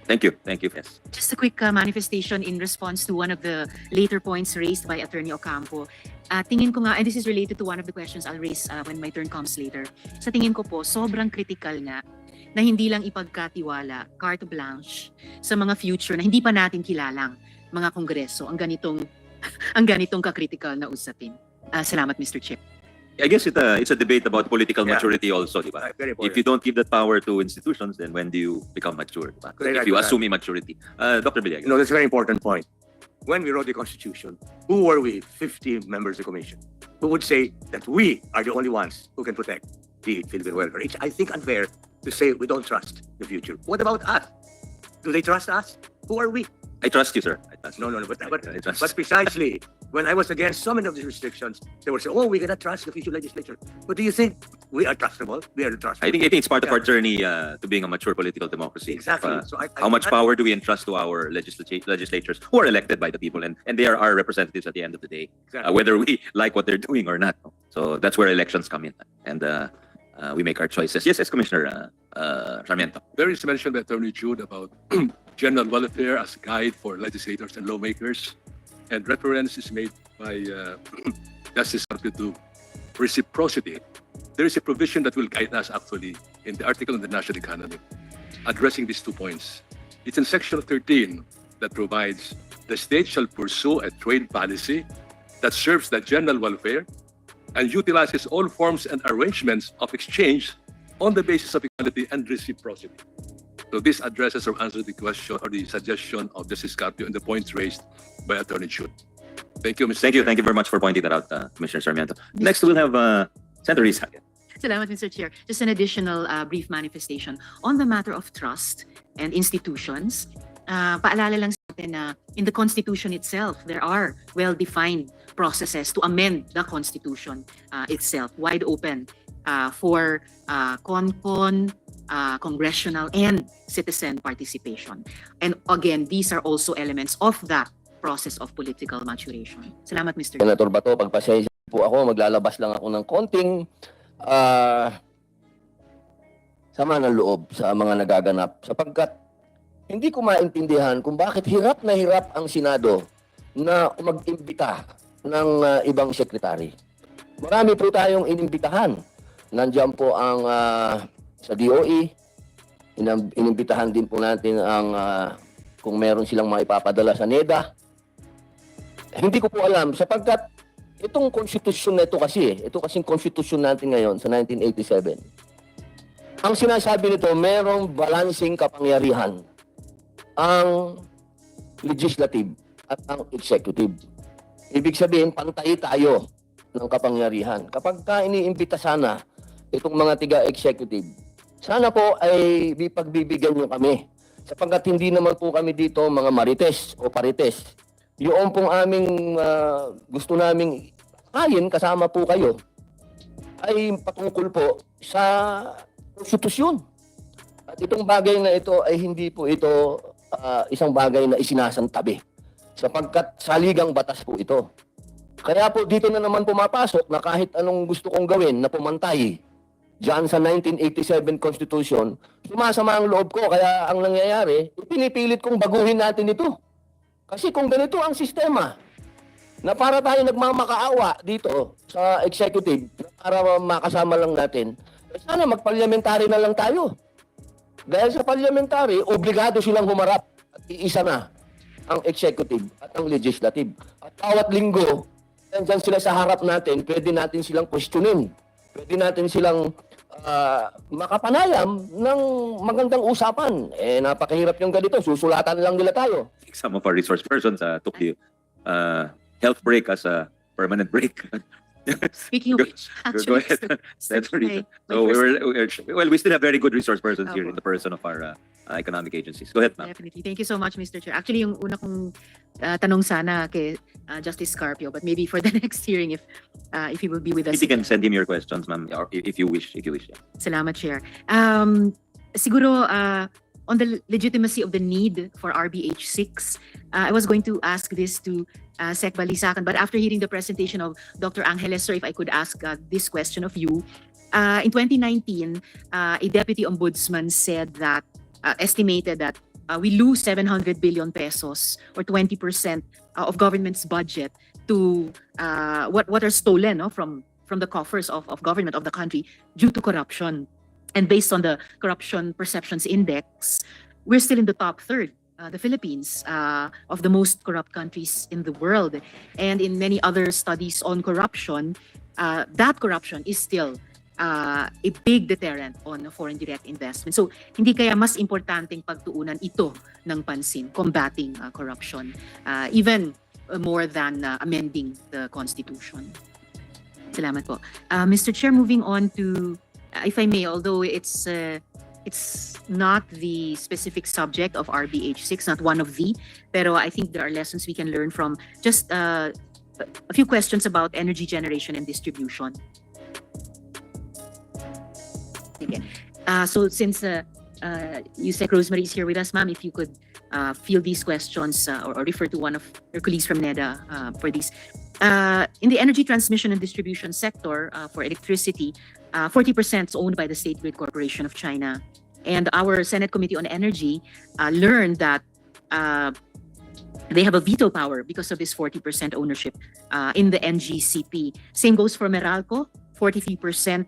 Thank you. Thank you. Yes. Just a quick manifestation in response to one of the later points raised by Attorney Ocampo. Tingin ko nga, and this is related to one of the questions I'll raise when my turn comes later. Sa tingin ko po, sobrang critical nga na hindi lang ipagkatiwala, carte blanche, sa mga future na hindi pa natin kilalang mga kongreso, ang ganitong ka-critical na usapin. Salamat, Mr. Chair. I guess it's a debate about political maturity also, di ba? If you don't give that power to institutions, then when do you become mature? Diba? If you assume immaturity. Dr. Villegas. That's a very important point. when we wrote the Constitution, who were we, 50 members of the Commission, who would say that we are the only ones who can protect the Philippine welfare. It's, I think, unfair to say we don't trust the future. What about us? Do they trust us? Who are we? I trust you, sir. I trust you. No, I trust. but precisely when I was against so many of these restrictions, they were saying, oh, we cannot trust the future legislature. But do you think we are trustable? We are trustable. I think it's part of our journey to being a mature political democracy. Exactly. So how much power do we entrust to our legislatures who are elected by the people, and they are our representatives at the end of the day, Exactly. whether we like what they're doing or not. So that's where elections come in, and we make our choices. Yes, Commissioner Sarmiento. There is mention by Attorney Jude about general welfare as a guide for legislators and lawmakers, and reference is made by Justice Carpio to reciprocity. There is a provision that will guide us actually in the article on the national economy, addressing these 2 points. It's in section 13 that provides the state shall pursue a trade policy that serves the general welfare and utilizes all forms and arrangements of exchange on the basis of equality and reciprocity. So this addresses or answers the question or the suggestion of Justice Carpio and the points raised by Attorney Jude. Thank you, Mr. Thank you very much for pointing that out, Commissioner Sarmiento. Next, we'll have Senator Risa. Salamat, Mr. Chair. Just an additional brief manifestation. On the matter of trust and institutions, paalala lang sa atin na in the Constitution itself, there are well-defined processes to amend the Constitution itself, wide open for CONCON, congressional and citizen participation. And again, these are also elements of that process of political maturation. Salamat, Mr. Chair. Senator Bato, pagpasensya po ako, maglalabas lang ako ng konting sama ng loob sa mga nagaganap sapagkat hindi ko maintindihan kung bakit hirap na hirap ang Senado na mag-imbita ng ibang sekretary. Marami po tayong inimbitahan. Nandiyan po ang sa DOE, inimbitahan din po natin ang kung meron silang maipapadala sa NEDA. Hindi ko po alam sapagkat itong konstitusyon na ito kasi, ito kasing konstitusyon natin ngayon sa 1987. Ang sinasabi nito, merong balancing kapangyarihan ang legislative at ang executive. Ibig sabihin, pantay tayo ng kapangyarihan. Kapag iniimbita sana itong mga tiga-executive, sana po ay pagbibigyan nyo kami. Sapagkat hindi naman po kami dito mga marites o parites. Yung pong aming gusto naming kain kasama po kayo ay patungkol po sa konstitusyon. At itong bagay na ito ay hindi po ito isang bagay na isinasantabi. Sapagkat saligang batas po ito. Kaya po dito na naman pumapasok na kahit anong gusto kong gawin na pumantay diyan sa 1987 Constitution, sumasama ang loob ko. Kaya ang nangyayari, pinipilit kong baguhin natin ito. Kasi kung ganito ang sistema, na para tayo nagmamakaawa dito sa executive, para makasama lang natin, sana mag-parliamentary na lang tayo. Dahil sa parliamentary, obligado silang humarap at iisa na ang executive at ang legislative. At bawat linggo, nandiyan sila sa harap natin, pwede natin silang questionin. Pwede natin silang makapanayam ng magandang usapan. Napakahirap yung ganito, susulatan lang nila tayo. Some of our resource persons took the health break as a permanent break. Speaking of which, Go ahead. That's the reason. So we still have very good resource persons here in the person of our economic agencies. Go ahead, ma'am. Definitely. Thank you so much, Mr. Chair. Actually, yung una kong tanong sana kay Justice Carpio, but maybe for the next hearing if he will be with us. If you can send him your questions, ma'am, or if you wish. Yeah. Salamat, Chair. Siguro, on the legitimacy of the need for RBH 6, I was going to ask this to Sec Balisacan, but after hearing the presentation of Dr. Angeles, sir, if I could ask this question of you. In 2019, a deputy ombudsman said that, estimated that we lose 700 billion pesos or 20% of government's budget to what are stolen from the coffers of government of the country due to corruption. And based on the Corruption Perceptions Index, we're still in the top third, the Philippines, of the most corrupt countries in the world. And in many other studies on corruption, that corruption is still a big deterrent on foreign direct investment. So hindi kaya mas importanteng pagtuunan ito ng pansin, combating corruption, even more than amending the Constitution. Salamat po. Mr. Chair, moving on to, if I may, although it's not the specific subject of RBH6, not one of the, pero I think there are lessons we can learn from just a few questions about energy generation and distribution. Okay. So since Yusek Rosemary is here with us, ma'am, if you could field these questions or refer to one of your colleagues from NEDA for these. In the energy transmission and distribution sector for electricity, 40% is owned by the State Grid Corporation of China. And our Senate Committee on Energy learned that they have a veto power because of this 40% ownership in the NGCP. Same goes for Meralco, 43%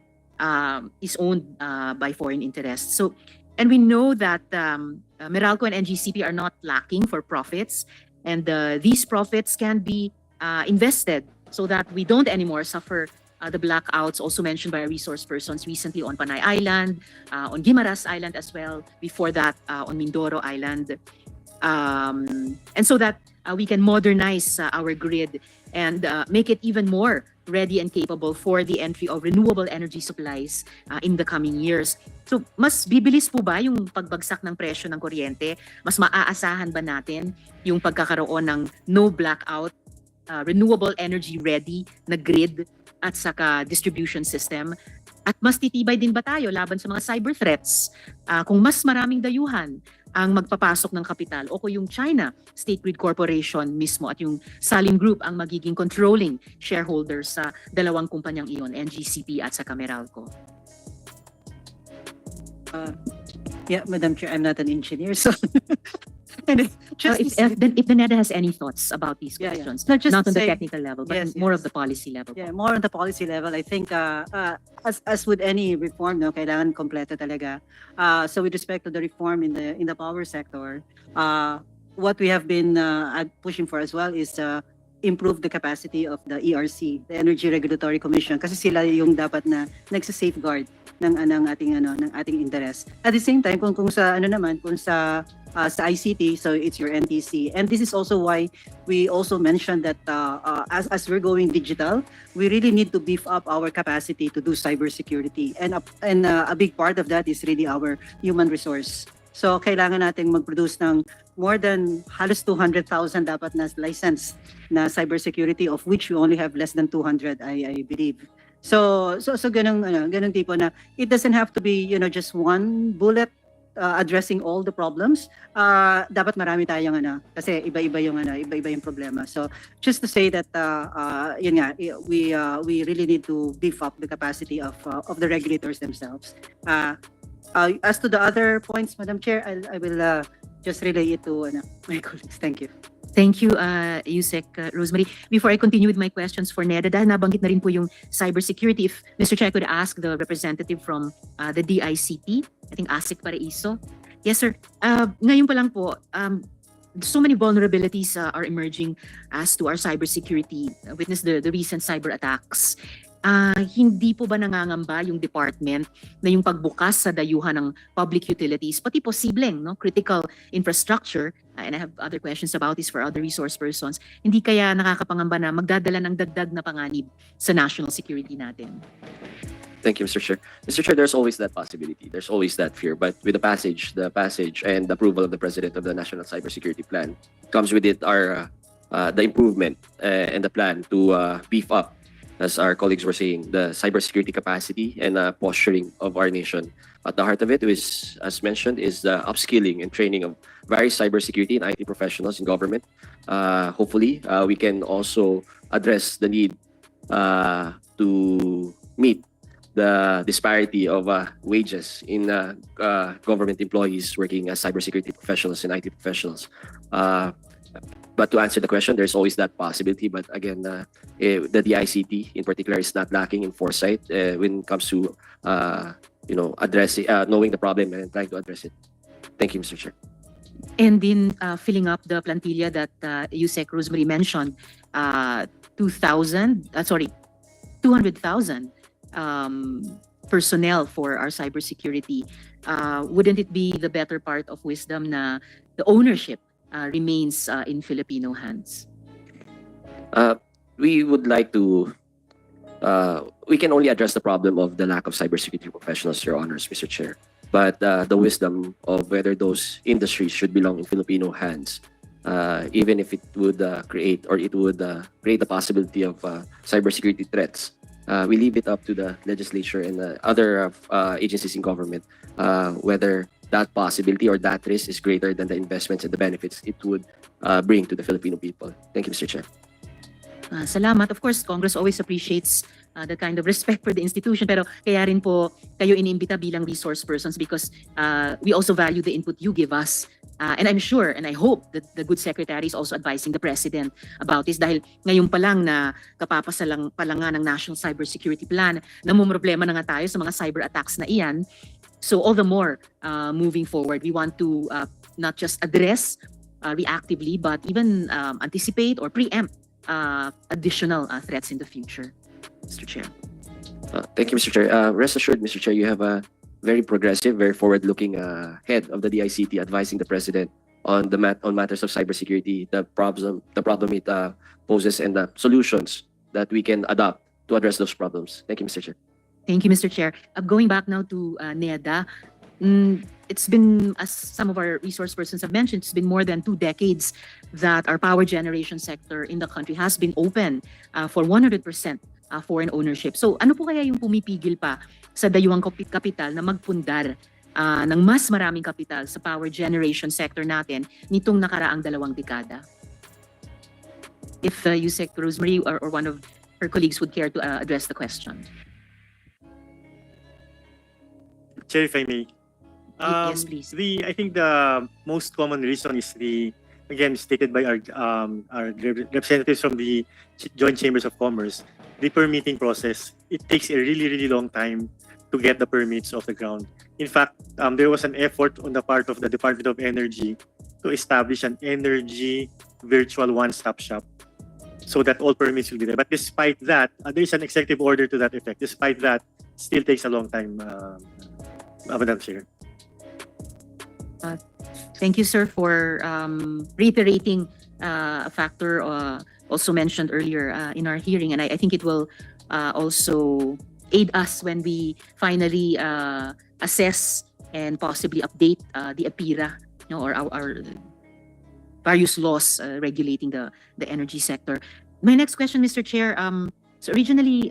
is owned by foreign interests. So, and we know that Meralco and NGCP are not lacking for profits, and these profits can be invested so that we don't anymore suffer the blackouts also mentioned by our resource persons recently on Panay Island, on Guimaras Island as well, before that on Mindoro Island. And so that we can modernize our grid and make it even more ready and capable for the entry of renewable energy supplies in the coming years. So, mas bibilis po ba yung pagbagsak ng presyo ng kuryente? Mas maaasahan ba natin yung pagkakaroon ng no blackout, renewable energy ready na grid at saka distribution system? At mas titibay din ba tayo laban sa mga cyber threats kung mas maraming dayuhan ang magpapasok ng kapital o kung yung China State Grid Corporation mismo at yung Salim Group ang magiging controlling shareholders sa dalawang kumpanyang iyon, NGCP at saka Meralco? Yeah, Madam Chair, I'm not an engineer, so Just if the NEDA has any thoughts about these questions, No, just not on the say- technical level, but Yes, more yes. of the policy level. Yeah, more on the policy level. I think as with any reform, no, kailangan kompleto talaga. So with respect to the reform in the power sector, what we have been pushing for as well is improve the capacity of the ERC, the Energy Regulatory Commission, kasi sila yung dapat na nagsa-safeguard ng ating interest. At the same time, kung sa sa ICT, so it's your NTC. And this is also why we also mentioned that as we're going digital, we really need to beef up our capacity to do cybersecurity. And a big part of that is really our human resource. So kailangan nating mag-produce ng more than halos 200,000 dapat na license na cybersecurity, of which we only have less than 200, I believe. So ganung tipo na it doesn't have to be just one bullet addressing all the problems. Dapat marami tayong kasi iba-iba yung problema. So just to say that yun nga, we really need to beef up the capacity of the regulators themselves. As to the other points, Madam Chair, I will just relay it to my colleagues. Thank you. Thank you, Yusek Rosemary. Before I continue with my questions for NEDA, dahil nabanggit na rin po yung cybersecurity, if Mr. Chair could ask the representative from the DICT, I think Asik Paraiso. Yes, sir. Ngayon pa lang po, so many vulnerabilities are emerging as to our cybersecurity. Witness the recent cyber attacks. Hindi po ba nangangamba yung department na yung pagbukas sa dayuhan ng public utilities, pati posibleng critical infrastructure, and I have other questions about this for other resource persons, hindi kaya nakakapangamba na magdadala ng dagdag na panganib sa national security natin? Thank you, Mr. Chair. Mr. Chair, there's always that possibility. There's always that fear. But with the passage and the approval of the President of the National Cybersecurity Plan, comes with it the improvement and the plan to beef up, as our colleagues were saying, the cybersecurity capacity and posturing of our nation. At the heart of it is, as mentioned, is the upskilling and training of various cybersecurity and IT professionals in government. Hopefully, we can also address the need to meet the disparity of wages in government employees working as cybersecurity professionals and IT professionals. But to answer the question, there's always that possibility. But again, the DICT in particular is not lacking in foresight when it comes to addressing, knowing the problem and trying to address it. Thank you, Mr. Chair. And in filling up the plantilla that Yusek Rosemary mentioned, 200,000 personnel for our cybersecurity, wouldn't it be the better part of wisdom na the ownership remains in Filipino hands? We would like to, we can only address the problem of the lack of cybersecurity professionals, Your Honors, Mr. Chair. But the wisdom of whether those industries should belong in Filipino hands, even if it would create the possibility of cybersecurity threats, we leave it up to the legislature and other agencies in government whether that possibility or that risk is greater than the investments and the benefits it would bring to the Filipino people. Thank you, Mr. Chair. Salamat. Of course, Congress always appreciates the kind of respect for the institution, pero kaya rin po kayo inimbita bilang resource persons because we also value the input you give us. And I'm sure and I hope that the good secretary is also advising the President about this dahil ngayon pa lang na kapapasalang pa lang nga ng National Cybersecurity Plan, namumroblema na nga tayo sa mga cyber attacks na iyan. So all the more moving forward, we want to not just address reactively but even anticipate or preempt additional threats in the future, Mr. Chair. Thank you, Mr. Chair. Rest assured, Mr. Chair, you have a very progressive, very forward-looking head of the DICT advising the President on on matters of cybersecurity, the problem it poses, and the solutions that we can adopt to address those problems. Thank you, Mr. Chair. Thank you, Mr. Chair. Going back now to NEDA, it's been, as some of our resource persons have mentioned, it's been more than 2 decades that our power generation sector in the country has been open for 100% foreign ownership. So ano po kaya yung pumipigil pa sa dayuhang kapital na magpundar ng mas maraming kapital sa power generation sector natin nitong nakaraang 2 dekada? If Yusek Rosemary or one of her colleagues would care to address the question. Chair, if I may. Yes, please. I think the most common reason is again stated by our representatives from the Joint Chambers of Commerce, the permitting process. It takes a really long time to get the permits off the ground. In fact, there was an effort on the part of the Department of Energy to establish an energy virtual one-stop shop so that all permits will be there. But despite that, there is an executive order to that effect. Despite that, it still takes a long time, Madam Chair. Thank you, sir, for reiterating a factor also mentioned earlier in our hearing. And I think it will also aid us when we finally assess and possibly update the APIRA, or our various laws regulating the energy sector. My next question, Mr. Chair, so originally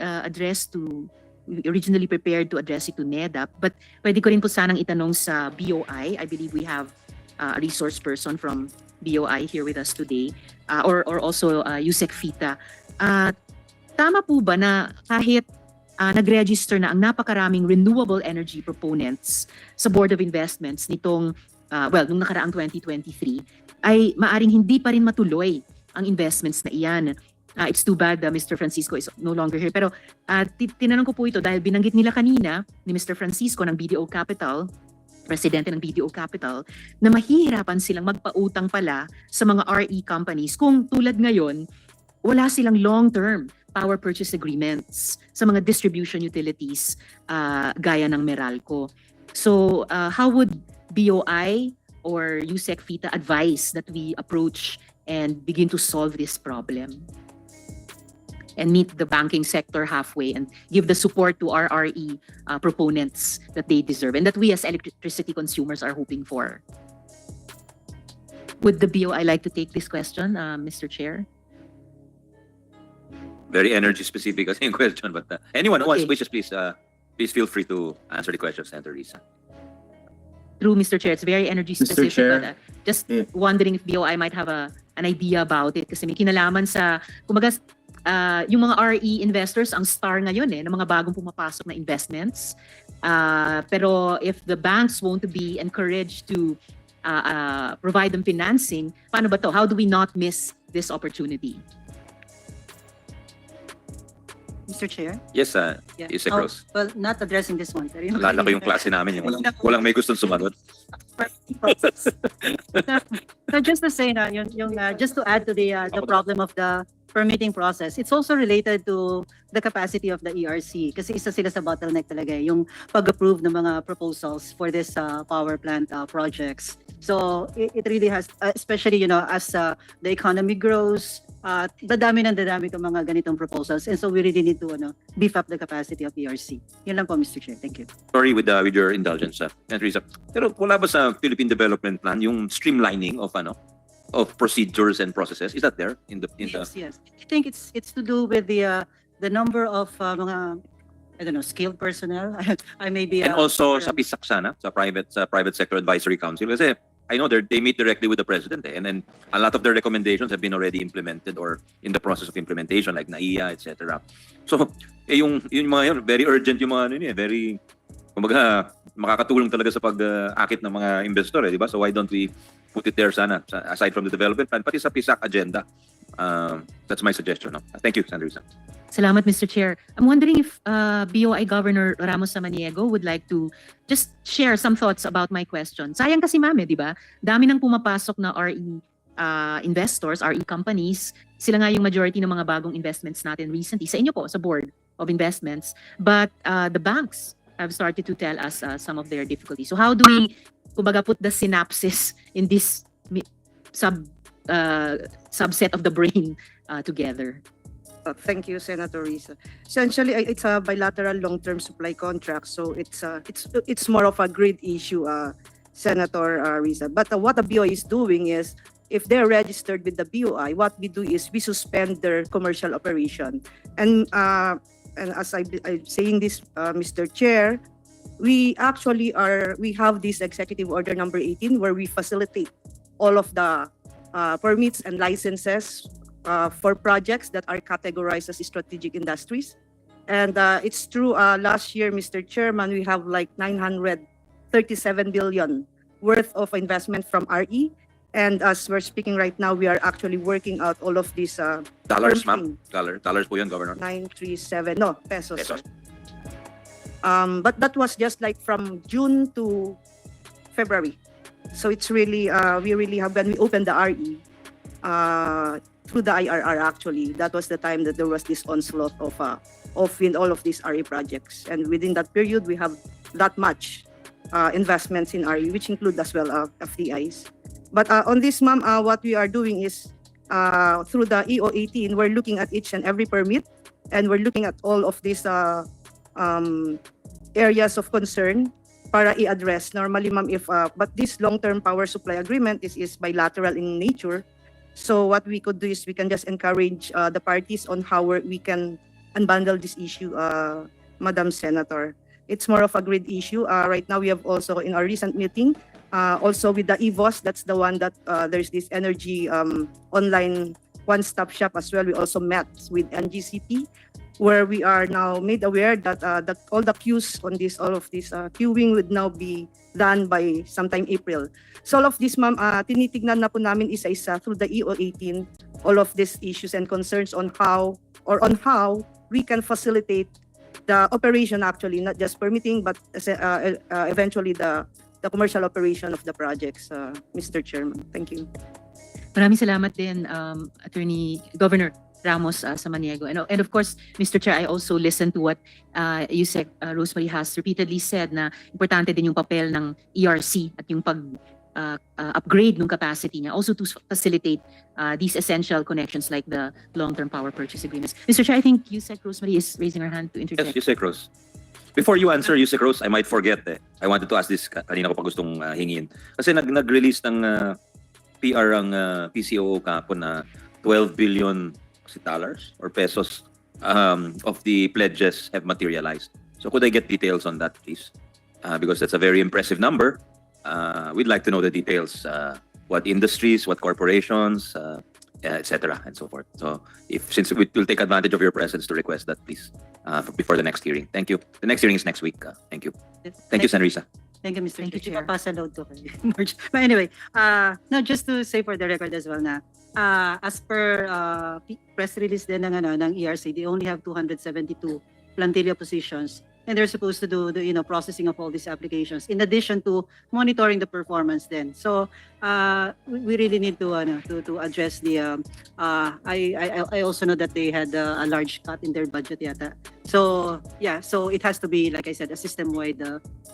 prepared to address it to NEDA, but pwede ko rin po sanang itanong sa BOI. I believe we have a resource person from BOI here with us today, or also Yusek Fita. Tama po ba na kahit nag-register na ang napakaraming renewable energy proponents sa Board of Investments nitong, nung nakaraang 2023, ay maaring hindi pa rin matuloy ang investments na iyan? It's too bad Mr. Francisco is no longer here. Pero tinanong ko po ito dahil binanggit nila kanina ni Mr. Francisco ng BDO Capital, presidente ng BDO Capital, na mahihirapan silang magpautang pala sa mga RE companies kung tulad ngayon, wala silang long-term power purchase agreements sa mga distribution utilities gaya ng Meralco. So how would BOI or Yusek Fita advise that we approach and begin to solve this problem and meet the banking sector halfway and give the support to our RE proponents that they deserve and that we as electricity consumers are hoping for? Would the BOI like to take this question, Mr. Chair? Very energy specific kasi yung question, but anyone who wishes, please feel free to answer the question, Senator Risa. True, Mr. Chair. It's very energy specific, but just wondering if BOI might have an idea about it kasi may kinalaman sa, kumaga, yung mga RE investors ang star ngayon ng mga bagong pumapasok na investments. Pero if the banks won't be encouraged to provide them financing, paano ba to? How do we not miss this opportunity? Mr. Chair? Yes, Yusek Rose. Well, not addressing this one. Alala ko yung klase namin, yung walang may gustong sumagot. So just to say, just to add to the problem of the permitting process. It's also related to the capacity of the ERC kasi isa sila sa bottleneck talaga yung pag-approve ng mga proposals for this power plant projects. So it really has, especially as the economy grows, dadami ng mga ganitong proposals, and so we really need to beef up the capacity of ERC. Yun lang po, Mr. Chair. Thank you. Sorry with your indulgence, Teresa. Pero wala ba sa Philippine Development Plan yung streamlining of procedures and processes? Is that there in the Yes. I think it's to do with the number of mga, I don't know, skilled personnel. I may be and also sa PISAC sana, sa private sector advisory council, kasi I know they meet directly with the president, and then a lot of their recommendations have been already implemented or in the process of implementation, like NAIA, etc. So yung mga yun, very urgent yung mga very, kumbaga, makakatulong talaga sa pag-akit ng mga investor, di ba? So why don't we put it there sana, aside from the development plan, pati sa PISAC agenda. That's my suggestion. No? Thank you, Sandrisa. Salamat, Mr. Chair. I'm wondering if BOI Governor Ramos Samaniego would like to just share some thoughts about my question. Sayang kasi ma'am, di ba? Dami nang pumapasok na RE investors, RE companies. Sila nga yung majority ng mga bagong investments natin recently. Sa inyo po, sa Board of Investments. But the banks have started to tell us some of their difficulties. So how do we, kumbaga, put the synapses in this subset of the brain together? Thank you, Senator Risa. Essentially, it's a bilateral long-term supply contract, so it's more of a grid issue, Senator Risa. But what the BOI is doing is, if they're registered with the BOI, what we do is we suspend their commercial operation. And as I'm saying this, Mr. Chair, we have this Executive Order number 18 where we facilitate all of the permits and licenses for projects that are categorized as strategic industries. And it's true, last year, Mr. Chairman, we have like 937 billion worth of investment from RE. And as we're speaking right now, we are actually working out all of these Dollars, ma'am. Dollars po yun, Governor. 937, no, pesos. Sir. But that was just like from June to February. So it's really, we really have, when we opened the RE, through the IRR actually, that was the time that there was this onslaught of in all of these RE projects. And within that period, we have that much investments in RE, which include as well FDIs. But on this, ma'am, what we are doing is through the EO18, we're looking at each and every permit, and we're looking at all of these areas of concern para i-address. Normally, ma'am, but this long-term power supply agreement is bilateral in nature. So what we could do is we can just encourage the parties on how we can unbundle this issue, Madam Senator. It's more of a grid issue. Right now, we have also in our recent meeting, also with the EVOS, that's the one that there's this energy online one-stop shop as well. We also met with NGCP, where we are now made aware that all the queues on this, all of this queuing would now be done by sometime April. So all of this, ma'am, tinitignan na po namin isa-isa through the EO18, all of these issues and concerns on how we can facilitate the operation actually, not just permitting, but eventually the commercial operation of the projects, Mr. Chairman. Thank you. Maraming salamat din, Attorney Governor Ramos Samaniego. And of course, Mr. Chair, I also listened to what Yusek Rosemary has repeatedly said na importante din yung papel ng ERC at yung upgrade ng capacity niya, also to facilitate these essential connections like the long-term power purchase agreements. Mr. Chair, I think Yusek Rosemary is raising her hand to interject. Yes, Yusek Rose. Before you answer, Yusek Rose, I might forget I wanted to ask this, kanina ko pa gustong hingin. Kasi nag-release ng PR ang PCOO kahapon na 12 billion dollars or pesos of the pledges have materialized. So could I get details on that, please? Because that's a very impressive number. We'd like to know the details, what industries, what corporations, etc. and so forth. So since we will take advantage of your presence to request that, please, before the next hearing. Thank you. The next hearing is next week. Thank you. Thank you, Sandrisa. Thank you, Mr. Chair. Papasa load to kayo. But anyway, no, just to say for the record as well na, as per press release din ng ERC, they only have 272 plantilla positions and they're supposed to do the processing of all these applications in addition to monitoring the performance. Then, so we really need to address the. I also know that they had a large cut in their budget yata. So yeah, so it has to be, like I said, a system-wide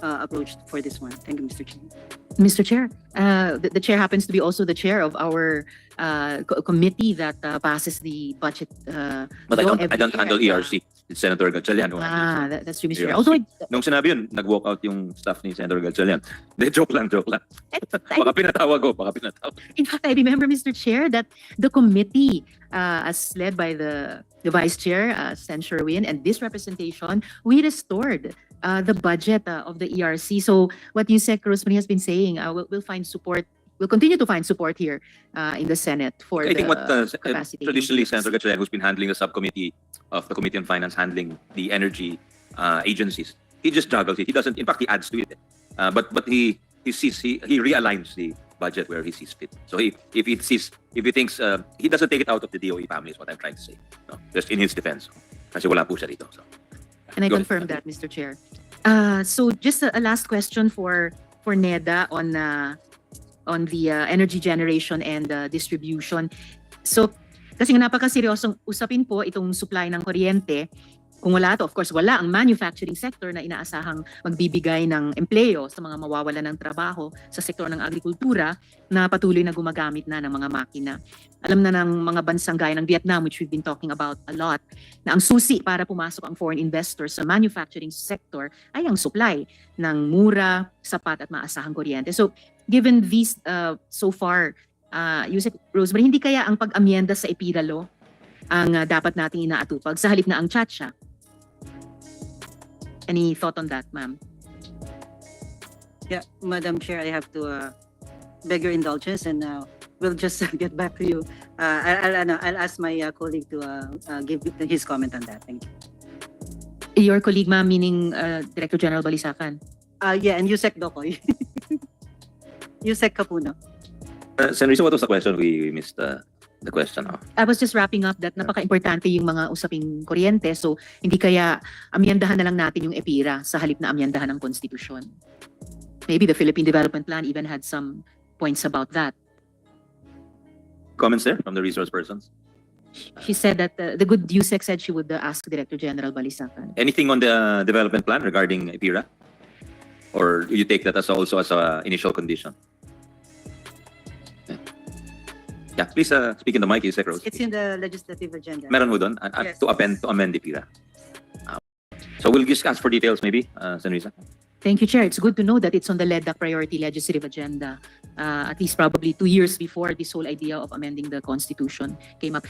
approach for this one. Thank you, Mr. Chair. Mr. Chair, the chair happens to be also the chair of our committee that passes the budget. But I law don't, every I don't year. handle ERC. It's Senator Gatchalian who handles That's true, Mr. Chair. ERC. Although Nung sinabi yun, nag-walk out yung staff ni Senator Gatchalian. De, joke lang. Baka pinatawa ko, baka pinatawa. in fact, I remember, Mr. Chair, that the committee, as led by the Vice Chair, Sen. Sherwin, and this representation, we restored the budget of the ERC. So what Yusek Rosemary has been saying, we'll find support. We'll continue to find support here in the Senate for I think what capacity. traditionally Senator Gatchalian, who's been handling the subcommittee of the Committee on Finance, handling the energy agencies, he just juggles it. He doesn't, in fact, he adds to it. But he realigns the budget where he sees fit. So if he thinks he doesn't take it out of the DOE family is what I'm trying to say. No, just in his defense. Kasi wala po siya dito. So. And I Go. confirm that, Mr. Chair. So just a last question for NEDA on the energy generation and distribution. So kasi nga napakaseryosong usapin po itong supply ng kuryente. Kung wala to, of course, wala ang manufacturing sector na inaasahang magbibigay ng empleo sa mga mawawala ng trabaho sa sektor ng agrikultura na patuloy na gumagamit na ng mga makina. Alam na ng mga bansang gaya ng Vietnam, which we've been talking about a lot, na ang susi para pumasok ang foreign investors sa manufacturing sector ay ang supply ng mura, sapat at maasahang kuryente. So, given these so far, Yusek Rosemary, hindi kaya ang pag-amyenda sa EPIRA law ang dapat nating inaatupag sa halip na ang tsatsya? Any thought on that, ma'am? Yeah, Madam Chair, I have to beg your indulgence, and we'll just get back to you. I'll ask my colleague to give his comment on that. Thank you. Your colleague, ma'am, meaning Director General Balisacan? Yeah, and Yusek Dokoy. Yusek Capuno. Senator, what was the question? We missed the question. I was just wrapping up that napaka-importante yung mga usaping kuryente. So, hindi kaya amyandahan na lang natin yung EPIRA sa halip na amyandahan ng konstitusyon. Maybe the Philippine Development Plan even had some points about that. Comments there from the resource persons? She said that the good Yusek said she would ask Director General Balisacan. Anything on the development plan regarding EPIRA? Or do you take that as also as an initial condition? Yeah, please speak in the mic, Yusek Rose. It's in the legislative agenda. Meron ho doon Yes. to amend the EPIRA. So we'll just ask for details maybe, Senator. Thank you, Chair. It's good to know that it's on the LEDAC priority legislative agenda. At least probably 2 years before this whole idea of amending the Constitution came up.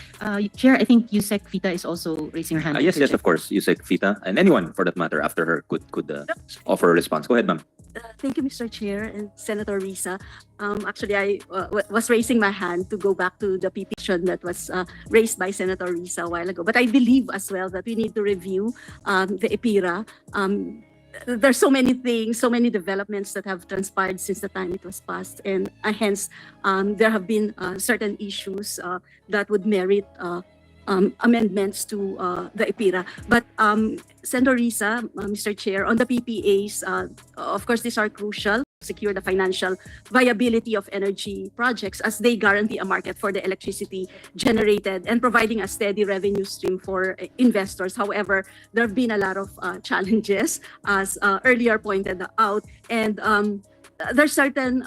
Chair, I think Yusek Fita is also raising her hand. Yes, of course. Yusek Fita and anyone for that matter after her could offer a response. Go ahead, ma'am. Thank you, Mr. Chair and Senator Risa. Actually, I was raising my hand to go back to the petition that was raised by Senator Risa a while ago. But I believe as well that we need to review the EPIRA. There's so many things, so many developments that have transpired since the time it was passed, and hence there have been certain issues that would merit amendments to the EPIRA. But Senator Risa, Mr. Chair, on the PPAs, of course, these are crucial to secure the financial viability of energy projects as they guarantee a market for the electricity generated and providing a steady revenue stream for investors. However, there have been a lot of challenges, as earlier pointed out, and there's certain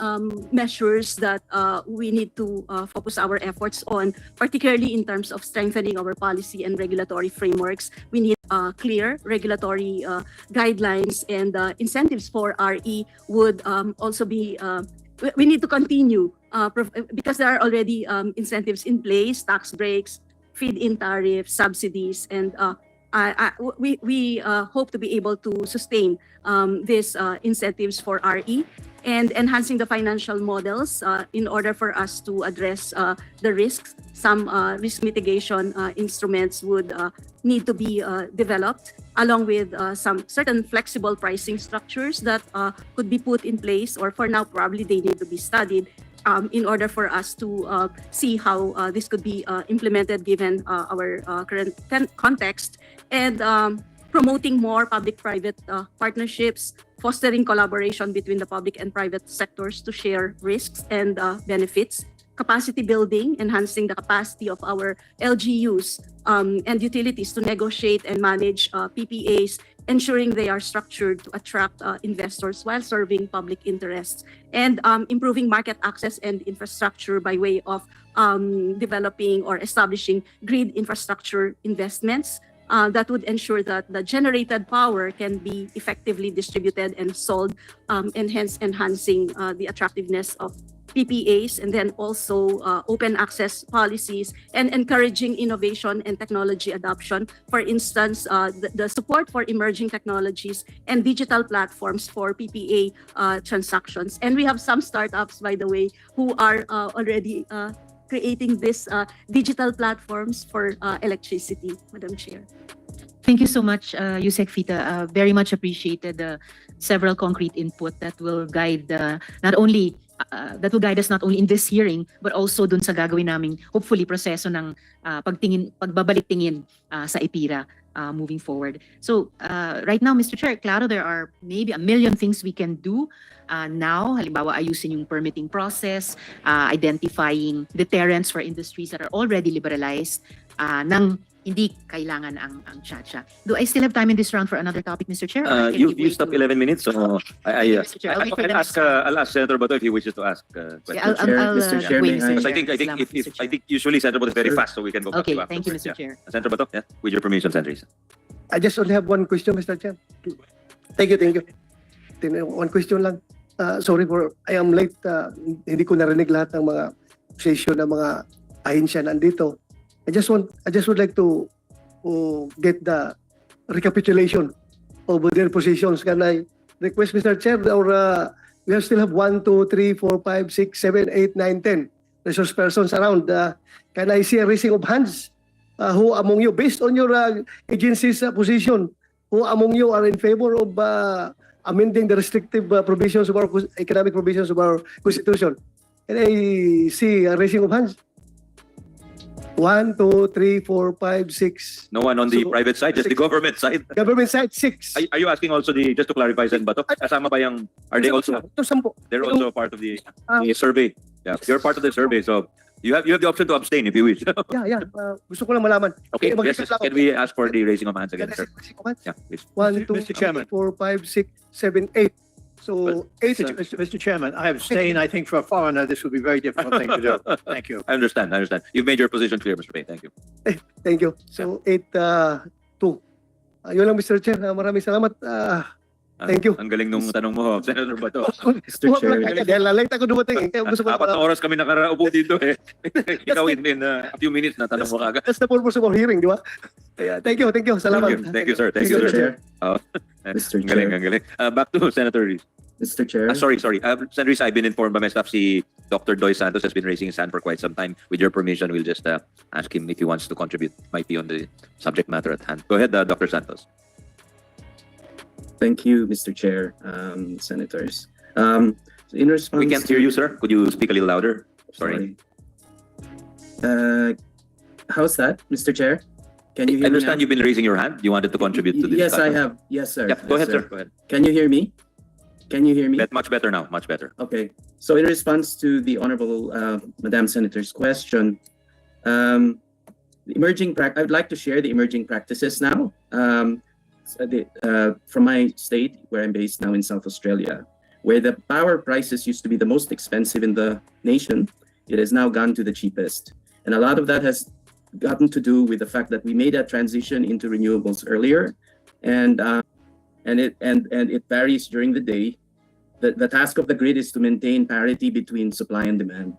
measures that we need to focus our efforts on, particularly in terms of strengthening our policy and regulatory frameworks. We need clear regulatory guidelines, and incentives for RE would also be, we need to continue because there are already incentives in place, tax breaks, feed-in tariffs, subsidies, and we hope to be able to sustain these incentives for RE and enhancing the financial models in order for us to address the risks. Some risk mitigation instruments would need to be developed, along with some certain flexible pricing structures that could be put in place, or for now probably they need to be studied in order for us to see how this could be implemented given our current context, and promoting more public-private partnerships, fostering collaboration between the public and private sectors to share risks and benefits, capacity building, enhancing the capacity of our LGUs and utilities to negotiate and manage PPAs, ensuring they are structured to attract investors while serving public interests, and improving market access and infrastructure by way of developing or establishing grid infrastructure investments that would ensure that the generated power can be effectively distributed and sold, and hence enhancing the attractiveness of PPAs, and then also open access policies and encouraging innovation and technology adoption. For instance, the support for emerging technologies and digital platforms for PPA transactions. And we have some startups, by the way, who are already creating these digital platforms for electricity, Madam Chair. Thank you so much, Yusek Fita. Very much appreciated the several concrete input that will guide that will guide us not only in this hearing but also dun sa gagawin naming hopefully proseso ng pagbabalik-tingin sa EPIRA moving forward. So right now, Mr. Chair, klaro there are maybe a million things we can do now. Halimbawa, ayusin yung permitting process, identifying deterrents for industries that are already liberalized, nang hindi kailangan ang chacha. Do I still have time in this round for another topic, Mr. Chair? You used up 11 minutes, so Mr. Chair, I'll ask Senator Bato if he wishes to ask questions. Yeah, I'll Mr. Chair, wait, may I- Mr. Because Chair. I think usually Senator Bato is very fast, so we can go back Okay, to afterwards. thank you, Mr. Yeah. Chair. Senator Bato, yeah, with your permission, Senator Risa. I just only have one question, Mr. Chair. Thank you. One question lang. Sorry for, I am late. Hindi ko narinig lahat ng mga session ng mga ahensya nandito. I just would like to get the recapitulation of their positions. Can I request, Mr. Chair, or we still have 1, 2, 3, 4, 5, 6, 7, 8, 9, 10 resource persons around. Can I see a raising of hands? Who among you, based on your agency's position, who among you are in favor of amending the restrictive provisions of our economic provisions of our Constitution? Can I see a raising of hands? 1, 2, 3, 4, 5, 6. No one on the So, private side, just the government side. Government side, 6. Are you asking also just to clarify, Sen Bato, kasama ba yung, are they also, Ito, 10. they're also part of the survey? Yeah, you're part of the survey, so you have the option to abstain if you wish. Yeah. Gusto ko lang malaman. Okay, Mag- yes, can we ask for the raising of hands again, sir? Yeah, please. 1, 2, Mr. Chairman. 3, 4, 5, 6, 7, 8. So, 8. Mr. Chairman, I abstain. I think for a foreigner, this would be a very difficult thing to do. Thank you. I understand. You've made your position clear, Mr. Payne. Thank you. Thank you. So, 8-2. Yun lang, Mr. Chair. Maraming salamat. Thank you. Ang galing nung tanong mo, Senator Bato. Mr. Chair. Dahil late ako dumating. Kaya gusto ko 4 oras kami nakaraupo dito eh. Ikaw in a few minutes na tanong mo kagad. That's the purpose of our hearing, di ba? Yeah, thank you. Salamat. Thank you, sir. Thank you, Mr. sir. Chair. Mr. Ang galing, Chair. ang galing. Back to Senator Reese. Mr. Chair. Sorry. Senator Reese, I've been informed by my staff, si Dr. Doy Santos has been raising his hand for quite some time. With your permission, we'll just ask him if he wants to contribute. Might be on the subject matter at hand. Go ahead, Dr. Santos. Thank you, Mr. Chair, senators. In response, We can't hear you, sir. Could you speak a little louder? Sorry. How's that, Mr. Chair? Can you I hear me understand now? you've been raising your hand. You wanted to contribute to this. Yes, I discussion. have. Yes, sir. Yeah, go Yes, ahead, sir. Go ahead. Can you hear me? Much better now. Much better. Okay. So in response to the Honorable Madam Senator's question, I'd like to share the emerging practices now from my state, where I'm based now in South Australia, where the power prices used to be the most expensive in the nation. It has now gone to the cheapest. And a lot of that has gotten to do with the fact that we made a transition into renewables earlier, and it varies during the day. The task of the grid is to maintain parity between supply and demand.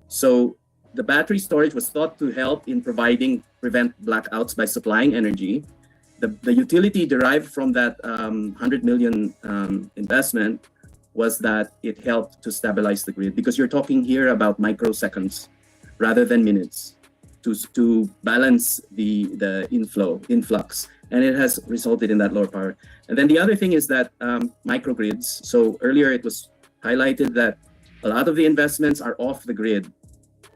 So the battery storage was thought to help in prevent blackouts by supplying energy. The utility derived from that 100 million investment was that it helped to stabilize the grid, because you're talking here about microseconds rather than minutes to balance the influx, and it has resulted in that lower power. And then the other thing is that microgrids. So earlier it was highlighted that a lot of the investments are off the grid.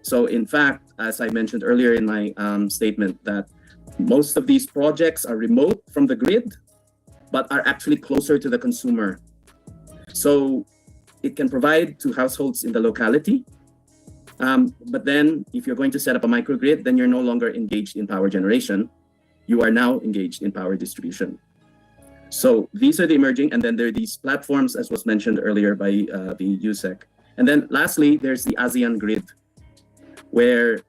So in fact, as I mentioned earlier in my statement, that Most of these projects are remote from the grid, but are actually closer to the consumer. So it can provide to households in the locality. But then if you're going to set up a microgrid, then you're no longer engaged in power generation. You are now engaged in power distribution. So these are the emerging, and then there are these platforms, as was mentioned earlier by the USEC. And then lastly, there's the ASEAN grid, where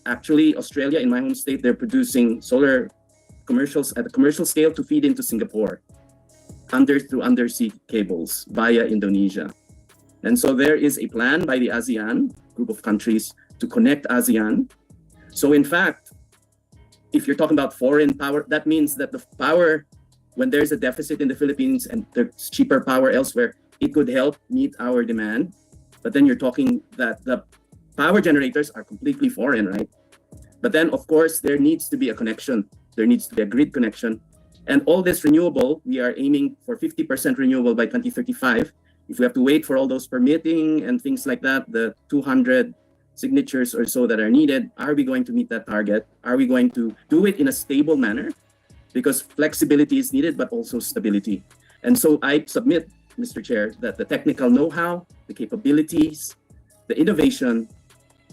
actually Australia, in my home state, they're producing solar commercials at a commercial scale to feed into Singapore through undersea cables via Indonesia. And so there is a plan by the ASEAN group of countries to connect ASEAN. So in fact, if you're talking about foreign power, that means that the power, when there's a deficit in the Philippines and there's cheaper power elsewhere, it could help meet our demand. But then you're talking that the power generators are completely foreign, right? But then, of course, there needs to be a connection. There needs to be a grid connection. And all this renewable, we are aiming for 50% renewable by 2035. If we have to wait for all those permitting and things like that, the 200 signatures or so that are needed, are we going to meet that target? Are we going to do it in a stable manner? Because flexibility is needed, but also stability. And so I submit, Mr. Chair, that the technical know-how, the capabilities, the innovation,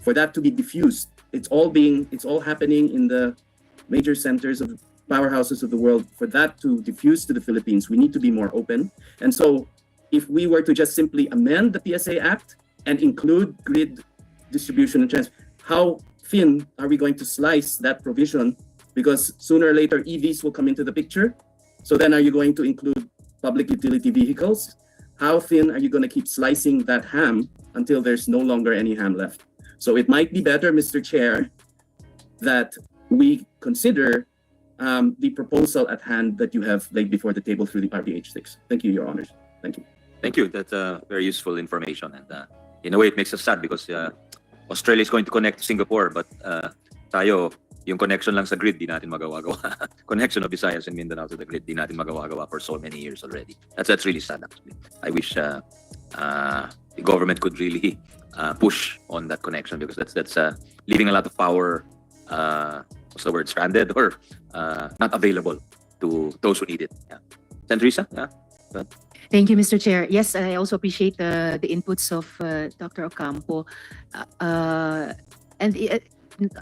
for that to be diffused, it's all happening in the major centers of powerhouses of the world. For that to diffuse to the Philippines, we need to be more open. And so if we were to just simply amend the PSA Act and include grid distribution and transfer, how thin are we going to slice that provision? Because sooner or later, EVs will come into the picture. So then are you going to include public utility vehicles? How thin are you going to keep slicing that ham until there's no longer any ham left? So it might be better, Mr. Chair, that we consider the proposal at hand that you have laid before the table through the RBH6. Thank you, Your Honors. Thank you. Thank you. That's very useful information. And in a way, it makes us sad because Australia is going to connect to Singapore, but tayo, yung connection lang sa grid, di natin magawa-gawa. Connection of Visayas and Mindanao to the grid, di natin magawa-gawa for so many years already. That's really sad, actually. I wish the government could really push on that connection because that's leaving a lot of power, what's the word, stranded or not available to those who need it. Yeah. Teresa? Yeah. Go ahead. Thank you, Mr. Chair. Yes, I also appreciate the inputs of Dr. Ocampo. And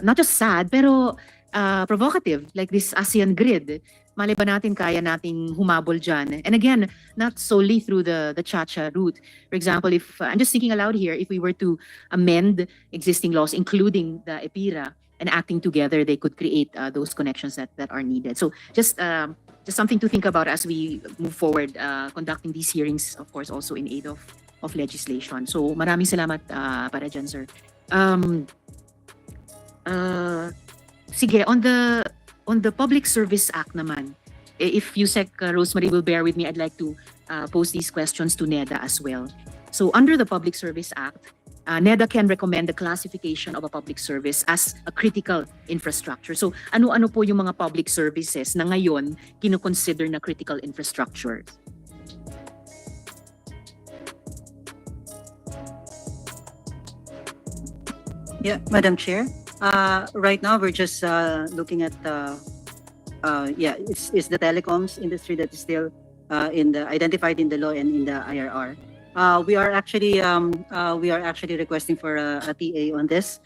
not just sad, pero provocative, like this ASEAN grid. Malay ba natin kaya nating humabol dyan? And again, not solely through the Chacha route. For example, if I'm just thinking aloud here, if we were to amend existing laws, including the EPIRA, and acting together, they could create those connections that are needed. So just something to think about as we move forward, conducting these hearings, of course, also in aid of legislation. So maraming salamat para dyan, sir. Sige, on the Public Service Act naman, if USEC Rosemary will bear with me, I'd like to pose these questions to NEDA as well. So under the Public Service Act, NEDA can recommend the classification of a public service as a critical infrastructure. So ano-ano po yung mga public services na ngayon kino-consider na critical infrastructure? Yeah, Madam Chair. Right now, we're just looking at it's the telecoms industry that is still identified in the law and in the IRR. We are actually requesting for a TA on this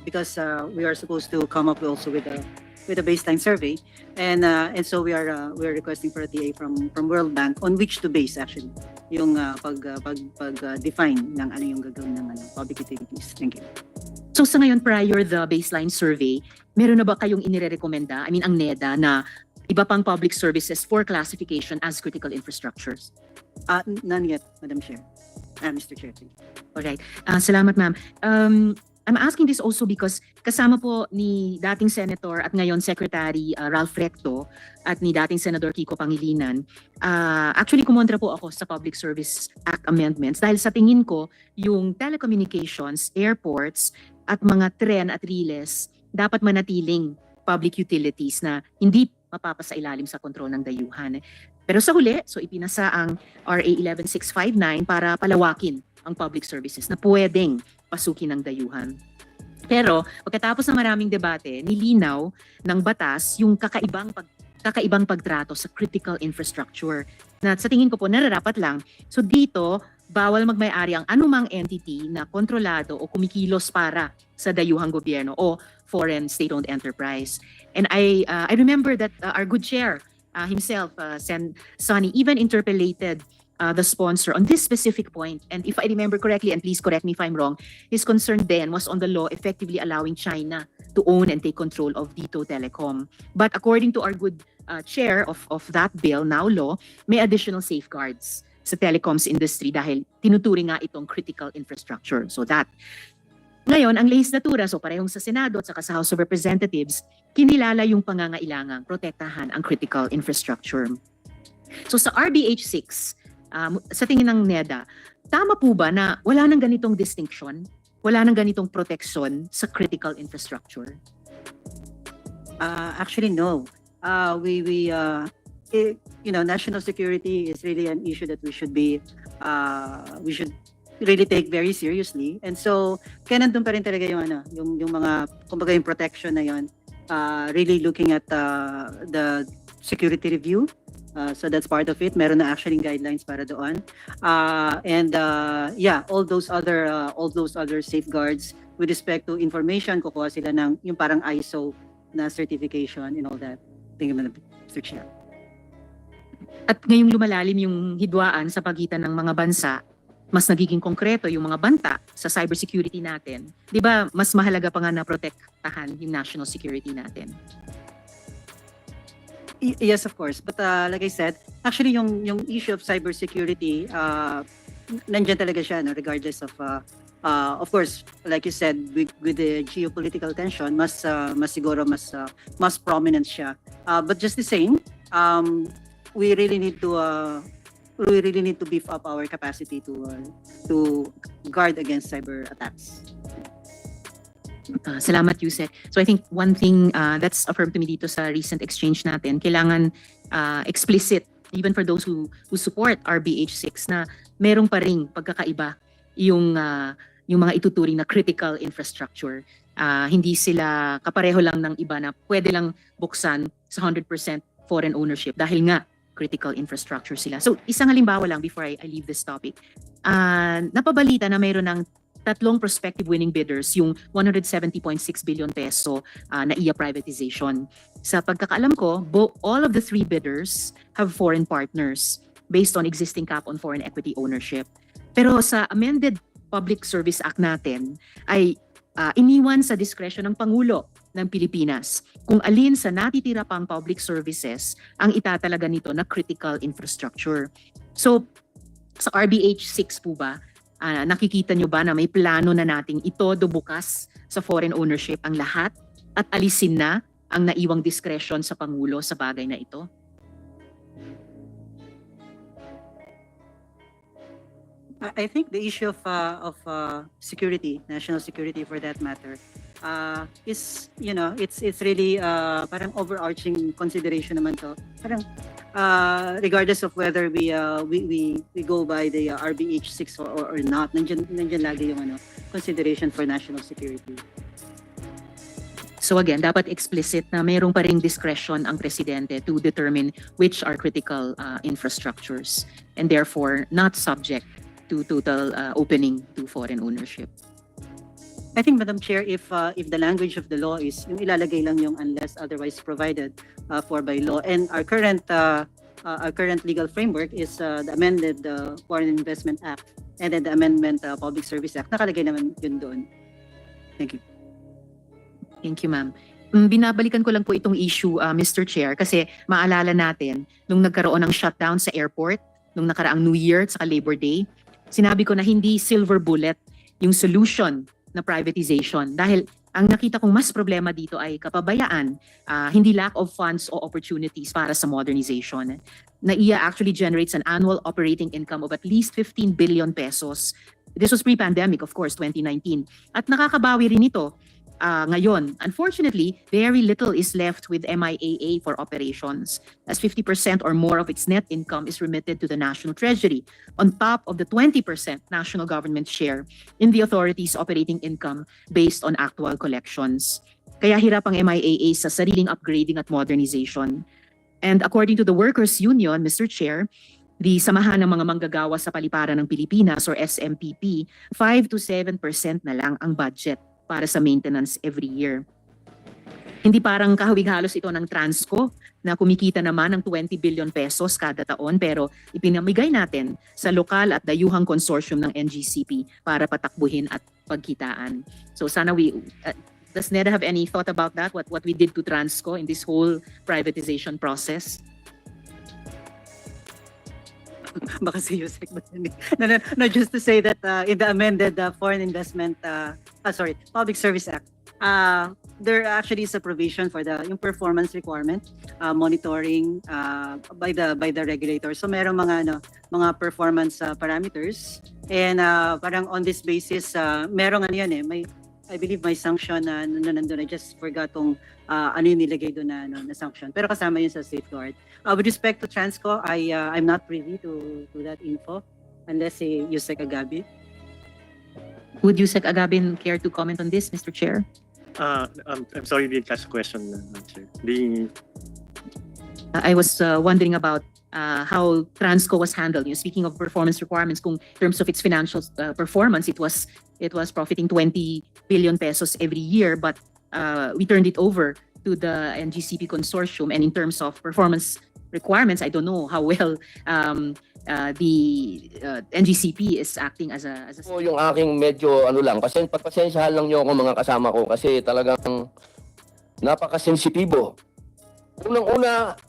because we are supposed to come up also with a baseline survey, and so we are requesting for a TA from World Bank on which to base actually yung define ng ano yung gagawin ng public utilities. Thank you. So sa ngayon, prior the baseline survey, meron na ba kayong inirekomenda, I mean ang NEDA, na iba pang public services for classification as critical infrastructures? None yet, Madam Chair. Mr. Chair. All right. Salamat, ma'am. I'm asking this also because kasama po ni dating Senator at ngayon Secretary Ralph Recto at ni dating Senator Kiko Pangilinan. Actually, kumontra po ako sa Public Service Act amendments dahil sa tingin ko yung telecommunications, airports at mga tren at riles dapat manatiling public utilities na hindi mapapasailalim sa kontrol ng dayuhan. Pero sa huli, so ipinasa ang RA 11659 para palawakin ang public services na pwedeng pasukin ng dayuhan. Pero pagkatapos ng maraming debate, nilinaw ng batas yung kakaibang pagtrato sa critical infrastructure na sa tingin ko po nararapat lang. So dito, bawal magmay-ari ang anumang entity na kontrolado o kumikilos para sa dayuhang gobyerno o foreign state-owned enterprise. And I remember that our good chair himself, Sen. Sonny, even interpolated the sponsor on this specific point. And if I remember correctly, and please correct me if I'm wrong, his concern then was on the law effectively allowing China to own and take control of Dito Telecom. But according to our good chair of that bill, now law, may additional safeguards sa telecoms industry dahil tinuturing nga itong critical infrastructure. So that. Ngayon, ang lehislatura, so parehong sa Senado at saka sa House of Representatives, kinilala yung pangangailangang protektahan ang critical infrastructure. So sa RBH 6, sa tingin ng NEDA, tama po ba na wala nang ganitong distinction, wala nang ganitong proteksyon sa critical infrastructure? Actually, no. National security is really an issue that we should really take very seriously. And so, kaya nandun pa rin talaga yung mga, kumbaga yung protection na yun, really looking at the security review. So that's part of it. Meron na actually guidelines para doon. All those other safeguards with respect to information, kukuha sila ng yung parang ISO na certification and all that. Thank you, Madam Mr. Chair. At ngayong lumalalim yung hidwaan sa pagitan ng mga bansa, mas nagiging konkreto yung mga banta sa cybersecurity natin. Di ba, mas mahalaga pa nga na protektahan yung national security natin? Yes, of course. But like I said, actually yung issue of cybersecurity, nandiyan talaga siya, no? Regardless of course, like you said, with the geopolitical tension, mas prominent siya. But just the same, we really need to beef up our capacity to guard against cyber attacks. Salamat, Yusek. So I think one thing that's affirmed to me dito sa recent exchange natin, kailangan explicit, even for those who support RBH 6, na merong pa ring pagkakaiba yung mga ituturing na critical infrastructure. Hindi sila kapareho lang ng iba na pwede lang buksan sa 100% foreign ownership dahil nga critical infrastructure sila. So isang halimbawa lang before I leave this topic. Napabalita na mayroon ng 3 prospective winning bidders yung 170.6 billion peso na IA privatization. Sa pagkakaalam ko, all of the 3 bidders have foreign partners based on existing cap on foreign equity ownership. Pero sa amended Public Service Act natin ay iniwan sa diskresyon ng Pangulo ng Pilipinas kung alin sa natitira pang public services ang itatalaga nito na critical infrastructure. So sa RBH 6 po ba, nakikita nyo ba na may plano na nating itodo bukas sa foreign ownership ang lahat at alisin na ang naiwang diskresyon sa Pangulo sa bagay na ito? I think the issue of security, national security for that matter, is it's really parang overarching consideration naman to. Parang regardless of whether we go by the RBH 6 or not, nandiyan lagi yung consideration for national security. So again, dapat explicit na mayroong pa ring discretion ang presidente to determine which are critical infrastructures and therefore not subject to total opening to foreign ownership. I think, Madam Chair, if the language of the law is yung ilalagay lang yung unless otherwise provided for by law, and our current legal framework is the amended Foreign Investment Act and then the amendment Public Service Act, nakalagay naman yun doon. Thank you. Thank you, ma'am. Binabalikan ko lang po itong issue, Mr. Chair, kasi maalala natin nung nagkaroon ng shutdown sa airport nung nakaraang New Year at saka Labor Day, sinabi ko na hindi silver bullet yung solution na privatization dahil ang nakita kong mas problema dito ay kapabayaan, hindi lack of funds o opportunities para sa modernization. NAIA actually generates an annual operating income of at least 15 billion pesos. This was pre-pandemic, of course, 2019. At nakakabawi rin ito ngayon. Unfortunately, very little is left with MIAA for operations, as 50% or more of its net income is remitted to the National Treasury, on top of the 20% national government share in the authority's operating income based on actual collections. Kaya hirap ang MIAA sa sariling upgrading at modernization. And according to the Workers' Union, Mr. Chair, the Samahan ng mga Manggagawa sa Paliparan ng Pilipinas or SMPP, 5 to 7% na lang ang budget para sa maintenance every year. Hindi parang kahawig-halos ito ng Transco na kumikita naman ng 20 billion pesos kada taon pero ipinamigay natin sa lokal at dayuhang consortium ng NGCP para patakbuhin at pagkitaan. So sana does NEDA have any thought about that? What we did to Transco in this whole privatization process? Baka si Yusek ba yun eh? No, just to say that in the amended Foreign Investment, Public Service Act, there actually is a provision for yung performance requirement, monitoring by the regulator. So merong mga performance parameters, and parang on this basis, merong I believe may sanction na nandun. I just forgot kung ano yung nilagay doon na sanction. Pero kasama yun sa safeguard. With respect to Transco, I'm not privy to that info unless Yusek Agabi. Would Yusek Agabin care to comment on this, Mr. Chair? I'm sorry, didn't catch the question, Chair. I was wondering about how Transco was handled. Speaking of performance requirements, kung in terms of its financial performance, it was profiting 20 billion pesos every year, but we turned it over to the NGCP consortium. And in terms of performance requirements, I don't know how well the NGCP is acting as a Yung aking medyo pagpasensyahan lang niyo ako mga kasama ko kasi talagang napakasensitibo. Unang-una,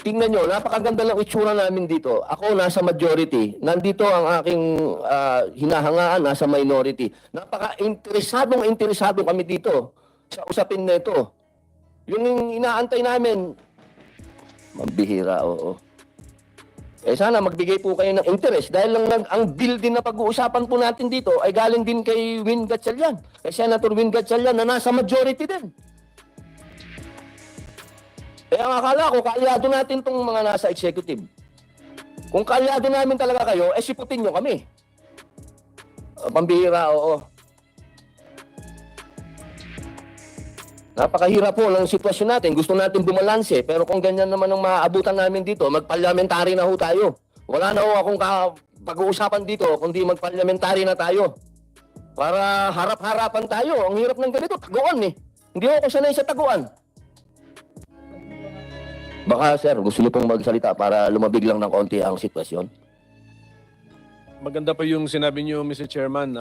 tingnan nyo, napakaganda ng itsura namin dito. Ako nasa majority, nandito ang aking hinahangaan, nasa minority. Napaka-interesado kami dito sa usapin na ito. Yung inaantay namin, mambihira, oo. Sana magbigay po kayo ng interest dahil lang ang bill din na pag-uusapan po natin dito ay galing din kay Win Gatchalian, kay Senator Win Gatchalian na nasa majority din. Kaya ang akala ko, kaalyado natin itong mga nasa executive. Kung kaalyado namin talaga kayo, siputin nyo kami. Pambihira, oo. Napakahirap po ng sitwasyon natin. Gusto natin bumalanse. Pero kung ganyan naman ang maaabutan namin dito, mag-parliamentary na ho tayo. Wala na ho akong pag-uusapan dito, kundi mag-parliamentary na tayo. Para harap-harapan tayo. Ang hirap ng ganito, taguan eh. Hindi ako sanay sa taguan. Baka sir, gusto niyo pong magsalita para lumabig lang ng konti ang sitwasyon. Maganda pa yung sinabi niyo, Mr. Chairman.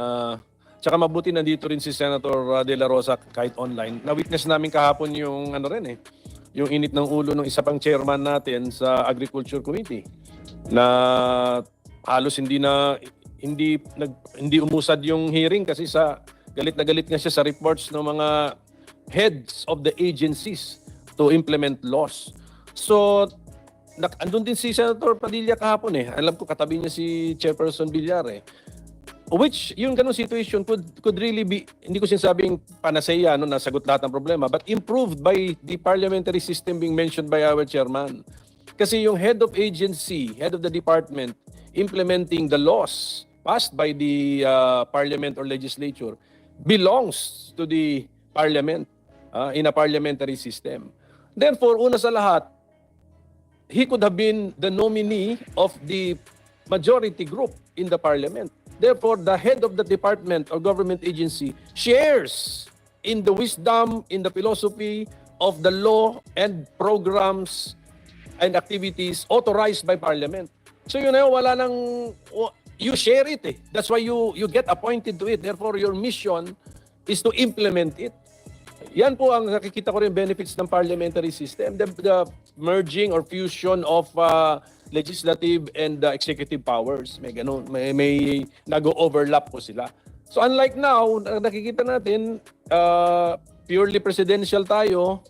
Tsaka mabuti nandito rin si Senator De La Rosa kahit online. Na-witness namin kahapon yung yung init ng ulo ng isa pang chairman natin sa Agriculture Committee na halos hindi umusad yung hearing kasi sa galit na galit nga siya sa reports ng mga heads of the agencies to implement laws. So, andun din si Senator Padilla kahapon eh. Alam ko katabi niya si Chairperson Villar eh. Which, yung ganong situation could really be, hindi ko sinasabing panacea, nasagot lahat ng problema, but improved by the parliamentary system being mentioned by our chairman. Kasi yung head of agency, head of the department, implementing the laws passed by the parliament or legislature belongs to the parliament in a parliamentary system. Therefore, una sa lahat, he could have been the nominee of the majority group in the parliament. Therefore, the head of the department or government agency shares in the wisdom, in the philosophy of the law and programs and activities authorized by Parliament. So yun na wala nang, you share it eh. That's why you get appointed to it. Therefore, your mission is to implement it. Yan po ang nakikita ko rin benefits ng parliamentary system. The merging or fusion of legislative and executive powers. May ganun, may nag-overlap po sila. So unlike now, nakikita natin purely presidential tayo,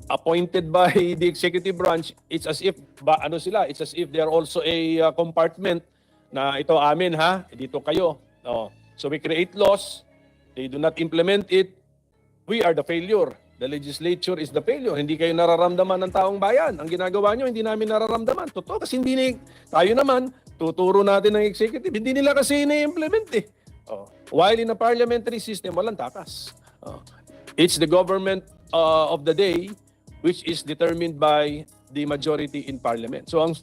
appointed by the executive branch. It's as if it's as if they are also a compartment na ito amin ha, dito kayo. So we create laws, they do not implement it. we are the failure. The legislature is the failure. Hindi kayo nararamdaman ng taong bayan. Ang ginagawa nyo, hindi namin nararamdaman. Totoo, kasi tayo naman, tuturo natin ng executive. Hindi nila kasi ini-implement eh. While in a parliamentary system, walang takas. It's the government of the day which is determined by the majority in parliament. So ang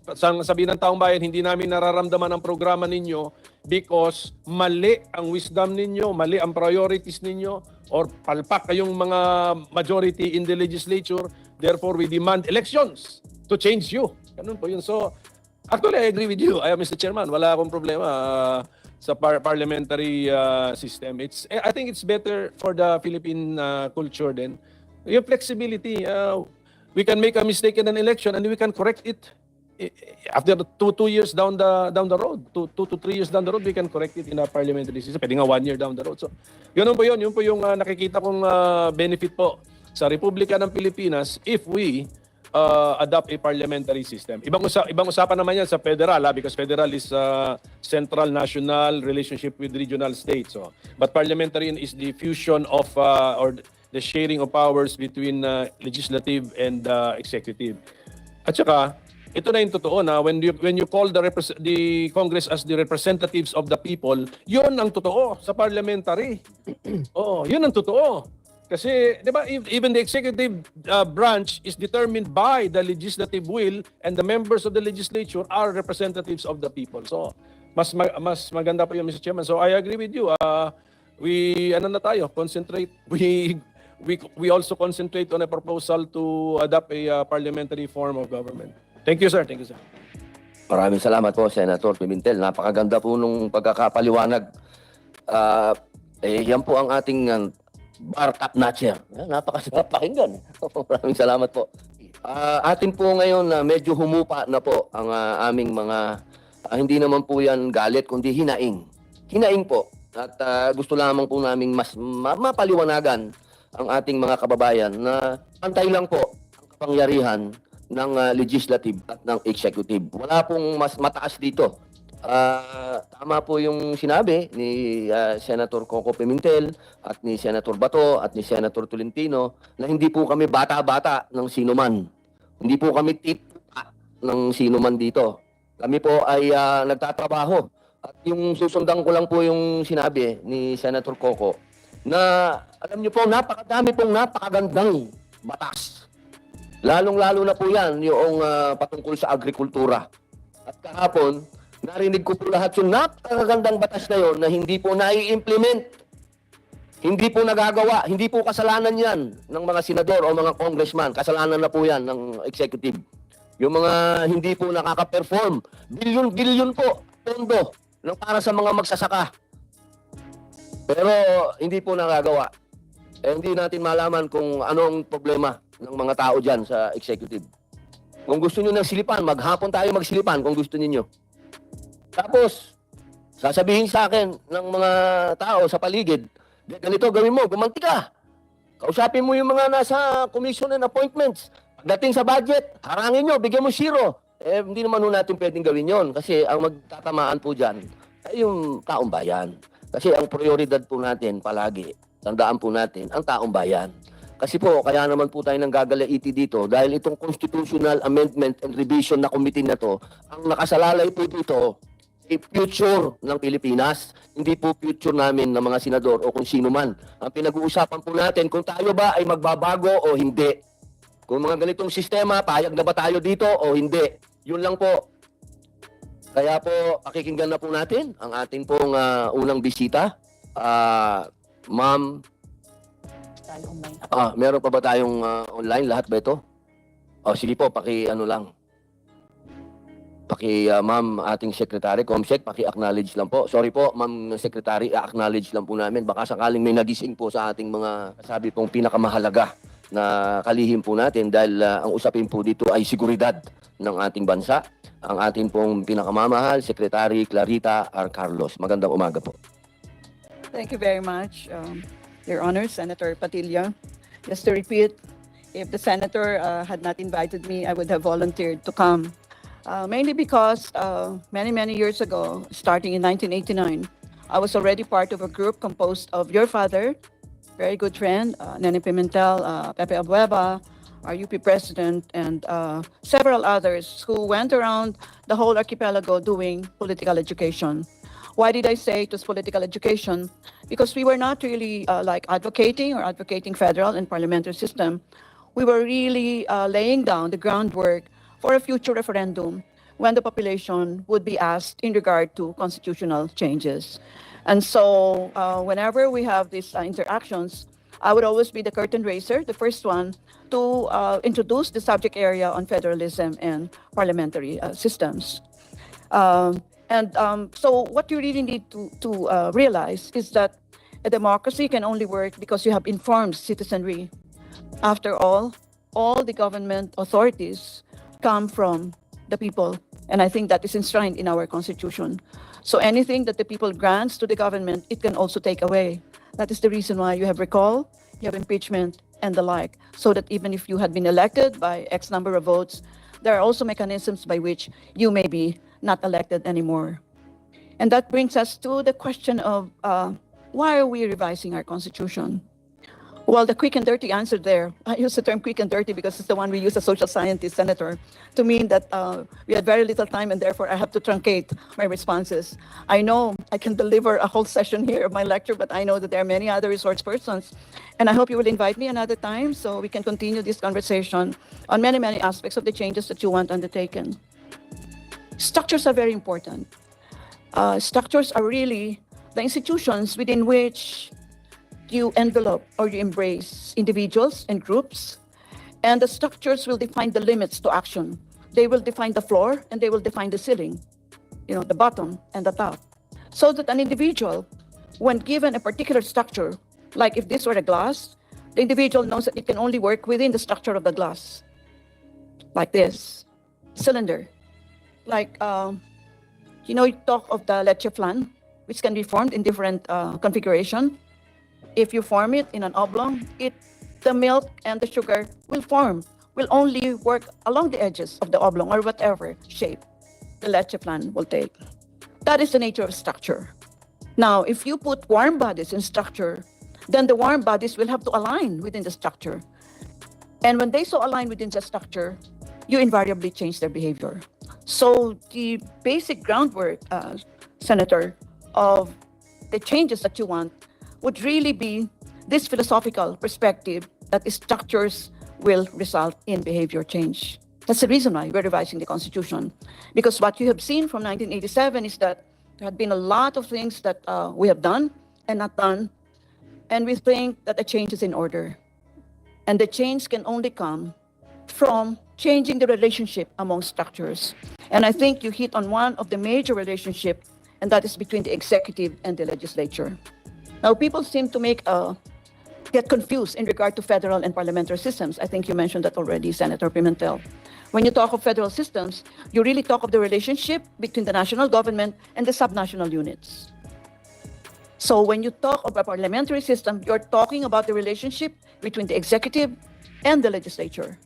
sabihin ng taong bayan, hindi namin nararamdaman ang programa ninyo because mali ang wisdom ninyo, mali ang priorities ninyo, or palpak kayong mga majority in the legislature. Therefore, we demand elections to change you. Ganun po yun. So, actually, I agree with you, Mr. Chairman. Wala akong problema sa parliamentary system. I think it's better for the Philippine culture then. Yung flexibility, we can make a mistake in an election and we can correct it after 2 years down the road. 2 to 3 years down the road, we can correct it in a parliamentary system. Pwede nga 1 year down the road. So, ganun po yun. Yun po yung nakikita kong benefit po sa Republika ng Pilipinas if we adopt a parliamentary system. Ibang usapan naman yan sa federal, because federal is central national relationship with regional states. So, but parliamentary is the fusion of or the sharing of powers between legislative and executive. At saka, ito na yung totoo na when you call the Congress as the representatives of the people, yun ang totoo sa parliamentary. Oo, yun ang totoo. Kasi, di ba, even the executive branch is determined by the legislative will and the members of the legislature are representatives of the people. So, mas maganda pa yun, Mr. Chairman. So, I agree with you. Concentrate. We also concentrate on a proposal to adopt a parliamentary form of government. Thank you, sir. Thank you, sir. Maraming salamat po, Senator Pimentel. Napakaganda po nung pagkakapaliwanag. Yan po ang ating bar top notcher. Napakasarap pakinggan. Maraming salamat po. Atin po ngayon medyo humupa na po ang aming mga, hindi naman po yan galit, kundi hinaing. Hinaing po. At gusto lamang po naming mas mapaliwanagan ang ating mga kababayan na pantay lang po ang kapangyarihan ng legislative at ng executive. Wala pong mas mataas dito. Tama po yung sinabi ni Senator Coco Pimentel at ni Senator Bato at ni Senator Tolentino na hindi po kami bata-bata ng sinuman. Hindi po kami tita ng sinuman dito. Kami po ay nagtatrabaho. At yung susundan ko lang po yung sinabi ni Senator Coco na alam niyo po, napakagandang batas. Lalong-lalo na po yan yung patungkol sa agrikultura. At kahapon, narinig ko po lahat yung napakagandang batas na yon na hindi po nai-implement. Hindi po nagagawa. Hindi po kasalanan yan ng mga senador o mga congressman. Kasalanan na po yan ng executive. Yung mga hindi po nakaka-perform. Bilyon po pondo para sa mga magsasaka. Pero hindi po nagagawa. Hindi natin malaman kung anong problema ng mga tao dyan sa executive. Kung gusto nyo ng silipan, maghapon tayo magsilipan kung gusto niyo. Tapos, sasabihin sa akin ng mga tao sa paligid, ganito gawin mo, gumanti ka. Kausapin mo yung mga nasa commission and appointments. Pagdating sa budget, harangin nyo, bigyan mo 0. Hindi naman natin pwedeng gawin yon kasi ang magtatamaan po dyan ay yung taong bayan. Kasi ang prioridad po natin palagi, tandaan po natin, ang taong bayan. Kasi po, kaya naman po tayo nang gagalaiti dito dahil itong Constitutional Amendment and Revision na committee na to, ang nakasalalay po dito ay future ng Pilipinas, hindi po future namin ng mga senador o kung sino man. Ang pinag-uusapan po natin kung tayo ba ay magbabago o hindi. Kung mga ganitong sistema, payag na ba tayo dito o hindi. Yun lang po. Kaya po, pakikinggan na po natin ang ating pong unang bisita. Ma'am, meron pa ba tayong online? Lahat ba ito? Sige po, ma'am, ating secretary, Comsec, paki-acknowledge lang po. Sorry po, ma'am secretary, acknowledge lang po namin. Baka sakaling may nagising po sa ating mga sabi pong pinakamahalaga na kalihim po natin dahil ang usapin po dito ay seguridad ng ating bansa. Ang ating pong pinakamamahal, Secretary Clarita R. Carlos. Magandang umaga po. Thank you very much, Your Honor, Senator Padilla. Just to repeat, if the senator had not invited me, I would have volunteered to come. Mainly because many years ago, starting in 1989, I was already part of a group composed of your father, very good friend, Nene Pimentel, Pepe Abueva, our UP president, and several others who went around the whole archipelago doing political education. Why did I say it was political education? Because we were not really like advocating federal and parliamentary system. We were really laying down the groundwork for a future referendum when the population would be asked in regard to constitutional changes. And so whenever we have these interactions, I would always be the curtain raiser, the first one to introduce the subject area on federalism and parliamentary systems. So what you really need to realize is that a democracy can only work because you have informed citizenry. After all the government authorities come from the people, and I think that is enshrined in our constitution. So anything that the people grants to the government, it can also take away. That is the reason why you have recall, you have impeachment, and the like, so that even if you had been elected by X number of votes, there are also mechanisms by which you may be not elected anymore. And that brings us to the question of why are we revising our constitution? Well, the quick and dirty answer there, I use the term quick and dirty because it's the one we use as social scientist, Senator, to mean that we had very little time and therefore I have to truncate my responses. I know I can deliver a whole session here of my lecture, but I know that there are many other resource persons. And I hope you will invite me another time so we can continue this conversation on many, many aspects of the changes that you want undertaken. Structures are very important. Structures are really the institutions within which you envelope or you embrace individuals and groups, and the structures will define the limits to action. They will define the floor and they will define the ceiling, the bottom and the top. So that an individual, when given a particular structure, like if this were a glass, the individual knows that it can only work within the structure of the glass. Like this, cylinder. Like, you talk of the leche flan, which can be formed in different configuration. If you form it in an oblong, the milk and the sugar will only work along the edges of the oblong or whatever shape the leche flan will take. That is the nature of structure. Now, if you put warm bodies in structure, then the warm bodies will have to align within the structure. And when they so align within the structure, you invariably change their behavior. So the basic groundwork, Senator, of the changes that you want would really be this philosophical perspective that the structures will result in behavior change. That's the reason why we're revising the Constitution. Because what you have seen from 1987 is that there had been a lot of things that we have done and not done, and we think that a change is in order. And the change can only come from changing the relationship among structures. And I think you hit on one of the major relationships, and that is between the executive and the legislature. Now, people seem to get confused in regard to federal and parliamentary systems. I think you mentioned that already, Senator Pimentel. When you talk of federal systems, you really talk of the relationship between the national government and the subnational units. So when you talk of a parliamentary system, you're talking about the relationship between the executive and the legislature.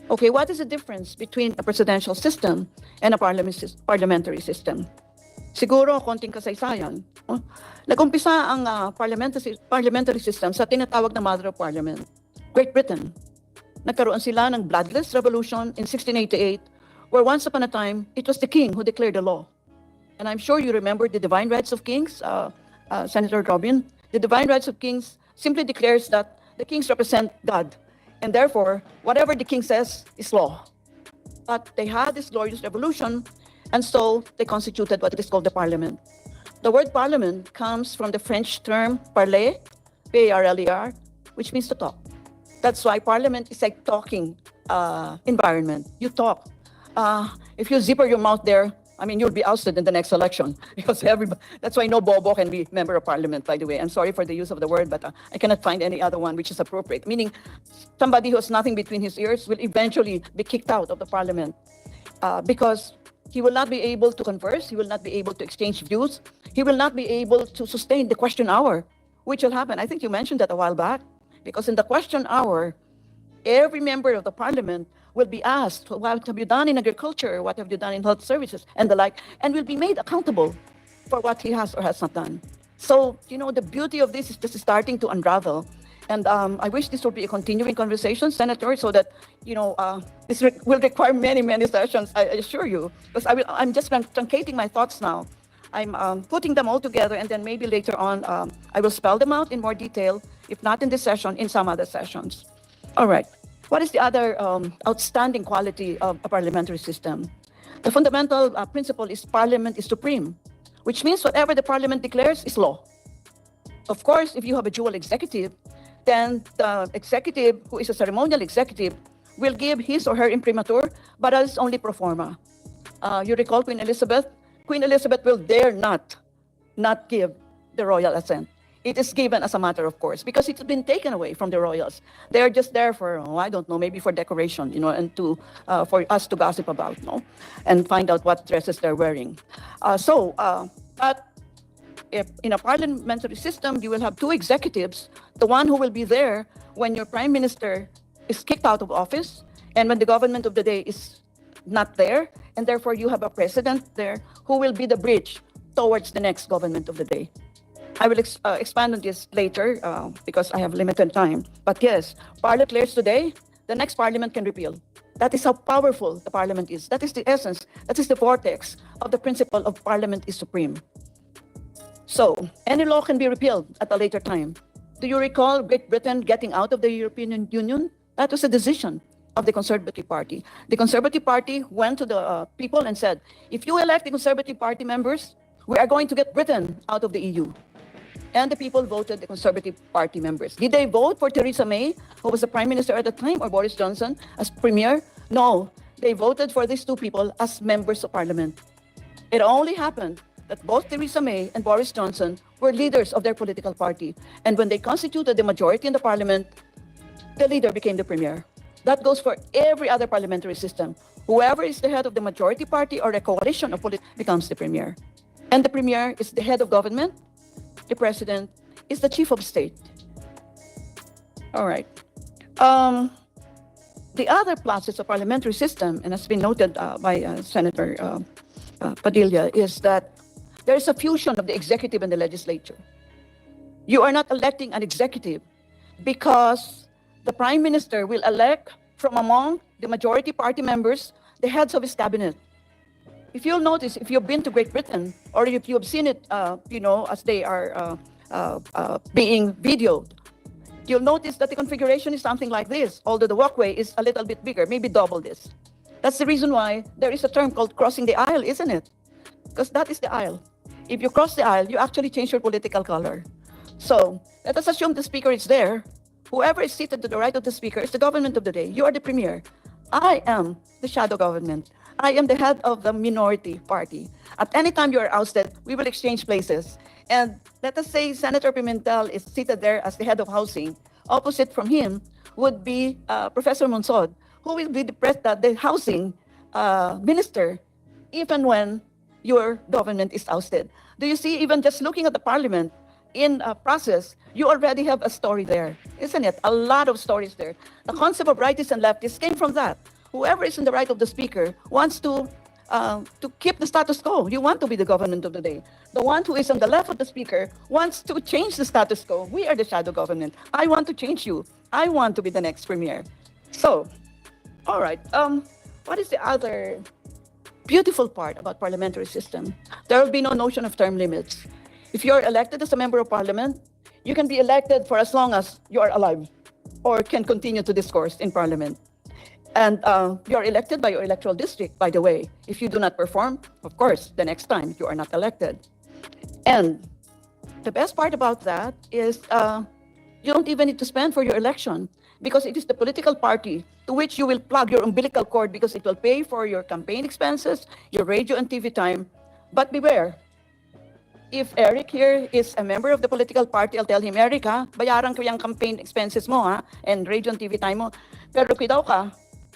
Okay, what is the difference between a presidential system and a parliamentary system? Siguro, konting kasaysayan. Nag-umpisa ang parliamentary system sa tinatawag na Mother of Parliament, Great Britain. Nagkaroon sila ng bloodless revolution in 1688, where once upon a time, it was the king who declared the law. And I'm sure you remember the divine rights of kings, Senator Robin. The divine rights of kings simply declares that the kings represent God, and therefore, whatever the king says is law. But they had this glorious revolution, and so they constituted what is called the parliament. The word parliament comes from the French term parler, P-A-R-L-E-R, which means to talk. That's why parliament is like talking environment. You talk. If you zipper your mouth there, you'll be ousted in the next election because that's why no bobo can be member of parliament, by the way. I'm sorry for the use of the word, but I cannot find any other one which is appropriate. Meaning somebody who has nothing between his ears will eventually be kicked out of the parliament because he will not be able to converse. He will not be able to exchange views. He will not be able to sustain the question hour, which will happen. I think you mentioned that a while back, because in the question hour, every member of the parliament will be asked, what have you done in agriculture? What have you done in health services? And the like, and will be made accountable for what he has or has not done. So, the beauty of this is just starting to unravel. And I wish this would be a continuing conversation, Senator, so that, this will require many, many sessions, I assure you. Because I'm just truncating my thoughts now. I'm putting them all together, and then maybe later on, I will spell them out in more detail, if not in this session, in some other sessions. All right. What is the other outstanding quality of a parliamentary system? The fundamental principle is Parliament is supreme, which means whatever the Parliament declares is law. Of course, if you have a dual executive, then the executive, who is a ceremonial executive, will give his or her imprimatur, but that is only pro forma. You recall Queen Elizabeth? Queen Elizabeth will dare not give the royal assent. It is given as a matter of course, because it's been taken away from the royals. They're just there for, I don't know, maybe for decoration, and to for us to gossip about, and find out what dresses they're wearing. But if in a parliamentary system, you will have two executives, the one who will be there when your prime minister is kicked out of office and when the government of the day is not there, and therefore you have a president there who will be the bridge towards the next government of the day. I will expand on this later because I have limited time. But yes, Parliament declares today, the next Parliament can repeal. That is how powerful the Parliament is. That is the essence, that is the vortex of the principle of Parliament is supreme. So, any law can be repealed at a later time. Do you recall Great Britain getting out of the European Union? That was a decision of the Conservative Party. The Conservative Party went to the people and said, if you elect the Conservative Party members, we are going to get Britain out of the EU. And the people voted the Conservative Party members. Did they vote for Theresa May, who was the Prime Minister at the time, or Boris Johnson as Premier? No, they voted for these two people as members of Parliament. It only happened that both Theresa May and Boris Johnson were leaders of their political party. And when they constituted the majority in the Parliament, the leader became the Premier. That goes for every other parliamentary system. Whoever is the head of the majority party or a coalition of politics becomes the Premier. And the Premier is the head of government. The President is the chief of state. All right. The other pluses of parliamentary system, and has been noted by Senator Padilla, is that there is a fusion of the executive and the legislature. You are not electing an executive because the Prime Minister will elect from among the majority party members the heads of his cabinet. If you'll notice, if you've been to Great Britain, or if you've seen it, as they are being videoed, you'll notice that the configuration is something like this, although the walkway is a little bit bigger, maybe double this. That's the reason why there is a term called crossing the aisle, isn't it? Because that is the aisle. If you cross the aisle, you actually change your political color. So let us assume the speaker is there. Whoever is seated to the right of the speaker is the government of the day. You are the premier. I am the shadow government. I am the head of the minority party. At any time you are ousted, we will exchange places. And let us say Senator Pimentel is seated there as the head of housing. Opposite from him would be Professor Monsod, who will be the housing minister, even when your government is ousted. Do you see, even just looking at the parliament in a process, you already have a story there, isn't it? A lot of stories there. The concept of rightists and leftists came from that. Whoever is in the right of the speaker wants to keep the status quo. You want to be the government of the day. The one who is on the left of the speaker wants to change the status quo. We are the shadow government. I want to change you. I want to be the next premier. So, all right. What is the other beautiful part about parliamentary system? There will be no notion of term limits. If you're elected as a member of parliament, you can be elected for as long as you are alive or can continue to discourse in parliament. And you're elected by your electoral district, by the way. If you do not perform, of course, the next time you are not elected. And the best part about that is you don't even need to spend for your election, because it is the political party to which you will plug your umbilical cord, because it will pay for your campaign expenses, your radio and TV time. But beware, if Eric here is a member of the political party, I'll tell him, Eric, bayaran ko yung campaign expenses mo, and radio and TV time mo. Pero kuidaw ka,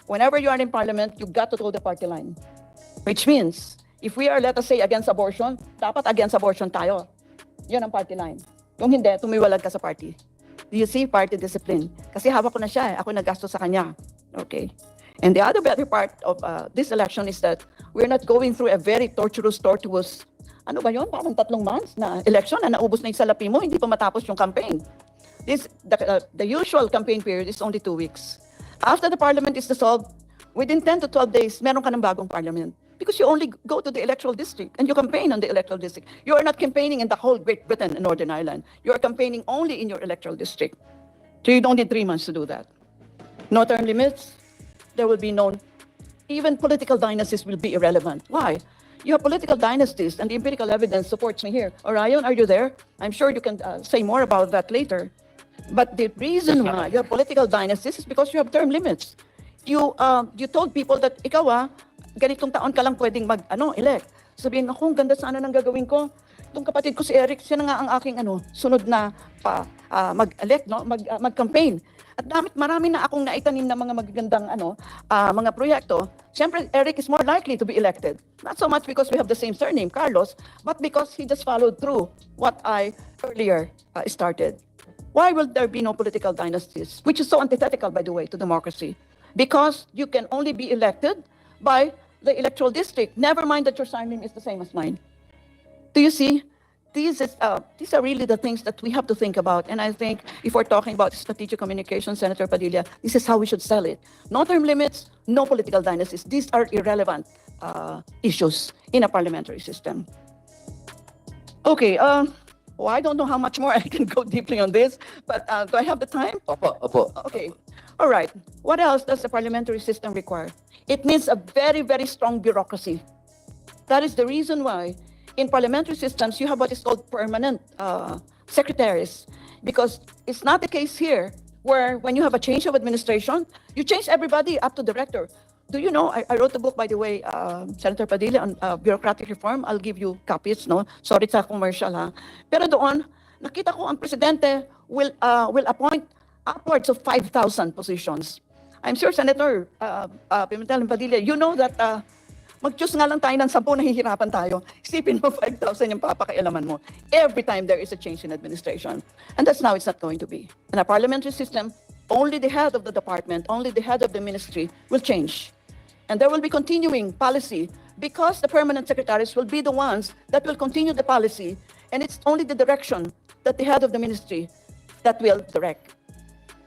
whenever you are in parliament, you've got to toe the party line. Which means, if we are, let us say, against abortion, dapat against abortion tayo. Yun ang party line. Kung hindi, tumiwalag ka sa party. Do you see? Party discipline. Kasi hawak ko na siya, ako naggasto sa kanya. Okay. And the other better part of this election is that we're not going through a very tortuous, ano ba yun? Parang 3 months na election na naubos na yung salapi mo, hindi pa matapos yung campaign. The usual campaign period is only 2 weeks. After the parliament is dissolved, within 10 to 12 days, meron ka ng bagong parliament. Because you only go to the electoral district and you campaign on the electoral district. You are not campaigning in the whole Great Britain and Northern Ireland. You are campaigning only in your electoral district. So you don't need 3 months to do that. No term limits. There will be no, even political dynasties will be irrelevant. Why? You have political dynasties, and the empirical evidence supports me here. Orion, are you there? I'm sure you can say more about that later. But the reason why you have political dynasties is because you have term limits. You told people that ikaw ganitong taon ka lang pwedeng elect. Sabihin, ang ganda sana ng gagawin ko. Itong kapatid ko si Eric, siya na nga ang aking sunod na mag-elect, mag-campaign. At marami na akong naitanim na mga magagandang mga proyekto. Siyempre, Eric is more likely to be elected. Not so much because we have the same surname, Carlos, but because he just followed through what I earlier started. Why will there be no political dynasties? Which is so antithetical, by the way, to democracy. Because you can only be elected by the electoral district. Never mind that your surname is the same as mine. Do you see? These are really the things that we have to think about. And I think if we're talking about strategic communication, Senator Padilla, this is how we should sell it. No term limits, no political dynasties. These are irrelevant issues in a parliamentary system. Okay, I don't know how much more I can go deeply on this, but do I have the time? Opo. Okay. All right. What else does the parliamentary system require? It needs a very, very strong bureaucracy. That is the reason why in parliamentary systems you have what is called permanent secretaries, because it's not the case here where when you have a change of administration, you change everybody up to director. Do you know, I wrote a book, by the way, Senator Padilla, on bureaucratic reform. I'll give you copies, no? Sorry sa commercial, ha? Pero doon, nakita ko ang presidente will appoint upwards of 5,000 positions. I'm sure, Senator Pimentel and Padilla, you know that mag-choose nga lang tayo ng 10, nahihirapan tayo. Isipin mo, 5,000 yung papakailaman mo every time there is a change in administration. And that's now it's not going to be. In a parliamentary system, only the head of the department, only the head of the ministry will change. And there will be continuing policy because the permanent secretaries will be the ones that will continue the policy. And it's only the direction that the head of the ministry that will direct.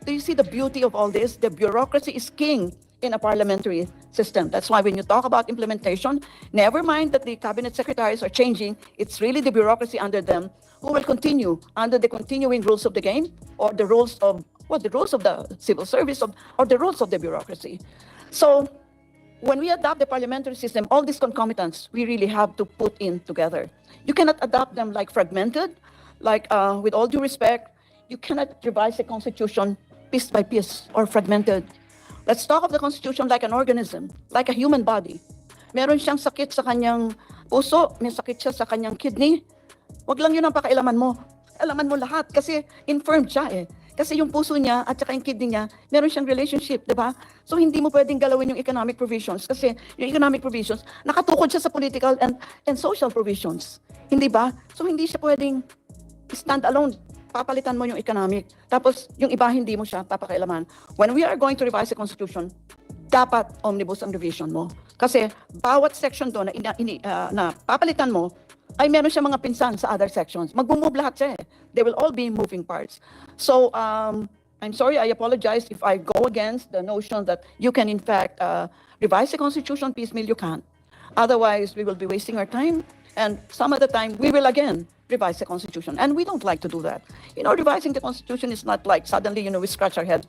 Do you see the beauty of all this? The bureaucracy is king in a parliamentary system. That's why when you talk about implementation, never mind that the cabinet secretaries are changing. It's really the bureaucracy under them who will continue under the continuing rules of the game or the rules of the rules of the civil service or the rules of the bureaucracy. So when we adopt the parliamentary system, all these concomitants we really have to put in together. You cannot adopt them like fragmented, like with all due respect, you cannot revise the constitution piece by piece or fragmented. Let's talk of the Constitution like an organism, like a human body. Meron siyang sakit sa kanyang puso, may sakit siya sa kanyang kidney. Wag lang yun ang pakailaman mo. Alaman mo lahat kasi infirmed siya eh. Kasi yung puso niya at saka yung kidney niya, meron siyang relationship, di ba? So hindi mo pwedeng galawin yung economic provisions kasi yung economic provisions, nakatukod siya sa political and social provisions. Hindi ba? So hindi siya pwedeng stand alone. Papalitan mo yung economic. Tapos, yung iba, hindi mo siya papakailaman. When we are going to revise the Constitution, dapat omnibus ang revision mo. Kasi, bawat section doon na papalitan mo, ay meron siya mga pinsan sa other sections. Mag-move lahat siya eh. They will all be moving parts. So, I'm sorry, I apologize if I go against the notion that you can, in fact, revise the Constitution piecemeal. You can't. Otherwise, we will be wasting our time. And some of the time, we will again revise the Constitution. And we don't like to do that. Revising the Constitution is not like suddenly, we scratch our heads.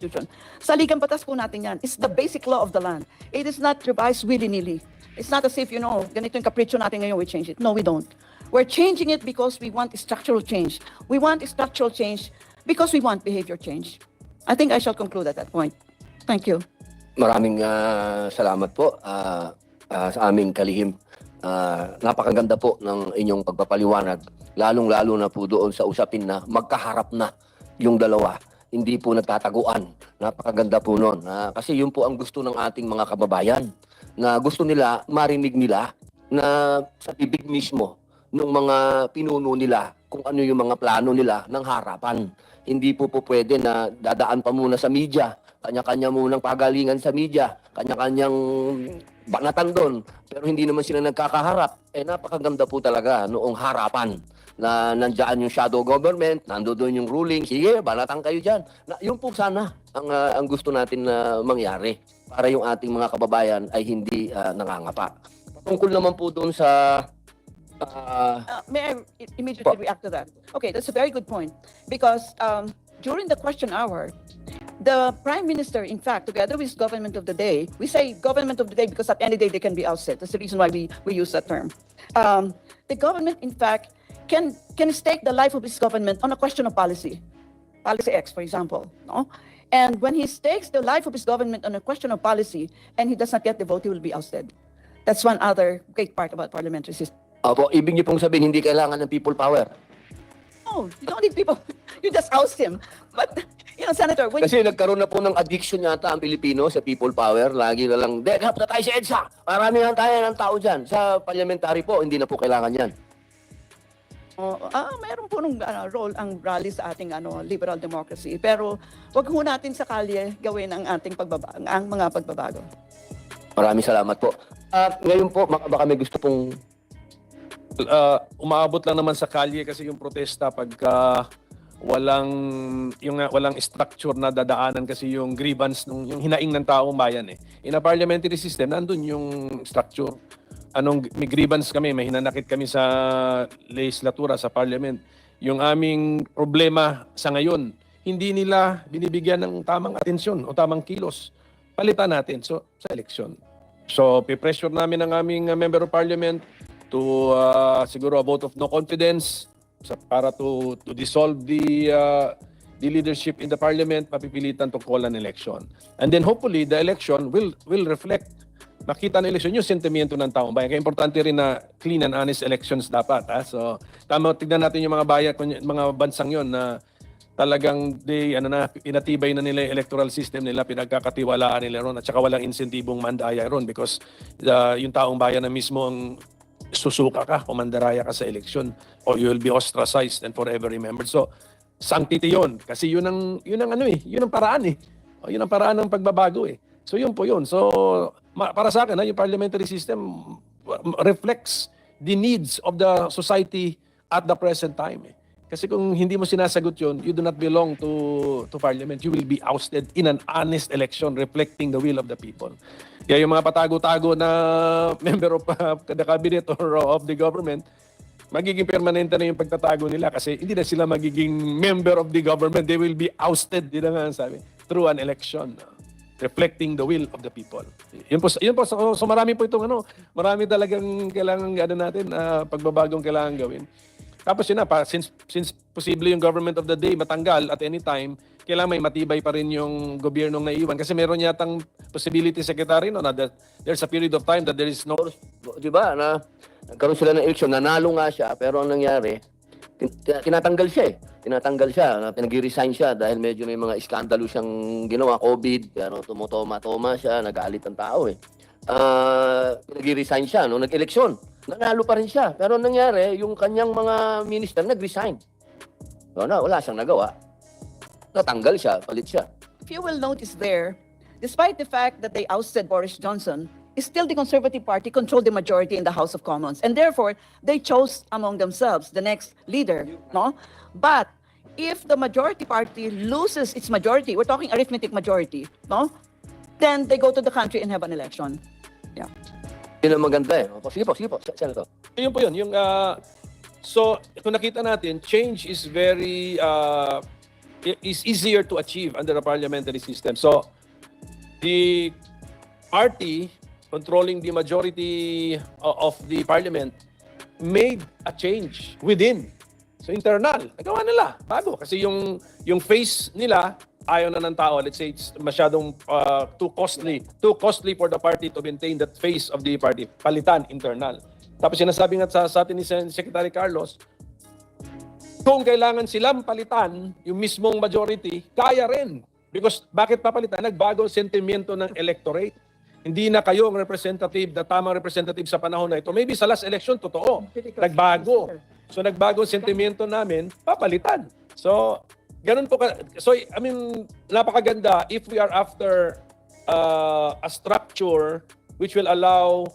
Sa Ligang Batas po natin yan. It's the basic law of the land. It is not revised willy-nilly. It's not as if, ganito yung kapritsyo natin ngayon, we change it. No, we don't. We're changing it because we want structural change. We want structural change because we want behavior change. I think I shall conclude at that point. Thank you. Maraming salamat po sa aming kalihim. Napakaganda po ng inyong pagpapaliwanag, lalong-lalo na po doon sa usapin na magkaharap na yung dalawa. Hindi po nagtataguan. Napakaganda po noon. Kasi yun po ang gusto ng ating mga kababayan, na gusto nila, marinig nila, na sa bibig mismo ng mga pinuno nila kung ano yung mga plano nila ng harapan. Hindi po pwede na dadaan pa muna sa media, kanya-kanya munang pagalingan sa media, kanya-kanyang banatan doon, pero hindi naman sila nagkakaharap. Napakaganda po talaga noong harapan na nandiyan yung shadow government, nandoon yung ruling, sige, balatan kayo dyan. Yun po sana ang gusto natin na mangyari para yung ating mga kababayan ay hindi nangangapa. Tungkol naman po doon sa May I immediately react to that? Okay, that's a very good point. Because during the question hour, the Prime Minister, in fact, together with government of the day, we say government of the day because at any day they can be ousted. That's the reason why we use that term. The government, in fact, can stake the life of his government on a question of policy. Policy X, for example. No? And when he stakes the life of his government on a question of policy and he does not get the vote, he will be ousted. That's one other great part about parliamentary system. Opo, ibig niyo pong sabihin, hindi kailangan ng people power. Oh, you don't need people. You just oust him. But, you know, Senator, when Kasi nagkaroon na po ng addiction yata ang Pilipino sa people power. Lagi na lang, dapat na tayo sa EDSA. Marami na tayo ng tao dyan. Sa parliamentary po, hindi na po kailangan yan. mayroon po nung role ang rally sa ating liberal democracy. Pero wag ho natin sa kalye gawin ang ating ang mga pagbabago. Maraming salamat po. Ngayon po, baka may gusto pong umaabot lang naman sa kalye kasi yung protesta pagka walang structure na dadaanan kasi yung grievance yung hinaing ng taong bayan eh. In a parliamentary system, nandun yung structure. May grievance kami, may hinanakit kami sa legislatura, sa parliament. Yung aming problema sa ngayon, hindi nila binibigyan ng tamang atensyon o tamang kilos. Palitan natin sa eleksyon. So, pipressure namin ang aming member of parliament to siguro a vote of no confidence para to dissolve the leadership in the parliament, mapipilitan to call an election. And then hopefully the election will reflect, makita ng eleksyon yung sentimiento ng taong bayan. Kaya importante rin na clean and honest elections dapat. So tama, tignan natin yung mga bansang yon na talagang pinatibay na nila yung electoral system nila, pinagkakatiwalaan nila ron at saka walang insentibong mandaya ron because yung taong bayan na mismo ang susuka ka o mandaraya ka sa eleksyon or you will be ostracized and forever remembered. So, sanctity yun. Kasi yun ang paraan eh. O, yun ang paraan ng pagbabago eh. So, yun po yun. So, para sa akin, yung parliamentary system reflects the needs of the society at the present time eh. Kasi kung hindi mo sinasagot yun, you do not belong to parliament. You will be ousted in an honest election reflecting the will of the people. Kaya yung mga patago-tago na member of the cabinet or of the government, magiging permanente na yung pagtatago nila kasi hindi na sila magiging member of the government. They will be ousted, din nga sabi, through an election reflecting the will of the people. Yun po. So marami po itong marami talagang kailangan natin pagbabagong kailangan gawin. Tapos yun na, since posible yung government of the day matanggal at any time, kailangan may matibay pa rin yung gobyernong naiwan. Kasi meron yatang possibility, Secretary, na there's a period of time that there is no... Di ba, na nagkaroon sila ng eleksyon, nanalo nga siya, pero ang nangyari, tinatanggal siya eh. Tinatanggal siya, pinag-resign siya dahil medyo may mga iskandalo siyang ginawa, COVID, pero tumutoma-toma siya, nagalit ang tao eh. Pinag-resign siya, nag-eleksyon. Nanalo pa rin siya. Pero nangyari, yung kanyang mga minister nag-resign. So, wala siyang nagawa. Natanggal siya, palit siya. If you will notice there, despite the fact that they ousted Boris Johnson, still the Conservative Party controlled the majority in the House of Commons. And therefore, they chose among themselves the next leader. No? But if the majority party loses its majority, we're talking arithmetic majority, no? Then they go to the country and have an election. Yeah. Yun ang maganda eh. Sige po, Senator. Yun po yun. So, kung nakita natin, change is very... is easier to achieve under a parliamentary system. So, the party controlling the majority of the parliament made a change within. So, internal. Nagawa nila. Bago. Kasi yung face nila, ayaw na ng tao. Let's say it's masyadong too costly for the party to maintain that face of the party. Palitan, internal. Tapos sinasabi nga sa atin ni Secretary Carlos, kung kailangan silang palitan yung mismong majority, kaya rin. Because bakit papalitan? Nagbago ang sentimiento ng electorate. Hindi na kayo ang representative, the tamang representative sa panahon na ito. Maybe sa last election, totoo. Nagbago. So nagbago ang sentimiento namin, papalitan. So, ganun po. So, I mean, napakaganda if we are after a structure which will allow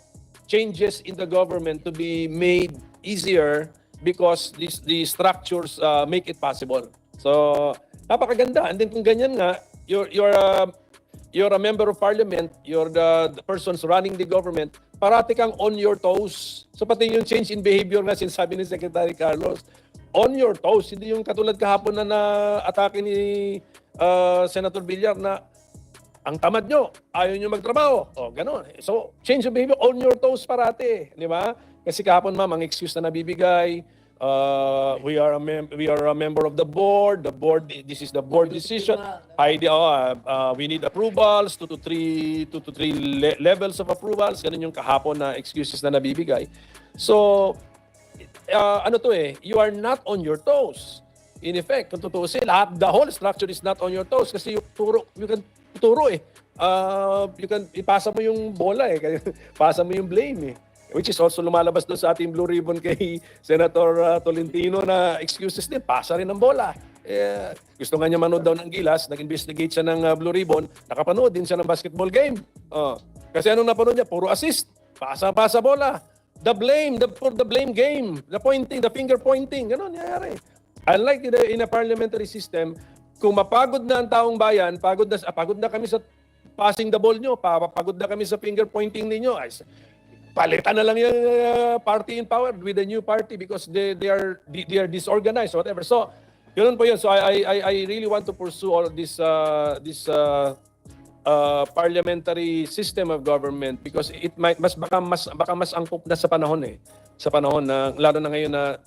changes in the government to be made easier because the structures make it possible. So, napakaganda. And then kung ganyan nga, you're a member of parliament, you're the persons running the government, parati kang on your toes. So pati yung change in behavior na sinasabi ni Secretary Carlos, on your toes. Hindi yung katulad kahapon na na-atake ni Senator Villar na ang tamad nyo, ayaw nyo magtrabaho. O, gano'n. So, change of behavior on your toes parati. Di ba? Kasi kahapon, ma'am, ang excuse na nabibigay, we are a member of the board. The board, this is the board decision. We need approvals, 2 to 3 levels of approvals. Ganun yung kahapon na excuses na nabibigay. So, you are not on your toes. In effect, kung tutuusin, the whole structure is not on your toes kasi you can turo eh. You can ipasa mo yung bola eh. Pasa mo yung blame eh. Which is also lumalabas doon sa ating Blue Ribbon kay Senator Tolentino na excuses din. Pasa rin ng bola. Gusto nga niya manood daw ng Gilas, nag-investigate siya ng Blue Ribbon, nakapanood din siya ng basketball game. Kasi anong napanood niya? Puro assist. Pasa bola. The blame game. The pointing, the finger pointing. Ganon, nangyayari. Unlike in a parliamentary system, kung mapagod na ang taong bayan, pagod na kami sa passing the ball nyo, pagod na kami sa finger pointing ninyo, palitan na lang yung party in power with the new party because they are disorganized or whatever. So, yun po yun. So I really want to pursue all this parliamentary system of government because it might baka mas angkop na sa panahon eh. Sa panahon na lalo na ngayon na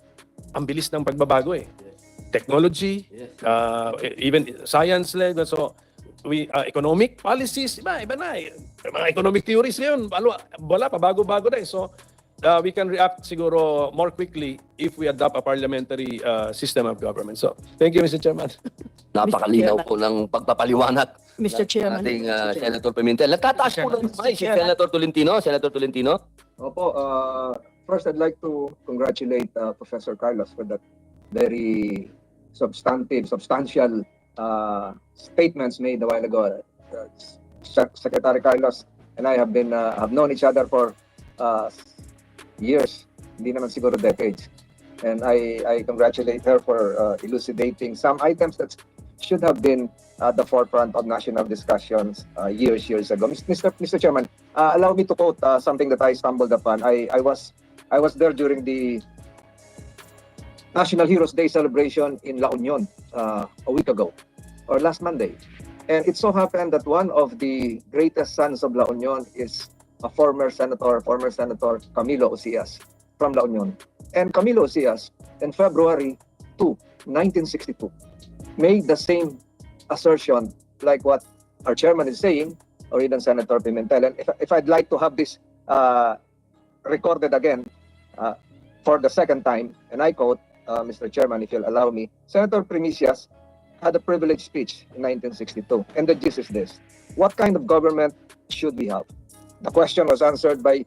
ang bilis ng pagbabago eh. Technology, even science led. So economic policies, iba na eh. Mga economic theories ngayon, wala pa, bago-bago na eh. So, we can react siguro more quickly if we adopt a parliamentary system of government. So, thank you, Mr. Chairman. Napakalinaw po ng pagpapaliwanag Mr. Chairman. ating Senator Pimentel. Nagtataas po ng mic si Senator Tolentino. Senator Tolentino. Opo, first I'd like to congratulate Professor Carlos for that very substantial statements made a while ago. Secretary Carlos and I have known each other for years, hindi naman siguro decades. And I congratulate her for elucidating some items that should have been at the forefront of national discussions years ago. Mr. Chairman, allow me to quote something that I stumbled upon. I was there during the National Heroes Day celebration in La Union a week ago, or last Monday. And it so happened that one of the greatest sons of La Union is a former Senator Camilo Osias from La Union. And Camilo Osias, in February 2, 1962, made the same assertion like what our chairman is saying, or even Senator Pimentel. And if I'd like to have this recorded again for the second time, and I quote, Mr. Chairman, if you'll allow me, Senator Primicias had a privileged speech in 1962, and the gist is this: what kind of government should we have? The question was answered by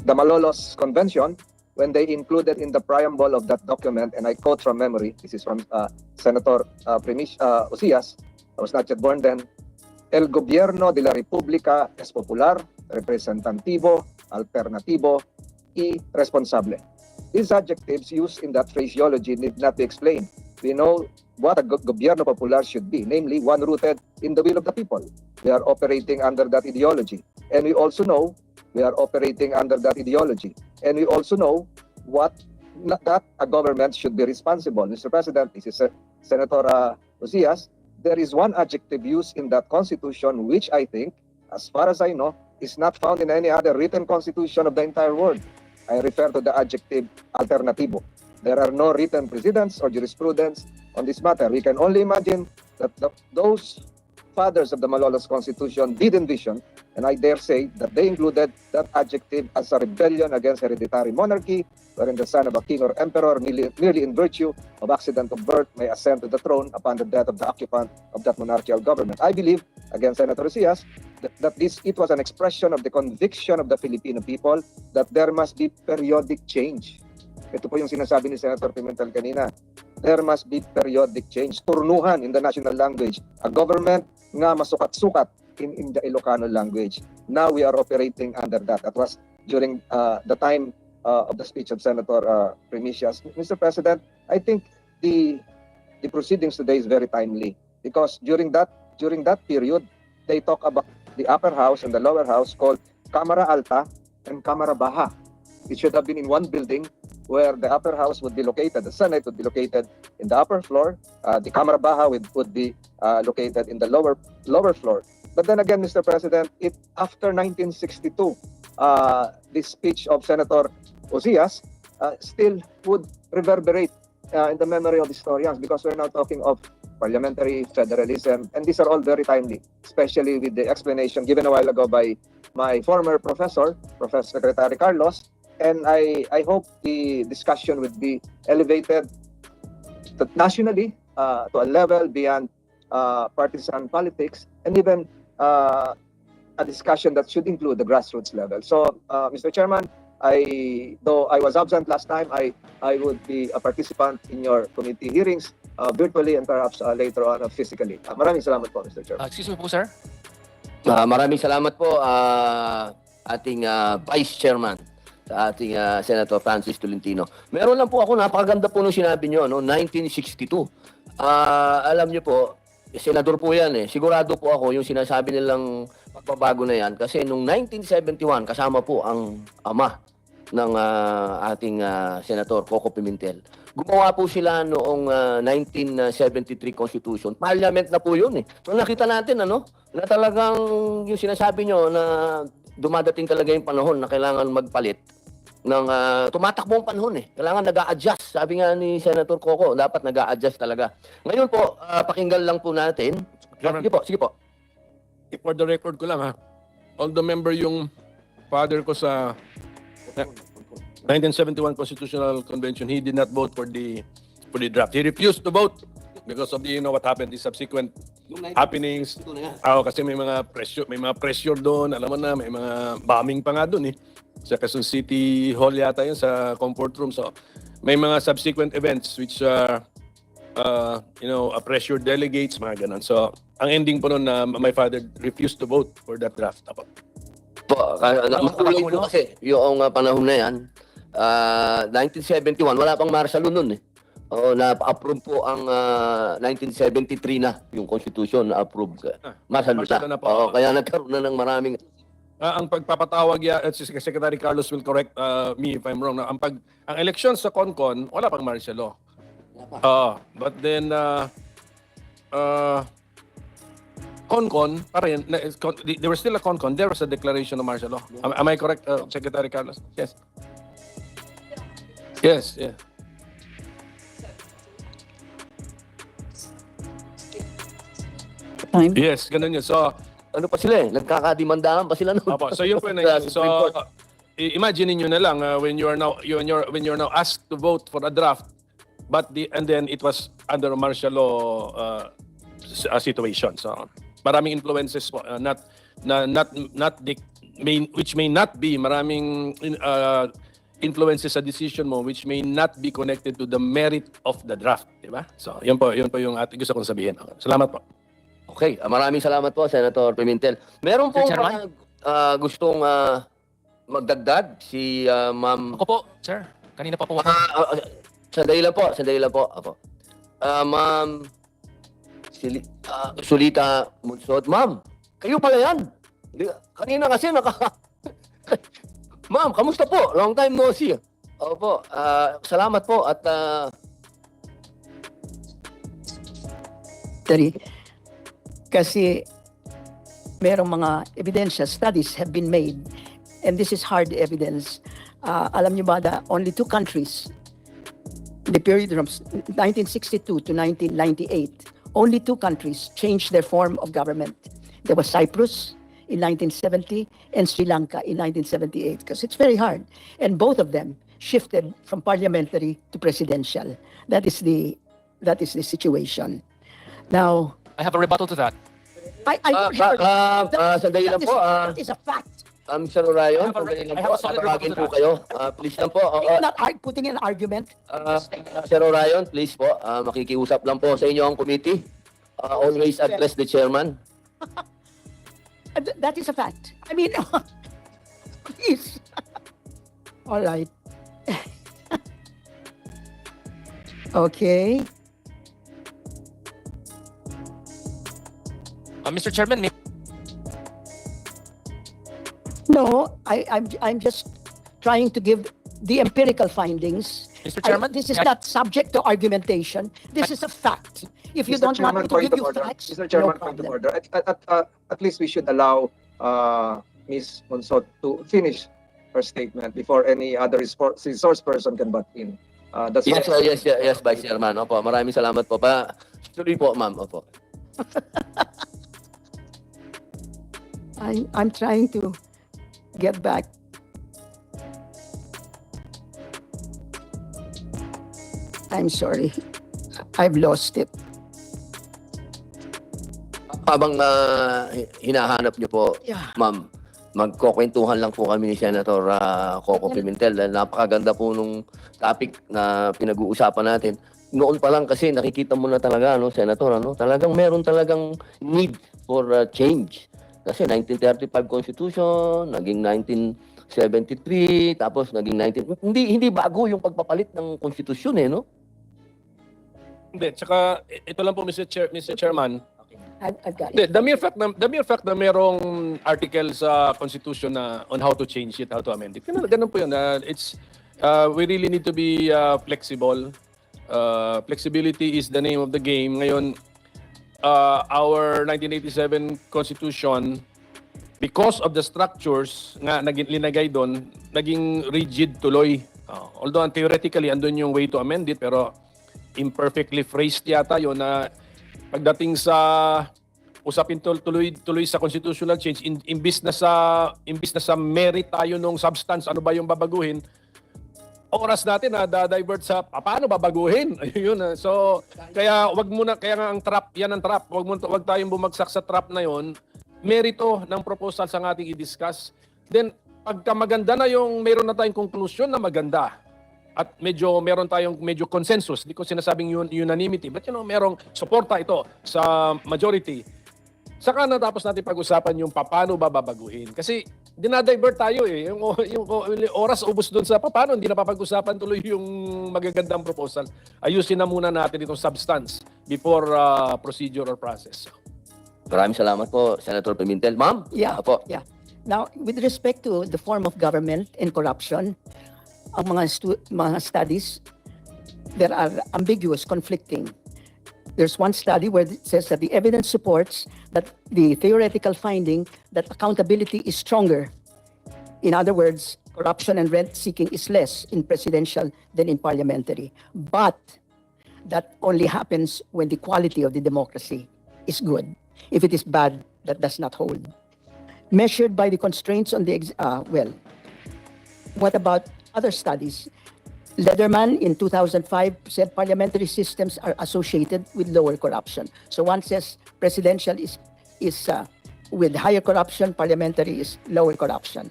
the Malolos Convention when they included in the preamble of that document, and I quote from memory, this is from Senator Osias, I was not yet born then, El gobierno de la República es popular, representativo, alternativo, y responsable. These adjectives used in that phraseology need not be explained. We know what a gobierno popular should be, namely one rooted in the will of the people. We are operating under that ideology. And we also know we are operating under that ideology. And we also know that a government should be responsible. Mr. President, this is Senator Osias, there is one adjective used in that constitution which I think, as far as I know, is not found in any other written constitution of the entire world. I refer to the adjective alternativo. There are no written precedents or jurisprudence on this matter. We can only imagine that those fathers of the Malolos Constitution did envision, and I dare say that they included that adjective as a rebellion against hereditary monarchy, wherein the son of a king or emperor, merely in virtue of accident of birth, may ascend to the throne upon the death of the occupant of that monarchical government. I believe, against Senator Osias, that it was an expression of the conviction of the Filipino people that there must be periodic change. Ito po yung sinasabi ni Senator Pimentel kanina. There must be periodic change. Turnuhan in the national language. A government nga masukat-sukat in the Ilocano language. Now we are operating under that. That was during the time of the speech of Senator Primicias. Mr. President, I think the proceedings today is very timely because during that period, they talk about the upper house and the lower house called Cámara Alta and Cámara Baja. It should have been in one building where the upper house would be located, the Senate would be located in the upper floor, the Cámara Baja would be located in the lower floor. But then again, Mr. President, after 1962, this speech of Senator Osias still would reverberate in the memory of historians because we're now talking of parliamentary federalism, and these are all very timely, especially with the explanation given a while ago by my former professor, Professor Secretary Carlos, and I hope the discussion would be elevated nationally to a level beyond partisan politics, and even a discussion that should include the grassroots level. So, Mr. Chairman, though I was absent last time, I would be a participant in your committee hearings virtually and perhaps later on physically. Maraming salamat po, Mr. Chairman. Excuse me po, sir. Maraming salamat po ating Vice Chairman sa ating Senator Francis Tolentino. Meron lang po ako, napakaganda po nung sinabi nyo, no? 1962. Alam nyo po, senador po yan eh. Sigurado po ako yung sinasabi nilang pagbabago na yan kasi nung 1971 kasama po ang ama ng ating Senator Coco Pimentel. Gumawa po sila noong 1973 Constitution. Parliament na po yun eh. So nakita natin na talagang yung sinasabi nyo na dumadating talaga yung panahon na kailangan magpalit ng tumatakbo ang panahon eh. Kailangan nag-a-adjust. Sabi nga ni Senator Coco, dapat nag-a-adjust talaga. Ngayon po, pakinggan lang po natin. Sige po. For the record ko lang ha, although member yung father ko sa 1971 Constitutional Convention, he did not vote for the draft. He refused to vote because of what happened, the subsequent happenings. Kasi may mga pressure doon, alam mo na, may mga bombing pa nga doon eh. Sa Quezon City Hall yata yun, sa comfort room. So may mga subsequent events which pressure delegates, mga ganun. So ang ending po noon na my father refused to vote for that draft. Makulay po kasi yung panahon na yan, 1971, wala pang martial law nun eh. Na-approve po ang 1973 na yung Constitution na-approve. Martial law na. Kaya nagkaroon na ng maraming... Ang pagpapatawag si Secretary Carlos will correct me if I'm wrong. Ang election sa CONCON, wala pang martial law. But then, CONCON, pa rin, there was still a CONCON, there was a declaration of martial law. Am I correct, Secretary Carlos? Yes. Yes, yeah. Time? Yes, ganun yun. So, ano pa sila eh? Nagkakadimandahan pa sila. So yun po na yun. So, imagine niyo na lang when you're now asked to vote for a draft, and then it was under a martial law situation. So, maraming influences po, which may not be maraming influences sa decision mo which may not be connected to the merit of the draft, di ba? So, yun po yung gusto kong sabihin. Salamat po. Okay, maraming salamat po, Senator Pimentel. Meron po gustong magdagdag si Ma'am... Ako po, sir. Kanina pa po ako. Sandali lang po. Ma'am Sulita Munsod. Ma'am, kayo pala yan. Kanina kasi Ma'am, kamusta po? Long time no see. Opo, salamat po at... Kasi merong mga ebidensya, studies have been made, and this is hard evidence. Alam niyo ba that only two countries, the period from 1962 to 1998, only two countries changed their form of government. There was Cyprus in 1970 and Sri Lanka in 1978, because it's very hard. And both of them shifted from parliamentary to presidential. That is the situation. Now, I have a rebuttal to that. Sandali lang po. That is a fact. Mr. Orayon, sandali lang po. Tatawagin po kayo. Please lang po. I'm not putting an argument. Sir Orayon, please po. Makikiusap lang po sa inyo ang committee. Always address the chairman. That is a fact. I mean, please. All right. Okay. Mr. Chairman, may No, I'm just trying to give the empirical findings. Mr. Chairman, This is may I- not subject to argumentation. This is a fact. If you don't want me to point give of you order. facts, Mr. Chairman, no point of problem. order. At least we should allow Ms. Monsot to finish her statement before any other resource person can butt in. That's Yes, all. yes, Vice Chairman. Opo, maraming salamat po pa. Tuloy po, ma'am. Opo. I'm trying to get back. I'm sorry. I've lost it. Habang hinahanap niyo po, Yeah. ma'am, magkukwentuhan lang po kami ni Senator Coco Pimentel dahil napakaganda po nung topic na pinag-uusapan natin. Noon pa lang kasi nakikita mo na talaga, no, Senator, talagang meron talagang need for change. Kasi 1935 Constitution, naging 1973, tapos naging hindi bago yung pagpapalit ng konstitusyon no? Hindi, tsaka ito lang po Mr. Chairman. I've got Hindi, it. the mere fact na merong article sa Constitution na on how to change it, how to amend it. Ganun po yun. We really need to be flexible. Flexibility is the name of the game. Ngayon, our 1987 Constitution, because of the structures nga linagay doon, naging rigid tuloy. Although theoretically, andun yung way to amend it, pero imperfectly phrased yata yun na pagdating sa usapin tuloy sa constitutional change, imbis na sa merit tayo nung substance, ano ba yung babaguhin, oras natin na divert sa paano babaguhin. Ayun. So kaya nga ang trap, yan ang trap. Wag tayong bumagsak sa trap na yon. Merito ng proposal sa ating i-discuss. Then pagka maganda na yung meron na tayong conclusion na maganda. At meron tayong consensus, hindi ko sinasabing unanimity, but merong suporta ito sa majority. Saka natapos natin pag-usapan yung paano babaguhin. Kasi dinadivert tayo yung oras ubos doon sa paano, hindi na papag-usapan tuloy yung magagandang proposal. Ayusin na muna natin itong substance before procedural process. Maraming salamat po, Senator Pimentel. Ma'am? Yeah. Opo. Yeah. Now, with respect to the form of government and corruption, ang mga studies, there are ambiguous, conflicting. There's one study where it says that the evidence supports that the theoretical finding that accountability is stronger. In other words, corruption and rent-seeking is less in presidential than in parliamentary. But that only happens when the quality of the democracy is good. If it is bad, that does not hold. Measured by the constraints on the what about other studies? Lederman in 2005 said parliamentary systems are associated with lower corruption. So one says presidential is with higher corruption, parliamentary is lower corruption.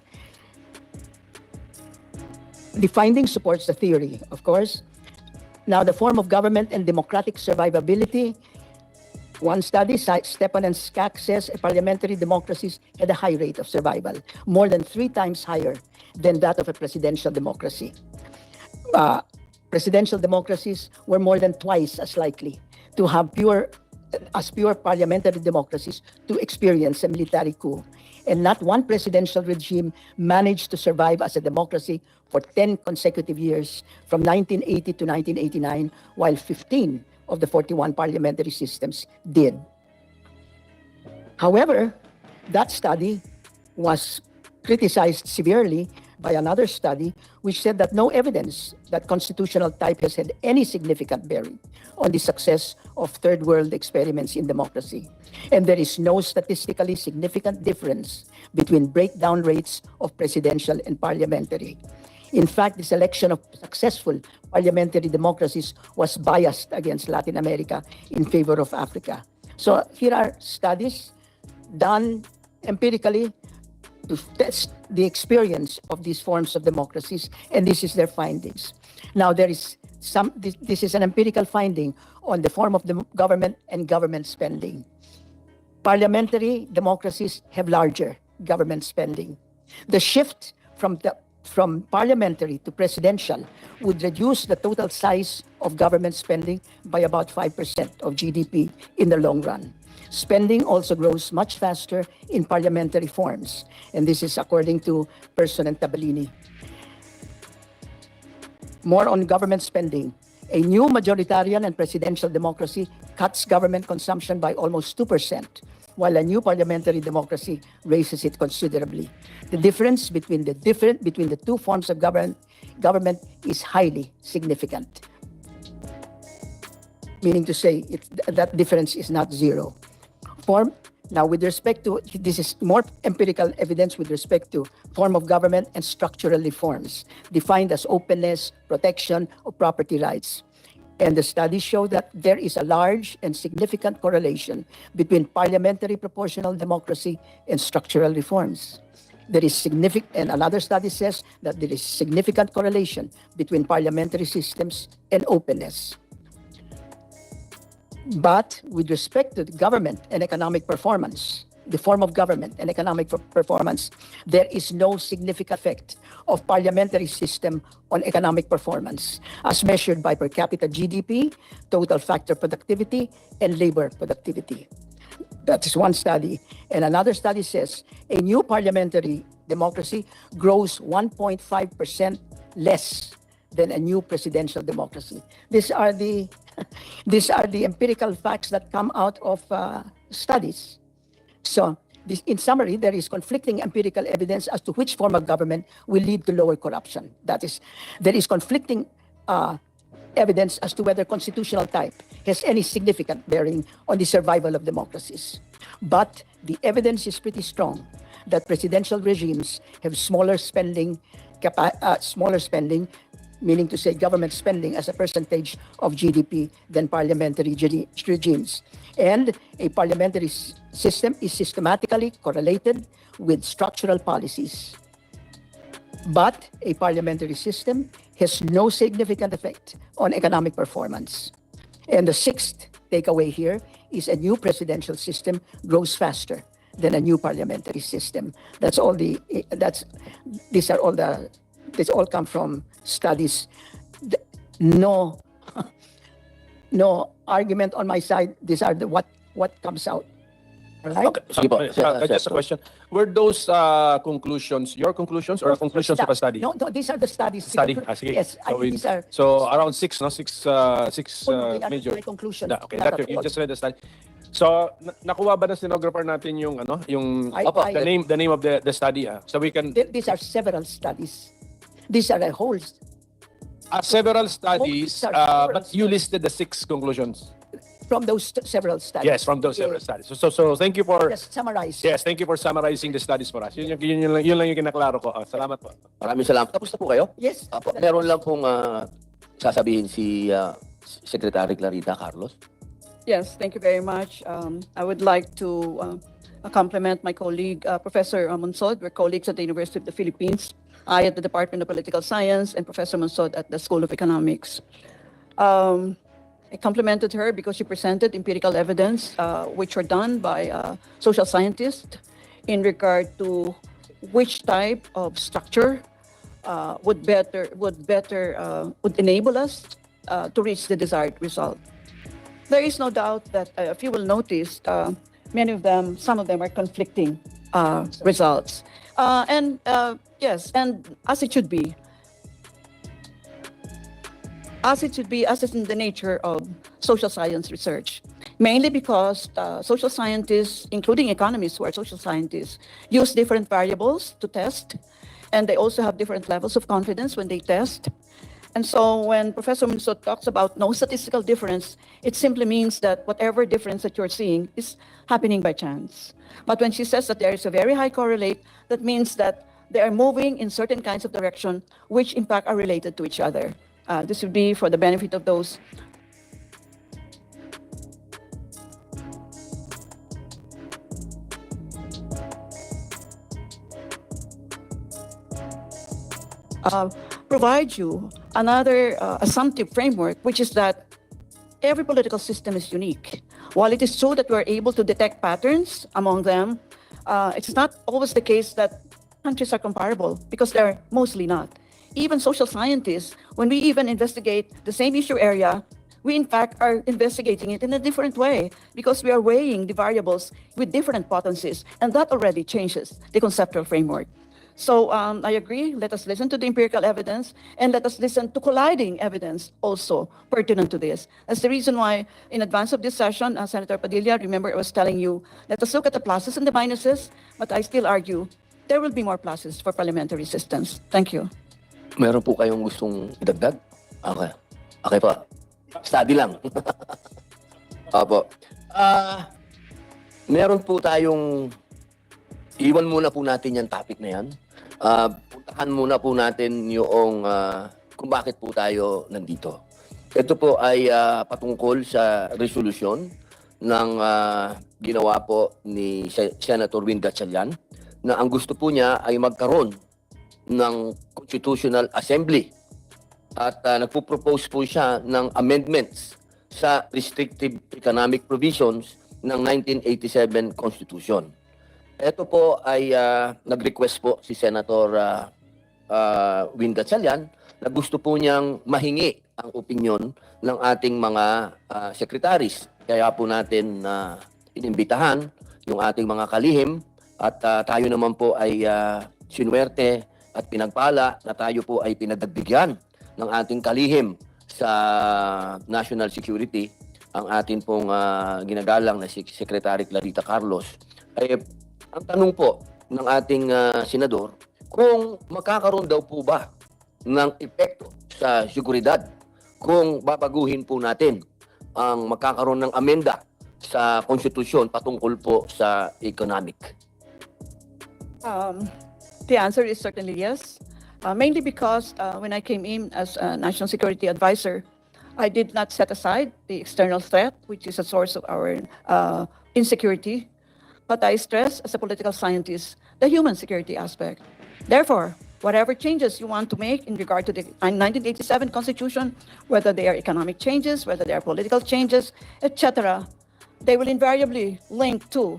The finding supports the theory, of course. Now the form of government and democratic survivability. One study, Stepan and Skak says parliamentary democracies had a high rate of survival, more than 3 times higher than that of a presidential democracy. Presidential democracies were more than twice as likely to have pure parliamentary democracies to experience a military coup. And not one presidential regime managed to survive as a democracy for 10 consecutive years from 1980 to 1989, while 15 of the 41 parliamentary systems did. However, that study was criticized severely by another study which said that no evidence that constitutional type has had any significant bearing on the success of third world experiments in democracy. And there is no statistically significant difference between breakdown rates of presidential and parliamentary. In fact, the selection of successful parliamentary democracies was biased against Latin America in favor of Africa. So here are studies done empirically to test the experience of these forms of democracies, and this is their findings. Now, this is an empirical finding on the form of the government and government spending. Parliamentary democracies have larger government spending. The shift from from parliamentary to presidential would reduce the total size of government spending by about 5% of GDP in the long run. Spending also grows much faster in parliamentary forms, and this is according to Person and Tabellini. More on government spending. A new majoritarian and presidential democracy cuts government consumption by almost 2%, while a new parliamentary democracy raises it considerably. The difference between the two forms of government is highly significant. Meaning to say, that difference is not zero. Now, with respect to, this is more empirical evidence with respect to form of government and structural reforms, defined as openness, protection of property rights. And the studies show that there is a large and significant correlation between parliamentary proportional democracy and structural reforms. There is significant, and another study says that there is significant correlation between parliamentary systems and openness. But with respect to the government and economic performance, the form of government and economic performance, there is no significant effect of parliamentary system on economic performance as measured by per capita GDP, total factor productivity, and labor productivity. That is one study. And another study says a new parliamentary democracy grows 1.5% less than a new presidential democracy. These are the empirical facts that come out of studies. So, in summary, there is conflicting empirical evidence as to which form of government will lead to lower corruption. That is, there is conflicting evidence as to whether constitutional type has any significant bearing on the survival of democracies. But the evidence is pretty strong that presidential regimes have smaller spending, meaning to say government spending as a percentage of GDP than parliamentary regimes. And a parliamentary system is systematically correlated with structural policies. But a parliamentary system has no significant effect on economic performance. And the sixth takeaway here is a new presidential system grows faster than a new parliamentary system. This all come from studies. No argument on my side. These are what comes out. Right? Okay. Just a question. Were those conclusions your conclusions or conclusions of a study? No, these are the studies. Study. Sige. Yes, these are. So around six, no? Six major. My conclusion. Okay, you just read the study. So nakuha ba ng stenographer natin yung the name of the study? So we can. These are several studies. These are a whole. Several studies, but you listed the 6 conclusions. From those several studies. Yes, from those several studies. So thank you for. Just summarize. Yes, thank you for summarizing the studies for us. Yun lang yung kinaklaro ko. Salamat po. Maraming salamat. Tapos na po kayo? Yes. Meron lang pong sasabihin si Secretary Clarita Carlos. Yes, thank you very much. I would like to compliment my colleague, Professor Monsod. We're colleagues at the University of the Philippines. I at the Department of Political Science and Professor Monsod at the School of Economics. I complimented her because she presented empirical evidence which were done by social scientists in regard to which type of structure would enable us to reach the desired result. There is no doubt that if you will notice, some of them are conflicting results. Yes, and as it should be. As is in the nature of social science research. Mainly because social scientists, including economists who are social scientists, use different variables to test, and they also have different levels of confidence when they test. And so when Professor Monsod talks about no statistical difference, it simply means that whatever difference that you're seeing is happening by chance. But when she says that there is a very high correlate, that means that they are moving in certain kinds of direction which in fact are related to each other. This would be for the benefit of those provide you another assumptive framework, which is that every political system is unique. While it is true that we are able to detect patterns among them, it's not always the case that countries are comparable because they're mostly not. Even social scientists, when we even investigate the same issue area, we in fact are investigating it in a different way because we are weighing the variables with different potencies, and that already changes the conceptual framework. So I agree, let us listen to the empirical evidence and let us listen to colliding evidence also pertinent to this. That's the reason why in advance of this session, Senator Padilla, remember I was telling you, let us look at the pluses and the minuses, but I still argue there will be more pluses for parliamentary systems. Thank you. Meron po kayong gustong idagdag? Okay. Okay po. Study lang. Opo. Meron po tayong, iwan muna po natin yung topic na yan. Puntahan muna po natin yung kung bakit po tayo nandito. Ito po ay patungkol sa resolusyon ng ginawa po ni Senator Gatchalian na ang gusto po niya ay magkaroon ng Constitutional Assembly at nagpo-propose po siya ng amendments sa restrictive economic provisions ng 1987 Constitution. Ito po ay nag-request po si Senator Gatchalian na gusto po niyang mahingi ang opinyon ng ating mga secretaries. Kaya po natin inimbitahan yung ating mga kalihim at tayo naman po ay sinuwerte at pinagpala na tayo po ay pinagdagbigyan ng ating kalihim sa national security, ang atin pong ginagalang na si Secretary Clarita Carlos. Ay ang tanong po ng ating senador, kung magkakaroon daw po ba ng epekto sa seguridad kung babaguhin po natin ang magkakaroon ng amenda sa konstitusyon patungkol po sa economic? The answer is certainly yes. Mainly because when I came in as a national security advisor, I did not set aside the external threat, which is a source of our insecurity. But I stress, as a political scientist, the human security aspect. Therefore, whatever changes you want to make in regard to the 1987 Constitution, whether they are economic changes, whether they are political changes, etc., they will invariably link to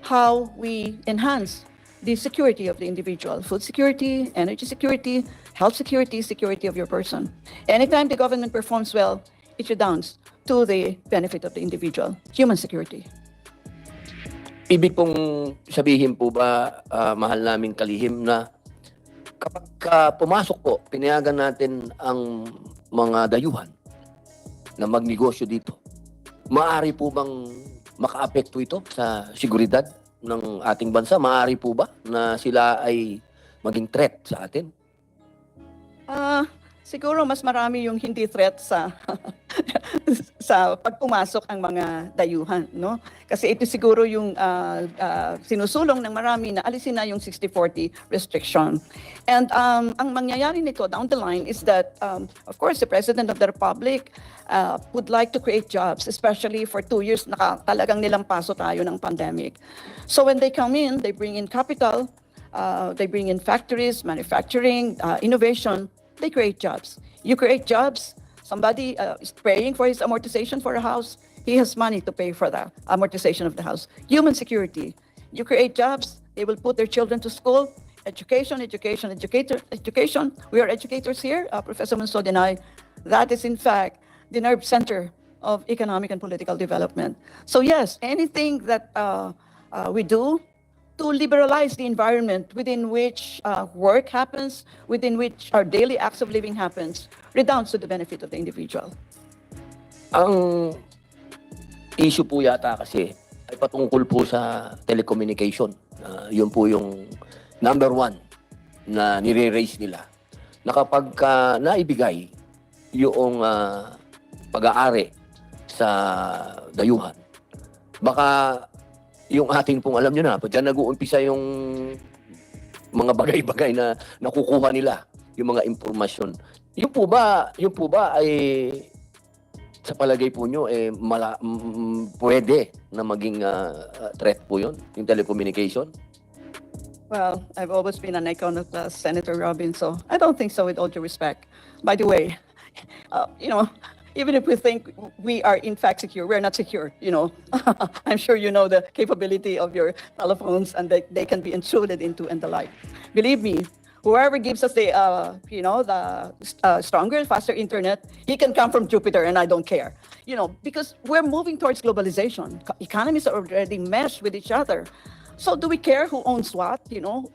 how we enhance the security of the individual, food security, energy security, health security, security of your person. Anytime the government performs well, it redounds to the benefit of the individual, human security. Ibig pong sabihin po ba, mahal naming kalihim, na kapag pumasok po, pinayagan natin ang mga dayuhan na magnegosyo dito, maaari po bang makaapekto ito sa seguridad ng ating bansa? Maaari po ba na sila ay maging threat sa atin? Siguro mas marami yung hindi threat sa sa pagpumasok ang mga dayuhan, no? Kasi ito siguro yung sinusulong ng marami na alisin na yung 60-40 restriction. And ang mangyayari nito down the line is that, of course, the President of the Republic would like to create jobs, especially for 2 years talagang nilampaso tayo ng pandemic. So when they come in, they bring in capital, they bring in factories, manufacturing, innovation, they create jobs. You create jobs, somebody is paying for his amortization for a house, he has money to pay for the amortization of the house. Human security. You create jobs, they will put their children to school, education. We are educators here, Professor Mansod and I. That is in fact the nerve center of economic and political development. So yes, anything that we do to liberalize the environment within which work happens, within which our daily acts of living happens, redounds to the benefit of the individual. Ang issue po yata kasi ay patungkol po sa telecommunication. Yun po yung number 1 na nire-raise nila. Na kapag naibigay yung pag-aari sa dayuhan, baka yung ating pong, alam nyo na, dyan nag-uumpisa yung mga bagay-bagay na nakukuha nila, yung mga impormasyon. Yung po ba ay sa palagay po nyo, pwede na maging threat po yun, yung telecommunication? Well, I've always been an iconoclast, Senator Robin, so I don't think so, with all due respect. By the way, even if we think we are in fact secure, we're not secure, you know. I'm sure you know the capability of your telephones and they can be intruded into and the like. Believe me, whoever gives us the, the stronger, faster internet, he can come from Jupiter and I don't care. You know, because we're moving towards globalization. Economies are already meshed with each other. So do we care who owns what, you know?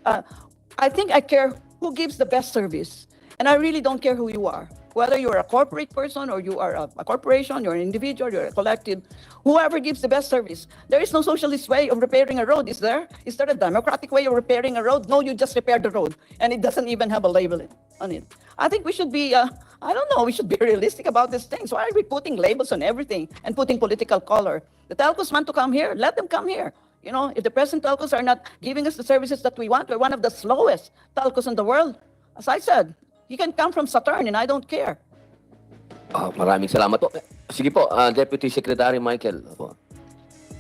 I think I care who gives the best service. And I really don't care who you are. Whether you're a corporate person or you are a corporation, you're an individual, you're a collective, whoever gives the best service. There is no socialist way of repairing a road, is there? Is there a democratic way of repairing a road? No, you just repair the road and it doesn't even have a label on it. I think we should be, I don't know, we should be realistic about these things. Why are we putting labels on everything and putting political color? The telcos want to come here, let them come here. You know, if the present telcos are not giving us the services that we want, we're one of the slowest telcos in the world. As I said, you can come from Saturn and I don't care. Maraming salamat po. Sige po, Deputy Secretary Michael.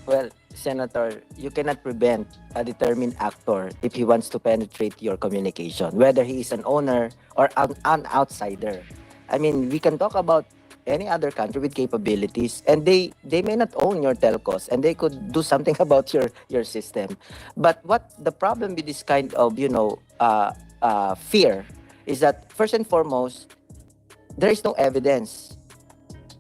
Well, Senator, you cannot prevent a determined actor if he wants to penetrate your communication, whether he is an owner or an outsider. I mean, we can talk about any other country with capabilities and they may not own your telcos and they could do something about your system. But what the problem with this kind of, you know, fear is that first and foremost, there is no evidence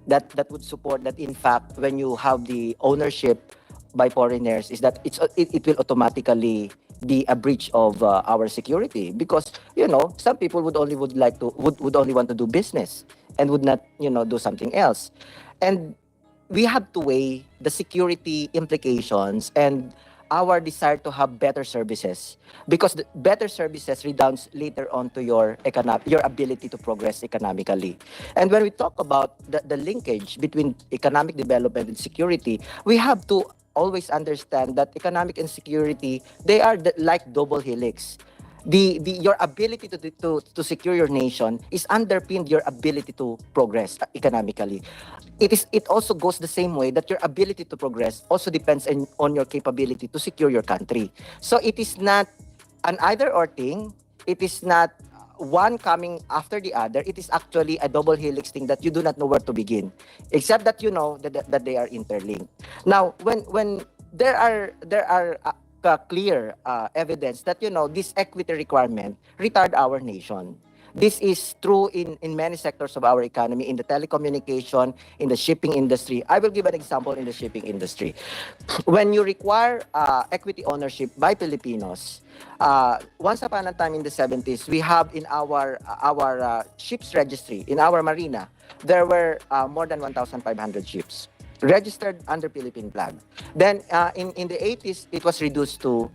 that would support that in fact when you have the ownership by foreigners is that it will automatically be a breach of our security, because you know some people would only want to do business and would not, you know, do something else. And we have to weigh the security implications and our desire to have better services, because the better services redounds later on to your ability to progress economically. And when we talk about the linkage between economic development and security, we have to always understand that economic and security, they are like double helix. Your ability to secure your nation is underpinned your ability to progress economically. It also goes the same way that your ability to progress also depends on your capability to secure your country. So it is not an either or thing. It is not one coming after the other. It is actually a double helix thing that you do not know where to begin, except that you know that they are interlinked. Now, when there are clear evidence that, you know, this equity requirement retard our nation. This is true in many sectors of our economy, in the telecommunication, in the shipping industry. I will give an example in the shipping industry. When you require equity ownership by Filipinos, once upon a time in the 70s, we have in our ships registry, in our marina, there were more than 1,500 ships registered under Philippine flag. Then in the 80s, it was reduced to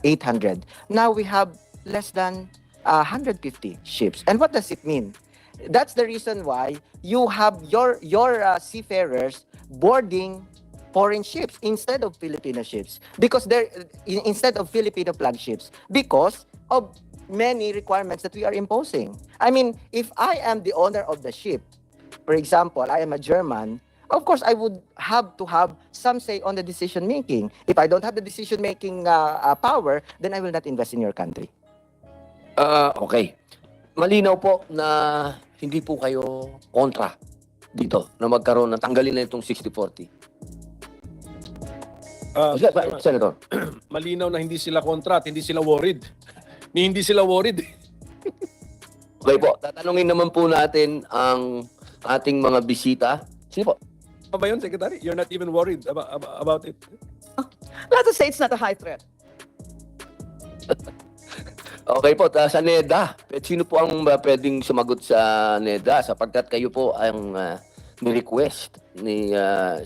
800. Now we have less than 150 ships. And what does it mean? That's the reason why you have your seafarers boarding foreign ships instead of Filipino ships, because instead of Filipino flag ships, because of many requirements that we are imposing. I mean, if I am the owner of the ship, for example, I am a German, of course, I would have to have some say on the decision making. If I don't have the decision making power, then I will not invest in your country. Okay. Malinaw po na hindi po kayo kontra dito na magkaroon ng tanggalin na itong 60-40. Senator. Malinaw na hindi sila kontra at hindi sila worried. Hindi sila worried. Okay po, tatanungin naman po natin ang ating mga bisita. Sino po? Ano ba yun, Secretary? You're not even worried about it? Let us say it's not a high threat. Okay po, sa NEDA. Sino po ang pwedeng sumagot sa NEDA sapagkat kayo po ang ni-request ni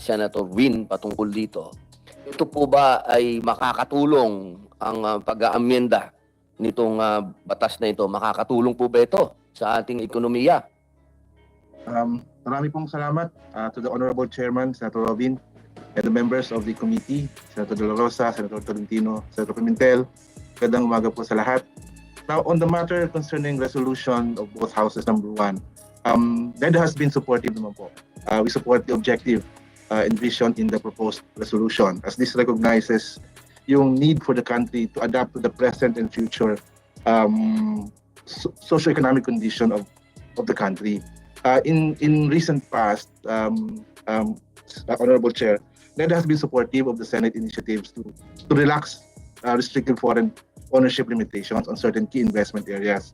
Senator Win patungkol dito? Ito po ba ay makakatulong ang pag-aamyenda nitong batas na ito? Makakatulong po ba ito sa ating ekonomiya? Marami pong salamat to the Honorable Chairman, Senator Robin, and the members of the committee, Senator De La Rosa, Senator Tolentino, Senator Pimentel. Magandang umaga po sa lahat. Now, on the matter concerning resolution of both houses, number one, NEDA has been supportive naman po. We support the objective envisioned in the proposed resolution, as this recognizes yung need for the country to adapt to the present and future socio-economic condition of the country. in recent past, Honorable Chair, NED has been supportive of the Senate initiatives to relax restrictive foreign ownership limitations on certain key investment areas.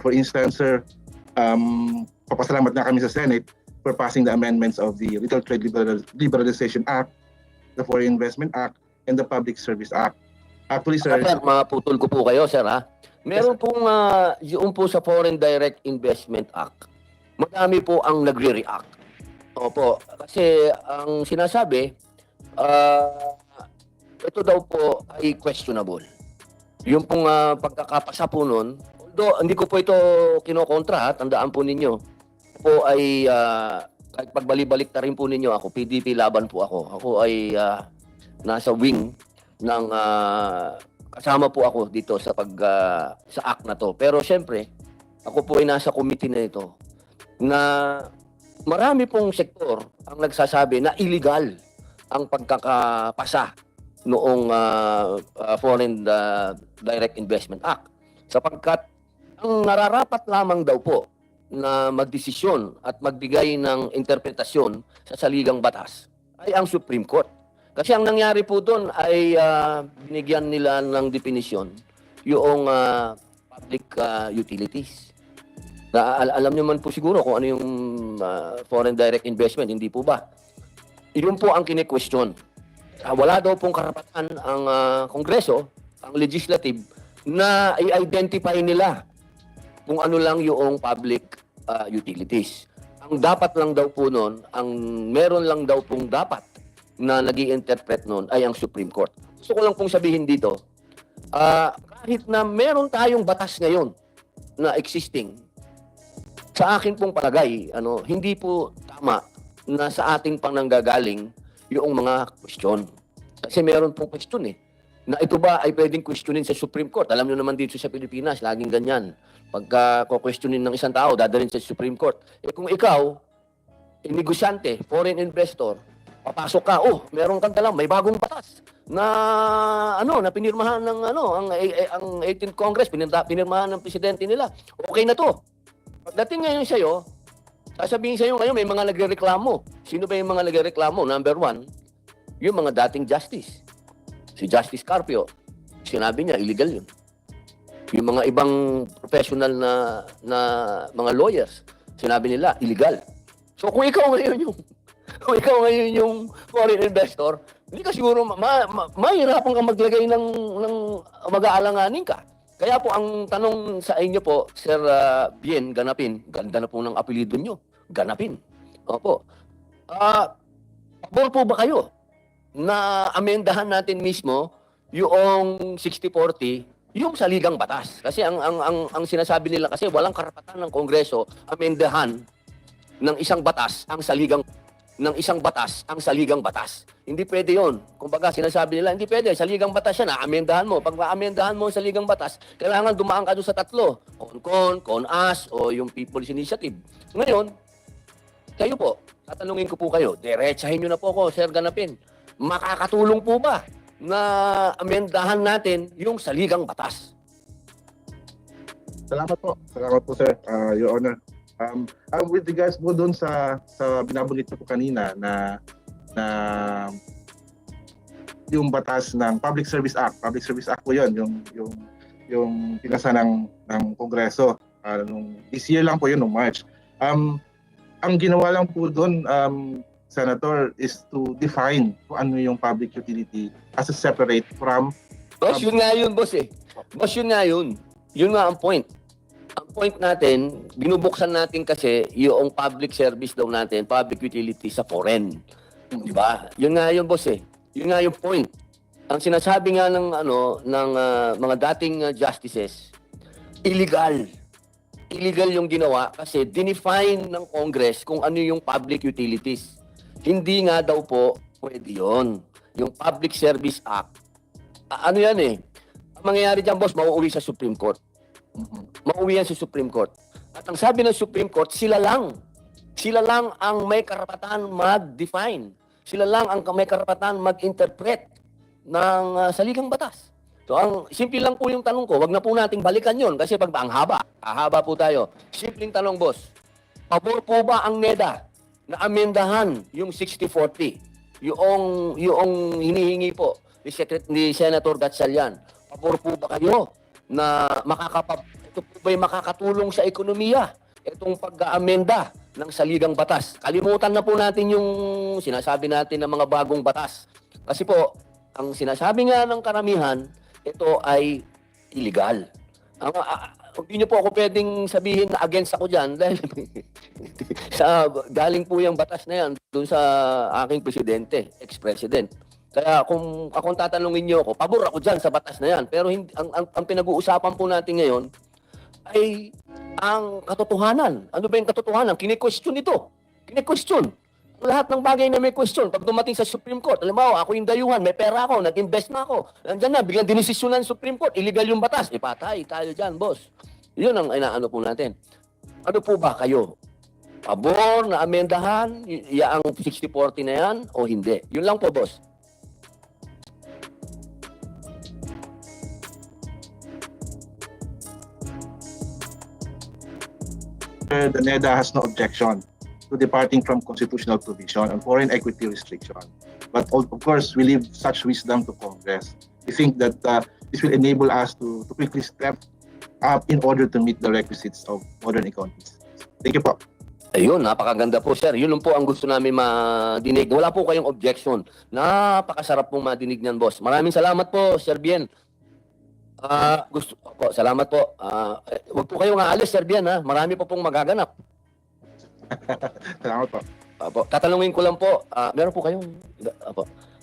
For instance, sir, papasalamat na kami sa Senate for passing the amendments of the Retail Trade Liberalization Act, the Foreign Investment Act, and the Public Service Act. Actually, sir, Sir, maputol ko po kayo, sir, ha? Meron pong yung po sa Foreign Direct Investment Act, madami po ang nagre-react. Opo, kasi ang sinasabi, ito daw po ay questionable. Yung pong pagkakapasa po nun, although hindi ko po ito kinokontra, tandaan po ninyo, po ay kahit pagbalik-balik na rin po ninyo ako, PDP laban po ako. Ako ay nasa wing ng kasama po ako dito sa sa act na to. Pero syempre, ako po ay nasa committee na ito na marami pong sektor ang nagsasabi na illegal ang pagkakapasa noong Foreign Direct Investment Act. Sapagkat ang nararapat lamang daw po na magdesisyon at magbigay ng interpretasyon sa saligang batas ay ang Supreme Court. Kasi ang nangyari po doon ay binigyan nila ng definisyon yung public utilities. Alam niyo man po siguro kung ano yung foreign direct investment, hindi po ba? Yun po ang kine-question. Wala daw pong karapatan ang Kongreso, ang legislative, na i-identify nila kung ano lang yung public utilities. Ang dapat lang daw po noon, ang meron lang daw pong dapat na nag-i-interpret noon ay ang Supreme Court. Gusto ko lang pong sabihin dito, kahit na meron tayong batas ngayon na existing, sa akin pong palagay, hindi po tama na sa ating pang nanggagaling yung mga question. Kasi meron pong question na ito ba ay pwedeng questionin sa Supreme Court. Alam niyo naman dito sa Pilipinas, laging ganyan. Pagka questionin ng isang tao, dadalhin sa Supreme Court. Kung ikaw, negosyante, foreign investor, papasok ka, meron kang dalang, may bagong batas na na pinirmahan ng ang 18th Congress, pinirmahan ng presidente nila. Okay na to. Pagdating ngayon sa'yo, sasabihin sa'yo ngayon may mga nagrereklamo. Sino ba yung mga nagrereklamo? Number one, yung mga dating justice. Si Justice Carpio, sinabi niya, illegal yun. Yung mga ibang professional na mga lawyers, sinabi nila, illegal. So kung ikaw ngayon yung foreign investor, hindi ka siguro mahirapan kang maglagay ng mag-aalanganin ka. Kaya po ang tanong sa inyo po, Sir Bien Ganapin, ganda na po ng apelido nyo, Ganapin. Opo. Pabor po ba kayo na amendahan natin mismo yung 60-40, yung saligang batas? Kasi ang sinasabi nila kasi walang karapatan ng Kongreso amendahan ng isang batas ang saligang batas. Hindi pwede yun. Kumbaga, sinasabi nila, hindi pwede. Saligang batas yan, amendahan mo. Pag amendahan mo ang saligang batas, kailangan dumaan ka doon sa tatlo. Con-as, o yung People's Initiative. Ngayon, kayo po, tatanungin ko po kayo, diretsahin nyo na po ako, Sir Ganapin. Makakatulong po ba na amendahan natin yung saligang batas? Salamat po, sir, Your Honor. With regards po doon sa binabanggit ko po kanina na yung batas ng Public Service Act. Public Service Act po 'yon, yung pinasa ng Kongreso this year lang po 'yun, noong March. Ang ginawa lang po doon, Senator, is to define kung ano yung public utility as a separate from... Boss, yun nga yun, boss eh. Boss, yun nga yun. Yun nga ang point. Ang point natin, binubuksan natin kasi yung public service daw natin, public utility sa foreign. Di ba? Yun nga yun, boss eh. Yun nga yung point. Ang sinasabi nga ng mga dating justices, illegal. Illegal yung ginawa kasi dinefine ng Congress kung ano yung public utilities. Hindi nga daw po pwede yun. Yung Public Service Act. Ano yan eh? Ang mangyayari dyan, boss, mauuwi sa Supreme Court. Mauwi yan sa Supreme Court. At ang sabi ng Supreme Court, sila lang ang may karapatan mag-define. Sila lang ang may karapatan mag-interpret ng saligang batas. So, simple lang po yung tanong ko, wag na po nating balikan yun kasi pag ang haba po tayo. Simpleng tanong, boss. Pabor po ba ang NEDA na amendahan yung 60-40? Yung hinihingi po ni Senator Gatchalian. Pabor po ba kayo na ito po ba'y makakatulong sa ekonomiya? Itong pag-aamenda ng saligang batas. Kalimutan na po natin yung sinasabi natin ng mga bagong batas. Kasi po, ang sinasabi nga ng karamihan, ito ay illegal. Hindi niyo po ako pwedeng sabihin na against ako dyan dahil galing po yung batas na yan doon sa aking presidente, ex-president. Kaya kung akong tatanungin niyo ako, pabor ako dyan sa batas na yan. Pero ang pinag-uusapan po natin ngayon ay ang katotohanan. Ano ba yung katotohanan? Kine-question ito. Kine-question. Lahat ng bagay na may question. Pag dumating sa Supreme Court, alam mo, ako yung dayuhan, may pera ako, nag-invest na ako. Nandiyan na, biglang dinesisyonan ng Supreme Court, illegal yung batas. Patay tayo dyan, boss. Yun ang inaano po natin. Ano po ba kayo? Pabor na amendahan, ang 60-40 na yan, o hindi? Yun lang po, boss. The NEDA has no objection to departing from constitutional provision on foreign equity restriction. But of course, we leave such wisdom to Congress. We think that this will enable us to quickly step up in order to meet the requisites of modern economies. Thank you po. Ayun, napakaganda po, sir. Yun po ang gusto namin madinig. Wala po kayong objection. Napakasarap pong madinig niyan, boss. Maraming salamat po, Sir Bien. Salamat po. Huwag po kayong aalis, Sir Bien, ha? Marami po pong magaganap. Salamat po. Tatanungin ko lang po,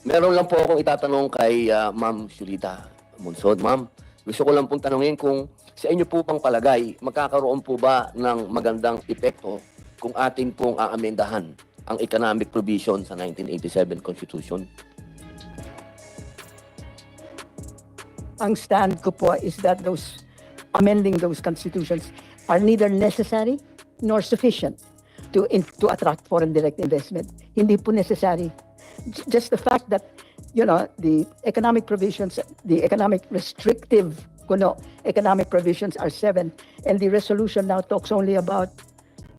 meron lang po akong itatanong kay Ma'am Shulita Munsod. Ma'am, gusto ko lang pong tanungin kung sa inyo po pang palagay, magkakaroon po ba ng magandang epekto kung atin pong aamendahan ang economic provision sa 1987 Constitution? Ang stand ko po is that amending those constitutions are neither necessary nor sufficient to attract foreign direct investment. Hindi po necessary. Just the fact that, the economic provisions, the economic provisions are 7, and the resolution now talks only about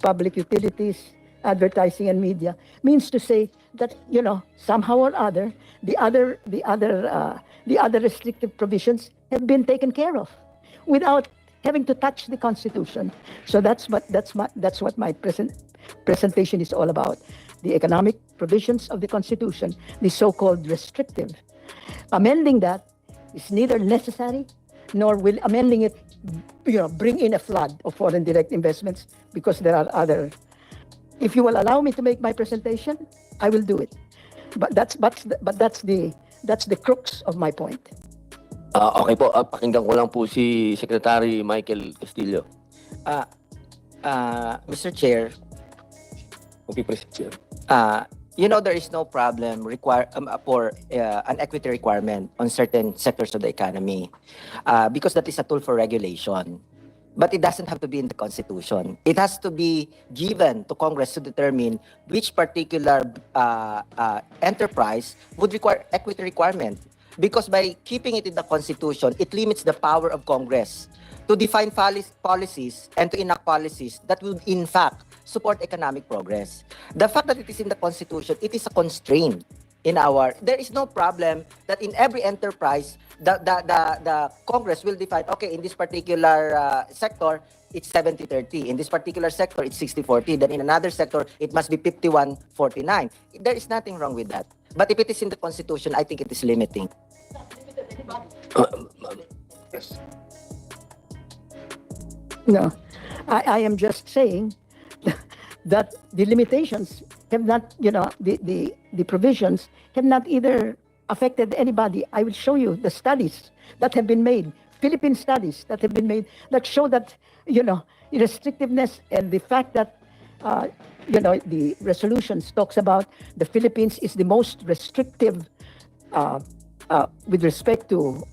public utilities, advertising, and media, means to say that, somehow or other, the other restrictive provisions have been taken care of without having to touch the Constitution. So that's what my presentation is all about. The economic provisions of the Constitution, the so-called restrictive. Amending that is neither necessary nor will amending it, bring in a flood of foreign direct investments, because there are other. If you will allow me to make my presentation, I will do it. But that's the crux of my point. Okay po, pakinggan ko lang po si Secretary Michael Castillo. Mr. Chair, there is no problem for an equity requirement on certain sectors of the economy because that is a tool for regulation. But it doesn't have to be in the Constitution. It has to be given to Congress to determine which particular enterprise would require equity requirement. Because by keeping it in the Constitution, it limits the power of Congress to define policies and to enact policies that would in fact support economic progress. The fact that it is in the Constitution, it is a constraint there is no problem that in every enterprise, the Congress will define, okay, in this particular sector, it's 70-30. In this particular sector, it's 60-40. Then in another sector, it must be 51-49. There is nothing wrong with that. But if it is in the Constitution, I think it is limiting. No, I am just saying that the limitations have not, the provisions have not either affected anybody. I will show you the studies that have been made, Philippine studies that have been made that show that, restrictiveness and the fact that, the resolutions talks about the Philippines is the most restrictive with respect to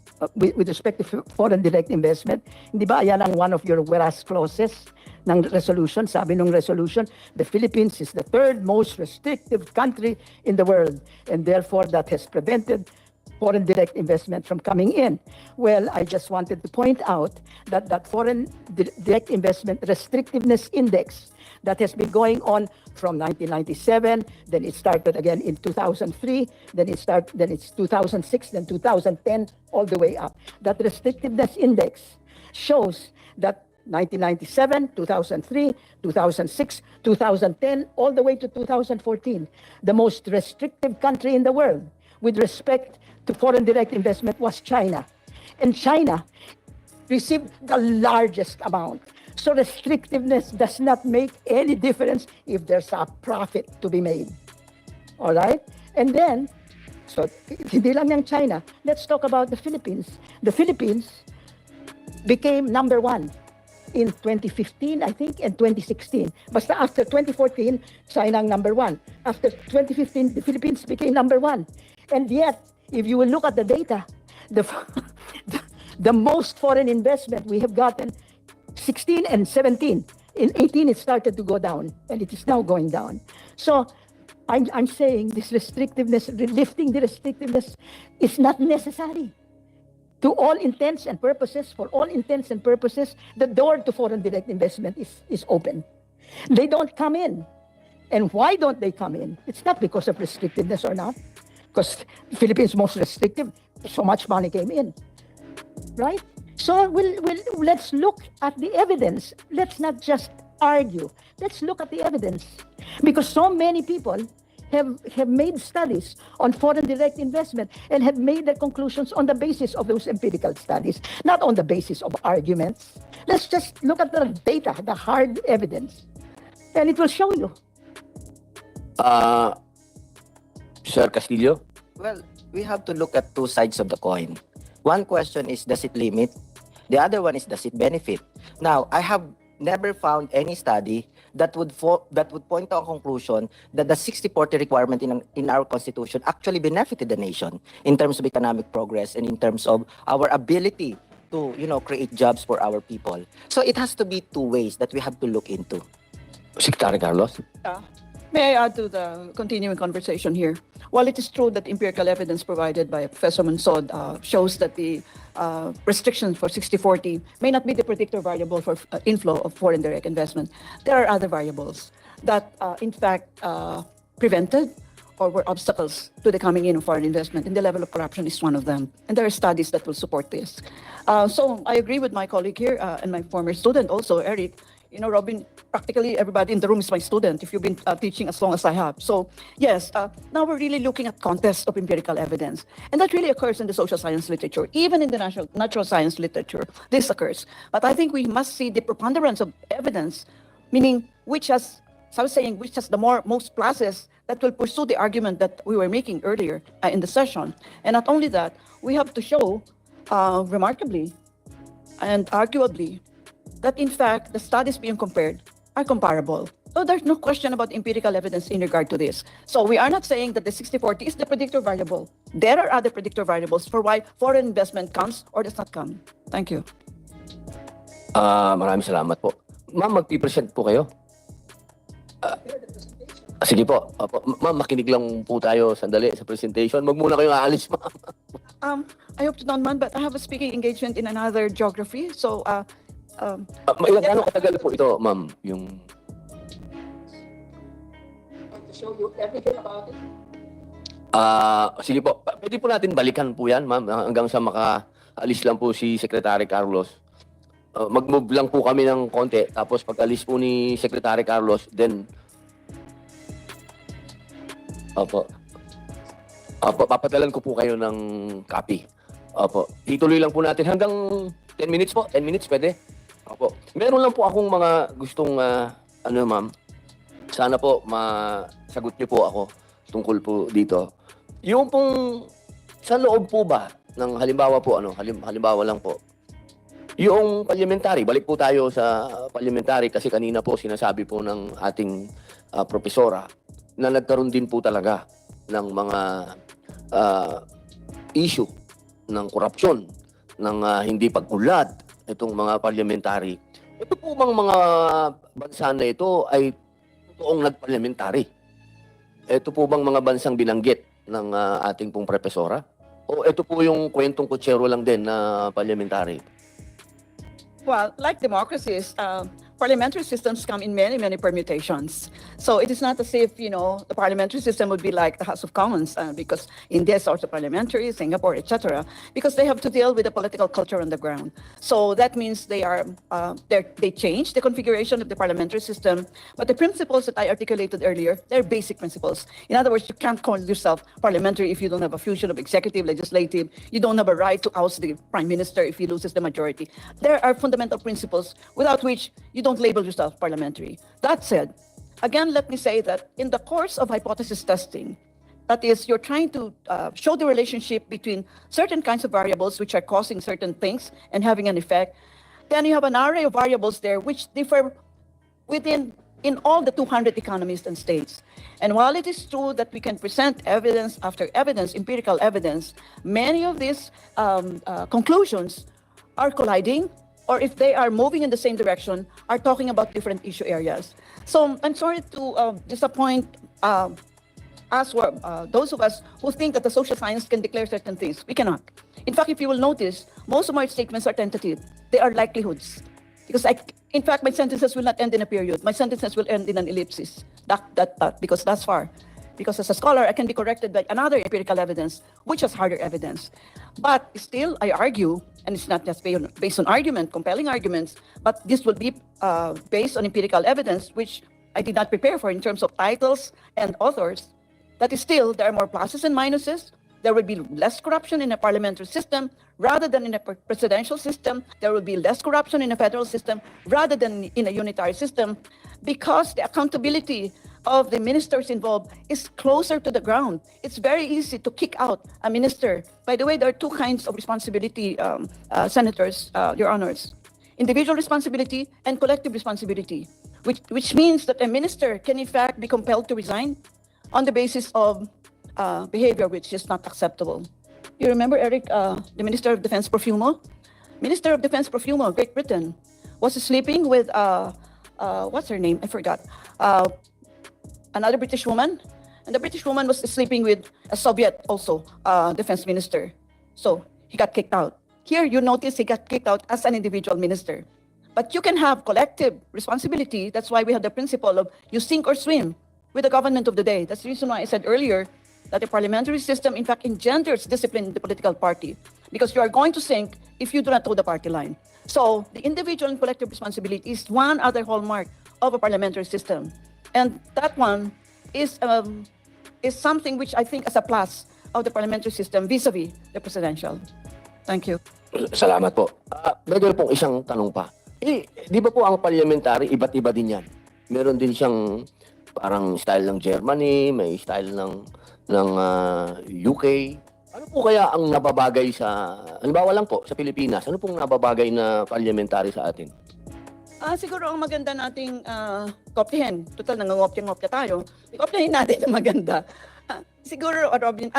foreign direct investment. Hindi ba yan ang one of your whereas clauses ng resolution? Sabi ng resolution, the Philippines is the third most restrictive country in the world, and therefore that has prevented foreign direct investment from coming in. Well, I just wanted to point out that foreign direct investment restrictiveness index that has been going on from 1997, then it started again in 2003, then it's 2006, then 2010, all the way up. That restrictiveness index shows that 1997, 2003, 2006, 2010, all the way to 2014, the most restrictive country in the world with respect to foreign direct investment was China. And China received the largest amount. So restrictiveness does not make any difference if there's a profit to be made. All right? And then, so hindi lang yung China. Let's talk about the Philippines. The Philippines became number one in 2015, I think, and 2016. Basta after 2014, China ang number one. After 2015, the Philippines became number one. And yet, if you will look at the data, the most foreign investment we have gotten 16 and 17. In 18, it started to go down, and it is now going down. So I'm saying this restrictiveness, lifting the restrictiveness is not necessary. To all intents and purposes, for all intents and purposes, the door to foreign direct investment is open. They don't come in. And why don't they come in? It's not because of restrictiveness or not, because the Philippines most restrictive, so much money came in, right? So let's look at the evidence. Let's not just argue. Let's look at the evidence. Because so many people have made studies on foreign direct investment and have made their conclusions on the basis of those empirical studies, not on the basis of arguments. Let's just look at the data, the hard evidence, and it will show you. Sir Castillo? Well, we have to look at two sides of the coin. One question is, does it limit? The other one is, does it benefit? Now, I have never found any study that would point to a conclusion that the 60-40 requirement in our constitution actually benefited the nation in terms of economic progress and in terms of our ability to, create jobs for our people. So it has to be two ways that we have to look into. Secretary Carlos? May I add to the continuing conversation here? While it is true that empirical evidence provided by Professor Mansod shows that the restrictions for 60-40 may not be the predictor variable for inflow of foreign direct investment, there are other variables that, in fact, prevented or were obstacles to the coming in of foreign investment, and the level of corruption is one of them. And there are studies that will support this. So I agree with my colleague here and my former student also, Eric. Robin, practically everybody in the room is my student if you've been teaching as long as I have. So yes, now we're really looking at contests of empirical evidence. And that really occurs in the social science literature. Even in the natural science literature, this occurs. But I think we must see the preponderance of evidence, meaning which has the most pluses that will pursue the argument that we were making earlier in the session. And not only that, we have to show remarkably and arguably that in fact the studies being compared are comparable. So there's no question about empirical evidence in regard to this. So we are not saying that the 60-40 is the predictor variable. There are other predictor variables for why foreign investment comes or does not come. Thank you. Maraming salamat po. Ma'am, magpipresent po kayo. Sige po. Ma'am, makinig lang po tayo sandali sa presentation. Wag muna kayong aalis, ma'am. I hope to not mind, but I have a speaking engagement in another geography. So Gano'ng katagal po ito, ma'am? to show you everything about it. Sige po. Pwede po natin balikan po yan, ma'am, hanggang sa makaalis lang po si Secretary Carlos. Mag-move lang po kami ng konti. Tapos pag alis po ni Secretary Carlos, then papadalan ko po kayo ng copy. Ituloy lang po natin hanggang 10 minutes po. 10 minutes, pwede? Meron lang po akong mga gustong, ma'am. Sana po masagot niyo po ako tungkol po dito. Yung pong sa loob po ba ng halimbawa po, halimbawa lang po. Yung parliamentary, balik po tayo sa parliamentary kasi kanina po sinasabi po ng ating profesora na nagkaroon din po talaga ng mga issue ng korupsyon, ng hindi pag-unlad itong mga parliamentary. Ito po bang mga bansa na ito ay totoong nag-parliamentary? Ito po bang mga bansang binanggit ng ating pong profesora? O ito po yung kwentong kutsero lang din na parliamentary? Well, like democracies, parliamentary systems come in many, many permutations. So it is not as if, the parliamentary system would be like the House of Commons, because India is also parliamentary, Singapore, etc., because they have to deal with the political culture on the ground. So that means they change the configuration of the parliamentary system, but the principles that I articulated earlier, they're basic principles. In other words, you can't call yourself parliamentary if you don't have a fusion of executive, legislative. You don't have a right to oust the prime minister if he loses the majority. There are fundamental principles without which you don't label yourself parliamentary. That said, again, let me say that in the course of hypothesis testing, that is, you're trying to show the relationship between certain kinds of variables which are causing certain things and having an effect, then you have an array of variables there which differ in all the 200 economies and states. And while it is true that we can present evidence after evidence, empirical evidence, many of these conclusions are colliding, or if they are moving in the same direction, are talking about different issue areas. So I'm sorry to disappoint those of us who think that the social science can declare certain things. We cannot. In fact, if you will notice, most of my statements are tentative. They are likelihoods. Because in fact, my sentences will not end in a period. My sentences will end in an ellipsis. Because that's far. Because as a scholar, I can be corrected by another empirical evidence, which has harder evidence. But still, I argue, and it's not just based on argument, compelling arguments, but this will be based on empirical evidence, which I did not prepare for in terms of titles and authors. That is still, there are more pluses and minuses. There will be less corruption in a parliamentary system rather than in a presidential system. There will be less corruption in a federal system rather than in a unitary system, because the accountability of the ministers involved is closer to the ground. It's very easy to kick out a minister. By the way, there are two kinds of responsibility, senators, your honors. Individual responsibility and collective responsibility, which means that a minister can in fact be compelled to resign on the basis of behavior which is not acceptable. You remember, Eric, the Minister of Defense Profumo? Minister of Defense Profumo, Great Britain, was sleeping with, what's her name? I forgot. Another British woman. And the British woman was sleeping with a Soviet also, defense minister. So he got kicked out. Here, you notice he got kicked out as an individual minister. But you can have collective responsibility. That's why we have the principle of you sink or swim with the government of the day. That's the reason why I said earlier that the parliamentary system, in fact, engenders discipline in the political party, because you are going to sink if you do not toe the party line. So the individual and collective responsibility is one other hallmark of a parliamentary system. And that one is something which I think is a plus of the parliamentary system vis-a-vis the presidential. Thank you. Salamat po. Medyo pong isang tanong pa. Di ba po ang parliamentary, iba't iba din yan? Meron din siyang parang style ng Germany, may style ng UK. Ano po kaya ang nababagay sa, halimbawa lang po, sa Pilipinas, ano pong nababagay na parliamentary sa atin? Siguro ang maganda nating kopyahin. Total, nangangopya-ngopya tayo. Kopyahin natin ang maganda. Siguro,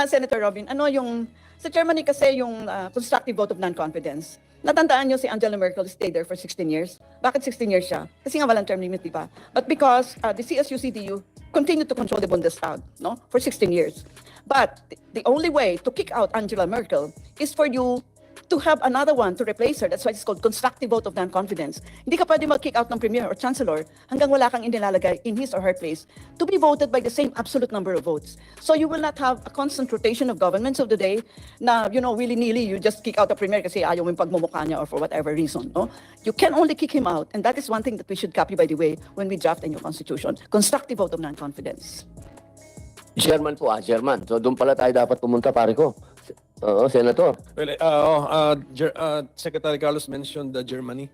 Senator Robin, ano yung, sa Germany kasi yung constructive vote of non-confidence. Natandaan nyo si Angela Merkel stayed there for 16 years. Bakit 16 years siya? Kasi nga walang term limit, di ba? But because the CSU-CDU continued to control the Bundestag, no, for 16 years. But the only way to kick out Angela Merkel is for you to have another one to replace her. That's why it's called constructive vote of non-confidence. Hindi ka pwede mag-kick out ng premier or chancellor hanggang wala kang inilalagay in his or her place to be voted by the same absolute number of votes. So you will not have a constant rotation of governments of the day na, willy-nilly, you just kick out the premier kasi ayaw yung pagmumukha niya or for whatever reason. No? You can only kick him out, and that is one thing that we should copy, by the way, when we draft a new constitution. Constructive vote of non-confidence. German po, German. So doon pala tayo dapat pumunta, pare ko. Oo, Senator. Well, Secretary Carlos mentioned Germany.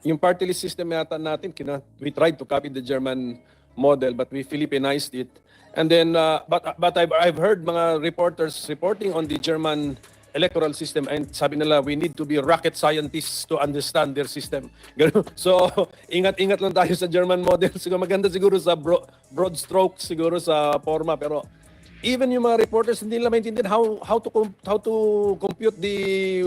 Yung party list system yata natin, we tried to copy the German model, but we Filipinized it. And then, but I've heard mga reporters reporting on the German electoral system, and sabi nila, we need to be rocket scientists to understand their system. So, ingat-ingat lang tayo sa German model. Siguro maganda siguro sa broad strokes, siguro sa forma, pero even yung mga reporters hindi nila maintindihan how to compute the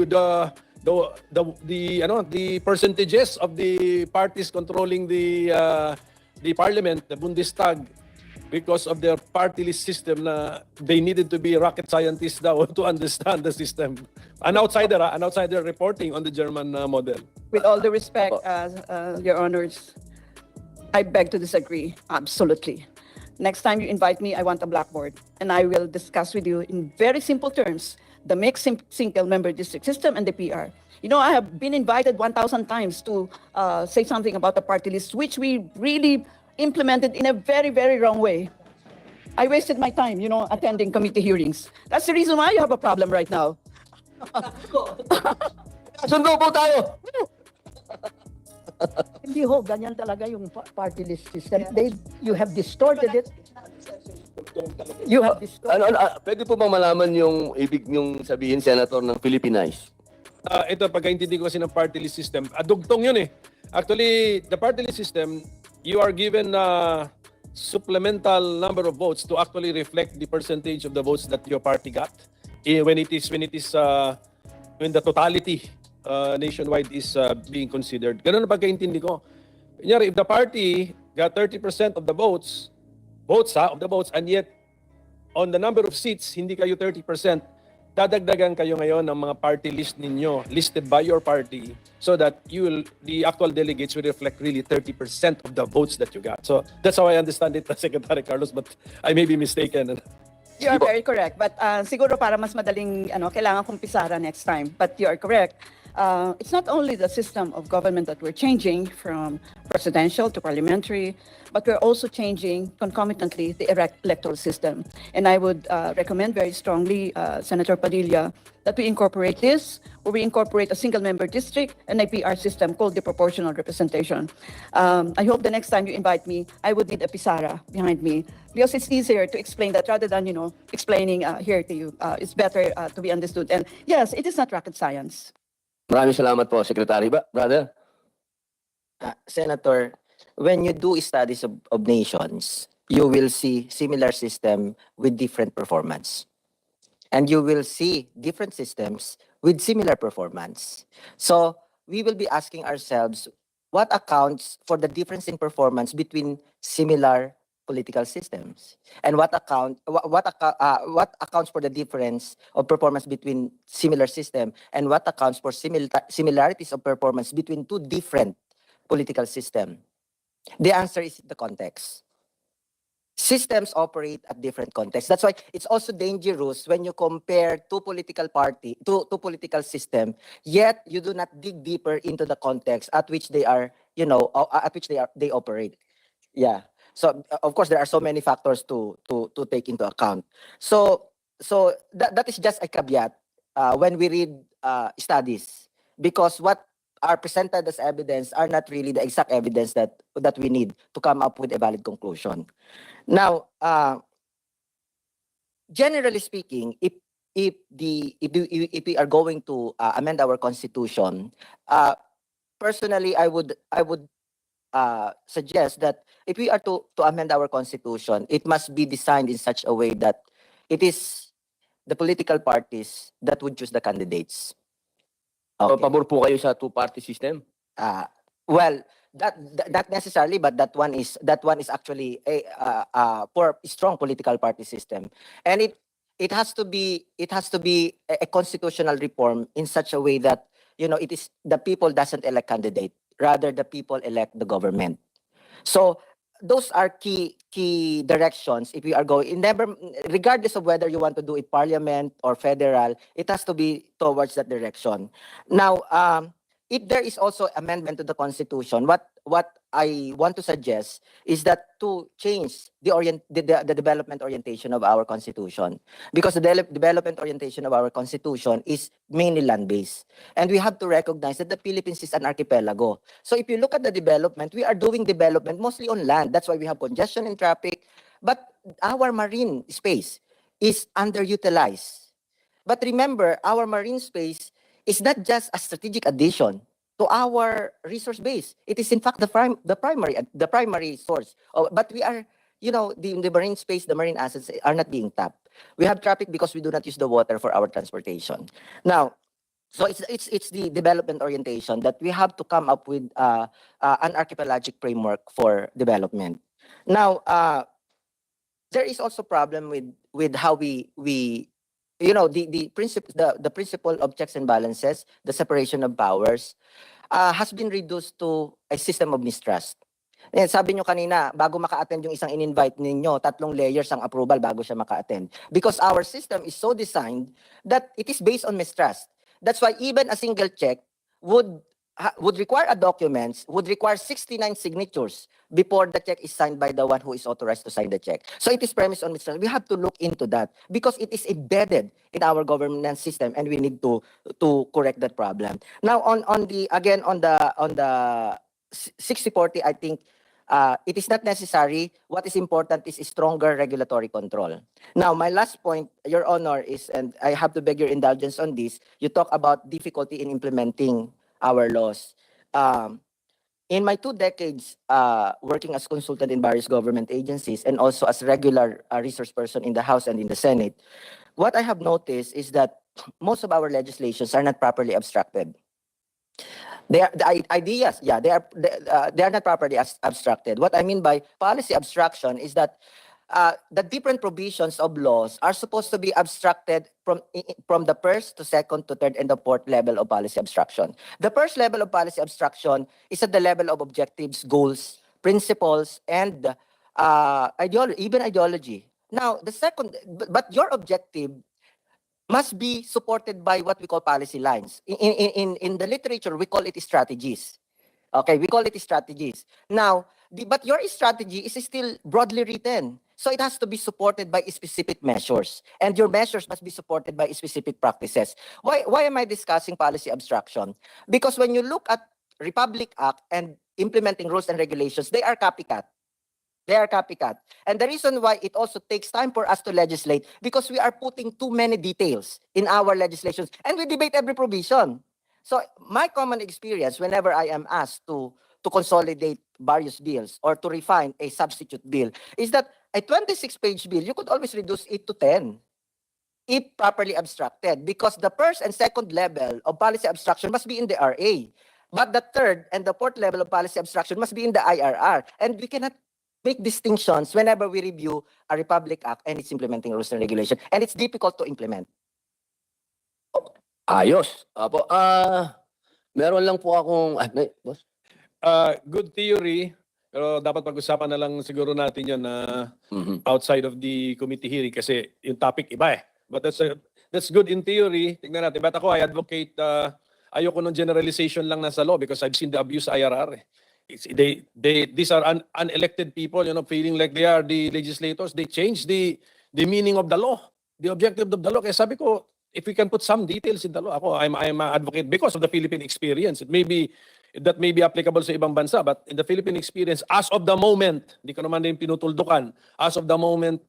percentages of the parties controlling the parliament, the Bundestag, because of their party list system na they needed to be rocket scientists daw to understand the system. An outsider reporting on the German model. With all due respect, Your Honors, I beg to disagree, absolutely. Next time you invite me, I want a blackboard, and I will discuss with you in very simple terms the mixed single member district system and the PR. You know, I have been invited 1,000 times to say something about the party list, which we really implemented in a very, very wrong way. I wasted my time, you know, attending committee hearings. That's the reason why you have a problem right now. Sundo po tayo! Hindi ho, ganyan talaga yung party list system. You have distorted it. You have distorted. Pwede po bang malaman yung ibig niyong sabihin, Senator, ng Philippinize? Ito, pagkaintindi ko kasi ng party list system, dugtong yun eh. Actually, the party list system, you are given a supplemental number of votes to actually reflect the percentage of the votes that your party got when the totality nationwide is being considered. Ganun na pagkaintindi ko. Kunyari, if the party got 30% of the votes, and yet on the number of seats, hindi kayo 30%, dadagdagan kayo ngayon ng mga party list ninyo, listed by your party, so that the actual delegates will reflect really 30% of the votes that you got. So that's how I understand it, Secretary Carlos, but I may be mistaken. You are very correct. But siguro para mas madaling, kailangan kong pisara next time. But you are correct. It's not only the system of government that we're changing from presidential to parliamentary, but we're also changing concomitantly the electoral system. And I would recommend very strongly, Senator Padilla, that we incorporate this, where we incorporate a single-member district and a PR system called the proportional representation. I hope the next time you invite me, I would need a pisara behind me, because it's easier to explain that rather than, explaining here to you. It's better to be understood. And yes, it is not rocket science. Maraming salamat po, Secretary. Brother? Senator, when you do studies of nations, you will see similar system with different performance. And you will see different systems with similar performance. So we will be asking ourselves, what accounts for the difference in performance between similar political systems, and what accounts for the difference of performance between similar system, and what accounts for similarities of performance between two different political systems? The answer is the context. Systems operate at different contexts. That's why it's also dangerous when you compare two political system, yet you do not dig deeper into the context at which they are, they operate. Yeah. So of course there are so many factors to take into account. So that is just a caveat when we read studies, because what are presented as evidence are not really the exact evidence that we need to come up with a valid conclusion. Now, generally speaking, if we are going to amend our constitution, personally, I would suggest that if we are to amend our constitution, it must be designed in such a way that it is the political parties that would choose the candidates. Okay. Pabor po kayo sa two-party system? Well, that necessarily, but that one is actually for a strong political party system, and it has to be a constitutional reform in such a way that it is the people doesn't elect candidate, rather the people elect the government. So those are key directions. If we are going, regardless of whether you want to do it parliament or federal, it has to be towards that direction. Now, if there is also amendment to the constitution, what I want to suggest is that to change the development orientation of our constitution, because the development orientation of our constitution is mainly land-based, and we have to recognize that the Philippines is an archipelago. So if you look at the development, we are doing development mostly on land. That's why we have congestion in traffic, but our marine space is underutilized. But remember, our marine space is not just a strategic addition to our resource base. It is in fact the primary source. But we are, the marine space, the marine assets are not being tapped. We have traffic because we do not use the water for our transportation. Now, so it's the development orientation that we have to come up with an archipelagic framework for development. Now, there is also problem with how we you know the principle of checks and balances, the separation of powers, has been reduced to a system of mistrust. Eh, sabi nyo kanina, bago maka-attend yung isang in-invite ninyo, 3 layers ang approval bago siya maka-attend. Because our system is so designed that it is based on mistrust. That's why even a single check would require a documents, would require 69 signatures before the check is signed by the one who is authorized to sign the check. So it is premised on mistrust. We have to look into that because it is embedded in our governance system, and we need to correct that problem. Now on the 60-40, I think it is not necessary. What is important is stronger regulatory control. Now, my last point, Your Honor, is, and I have to beg your indulgence on this, you talk about difficulty in implementing our laws. In my 2 decades working as consultant in various government agencies and also as regular resource person in the House and in the Senate, what I have noticed is that most of our legislations are not properly abstracted. They are the ideas, yeah, they are not properly abstracted. What I mean by policy abstraction is that the different provisions of laws are supposed to be abstracted from the first to second to third and the fourth level of policy abstraction. The first level of policy abstraction is at the level of objectives, goals, principles, and ideology. Now, the second, but your objective must be supported by what we call policy lines. In the literature, we call it strategies. Okay, we call it strategies. Now, but your strategy is still broadly written. So it has to be supported by specific measures. And your measures must be supported by specific practices. Why am I discussing policy abstraction? Because when you look at Republic Act and implementing rules and regulations, they are copycat. They are copycat. And the reason why it also takes time for us to legislate, because we are putting too many details in our legislations. And we debate every provision. So my common experience, whenever I am asked to consolidate various bills or to refine a substitute bill, is that a 26-page bill, you could always reduce it to 10 if properly abstracted, because the first and second level of policy abstraction must be in the RA. But the third and the fourth level of policy abstraction must be in the IRR. And we cannot make distinctions whenever we review a Republic Act and its implementing rules and regulation. And it's difficult to implement. Ayos. Apo, meron lang po akong, boss? Good theory, pero dapat pag-usapan na lang siguro natin yun na outside of the committee hearing kasi yung topic iba eh. But that's good in theory. Tingnan natin. But ako, I advocate, ayoko ng generalization lang nasa law because I've seen the abuse IRR eh. These are unelected people, you know, feeling like they are the legislators. They change the meaning of the law, the objective of the law. Kaya sabi ko, if we can put some details in the law, I'm an advocate because of the Philippine experience. That may be applicable sa ibang bansa, but in the Philippine experience, as of the moment, hindi ko naman din pinutuldukan, as of the moment,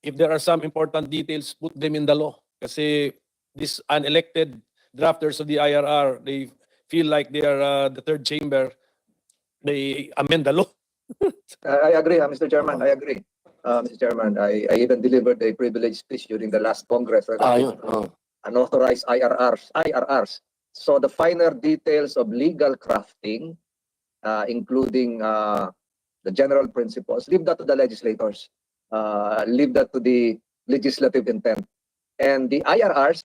if there are some important details, put them in the law. Kasi these unelected drafters of the IRR, they feel like they are the third chamber. They amend the law. I agree, Mr. Chairman. I agree. Mr. Chairman, I even delivered a privileged speech during the last Congress regarding unauthorized IRRs. So the finer details of legal crafting, including the general principles, leave that to the legislators. Leave that to the legislative intent. And the IRRs